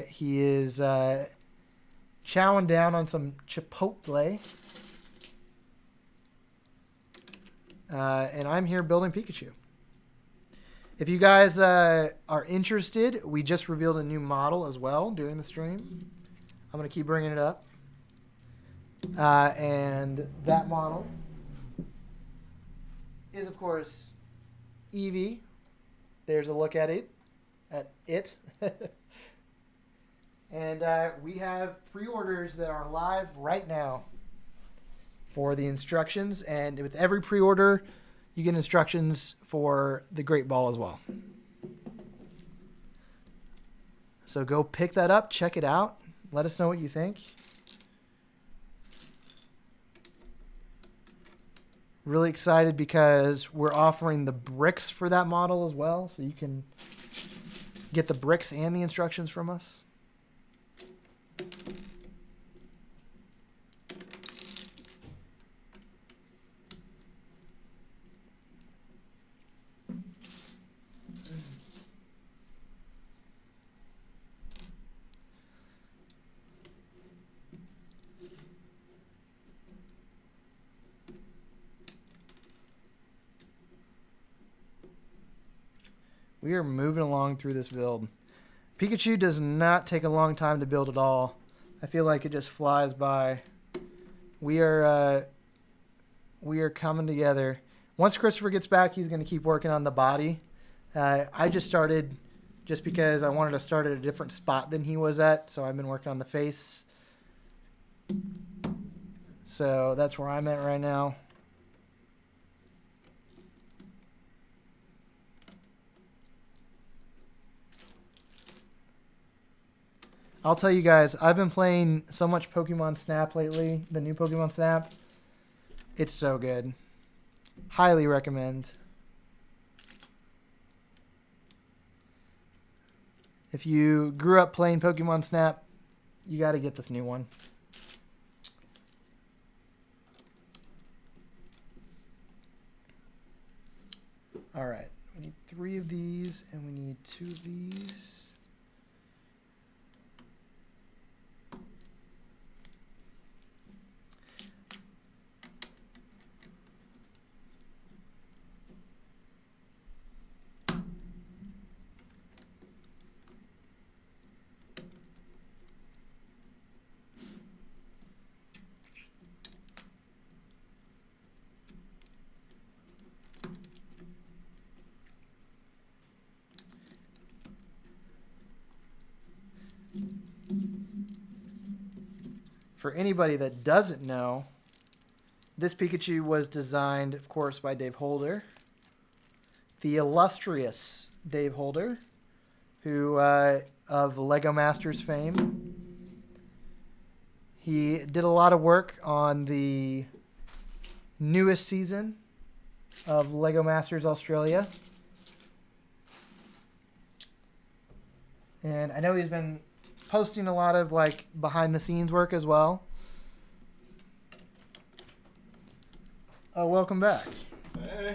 He is chowing down on some Chipotle. And I'm here building Pikachu. If you guys are interested, we just revealed a new model as well during the stream. I'm going to keep bringing it up. And that model is, of course, Eevee. There's a look at it. And we have pre-orders that are live right now for the instructions, and with every pre-order you get instructions for the Great Ball as well. So go pick that up, check it out, let us know what you think. Really excited because we're offering the bricks for that model as well, so you can get the bricks and the instructions from us. We are moving along through this build. Pikachu does not take a long time to build at all. I feel like it just flies by. We are coming together. Once Christopher gets back, he's going to keep working on the body. I just started just because I wanted to start at a different spot than he was at, so I've been working on the face. So that's where I'm at right now. I'll tell you guys, I've been playing so much Pokemon Snap lately, the new Pokemon Snap. It's so good. Highly recommend. If you grew up playing Pokemon Snap, you got to get this new one. All right. We need 3 of these, and we need 2 of these. For anybody that doesn't know, this Pikachu was designed, of course, by Dave Holder, the illustrious Dave Holder, who of Lego Masters fame. He did a lot of work on the newest season of Lego Masters Australia. And I know he's been posting a lot of like behind the scenes work as well. Oh, welcome back. Hey.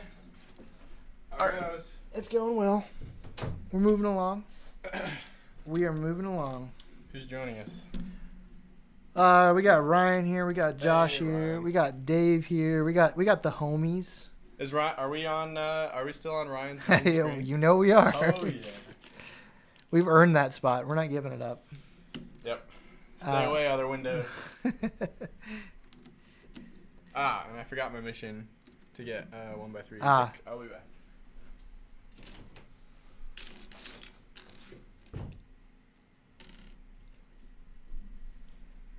How it goes? It's going well. We're moving along. We are moving along. Who's joining us? We got Ryan here. We got Josh here. Ryan. We got Dave here. We got the homies. Is Ryan? Are we on? Are we still on Ryan's main screen? You know we are. Oh yeah. We've earned that spot. We're not giving it up. Yep. Stay away, other windows. And I forgot my mission to get 1x3. I'll be back.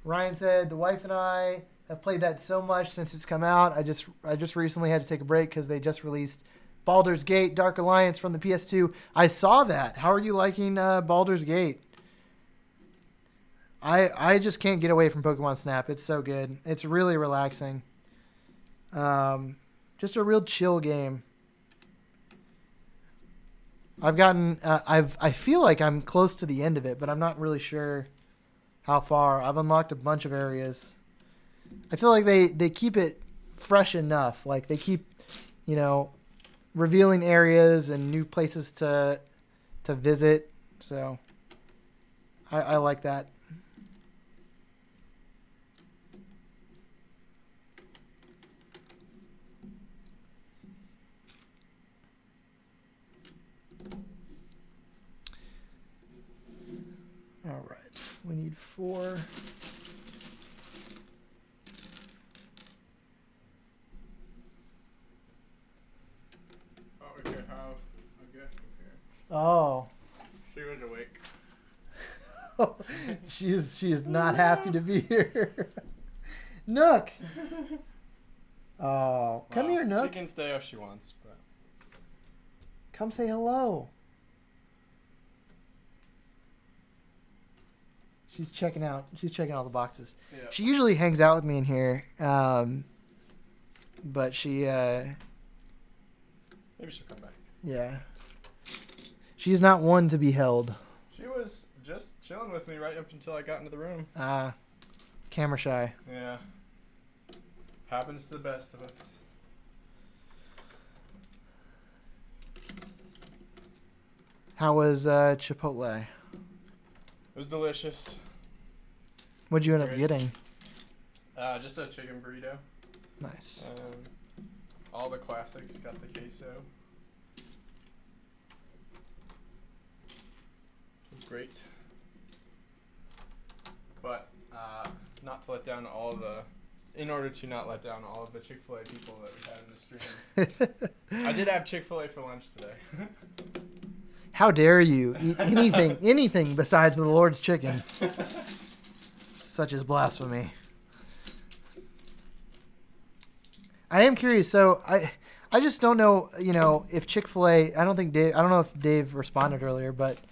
Ryan said the wife and I have played that so much since it's come out. I just recently had to take a break because they just released Baldur's Gate Dark Alliance from the PS2. I saw that. How are you liking Baldur's Gate? I just can't get away from Pokemon Snap. It's so good. It's really relaxing. Just a real chill game. I feel like I'm close to the end of it, but I'm not really sure how far. I've unlocked a bunch of areas. I feel like they keep it fresh enough. Like they keep, revealing areas and new places to visit. So I like that. All right, we need 4. Oh, we could have a gift here. Oh. She was awake. she is not happy to be here. Nook. Oh, come here, Nook. She can stay if she wants, but come say hello. She's checking out all the boxes. Yeah. She usually hangs out with me in here, but she maybe she'll come back. yeah. She's not one to be held. She was just chilling with me right up until I got into the room. Camera shy. Yeah. Happens to the best of us. How was Chipotle? It was delicious. What'd you end up Great. getting? Just a chicken burrito. Nice. All the classics. Got the queso. It was great. But in order to not let down all of the Chick-fil-A people that we had in the stream, I did have Chick-fil-A for lunch today. How dare you eat anything besides the Lord's chicken? Such as blasphemy. I am curious. So I just don't know, if Chick-fil-A, I don't know if Dave responded earlier, but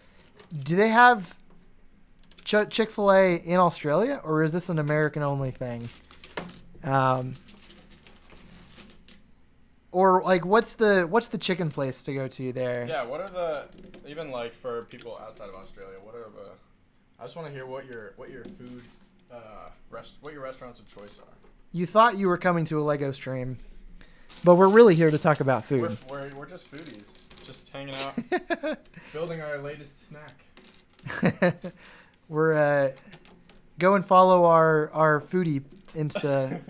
do they have Chick-fil-A in Australia, or is this an American-only thing? Or like, what's the chicken place to go to there? Yeah, what are the, even like for people outside of Australia, what are the, I just want to hear what your food, what your restaurants of choice are. You thought you were coming to a Lego stream, but we're really here to talk about food. We're just foodies, just hanging out, building our latest snack. We're go and follow our foodie Insta.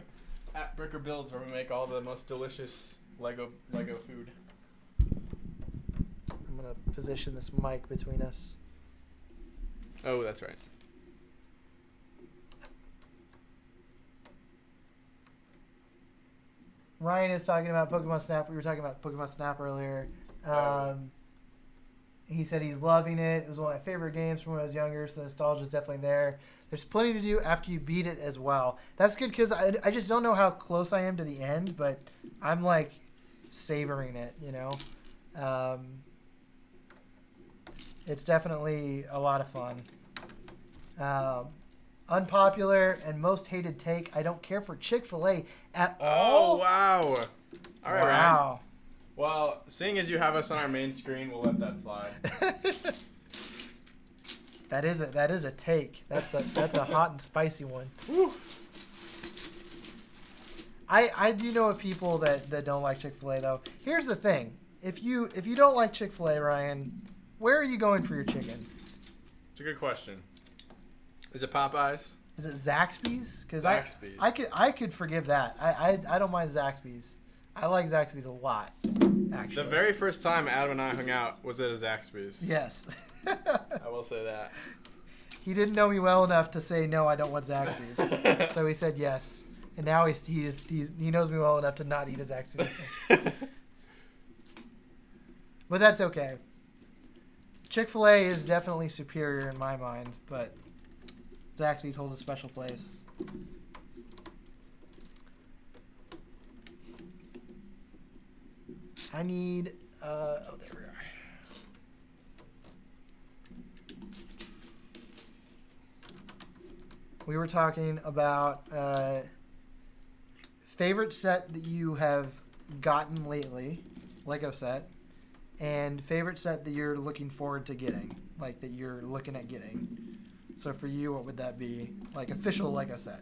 At Bricker Builds, where we make all the most delicious Lego food. I'm gonna position this mic between us. Oh, that's right. Ryan is talking about Pokemon Snap. We were talking about Pokemon Snap earlier. He said he's loving it. It was one of my favorite games from when I was younger, so nostalgia is definitely there. There's plenty to do after you beat it as well. That's good because I just don't know how close I am to the end, but I'm like savoring it, you know. It's definitely a lot of fun. Unpopular and most hated take. I don't care for Chick-fil-A at all. Oh, wow. All right, wow. Ryan. Well, seeing as you have us on our main screen, we'll let that slide. That is a take. That's a hot and spicy one. Woo. I do know of people that don't like Chick-fil-A though. Here's the thing. If you don't like Chick-fil-A, Ryan, where are you going for your chicken? It's a good question. Is it Popeyes? Is it Zaxby's? Because Zaxby's. I could forgive that. I don't mind Zaxby's. I like Zaxby's a lot, actually. The very first time Adam and I hung out was at a Zaxby's. Yes. I will say that. He didn't know me well enough to say no, I don't want Zaxby's. So he said yes, and now he knows me well enough to not eat a Zaxby's. But that's okay. Chick-fil-A is definitely superior in my mind, but Zaxby's holds a special place. I need, oh, there we are. We were talking about favorite set that you have gotten lately, Lego set, and favorite set that you're looking forward to getting, like that you're looking at getting. So for you, what would that be? Like official Lego set?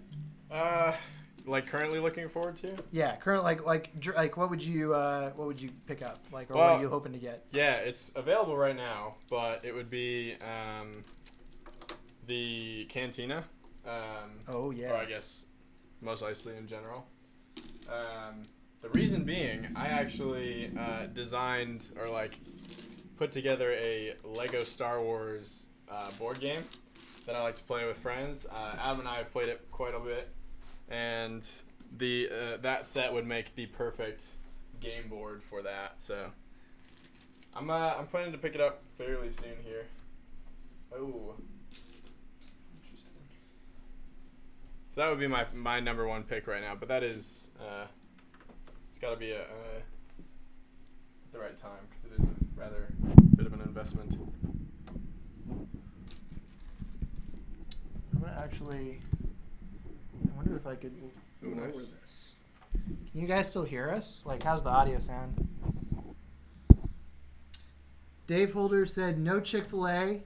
Like currently looking forward to? Yeah, current like what would you pick up? Like, or what are you hoping to get? Yeah, it's available right now, but it would be the Cantina. Oh yeah. Or I guess Mos Eisley in general. The reason being, I actually designed or like put together a Lego Star Wars board game that I like to play with friends. Adam and I have played it quite a bit, and the that set would make the perfect game board for that. So I'm planning to pick it up fairly soon here. Oh. So that would be my number one pick right now, but that is it's got to be at the right time because it is a rather bit of an investment. I'm gonna actually. I wonder if I could lower Nice. this. Can you guys still hear us? Like, how's the audio sound? Dave Holder said no Chick-fil-A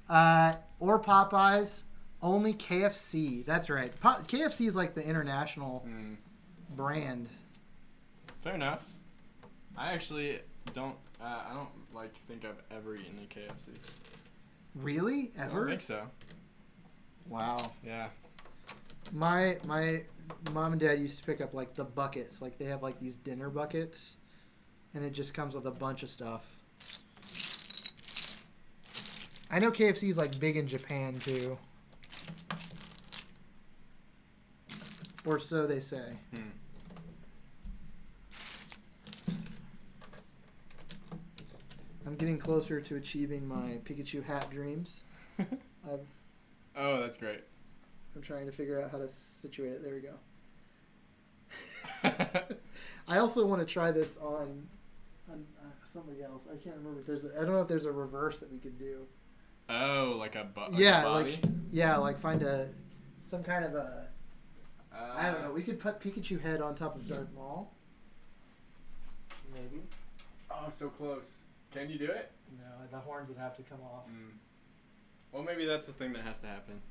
or Popeyes. Only KFC. That's right. KFC is like the international brand. Fair enough. I actually don't. I don't think I've ever eaten a KFC. Really? Ever? I don't think so. Wow. Yeah. My mom and dad used to pick up like the buckets. Like they have like these dinner buckets, and it just comes with a bunch of stuff. I know KFC is like big in Japan too. Or so they say. I'm getting closer to achieving my Pikachu hat dreams. Oh, that's great. I'm trying to figure out how to situate it. There we go. I also want to try this on somebody else. I can't remember if there's I don't know if there's a reverse that we could do. Oh, like a yeah, body? like find some kind of a. I don't know. We could put Pikachu head on top of Darth Maul. Maybe. Oh, so close. Can you do it? No, the horns would have to come off. Well, maybe that's the thing that has to happen.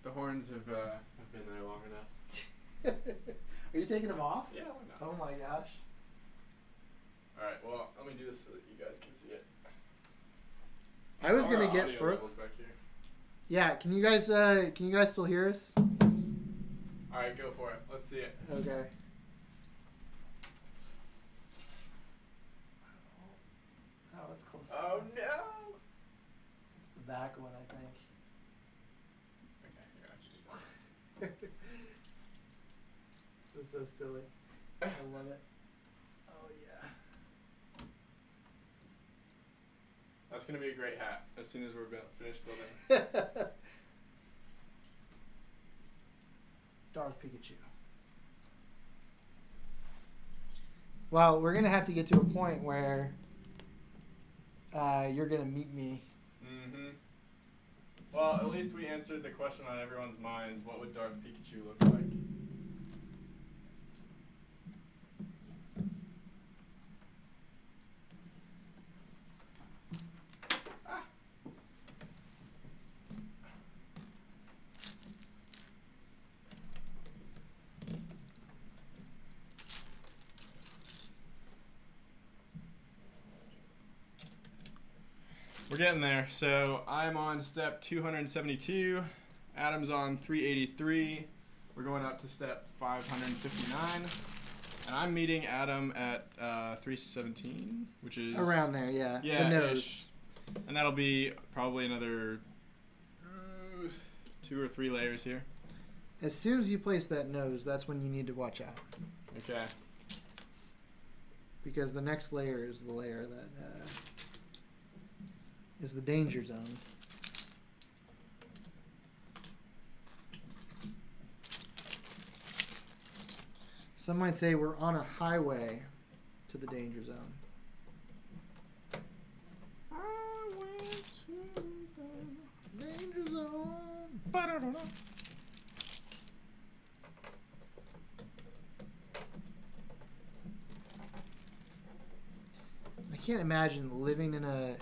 The horns have been there long enough. Are you taking them off? Yeah, why not? Oh my gosh. All right, well, let me do this so that you guys can see it. I was gonna get further. Yeah, can you guys still hear us? All right, go for it. Let's see it. Okay. Oh, it's close. Oh no! It's the back one, I think. Okay, you're gonna have to do that. This is so silly. I love it. Oh yeah. That's gonna be a great hat as soon as we're finished building. Darth Pikachu. Well, we're gonna have to get to a point where you're gonna meet me. Mm-hmm. Well, at least we answered the question on everyone's minds. What would Darth Pikachu look like? We're getting there. So I'm on step 272. Adam's on 383. We're going up to step 559. And I'm meeting Adam at 317, which is... Around there, yeah. Yeah, the nose. Ish. And that'll be probably another 2 or 3 layers here. As soon as you place that nose, that's when you need to watch out. Okay. Because the next layer is the layer that is the danger zone. Some might say we're on a highway to the danger zone. I went to the danger zone. Ba-da-da-da. I can't imagine living in a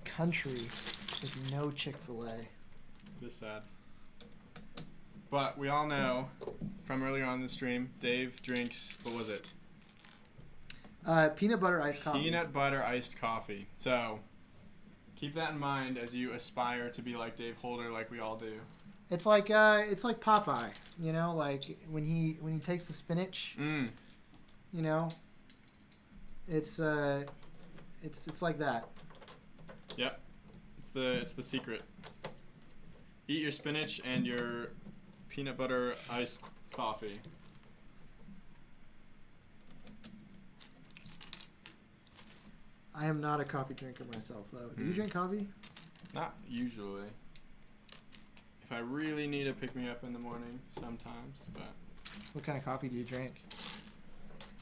country with no Chick-fil-A. This sad. But we all know from earlier on in the stream, Dave drinks, what was it? Peanut butter iced coffee. Peanut butter iced coffee. So keep that in mind as you aspire to be like Dave Holder, like we all do. It's like Popeye, you know, like when he takes the spinach, you know. It's like that. Yep. It's the secret. Eat your spinach and your peanut butter iced coffee. I am not a coffee drinker myself, though. Do you drink coffee? Not usually. If I really need a pick-me-up in the morning, sometimes, but... What kind of coffee do you drink?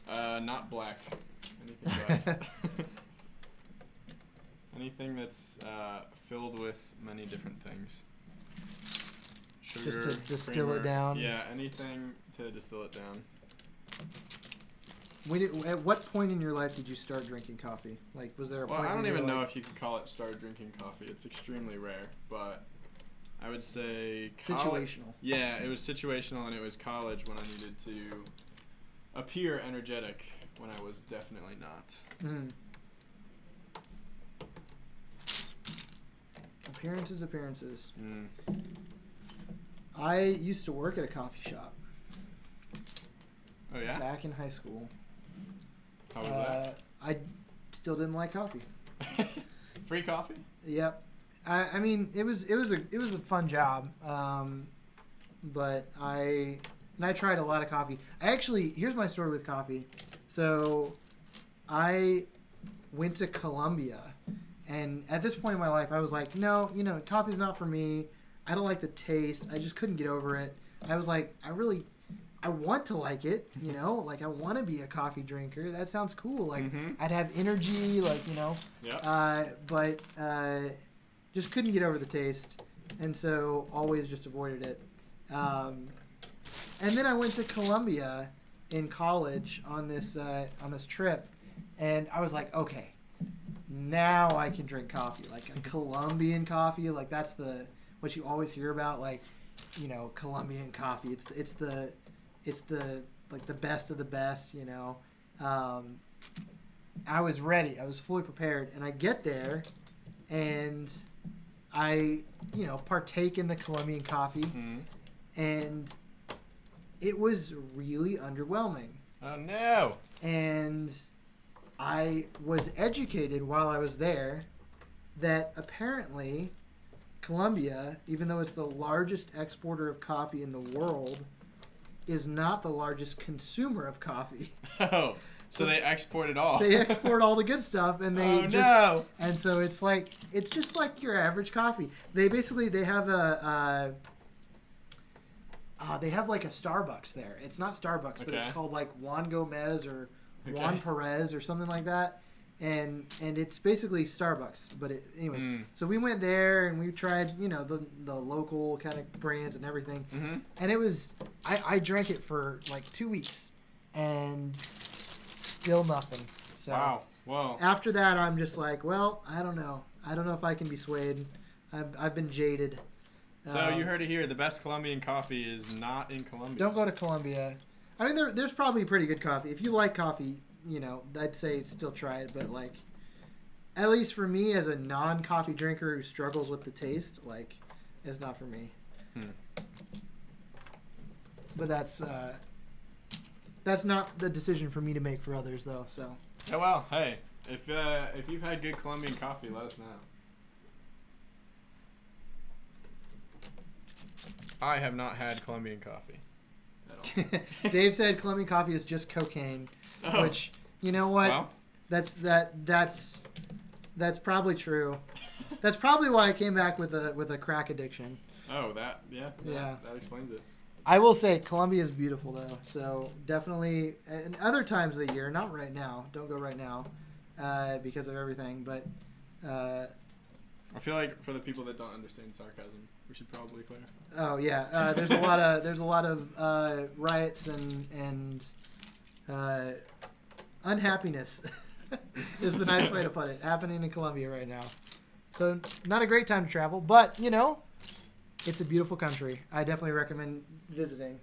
Not black. Anything but. Anything that's filled with many different things. Sugar, just to distill creamer, it down? Yeah, anything to distill it down. At what point in your life did you start drinking coffee? Like, was there a point? Well, I don't where even you were know if you could call it start drinking coffee. It's extremely rare, but I would say situational. Yeah, it was situational, and it was college when I needed to appear energetic when I was definitely not. Appearances. I used to work at a coffee shop. Oh yeah? Back in high school. How was that? I still didn't like coffee. Free coffee? Yep. I mean, it was a fun job. But I tried a lot of coffee. Here's my story with coffee. So I went to Colombia, and at this point in my life, I was like, no, coffee's not for me. I don't like the taste. I just couldn't get over it. I was like, I want to like it, you know, like I want to be a coffee drinker. That sounds cool. Like I'd have energy, like, you know, but just couldn't get over the taste. And so always just avoided it. And then I went to Colombia in college on this trip, and I was like, okay, now I can drink coffee, like a Colombian coffee. Like that's what you always hear about, like, you know, Colombian coffee. It's the like the best of the best, you know. I was ready. I was fully prepared, and I get there, and I, you know, partake in the Colombian coffee, and it was really underwhelming. Oh no! And I was educated while I was there that apparently Colombia, even though it's the largest exporter of coffee in the world, is not the largest consumer of coffee. Oh, so they export it all. They export all the good stuff, and they and so it's just like your average coffee. They have like a Starbucks there. It's not Starbucks, but it's called like Juan Gomez or Juan Perez or something like that. And it's basically Starbucks. But anyways, so we went there and we tried, you know, the local kind of brands and everything. And it was, I drank it for like 2 weeks and still nothing. So wow. Whoa. After that, I'm just like, well, I don't know. I don't know if I can be swayed. I've been jaded. So you heard it here. The best Colombian coffee is not in Colombia. Don't go to Colombia. I mean, there's probably pretty good coffee. If you like coffee, you know, I'd say still try it. But, like, at least for me as a non-coffee drinker who struggles with the taste, like, it's not for me. But that's not the decision for me to make for others, though. So. Oh, well, hey, if you've had good Colombian coffee, let us know. I have not had Colombian coffee at all. Dave said Colombian coffee is just cocaine, which, you know what? Well, that's probably true. That's probably why I came back with a crack addiction. Oh, that explains it. I will say Colombia is beautiful though, so definitely. And other times of the year, not right now. Don't go right now, because of everything. But I feel like for the people that don't understand sarcasm, we should probably clarify. Oh yeah, there's a lot of riots and unhappiness is the nice way to put it, happening in Colombia right now. So not a great time to travel, but you know, it's a beautiful country. I definitely recommend visiting.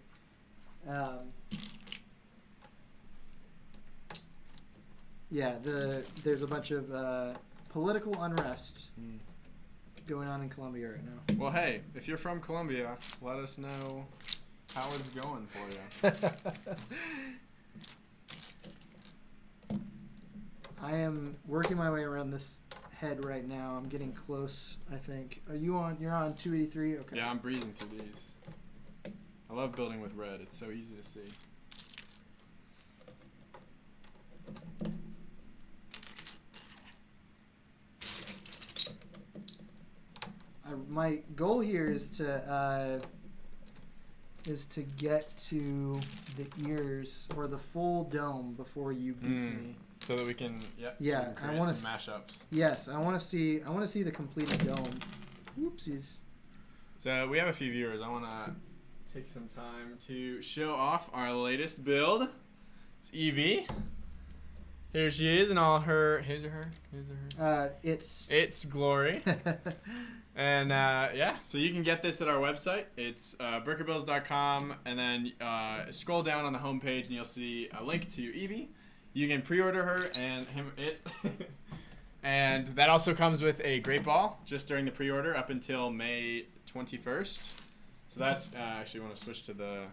There's a bunch of political unrest going on in Colombia right now. Well, hey, if you're from Colombia, let us know how it's going for you. I am working my way around this head right now. I'm getting close, I think. You're on 283? Okay. Yeah, I'm breezing through these. I love building with red. It's so easy to see. My goal here is to get to the ears or the full dome before you beat me. So that we can, I want some mashups. Yes, I want to see the completed dome. Whoopsies. So we have a few viewers. I want to take some time to show off our latest build. It's Eevee. Here she is in all her. His or her? It's glory. And so you can get this at our website. It's brickerbills.com, and then scroll down on the homepage and you'll see a link to Eevee. You can pre-order her and it. And that also comes with a great ball just during the pre-order up until May 21st. So that's actually want to switch to the.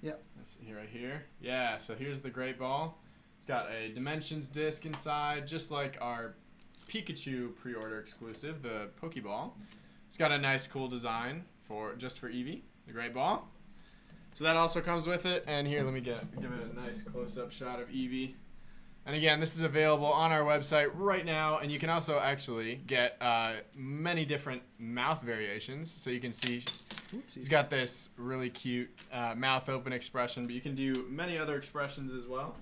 Yep. That's here right here. Yeah. So here's the great ball. It's got a dimensions disc inside, just like our Pikachu pre-order exclusive, the Pokeball. It's got a nice, cool design just for Eevee, the great ball. So that also comes with it. And here, let me give it a nice close-up shot of Eevee. And again, this is available on our website right now, and you can also actually get many different mouth variations. So you can see He's got this really cute mouth open expression, but you can do many other expressions as well.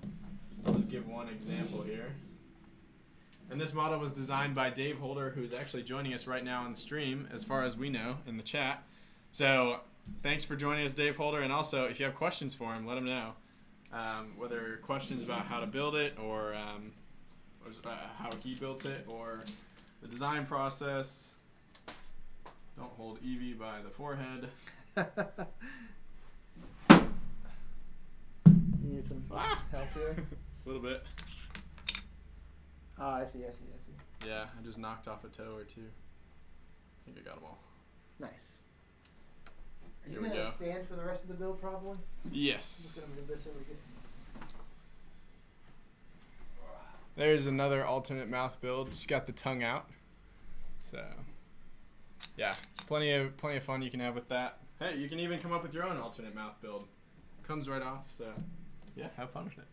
I'll just give one example here. And this model was designed by Dave Holder, who's actually joining us right now on the stream, as far as we know, in the chat. So thanks for joining us, Dave Holder. And also, if you have questions for him, let him know. Whether questions about how to build it or how he built it or the design process. Don't hold Eevee by the forehead. You need some help here? A little bit. Oh, I see. Yeah, I just knocked off a toe or two. I think I got them all. Nice. Are you Here we going to go. stand for the rest of the build, probably? I'm Yes. just going to move this over here. There's another alternate mouth build. Just got the tongue out. So, yeah, plenty of fun you can have with that. Hey, you can even come up with your own alternate mouth build. Comes right off. So, yeah, have fun with it.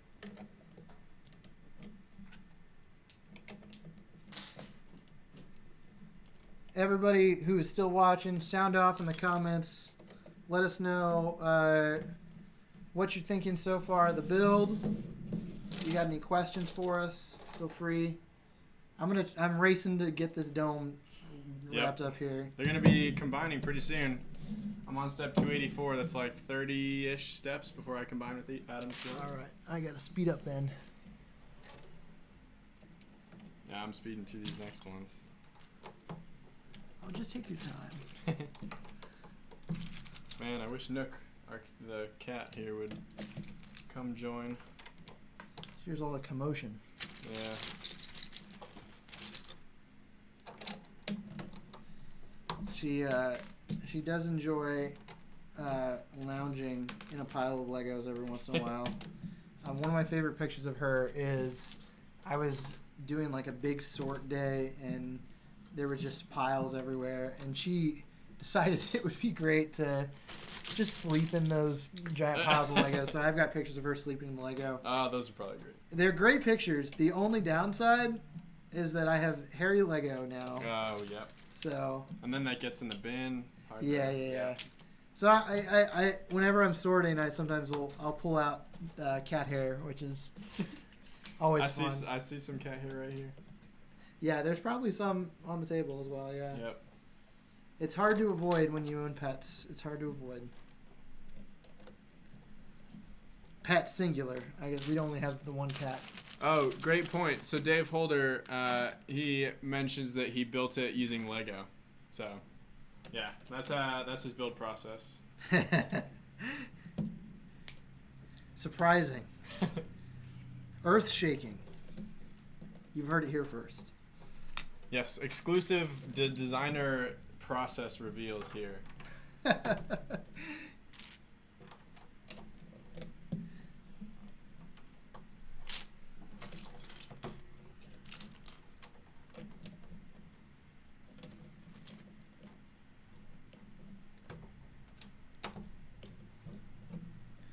Everybody who is still watching, sound off in the comments. Let us know what you're thinking so far of the build. If you got any questions for us, feel free. I'm racing to get this dome wrapped up here. They're gonna be combining pretty soon. I'm on step 284. That's like 30-ish steps before I combine with Adam's build. All right, I gotta speed up then. Yeah, I'm speeding through these next ones. Oh, just take your time. Man, I wish Nook, the cat here, would come join. Here's all the commotion. Yeah. She does enjoy lounging in a pile of Legos every once in a while. One of my favorite pictures of her is I was doing like a big sort day and there were just piles everywhere, and she decided it would be great to just sleep in those giant piles of Legos. So I've got pictures of her sleeping in the Lego. Oh, those are probably great. They're great pictures. The only downside is that I have hairy Lego now. Oh, yeah. So. And then that gets in the bin. Yeah. So I whenever I'm sorting, I'll pull out cat hair, which is always fun. I see some cat hair right here. Yeah, there's probably some on the table as well. Yeah. Yep. It's hard to avoid when you own pets. It's hard to avoid. Pet singular. I guess we only have the one cat. Oh, great point. So Dave Holder, he mentions that he built it using Lego. So, yeah, that's his build process. Surprising. Earth-shaking. You've heard it here first. Yes, exclusive designer process reveals here.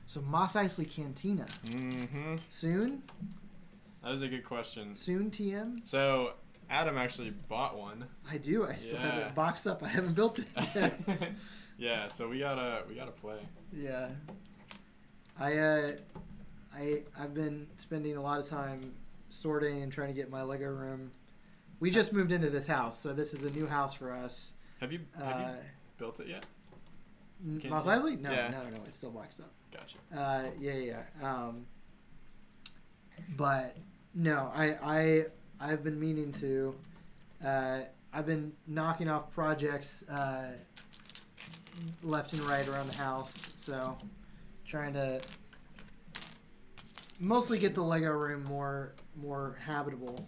So Mos Eisley Cantina. Mm-hmm. Soon? That is a good question. Soon, TM? So Adam actually bought one. I do. I still have it boxed up. I haven't built it yet. Yeah, so we gotta play. Yeah. I've been spending a lot of time sorting and trying to get my Lego room. We just moved into this house, so this is a new house for us. Have you built it yet? Mos Eisley? No, yeah. no, it's still boxed up. Gotcha. Yeah. But no, I've been meaning to. I've been knocking off projects left and right around the house, so trying to mostly get the Lego room more habitable.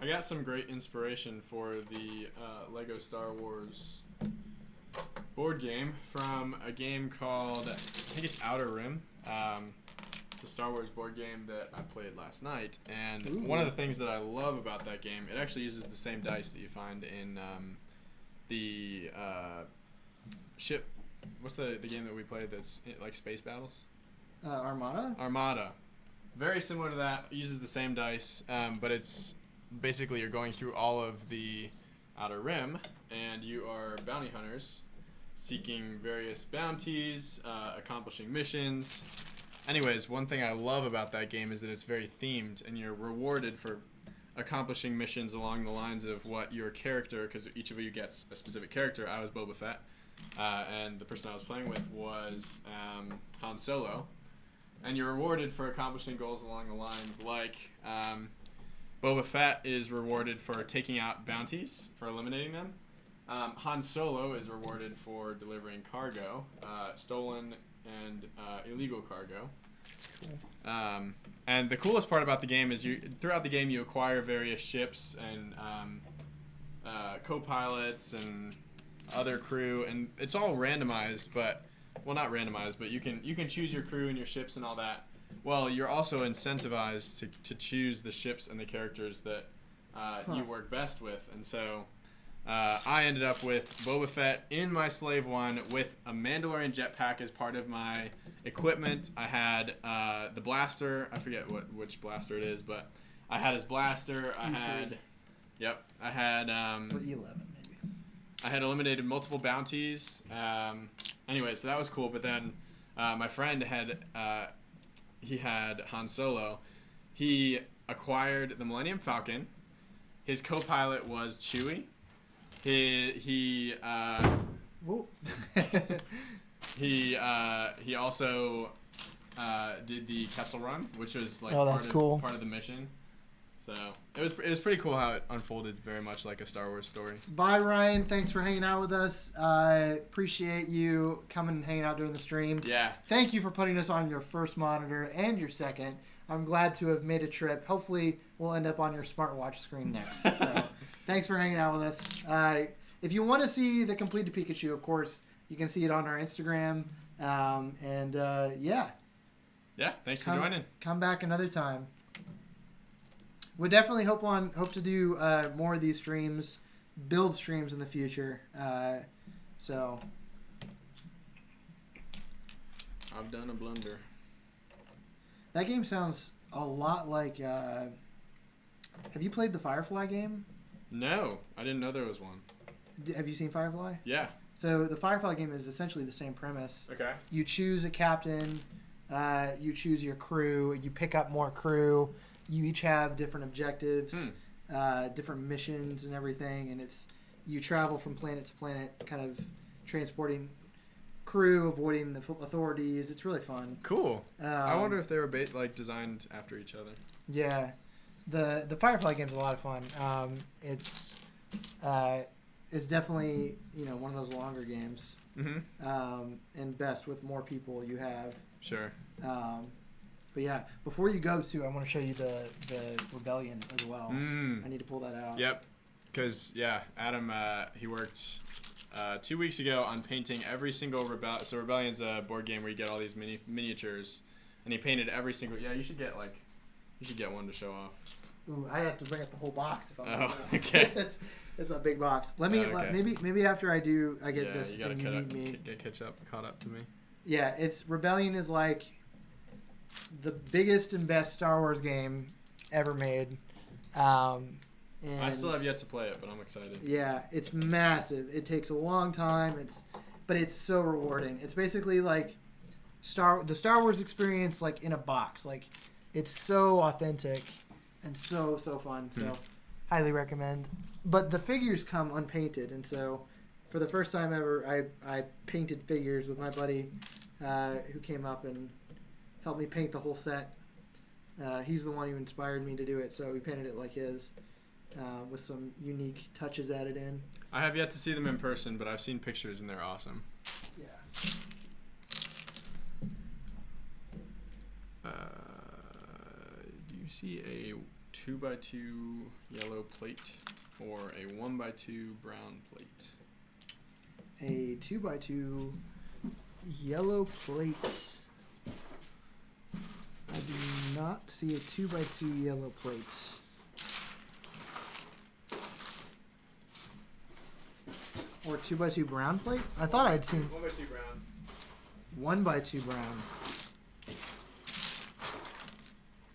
I got some great inspiration for the Lego Star Wars board game from a game called, I think it's Outer Rim. It's a Star Wars board game that I played last night, and one of the things that I love about that game, it actually uses the same dice that you find in the ship. What's the game that we played that's like space battles? Armada? Armada. Very similar to that. It uses the same dice, but it's basically you're going through all of the Outer Rim, and you are bounty hunters. seeking various bounties, accomplishing missions. Anyways, one thing I love about that game is that it's very themed, and you're rewarded for accomplishing missions along the lines of what your character, because each of you gets a specific character. I was Boba Fett, and the person I was playing with was Han Solo. And you're rewarded for accomplishing goals along the lines like Boba Fett is rewarded for taking out bounties, for eliminating them. Han Solo is rewarded for delivering cargo, stolen and illegal cargo. Cool. And the coolest part about the game is throughout the game you acquire various ships and co-pilots and other crew, and it's all randomized, but well, not randomized, but you can choose your crew and your ships and all that. Well, you're also incentivized to choose the ships and the characters that you work best with, and so I ended up with Boba Fett in my Slave One with a Mandalorian jetpack as part of my equipment. I had the blaster. I forget which blaster it is, but I had his blaster. I had or E11 maybe. I had eliminated multiple bounties. Anyway, so that was cool. But then my friend had Han Solo. He acquired the Millennium Falcon. His co-pilot was Chewie. He also did the Kessel Run, which was like part of the mission. So it was pretty cool how it unfolded, very much like a Star Wars story. Bye, Ryan. Thanks for hanging out with us. Appreciate you coming and hanging out during the stream. Yeah. Thank you for putting us on your first monitor and your second. I'm glad to have made a trip. Hopefully, we'll end up on your smartwatch screen next. So, thanks for hanging out with us. If you want to see the completed Pikachu, of course, you can see it on our Instagram. Yeah. Yeah. Thanks for joining. Come back another time. We definitely hope to do more of these streams, build streams in the future. So. I've done a blunder. That game sounds a lot like. Have you played the Firefly game? No, I didn't know there was one. Have you seen Firefly? Yeah. So the Firefly game is essentially the same premise. Okay. You choose a captain, you choose your crew, you pick up more crew. You each have different objectives, different missions and everything, and you travel from planet to planet, kind of transporting crew, avoiding the authorities. It's really fun. Cool. I wonder if they were designed after each other. Yeah, the Firefly game's a lot of fun. It's definitely one of those longer games. Mm-hmm. And best with more people you have. Sure. But yeah, before you go to, I want to show you the Rebellion as well. I need to pull that out. Yep. Because Adam he worked 2 weeks ago on painting every single Rebellion. So Rebellion's a board game where you get all these miniatures, and he painted every single. Yeah, you should get one to show off. Ooh, I have to bring up the whole box if I'm. Oh, okay. It's a big box. Maybe after I get this. You gotta and you need me. Get caught up to me. Yeah, Rebellion is like the biggest and best Star Wars game ever made. And I still have yet to play it, but I'm excited. Yeah, it's massive. It takes a long time. But it's so rewarding. It's basically like the Star Wars experience, like in a box. Like it's so authentic and so fun. So highly recommend. But the figures come unpainted, and so for the first time ever, I painted figures with my buddy who came up and helped me paint the whole set. He's the one who inspired me to do it, so we painted it like his. With some unique touches added in. I have yet to see them in person, but I've seen pictures and they're awesome. Yeah. Do you see a 2x2 yellow plate or a 1x2 brown plate? A 2x2 yellow plate. I do not see a 2x2 yellow plate. Or 2x2 brown plate? I thought I'd seen 1x2 brown. 1x2 brown.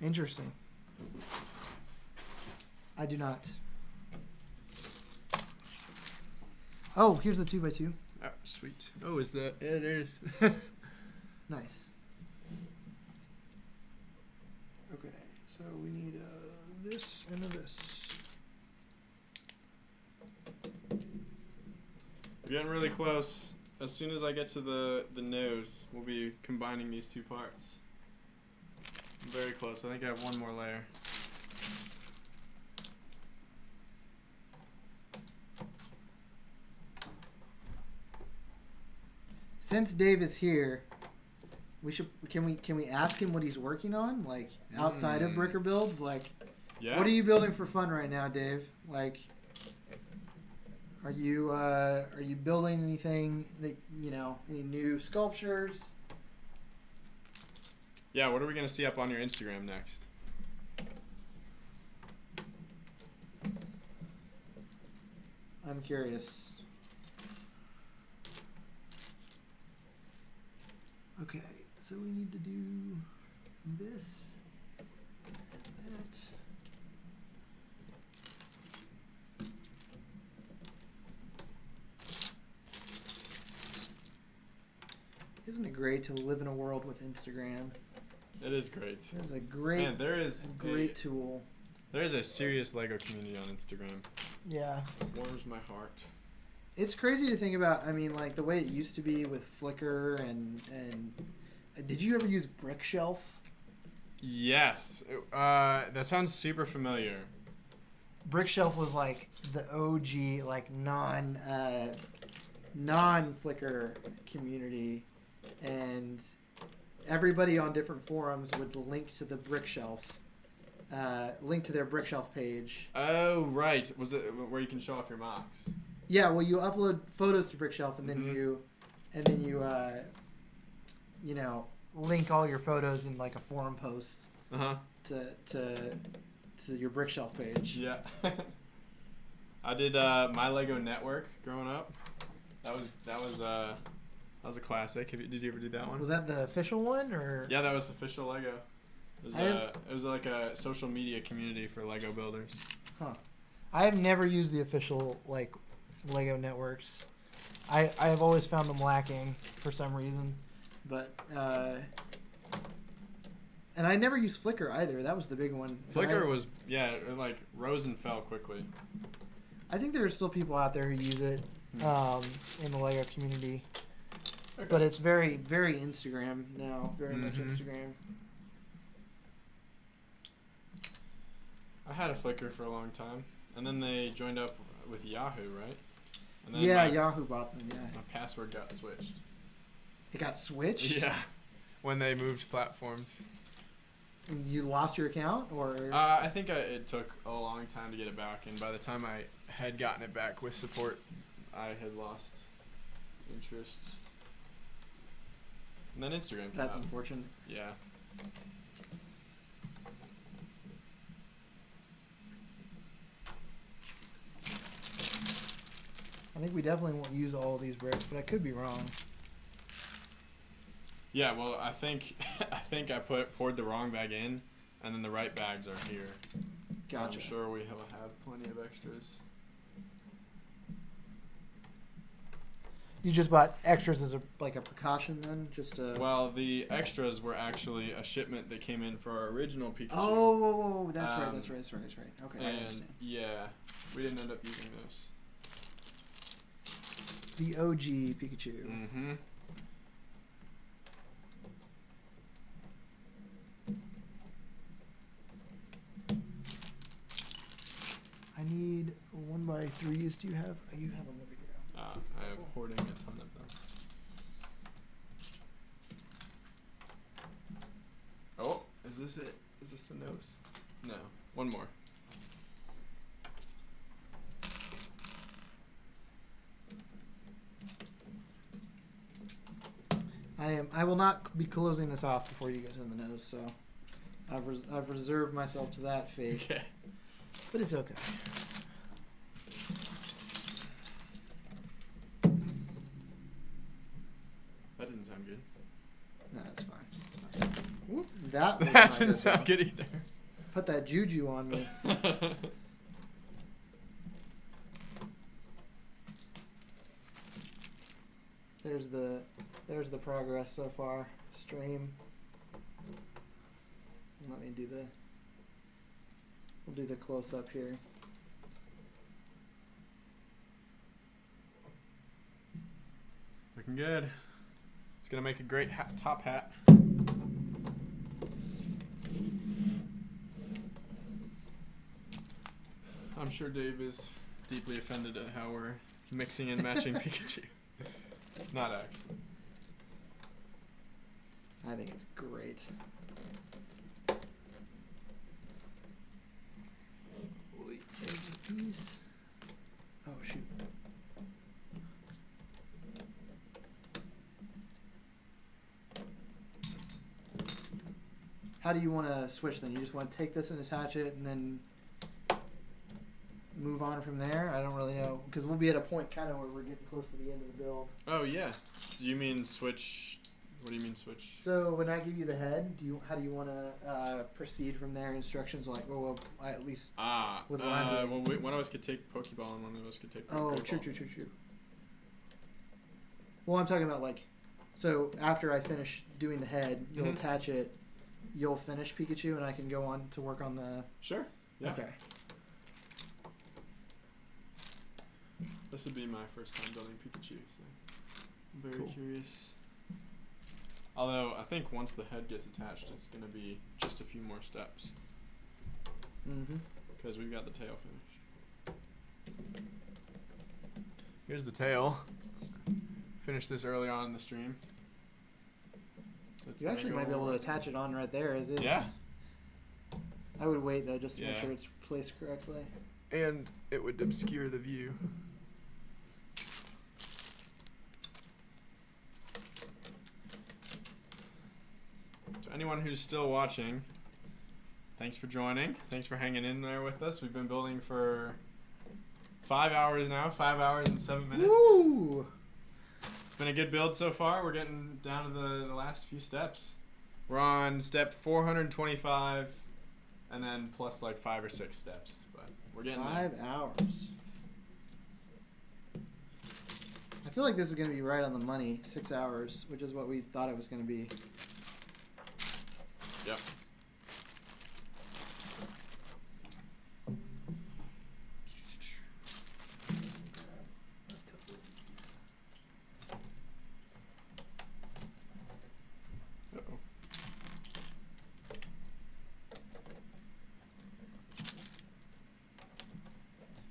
Interesting. I do not. Oh, here's the 2x2. Sweet. Oh, is that? Yeah, it is. Nice. Okay, so we need this and this. We're getting really close. As soon as I get to the nose, we'll be combining these two parts. I'm very close. I think I have one more layer. Since Dave is here, can we ask him what he's working on, like outside of Bricker Builds? Like, Yeah. what are you building for fun right now, Dave? Like, are you building anything that any new sculptures? Yeah. What are we gonna see up on your Instagram next? I'm curious. Okay, so we need to do this, that. Isn't it great to live in a world with Instagram? It is great. It's a great, Man, there is a great tool. There is a serious Lego community on Instagram. Yeah. Warms my heart. It's crazy to think about. I mean, like the way it used to be with Flickr and did you ever use Brickshelf? Yes. That sounds super familiar. Brickshelf was like the OG, like non-Flickr community, and everybody on different forums would link to the Brickshelf, link to their Brickshelf page. Oh, right. Was it where you can show off your mocks? Yeah, well, you upload photos to Brickshelf, and then you link all your photos in like a forum post to your Brickshelf page. Yeah. I did My Lego Network growing up. That was a classic. Did you ever do that one? Was that the official one, or? Yeah, that was official Lego. It was like a social media community for Lego builders. Huh. I have never used the official like Lego networks. I have always found them lacking for some reason, but and I never used Flickr either. That was the big one. Flickr was it like rose and fell quickly. I think there are still people out there who use it in the Lego community, Okay. but it's very very Instagram now. Very much Instagram. I had a Flickr for a long time, and then they joined up with Yahoo, right? And then Yeah, Yahoo bought them. Yeah. My password got switched. It got switched. Yeah, when they moved platforms. And you lost your account, or? I think it took a long time to get it back, and by the time I had gotten it back with support, I had lost interest. And then Instagram came That's out. unfortunate. Yeah. I think we definitely won't use all of these bricks, but I could be wrong. Yeah, well, I think I poured the wrong bag in, and then the right bags are here. Gotcha. I'm sure we will have plenty of extras. You just bought extras as a precaution then, just to. Well, the extras were actually a shipment that came in for our original Pikachu. Oh, that's right. Okay, I And understand. yeah, we didn't end up using those. The OG Pikachu. Mm-hmm. I need 1x3s. Do you have? You have them over here. I am hoarding a ton of them. Oh, is this it? Is this the nose? No. One more. I will not be closing this off before you get to the nose, so I've reserved myself to that fate. Okay. But it's okay. That didn't sound good. No, that's fine. Whoop, that was That not didn't good, sound though. good either. Put that juju on me. There's the progress so far. Stream. Let me do we'll do the close up here. Looking good. It's gonna make a great top hat. I'm sure Dave is deeply offended at how we're mixing and matching Pikachu. Not actually. I think it's great. Wait, there's a piece. Oh, shoot. How do you want to switch then? You just want to take this and attach it and then move on from there? I don't really know. Because we'll be at a point kind of where we're getting close to the end of the build. Oh, yeah. Do you mean switch? What do you mean switch? So when I give you the head, how do you want to proceed from there? Instructions like, well, I at least with what I'm doing. Well, one of us could take Pokeball and one of us could take Oh, Pokeball. true. Well, I'm talking about like, so after I finish doing the head, you'll attach it. You'll finish Pikachu, and I can go on to work on the. Sure. Yeah. Okay. This would be my first time building Pikachu, so I'm very curious. Although I think once the head gets attached, it's going to be just a few more steps. Because we've got the tail finished. Here's the tail. Finished this early on in the stream. You actually might be able to attach it on right there as is. Yeah. I would wait though, just to make sure it's placed correctly. And it would obscure the view. So anyone who's still watching, thanks for joining. Thanks for hanging in there with us. We've been building for 5 hours now. 5 hours and 7 minutes. Woo! It's been a good build so far. We're getting down to the last few steps. We're on step 425, and then plus like 5 or 6 steps. But we're getting 5 hours. I feel like this is going to be right on the money. 6 hours, which is what we thought it was going to be. Yep.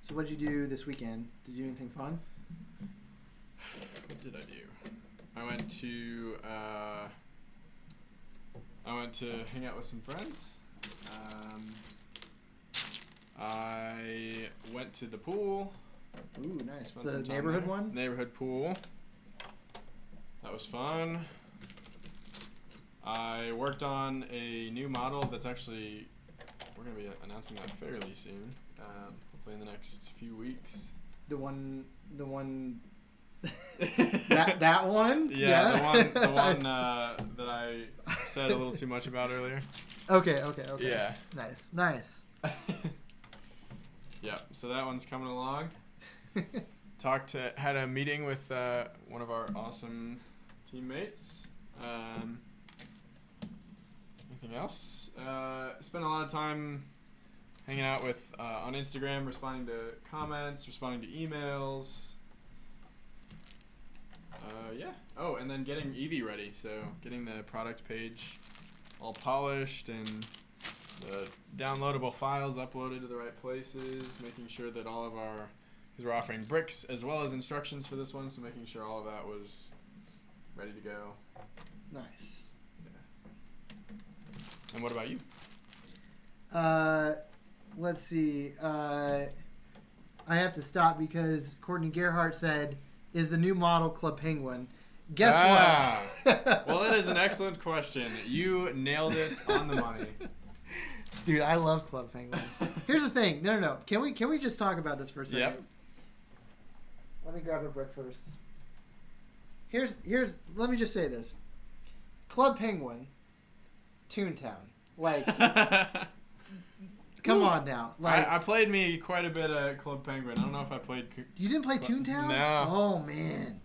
So what did you do this weekend? Did you do anything fun? What did I do? I went to hang out with some friends. I went to the pool. Ooh, nice. Spent The some time neighborhood there. one? Neighborhood pool. That was fun. I worked on a new model that's actually, we're going to be announcing that fairly soon. Hopefully in the next few weeks. The one that one? Yeah, the one that I said a little too much about earlier. Okay. Yeah. Nice. Yeah, so that one's coming along. Had a meeting with one of our awesome teammates. Anything else? Spent a lot of time hanging out with on Instagram, responding to comments, responding to emails. Yeah. Oh, and then getting Eevee ready. So getting the product page all polished and the downloadable files uploaded to the right places, making sure that all of our, because we're offering bricks as well as instructions for this one, so making sure all of that was ready to go. Nice. Yeah. And what about you? Let's see. I have to stop because Courtney Gerhardt said, "Is the new model Club Penguin?" Guess what? Well, that is an excellent question. You nailed it on the money. Dude, I love Club Penguin. Here's the thing. No. Can we just talk about this for a second? Yep. Let me grab a brick first. Here's. Let me just say this. Club Penguin, Toontown. Like, come on now. Like, I played me quite a bit of Club Penguin. I don't know if I played. You didn't play Toontown? No. Oh man.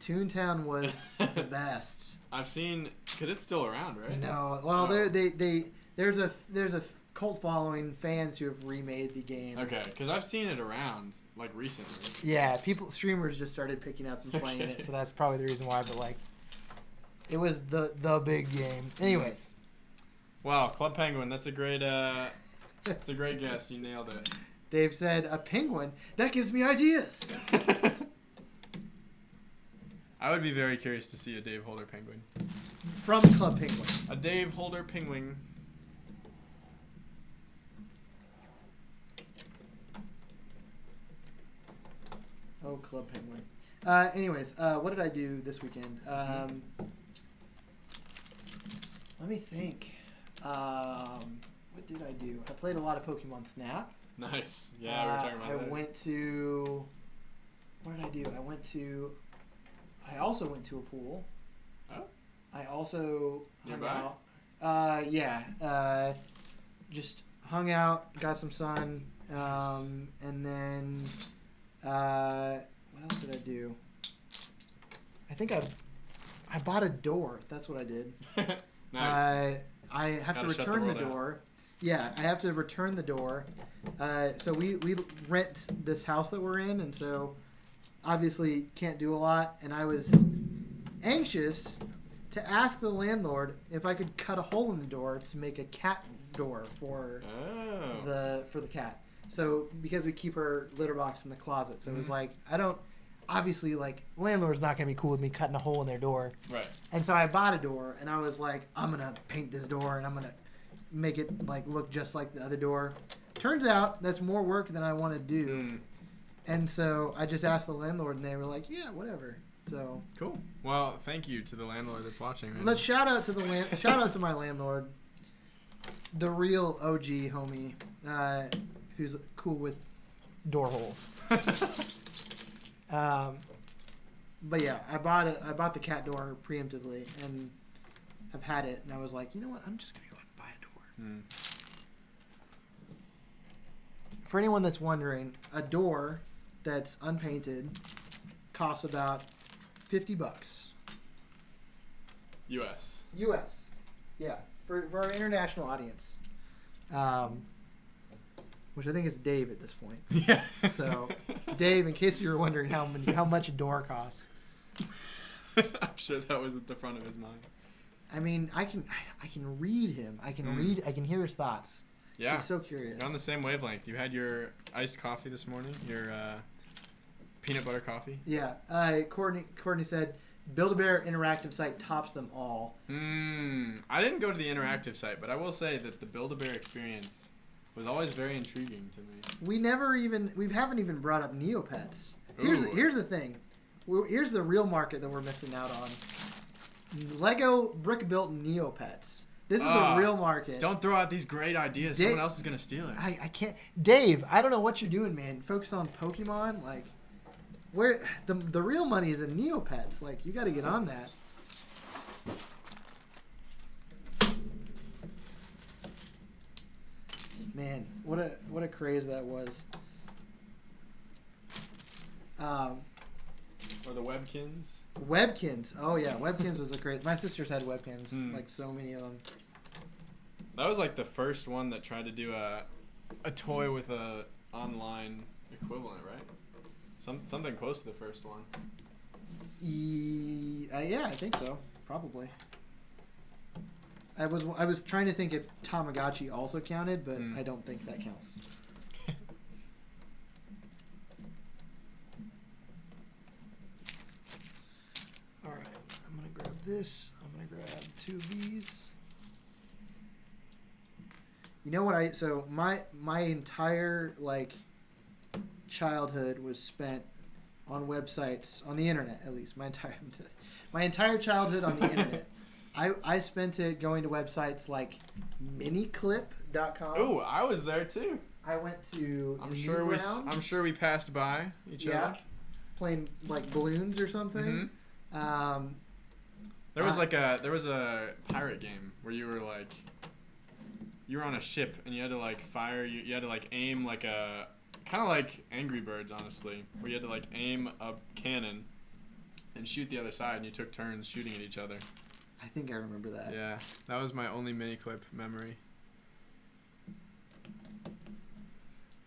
Toontown was the best. I've seen, because it's still around, right? No, well, there's a cult following, fans who have remade the game. Okay, because I've seen it around like recently. Yeah, streamers just started picking up and playing it, so that's probably the reason why. But like, it was the big game. Anyways. Wow, Club Penguin. That's a great guess. You nailed it. Dave said, "A penguin? That gives me ideas." I would be very curious to see a Dave Holder penguin. From Club Penguin. A Dave Holder penguin. Oh, Club Penguin. Anyways, what did I do this weekend? Let me think. What did I do? I played a lot of Pokemon Snap. Nice. Yeah, we were talking about that. I went to... What did I do? I also went to a pool. Oh? I also hung Nearby? out. Yeah. Just hung out, got some sun, and then... what else did I do? I think I bought a door. That's what I did. Nice. I have to return the door. Yeah, I have to return the door. So we rent this house that we're in, and so obviously can't do a lot. And I was anxious to ask the landlord if I could cut a hole in the door to make a cat door for the cat. So because we keep her litter box in the closet, so it was like obviously like landlord's not gonna be cool with me cutting a hole in their door. Right. And so I bought a door, and I was like, I'm gonna paint this door, and I'm gonna make it like look just like the other door. Turns out that's more work than I want to do. And so I just asked the landlord, and they were like, yeah, whatever. So cool. Well, thank you to the landlord that's watching. Man. Let's shout out to my landlord, the real OG homie, who's cool with door holes. But yeah, I bought the cat door preemptively, and I've had it, and I was like, you know what? I'm just gonna go out and buy a door. For anyone that's wondering, a door that's unpainted costs about $50. U.S. Yeah, for our international audience, which I think is Dave at this point. Yeah. So, Dave, in case you were wondering how much a door costs, I'm sure that was at the front of his mind. I mean, I can read him. I can hear his thoughts. Yeah. He's so curious. You're on the same wavelength. You had your iced coffee this morning. Your peanut butter coffee. Yeah. Courtney said, Build-A-Bear interactive site tops them all. I didn't go to the interactive site, but I will say that the Build-A-Bear experience was always very intriguing to me. We haven't even brought up Neopets. Here's the thing. Here's the real market that we're missing out on. Lego brick-built Neopets. This is the real market. Don't throw out these great ideas. Someone else is going to steal it. I can't. Dave, I don't know what you're doing, man. Focus on Pokemon. Like, where the real money is in Neopets. Like, you got to get on that. Man, what a craze that was. Or the Webkins. Webkins. Oh yeah, Webkins was a craze. My sisters had Webkins, like so many of them. That was like the first one that tried to do a toy with a online equivalent, right? Something close to the first one. Yeah, I think so. Probably. I was trying to think if Tamagotchi also counted, but I don't think that counts. All right, I'm gonna grab this. I'm gonna grab 2 of these. You know what? So my entire childhood was spent on websites, on the internet at least. My entire childhood on the internet. I spent it going to websites like miniclip.com. Ooh, I was there too. I went to I'm sure we passed by each other. Playing like balloons or something. There was a pirate game where you were on a ship and you had to fire. You had to aim like a kind of like Angry Birds, honestly, where you had to aim a cannon and shoot the other side, and you took turns shooting at each other. I think I remember that. Yeah, that was my only mini clip memory.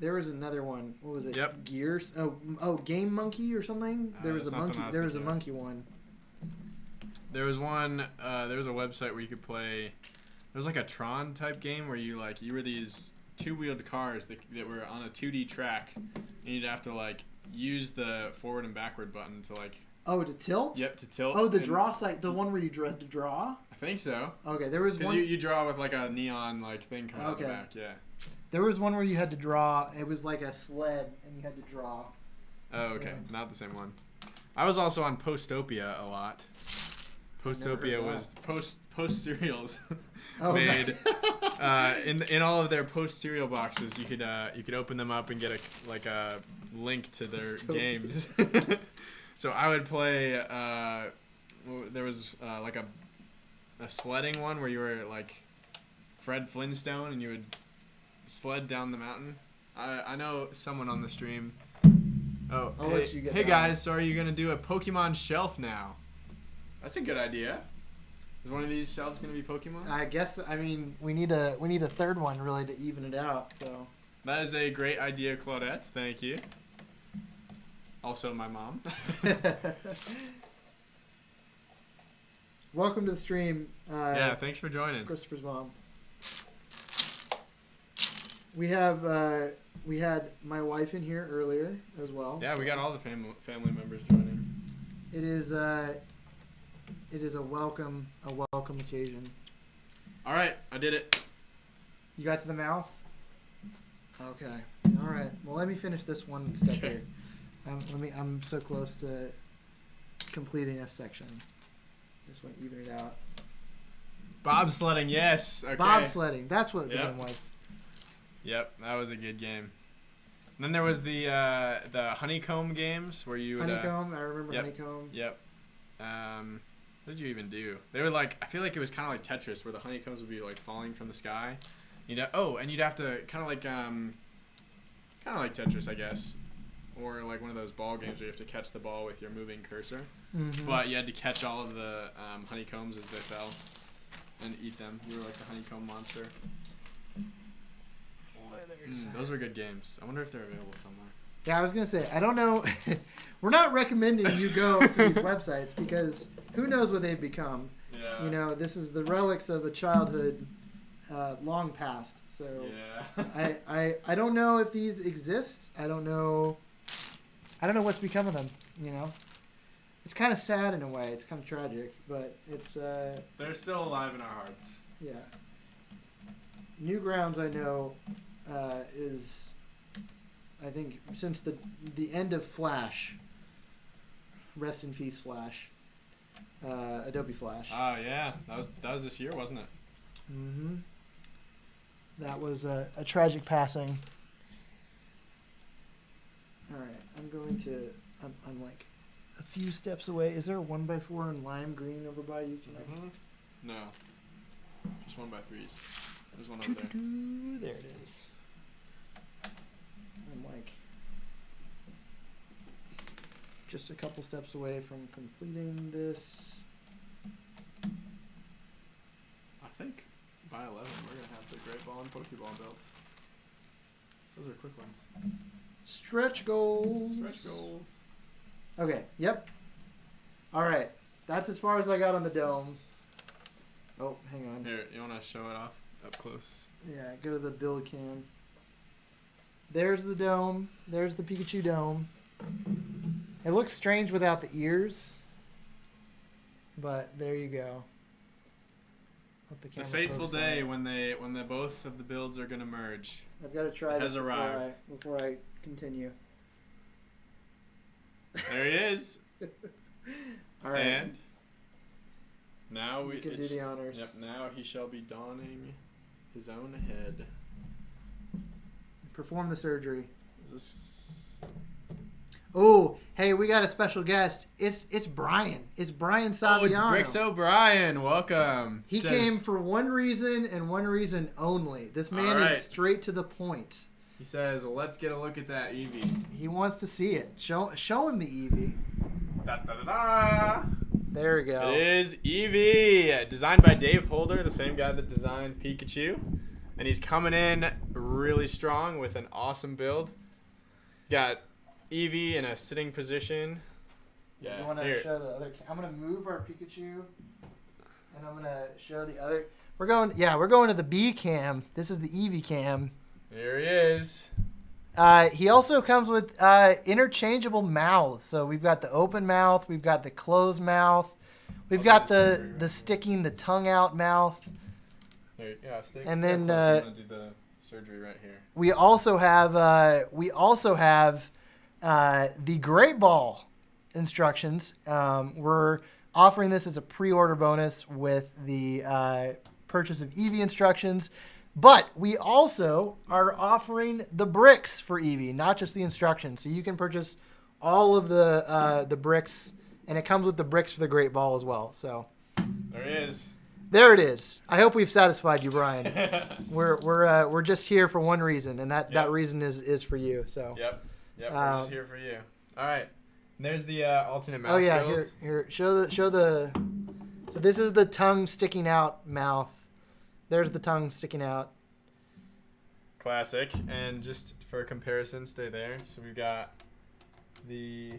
There was another one. What was it? Yep. Gears. Oh, Game Monkey or something. There was a monkey. There was a monkey one. There was one. There was a website where you could play. There was like a Tron type game where you were these two-wheeled cars that were on a 2D track, and you'd have to use the forward and backward button to Oh, to tilt? Yep, to tilt. Oh, the draw site, the one where you had to draw? I think so. Okay, there was one. Because you draw with a neon thing coming out the back, yeah. There was one where you had to draw. It was like a sled, and you had to draw. Oh, okay, Yeah. not the same one. I was also on Postopia a lot. Postopia was post cereals made in all of their post cereal boxes. You could open them up and get a link to their games. So I would play. There was a sledding one where you were Fred Flintstone and you would sled down the mountain. I know someone on the stream. Oh, hey guys, so are you gonna do a Pokemon shelf now? That's a good idea. Is one of these shelves gonna be Pokemon? I guess. I mean, we need a third one really to even it out. So. That is a great idea, Claudette. Thank you. Also, my mom. Welcome to the stream. Yeah, thanks for joining. Christopher's mom. We had my wife in here earlier as well. Yeah, we got all the family members joining. It is a welcome occasion. All right, I did it. You got to the mouth? Okay. All right. Well, let me finish this one step here. I'm so close to completing this section. Just want to even it out. Bobsledding, yes. Okay. Bobsledding. That's what the game was. Yep, that was a good game. And then there was the honeycomb games where you would, honeycomb. I remember honeycomb. Yep. What did you even do? They were I feel like it was kind of like Tetris, where the honeycombs would be falling from the sky. And you'd have to kind of like Tetris, I guess. Or one of those ball games where you have to catch the ball with your moving cursor. Mm-hmm. But you had to catch all of the honeycombs as they fell and eat them. You were like the honeycomb monster. Those were good games. I wonder if they're available somewhere. Yeah, I was going to say, I don't know. We're not recommending you go to these websites because who knows what they've become. Yeah. This is the relics of a childhood long past. So yeah. I don't know if these exist. I don't know what's become of them, It's kind of sad in a way. It's kind of tragic, but it's... They're still alive in our hearts. Yeah. Newgrounds, I know, is... I think since the end of Flash, rest in peace, Flash, Adobe Flash. Oh, yeah. That was this year, wasn't it? Mm-hmm. That was a tragic passing. All right, I'm going to... I'm a few steps away. Is there a 1x4 in lime green over by you? No. Just 1x3s. There's one over there. There it is. I'm just a couple steps away from completing this. I think by 11 we're going to have the Great Ball and Pokeball built. Those are quick ones. Stretch goals. Stretch goals. Okay, yep. All right. That's as far as I got on the dome. Oh, hang on. Here, you want to show it off up close? Yeah, go to the build cam. There's the dome. There's the Pikachu dome. It looks strange without the ears, but there you go. The fateful day when the both of the builds are gonna merge. I've got to try this before I continue. There he is. All right. And now we can do the honors. Yep. Now he shall be donning his own head. Perform the surgery. Is this? Oh, hey, we got a special guest. It's Brian. It's Brian Saviano. Oh, it's Brix O'Brien. Welcome. He came for one reason and one reason only. This man is straight to the point. He says, "Let's get a look at that Eevee." He wants to see it. Show him the Eevee. Da, da, da, da. There we go. It is Eevee, designed by Dave Holder, the same guy that designed Pikachu. And he's coming in really strong with an awesome build. Got Eevee in a sitting position. Yeah, you want to show the other? I'm gonna move our Pikachu, and I'm gonna show the other. We're going to the B cam. This is the Eevee cam. There he is. He also comes with interchangeable mouths. So we've got the open mouth, we've got the closed mouth, we've got the sticking the tongue out mouth. Here, yeah, and then I'm gonna do the surgery right here. We also have the Great Ball instructions. We're offering this as a pre-order bonus with the purchase of Eevee instructions. But we also are offering the bricks for Eevee, not just the instructions. So you can purchase all of the bricks, and it comes with the bricks for the Great Ball as well. So there he is. There it is. I hope we've satisfied you, Brian. We're just here for one reason, and that reason is for you. So. Yep. We're just here for you. All right. And there's the alternate mouth. Oh yeah, build. here. Show the. So this is the tongue sticking out mouth. There's the tongue sticking out. Classic. And just for comparison, stay there. So we've got the...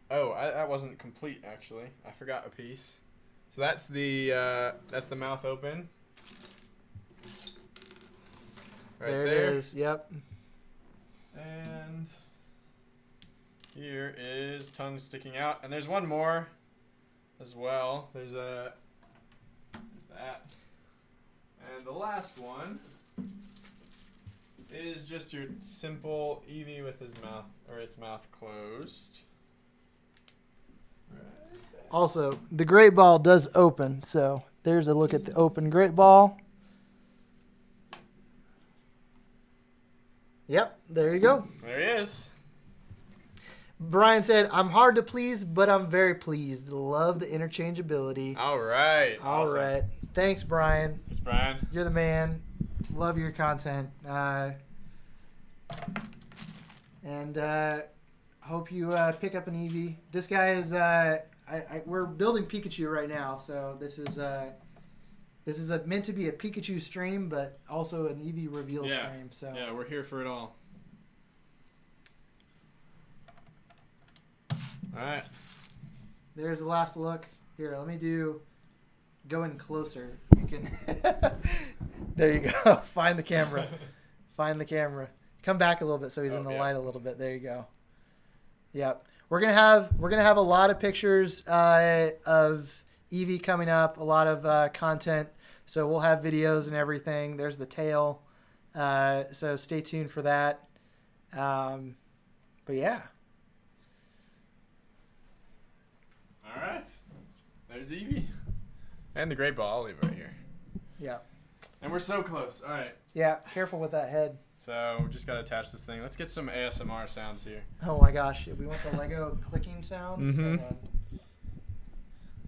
Oh, that wasn't complete, actually. I forgot a piece. So that's the mouth open. Right there. It is. Yep. And here is tongue sticking out. And there's one more as well. There's that. And the last one is just your simple Eevee with his mouth, or its mouth closed. Right there. Also, the Great Ball does open, so there's a look at the open Great Ball. Yep, there you go. There he is. Brian said, "I'm hard to please, but I'm very pleased. Love the interchangeability." All right. All awesome. right. Thanks, Brian. Thanks, Brian. You're the man. Love your content. And hope you pick up an Eevee. This guy is. We're building Pikachu right now, so this is meant to be a Pikachu stream, but also an Eevee reveal stream. So yeah, we're here for it all. All right. There's the last look. Here, let me go in closer. You can. There you go. Find the camera. Find the camera. Come back a little bit so he's in the light a little bit. There you go. Yep. We're gonna have a lot of pictures of Eevee coming up. A lot of content. So we'll have videos and everything. There's the tail. So stay tuned for that. But yeah. All right. There's Eevee. And the Great Ball. I'll leave it right here. Yeah. And we're so close. All right. Yeah. Careful with that head. So we just got to attach this thing. Let's get some ASMR sounds here. Oh my gosh. We want the Lego clicking sounds. Mm-hmm.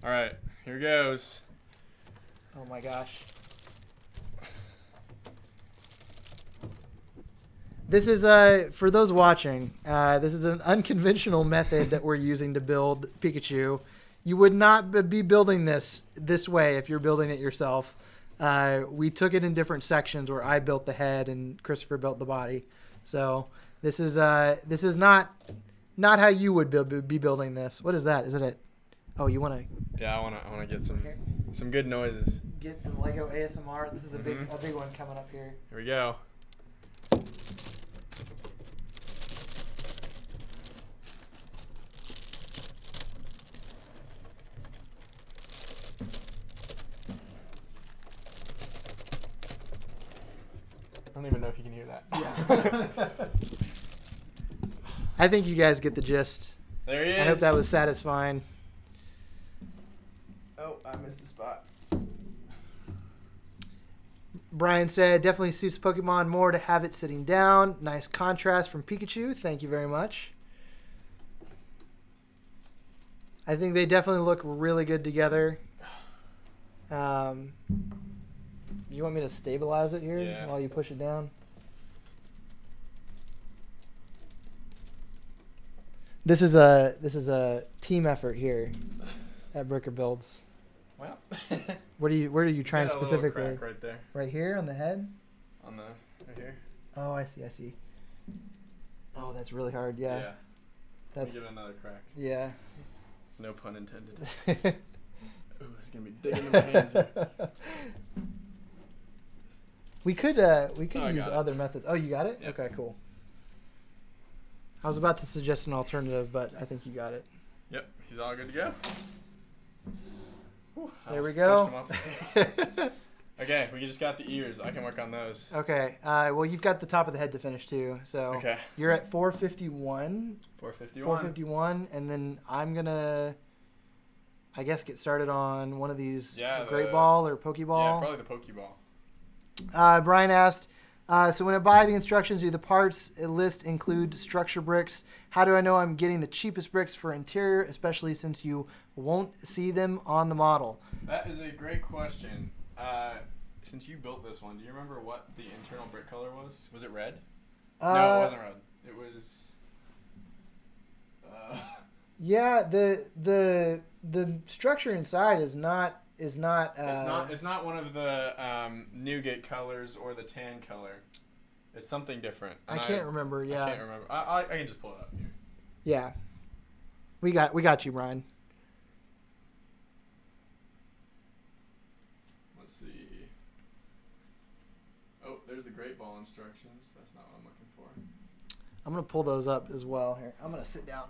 All right. Here goes. Oh my gosh. This is, for those watching, this is an unconventional method that we're using to build Pikachu. You would not be building this way if you're building it yourself. We took it in different sections where I built the head and Christopher built the body. So this is not how you would be building this. What is that? Is it a... Oh, you want to... Yeah, I want to get some good noises. Get the Lego ASMR. This is a big one coming up here. Here we go. I don't even know if you can hear that. Yeah. I think you guys get the gist. There he is. I hope that was satisfying. Oh, I missed a spot. Brian said, definitely suits Pokemon more to have it sitting down. Nice contrast from Pikachu. Thank you very much. I think they definitely look really good together. You want me to stabilize it here while you push it down? This is a team effort here at Bricker Builds. Well, Where are you trying got a little specifically? crack right there. Right here on the head? On the right here. Oh, I see. Oh, that's really hard. Yeah. Yeah. That's Give it another crack. yeah. No pun intended. Ooh, it's gonna be digging in my hands here. We could I use got it. other methods. Oh, you got it? Yep. Okay, cool. I was about to suggest an alternative, but I think you got it. Yep, he's all good to go. Whew, I There we almost go. pushed him off the Okay, we just got the ears. I can work on those. Okay. Well, you've got the top of the head to finish too. So Okay. you're at 451. 451. 451, and then I'm gonna, I guess, get started on one of these Great Ball or Pokeball. Yeah, probably the Pokeball. Brian asked, so when I buy the instructions, do the parts list include structure bricks? How do I know I'm getting the cheapest bricks for interior, especially since you won't see them on the model? That is a great question. Since you built this one, do you remember what the internal brick color was? Was it red? No, it wasn't red. It was. Yeah, the structure inside is not. It's not one of the nougat colors or the tan color. It's something different. I can't remember. Yeah. I can't remember. I can just pull it up here. Yeah. We got you, Brian. Let's see. Oh, there's the Great Ball instructions. That's not what I'm looking for. I'm gonna pull those up as well. Here, I'm gonna sit down.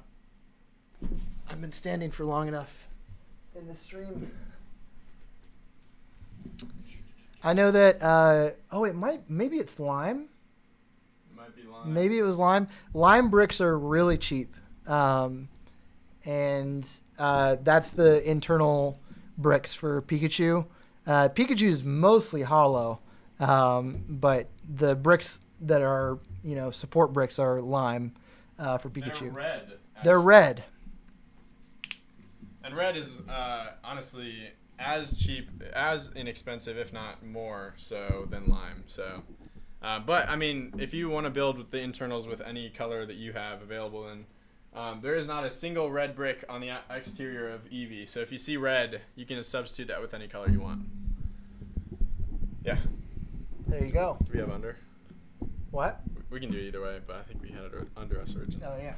I've been standing for long enough in this stream. I know that. Maybe it's lime. It might be lime. Maybe it was lime. Lime bricks are really cheap, and that's the internal bricks for Pikachu. Pikachu is mostly hollow, but the bricks that are support bricks are lime for Pikachu. They're red. They're red. And red is honestly as cheap, as inexpensive, if not more so than lime. So, but I mean, if you want to build with the internals with any color that you have available, then there is not a single red brick on the exterior of Eevee. So if you see red, you can just substitute that with any color you want. Yeah. There you go. Do we have under? What? We can do it either way, but I think we had it under us originally. Oh yeah.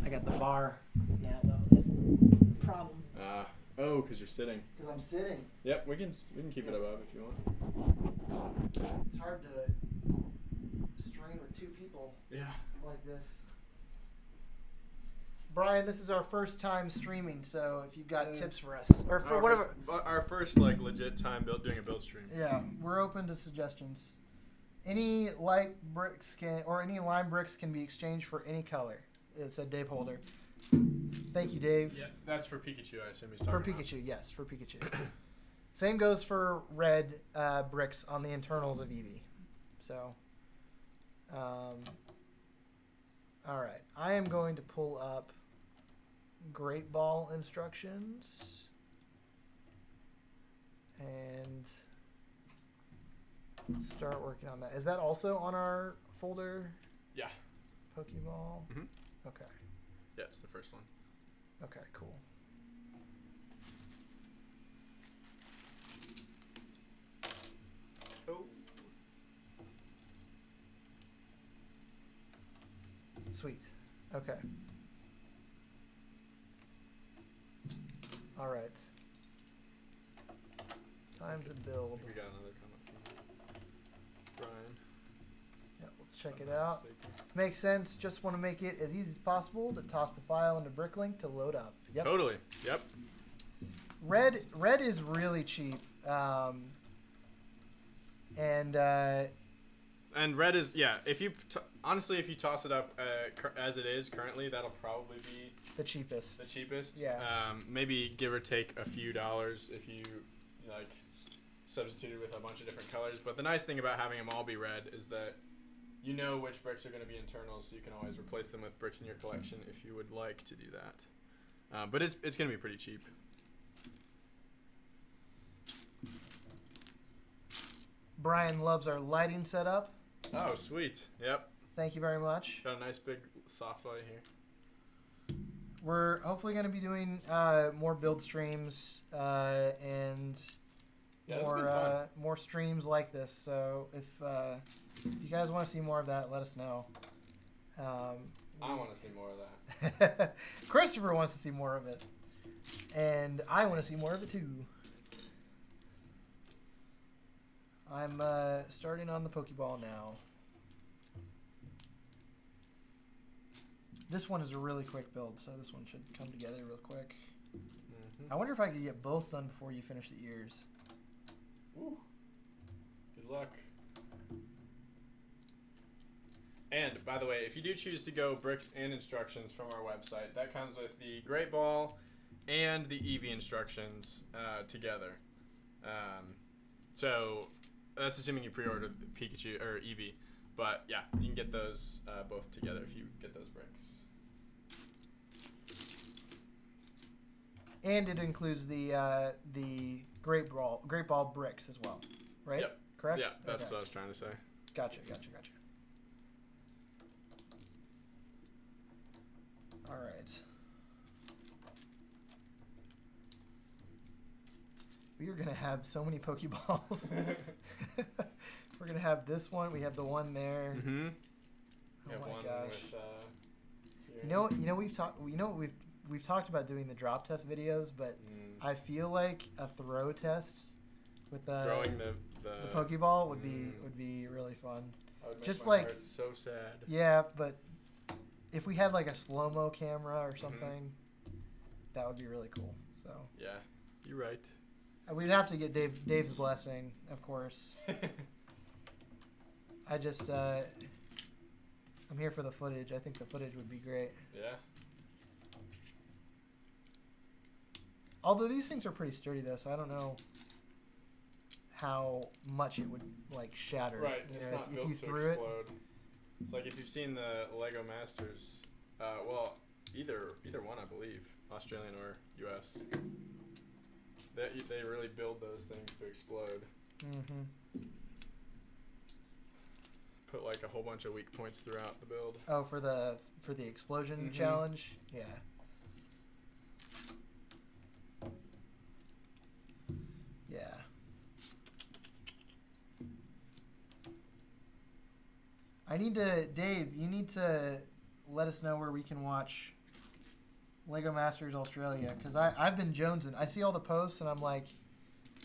I got the bar now though. That's the problem. Because you're sitting. Because I'm sitting. Yep, we can keep it above if you want. It's hard to stream with two people. Yeah. Like this. Brian, this is our first time streaming, so if you've got tips for us, or for whatever. Our first like legit time doing a build stream. Yeah, we're open to suggestions. Any light bricks any lime bricks can be exchanged for any color. It said Dave Holder. Thank you, Dave. Yeah, that's for Pikachu. I assume he's talking about. For Pikachu, yes, for Pikachu. Same goes for red bricks on the internals of Eevee. So, all right. I am going to pull up Great Ball instructions and start working on that. Is that also on our folder? Yeah. Pokeball? Mm-hmm. Okay. Yeah, it's the first one. Okay, cool. Oh. Sweet. Okay. All right. Time to build. We got another comment from Brian. Yeah, we'll check it out. Makes sense. Just want to make it as easy as possible to toss the file into Bricklink to load up. Yep. Totally. Yep. Red is really cheap. And red is if you honestly if you toss it up as it is currently, that'll probably be the cheapest. Yeah. Maybe give or take a few dollars if you like substituted with a bunch of different colors. But the nice thing about having them all be red is that you know which bricks are going to be internals, so you can always replace them with bricks in your collection if you would like to do that. But it's going to be pretty cheap. Brian loves our lighting setup. Oh, sweet. Yep. Thank you very much. Got a nice big soft light here. we're hopefully going to be doing more build streams and more streams like this. So if you guys want to see more of that, let us know. I want to see more of that. Christopher wants to see more of it. And I want to see more of it too. I'm starting on the Pokeball now. This one is a really quick build, so this one should come together real quick. I wonder if I could get both done before you finish the ears. Ooh. Good luck. And, by the way, if you do choose to go bricks and instructions from our website, that comes with the Great Ball and the Eevee instructions together. So that's assuming you pre-ordered Pikachu or Eevee. But, yeah, you can get those both together if you get those bricks. And it includes the Great Ball bricks as well, right? Yep. Correct? Yeah, that's what I was trying to say. Gotcha. All right. We are going to have so many Pokeballs. We're going to have this one. We have the one there. Mm-hmm. Oh my gosh. With, We've talked about doing the drop test videos, but I feel like a throw test with throwing the Pokeball would be really fun. That would make Just my like heart so sad. Yeah, but if we had like a slow-mo camera or something, that would be really cool. So yeah, you're right. We'd have to get Dave's blessing, of course. I just I'm here for the footage. I think the footage would be great. Yeah. Although these things are pretty sturdy though, so I don't know how much it would like shatter. Right, you it's know, not if built you to threw explode. It's like if you've seen the Lego Masters, well, either one I believe, Australian or U.S. They really build those things to explode. Mm-hmm. Put like a whole bunch of weak points throughout the build. Oh, for the explosion challenge, yeah. Yeah. Dave, you need to let us know where we can watch Lego Masters Australia, because I've been jonesing. I see all the posts and I'm like,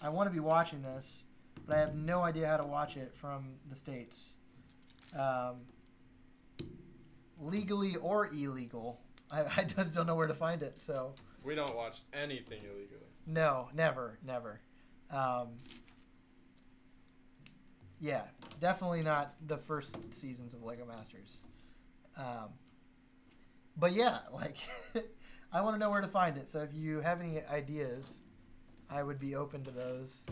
I want to be watching this, but I have no idea how to watch it from the States. Legally or illegal. I just don't know where to find it, so. We don't watch anything illegally. No, never. Yeah, definitely not the first seasons of Lego Masters. But yeah, like, I want to know where to find it. So if you have any ideas, I would be open to those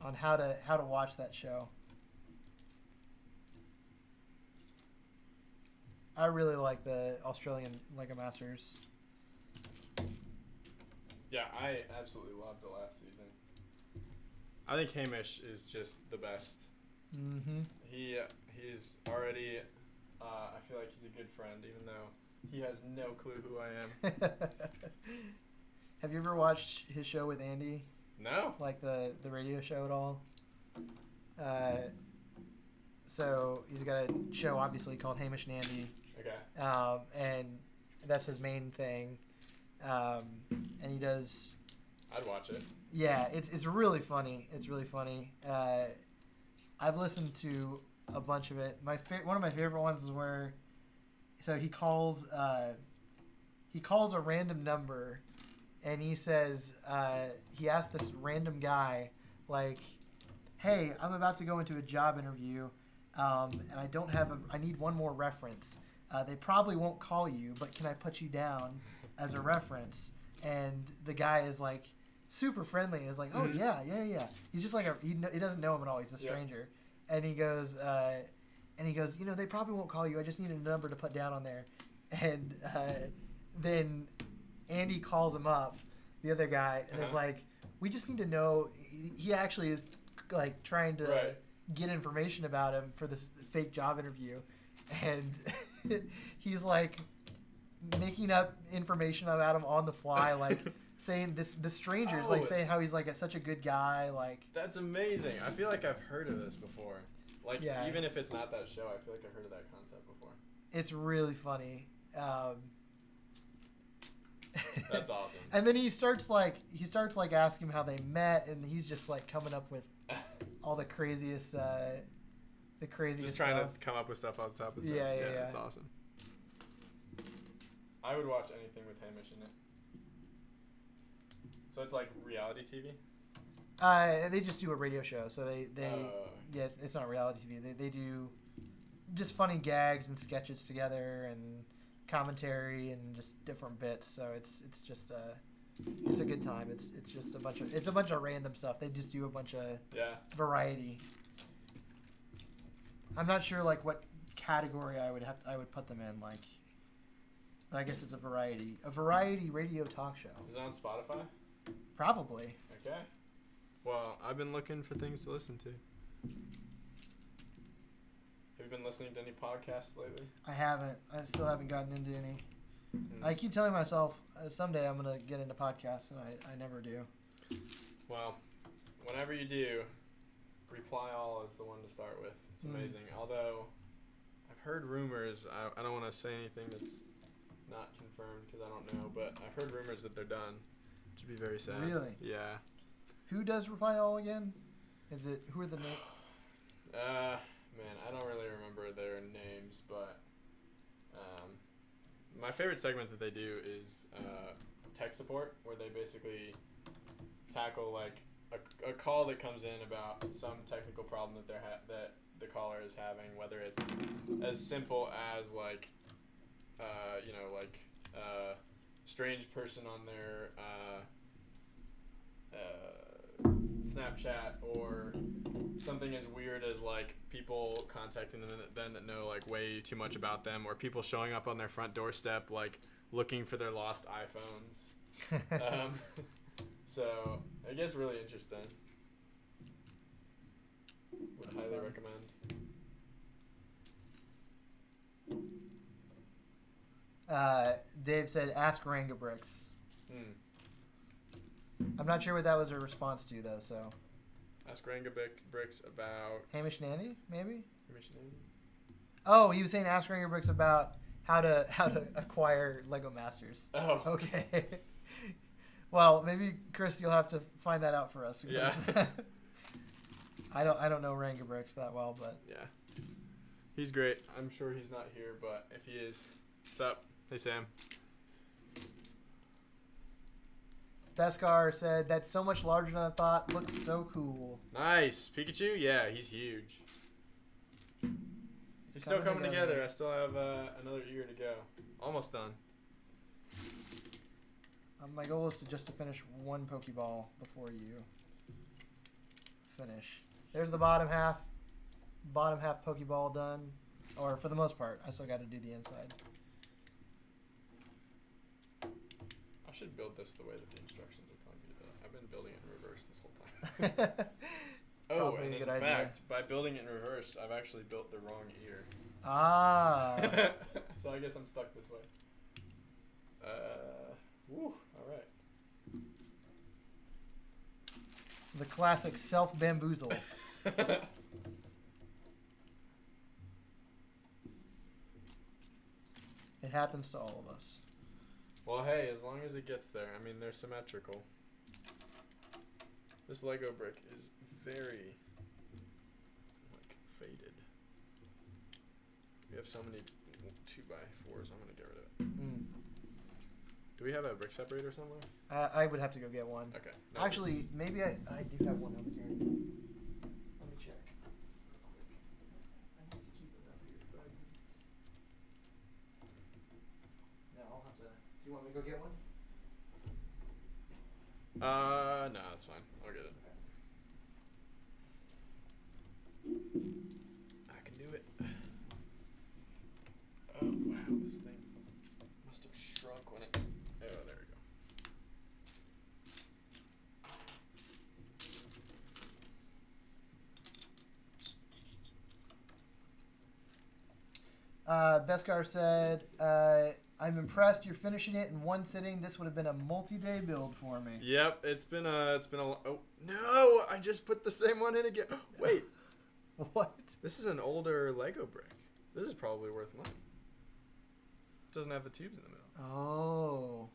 on how to watch that show. I really like the Australian Lego Masters. Yeah, I absolutely loved the last season. I think Hamish is just the best. Mm-hmm. He's already. I feel like he's a good friend, even though he has no clue who I am. Have you ever watched his show with Andy? No. Like the radio show at all? So he's got a show, obviously, called Hamish and Andy. Okay. And that's his main thing. And he does. I'd watch it. Yeah, it's really funny. It's really funny. I've listened to a bunch of it. One of my favorite ones is where, so he calls a random number, and he says he asked this random guy, like, "Hey, I'm about to go into a job interview, and I need one more reference. They probably won't call you, but can I put you down as a reference?" And the guy is like super friendly and is like, "Oh yeah. He's just like he doesn't know him at all. He's a stranger." Yeah. And he goes, they probably won't call you. I just need a number to put down on there. And then Andy calls him up, the other guy, and is like, "We just need to know." He actually is like trying to get information about him for this fake job interview, and he's like, making up information about him on the fly, like saying the strangers, like saying how he's like such a good guy, like. That's amazing. I feel like I've heard of this before. Like even if it's not that show, I feel like I've heard of that concept before. It's really funny. That's awesome. And then he starts asking him how they met, and he's just like coming up with all the craziest Just trying to come up with stuff on top of stuff. Yeah. That's awesome. I would watch anything with Hamish in it. So it's like reality TV? They just do a radio show, so yes, it's not reality TV. They do just funny gags and sketches together and commentary and just different bits. So it's just it's a good time. It's just a bunch of random stuff. They just do a bunch of variety. I'm not sure like what category I would put them in, like. But I guess it's a variety radio talk show. Is it on Spotify? Probably. Okay. Well, I've been looking for things to listen to. Have you been listening to any podcasts lately? I haven't. I still haven't gotten into any. I keep telling myself someday I'm going to get into podcasts, and I never do. Well, whenever you do, Reply All is the one to start with. It's amazing. Although, I've heard rumors. I don't want to say anything that's not confirmed because I don't know, but I've heard rumors that they're done, which would be very sad. Really? Yeah. Who does Reply All again? Who are the names? Man, I don't really remember their names, but my favorite segment that they do is tech support, where they basically tackle like a call that comes in about some technical problem that that the caller is having, whether it's as simple as like strange person on their Snapchat, or something as weird as like people contacting them that know like way too much about them, or people showing up on their front doorstep like looking for their lost iPhones. So it gets really interesting. Would highly recommend. Dave said, "Ask Rangabricks." I'm not sure what that was a response to, though. So. Ask Rangabricks about. Hamish Nandy, maybe. Hamish Nandy. Oh, he was saying ask Rangabricks about how to acquire Lego Masters. Oh. Okay. Well, maybe Chris, you'll have to find that out for us. Yeah. I don't know Rangabricks that well, but. Yeah. He's great. I'm sure he's not here, but if he is, what's up? Hey, Sam. Beskar said, "That's so much larger than I thought. Looks so cool." Nice. Pikachu? Yeah, he's huge. He's still coming together. I still have another year to go. Almost done. My goal is to finish one Pokeball before you finish. There's the bottom half. Bottom half Pokeball done. Or for the most part. I still got to do the inside. I should build this the way that the instructions are telling me to. I've been building it in reverse this whole time. Oh, and in fact, by building it in reverse, I've actually built the wrong ear. Ah. So I guess I'm stuck this way. Woo, all right. The classic self-bamboozle. It happens to all of us. Well, hey, as long as it gets there. I mean, they're symmetrical. This Lego brick is very, like, faded. We have so many 2x4s, I'm going to get rid of it. Do we have a brick separator somewhere? I would have to go get one. Okay. No. Actually, maybe I do have one over here. Let me check. I used to keep it up here, but no, I'll have to. Do you want me to go get one? No, that's fine. I'll get it. I can do it. Oh, wow, this thing must have shrunk when it... Oh, there we go. Beskar said, I'm impressed. You're finishing it in one sitting. This would have been a multi-day build for me. Yep, it's been a. Oh no! I just put the same one in again. Wait, What? this is an older Lego brick. This is probably worth money. It doesn't have the tubes in the middle. Oh.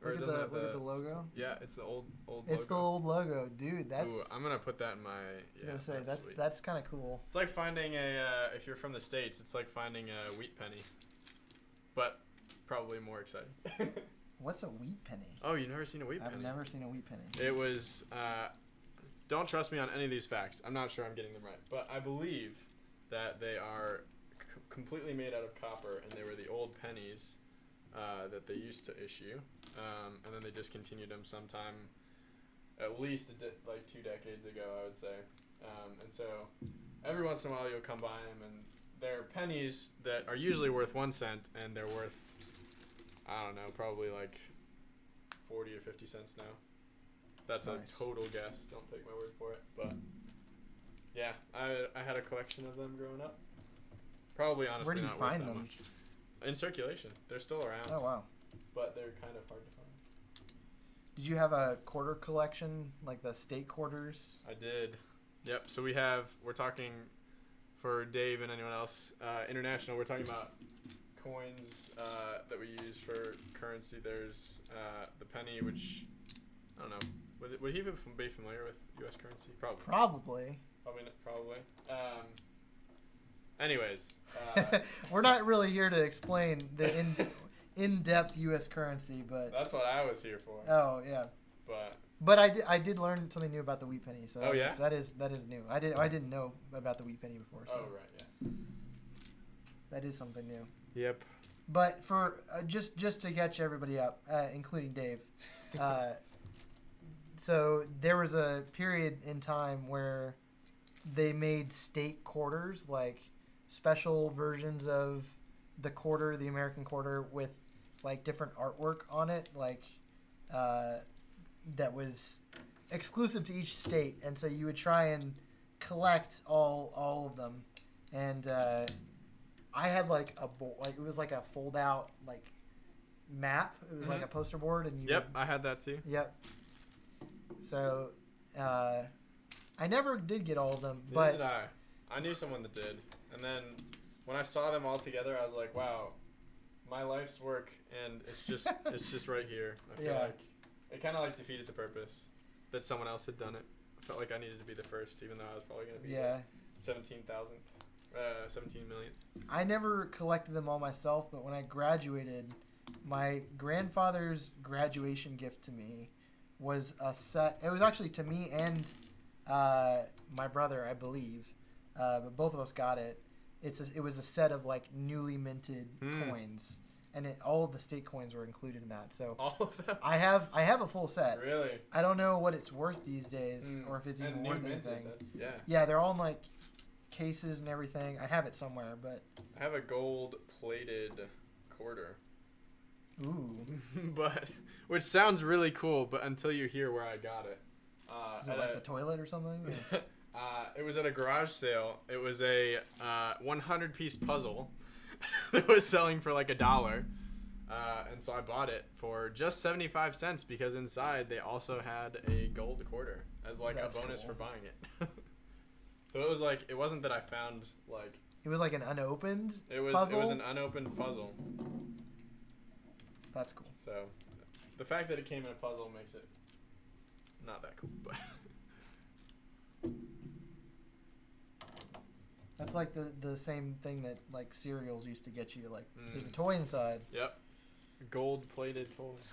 Or Look, it at doesn't the, have look at the logo. Yeah, it's the old It's the logo. old logo, dude. That's. Ooh, I'm gonna put that in my. I Yeah, was gonna say sweet. that's kind of cool. It's like finding a. If you're from the States, it's like finding a wheat penny, but probably more exciting. What's a wheat penny? Oh, you've never seen a wheat penny? I've never seen a wheat penny. It was. Don't trust me on any of these facts. I'm not sure I'm getting them right, but I believe that they are completely made out of copper, and they were the old pennies that they used to issue, and then they discontinued them sometime, at least like 2 decades ago, I would say. And so every once in a while you'll come by them, and they're pennies that are usually worth 1 cent, and they're worth, I don't know, probably like 40 or 50 cents now. That's nice. A total guess. Don't take my word for it, but yeah, I had a collection of them growing up. Probably honestly Where do you not find worth that them? much. In circulation, they're still around. Oh wow. But they're kind of hard to find. Did you have a quarter collection, like the state quarters? I did. Yep. So we're talking for Dave and anyone else, international. We're talking about coins that we use for currency. There's the penny, which I don't know. Would he even be familiar with U.S. currency? Probably. Probably. Probably. Anyways. We're not really here to explain the in-depth U.S. currency, but That's what I was here for. oh yeah. But I did learn something new about the wheat penny. So that is new. I didn't know about the wheat penny before. So Oh right, yeah. that is something new. Yep. But for just to catch everybody up, including Dave, so there was a period in time where they made state quarters, like special versions of the quarter, the American quarter, with like different artwork on it, like that was exclusive to each state, and so you would try and collect all of them, and I had like it was like a fold out like map. It was like a poster board, and I had that too. Yep. So I never did get all of them, Neither but did I knew someone that did, and then when I saw them all together, I was like, wow, my life's work, and it's just right here. I feel like it kind of like defeated the purpose that someone else had done it. I felt like I needed to be the first, even though I was probably going to be the 17 millionth. I never collected them all myself, but when I graduated, my grandfather's graduation gift to me was a set. It was actually to me and my brother, I believe, but both of us got it. It was a set of like newly minted coins, and all of the state coins were included in that. So all of them. I have a full set. Really? I don't know what it's worth these days, or if it's even worth anything. Yeah, they're all in like cases and everything. I have it somewhere, but I have a gold-plated quarter. ooh. But which sounds really cool, but until you hear where I got it. Is it like the toilet or something? It was at a garage sale. It was a 100-piece puzzle that was selling for like $1. And so I bought it for just 75 cents because inside they also had a gold quarter as like a bonus for buying it. So it was like, it wasn't that I found like... It was like an unopened puzzle? It was an unopened puzzle. That's cool. So the fact that it came in a puzzle makes it not that cool, but... That's like the same thing that like cereals used to get you. Like there's a toy inside. Yep. Gold-plated toys.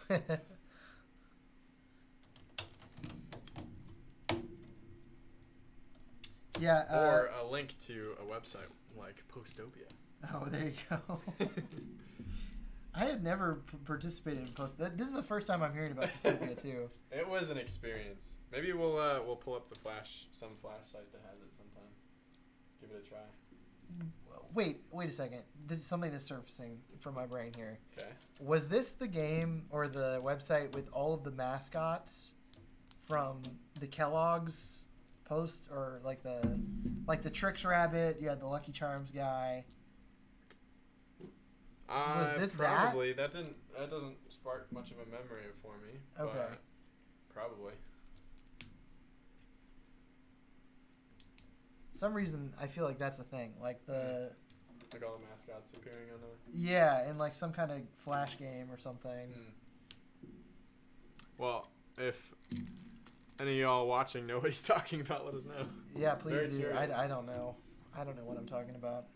Yeah. Or a link to a website like Postopia. Oh, there you go. I had never participated in This is the first time I'm hearing about Postopia too. It was an experience. Maybe we'll pull up some flash site that has it sometime. Give it a try. Wait a second. This is something that's surfacing from my brain here. Okay. Was this the game or the website with all of the mascots from the Kellogg's post, or like the Trix Rabbit? You had the Lucky Charms guy. Was this probably. That doesn't spark much of a memory for me. Okay. But probably. Some reason I feel like that's a thing. Like like all the mascots appearing on the. Yeah, in like some kind of Flash game or something. Well, if any of y'all watching know what he's talking about, let us know. Yeah, please do. I don't know. I don't know what I'm talking about.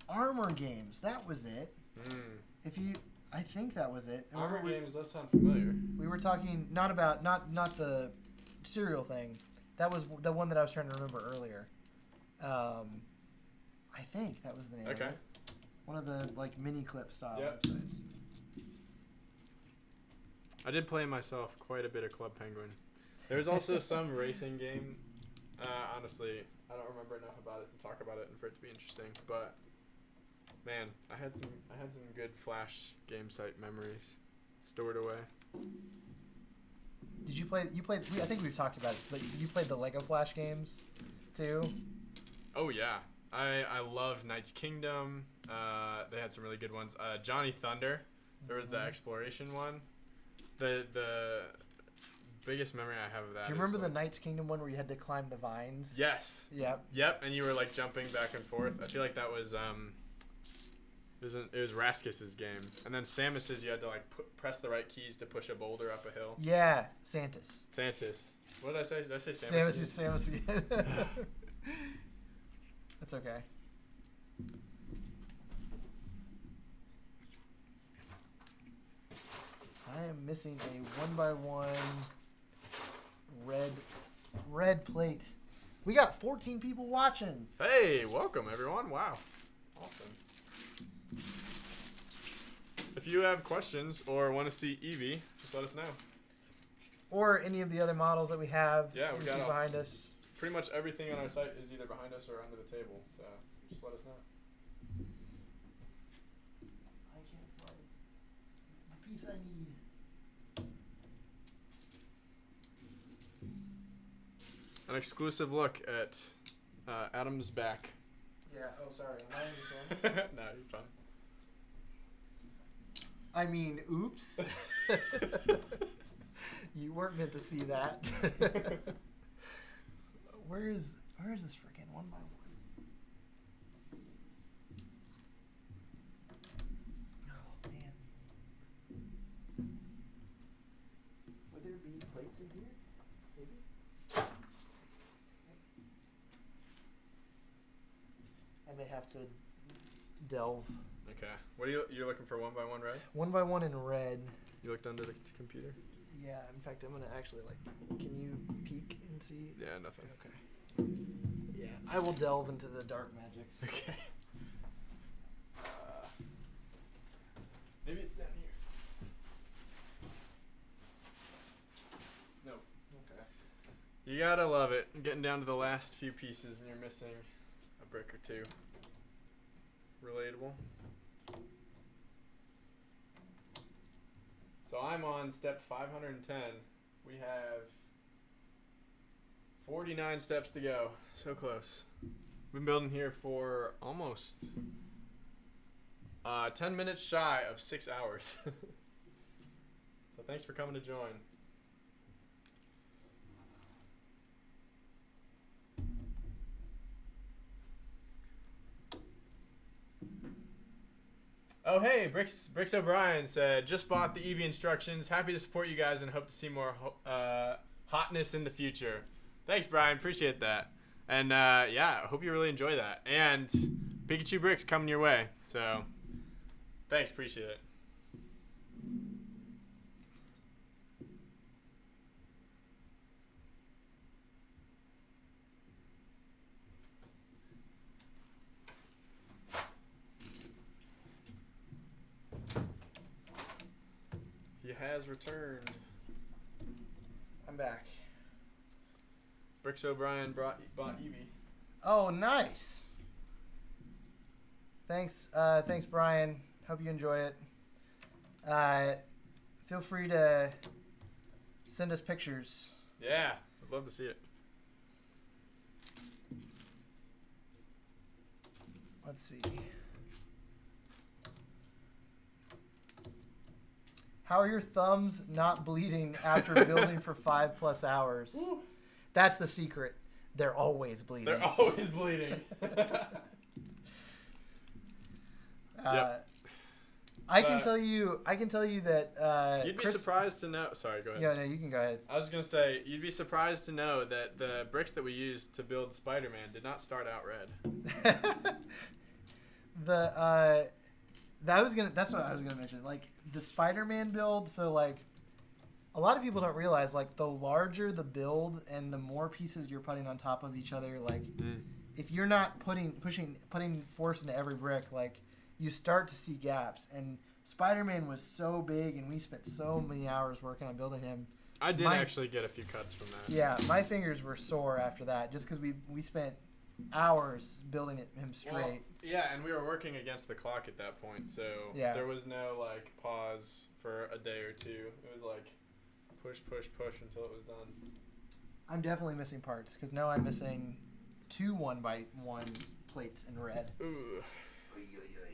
Armor games. That was it. I think that was it. Armor games does sound familiar. We were talking not the cereal thing. That was the one that I was trying to remember earlier. I think that was the name of it. One of the like mini clip style websites. I did play myself quite a bit of Club Penguin. There's also some racing game. Honestly, I don't remember enough about it to talk about it and for it to be interesting. But man, I had some good Flash game site memories stored away. Did you play? I think we've talked about it, but you played the Lego Flash games too. Oh yeah, I loved Knight's Kingdom. They had some really good ones. Johnny Thunder. There was the exploration one. The biggest memory I have of that. Do you remember the Knight's Kingdom one where you had to climb the vines? Yes. Yep. And you were like jumping back and forth. I feel like that was it was Raskus's game. And then Samus's, you had to like press the right keys to push a boulder up a hill. Yeah, Santis. What did I say? Did I say Samus? Samus again. That's okay. I am missing a 1x1 red plate. We got 14 people watching. Hey, welcome everyone. Wow. Awesome. If you have questions or want to see Eevee, just let us know. Or any of the other models that we have. Yeah, we got behind us. Pretty much everything on our site is either behind us or under the table. So just let us know. I can't find the piece I need. An exclusive look at Adam's back. Yeah. Oh, sorry. Am I in the No, you're fine. I mean, oops. You weren't meant to see that. Where is this freaking 1x1? Oh man. Would there be plates in here? Maybe. I may have to delve. Okay. What are you're looking for? 1x1 red? 1x1 in red. You looked under the computer? Yeah, in fact, I'm gonna actually can you peek and see? Yeah, nothing. Okay. Yeah, I will delve into the dark magics. Okay. Maybe it's down here. Nope. Okay. You gotta love it. Getting down to the last few pieces and you're missing a brick or two. Relatable. So I'm on step 510. We have 49 steps to go. So close. We've been building here for almost 10 minutes shy of 6 hours. So thanks for coming to join. Oh hey, Bricks O'Brien said, just bought the Eevee instructions. Happy to support you guys and hope to see more hotness in the future. Thanks, Brian. Appreciate that. And yeah, I hope you really enjoy that. And Pikachu bricks coming your way. So thanks, appreciate it. He has returned. I'm back. Bricks O'Brien bought Eevee. Oh, nice. Thanks, Brian. Hope you enjoy it. Feel free to send us pictures. Yeah, I'd love to see it. Let's see. How are your thumbs not bleeding after building for 5+ hours? Woo. That's the secret. They're always bleeding. They're always bleeding. Yep. I can tell you that you'd be surprised to know. Sorry, go ahead. Yeah, no, you can go ahead. I was just gonna say you'd be surprised to know that the bricks that we used to build Spider-Man did not start out red. That's what I was gonna mention. Like the Spider-Man build. So like, a lot of people don't realize like the larger the build and the more pieces you're putting on top of each other. Like, if you're not putting force into every brick, like you start to see gaps. And Spider-Man was so big, and we spent so many hours working on building him. I did actually get a few cuts from that. Yeah, my fingers were sore after that, just because we spent hours building him straight. Well, yeah, and we were working against the clock at that point, so there was no like pause for a day or two. It was like push until it was done. I'm definitely missing parts because now I'm missing 2 1x1 plates in red. Ooh. Oy, oy, oy.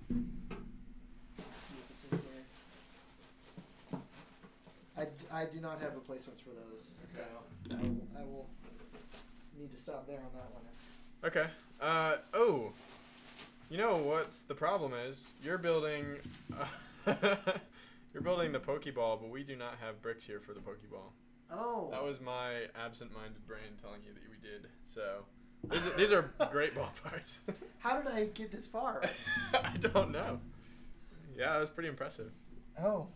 See if it's in here. I do not have replacements for those, so I will need to stop there on that one. Okay. Oh, you know what's the problem is? You're building, you're building the Pokeball, but we do not have bricks here for the Pokeball. Oh. That was my absent-minded brain telling you that we did. So these are great ball parts. How did I get this far? I don't know. Yeah, that was pretty impressive. Oh.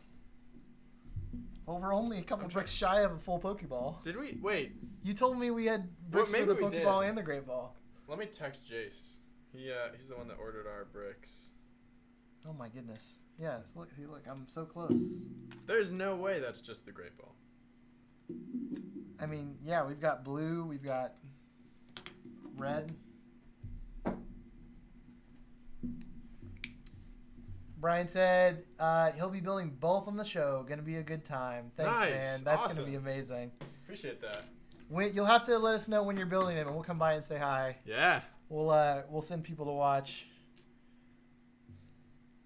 Well, we're only a couple bricks shy of a full Pokeball. Did we? Wait. You told me we had bricks for the Pokeball and the Great Ball. Let me text Jace. He's the one that ordered our bricks. Oh my goodness. Yes, look, I'm so close. There's no way that's just the Great Ball. I mean, yeah, we've got blue, we've got red. Brian said he'll be building both on the show. Gonna be a good time. Thanks, man. That's awesome. Gonna be amazing. Appreciate that. You'll have to let us know when you're building it, and we'll come by and say hi. Yeah. We'll send people to watch.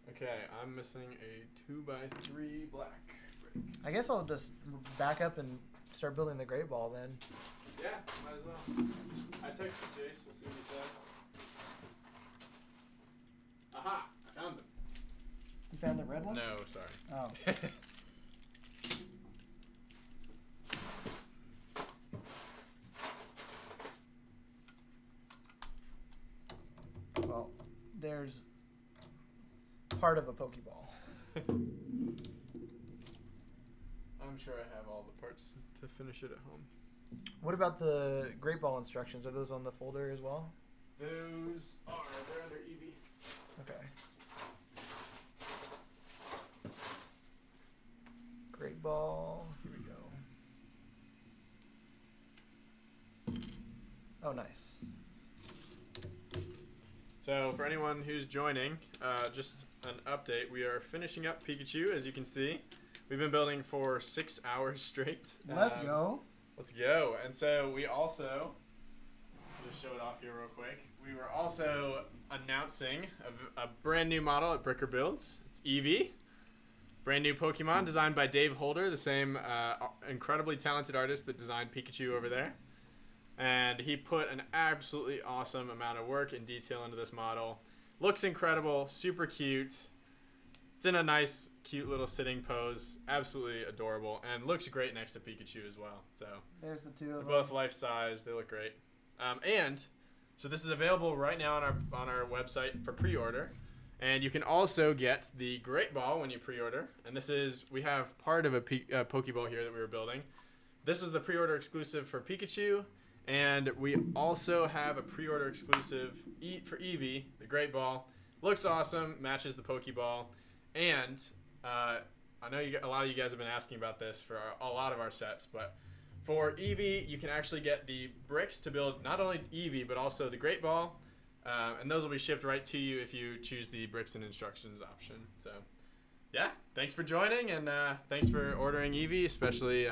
Okay, I'm missing a 2x3 black brick. I guess I'll just back up and start building the Great Ball then. Yeah, might as well. I texted Jace. We'll see what he says. Aha! I found them. You found the red one? No, sorry. Oh. Well, there's part of a Pokeball. I'm sure I have all the parts to finish it at home. What about the Great Ball instructions? Are those on the folder as well? They're under Eevee. Okay. Great Ball. Here we go. Oh, nice. So for anyone who's joining, just an update. We are finishing up Pikachu, as you can see. We've been building for 6 hours straight. Let's go. Let's go. And so we also, just show it off here real quick. We were also announcing a brand new model at Bricker Builds. It's Eevee. Brand new Pokemon designed by Dave Holder, the same incredibly talented artist that designed Pikachu over there. And he put an absolutely awesome amount of work and detail into this model. Looks incredible, super cute. It's in a nice, cute little sitting pose. Absolutely adorable. And looks great next to Pikachu as well. So there's the two of them. They're both life size. They look great. And so this is available right now on our website for pre-order. And you can also get the Great Ball when you pre-order. And we have part of a Pokeball here that we were building. This is the pre-order exclusive for Pikachu. And we also have a pre-order exclusive for Eevee, the Great Ball. Looks awesome, matches the Pokeball. And I know a lot of you guys have been asking about this for a lot of our sets, but for Eevee, you can actually get the bricks to build not only Eevee, but also the Great Ball. And those will be shipped right to you if you choose the bricks and instructions option. So, yeah, thanks for joining, and thanks for ordering Eevee, especially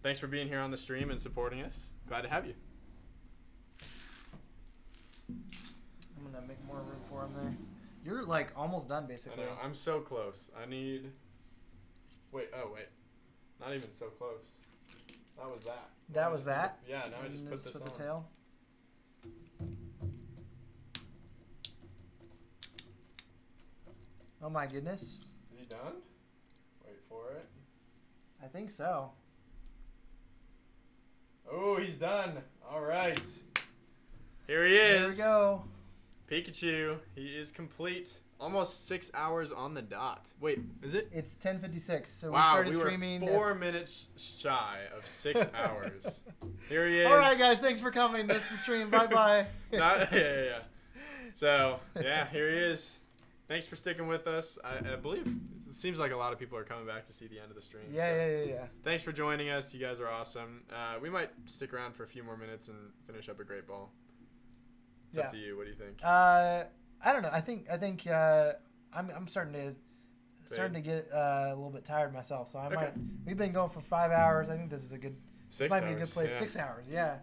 thanks for being here on the stream and supporting us. Glad to have you. make more room for him there. You're like almost done, I basically. know. I'm so close. I need. Wait. Oh wait. Not even so close. That was that. That was that. Yeah. Now I just put this on. the tail. Oh my goodness. Is he done? Wait for it. I think so. Oh, he's done. All right. Here he is. There we go. Pikachu. He is complete. Almost 6 hours on the dot. Wait, is it? It's 10:56. So wow, we started we streaming. were 4 minutes shy of 6 hours. Here he is. All right, guys. Thanks for coming. That's the stream. Bye bye. Yeah. So yeah, here he is. Thanks for sticking with us. I believe it seems like a lot of people are coming back to see the end of the stream. Yeah. Thanks for joining us. You guys are awesome. We might stick around for a few more minutes and finish up a great ball. It's up to you. What do you think? I don't know. I think I'm starting to get a little bit tired myself. So I might. We've been going for 5 hours. I think this is a good. 6 might hours. be a good place. Yeah. 6 hours. Yeah.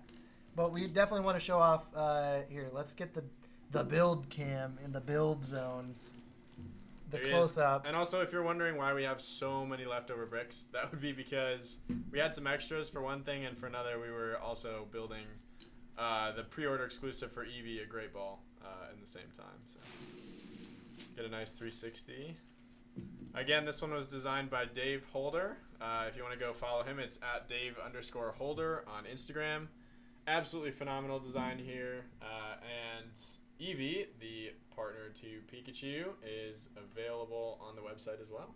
But we definitely want to show off. Here, let's get the build cam in the build zone. The close up. And also, if you're wondering why we have so many leftover bricks, that would be because we had some extras for one thing, and for another, we were also building the pre-order exclusive for Eevee, a great ball, in the same time. So get a nice 360. Again, this one was designed by Dave Holder. If you want to go follow him, it's at Dave_Holder on Instagram. Absolutely phenomenal design here. And Eevee, the partner to Pikachu, is available on the website as well.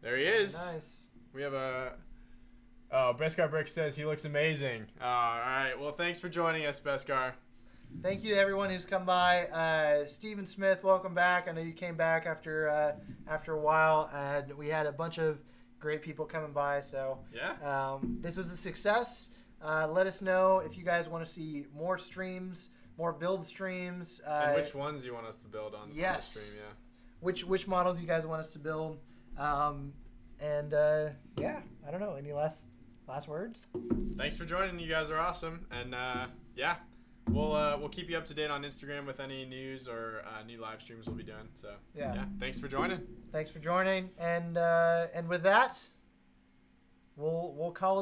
There he is. Nice. We have a... Oh, Beskar Brick says he looks amazing. All right. Well, thanks for joining us, Beskar. Thank you to everyone who's come by. Stephen Smith, welcome back. I know you came back after a while, and we had a bunch of great people coming by. So yeah, this was a success. Let us know if you guys want to see more streams, more build streams. And which ones you want us to build on the stream, yeah. Which models you guys want us to build. Yeah, I don't know. Any last words? Thanks for joining. You guys are awesome. And yeah, we'll keep you up to date on Instagram with any news or new live streams we'll be doing. So yeah, thanks for joining. Thanks for joining. And with that, we'll call it.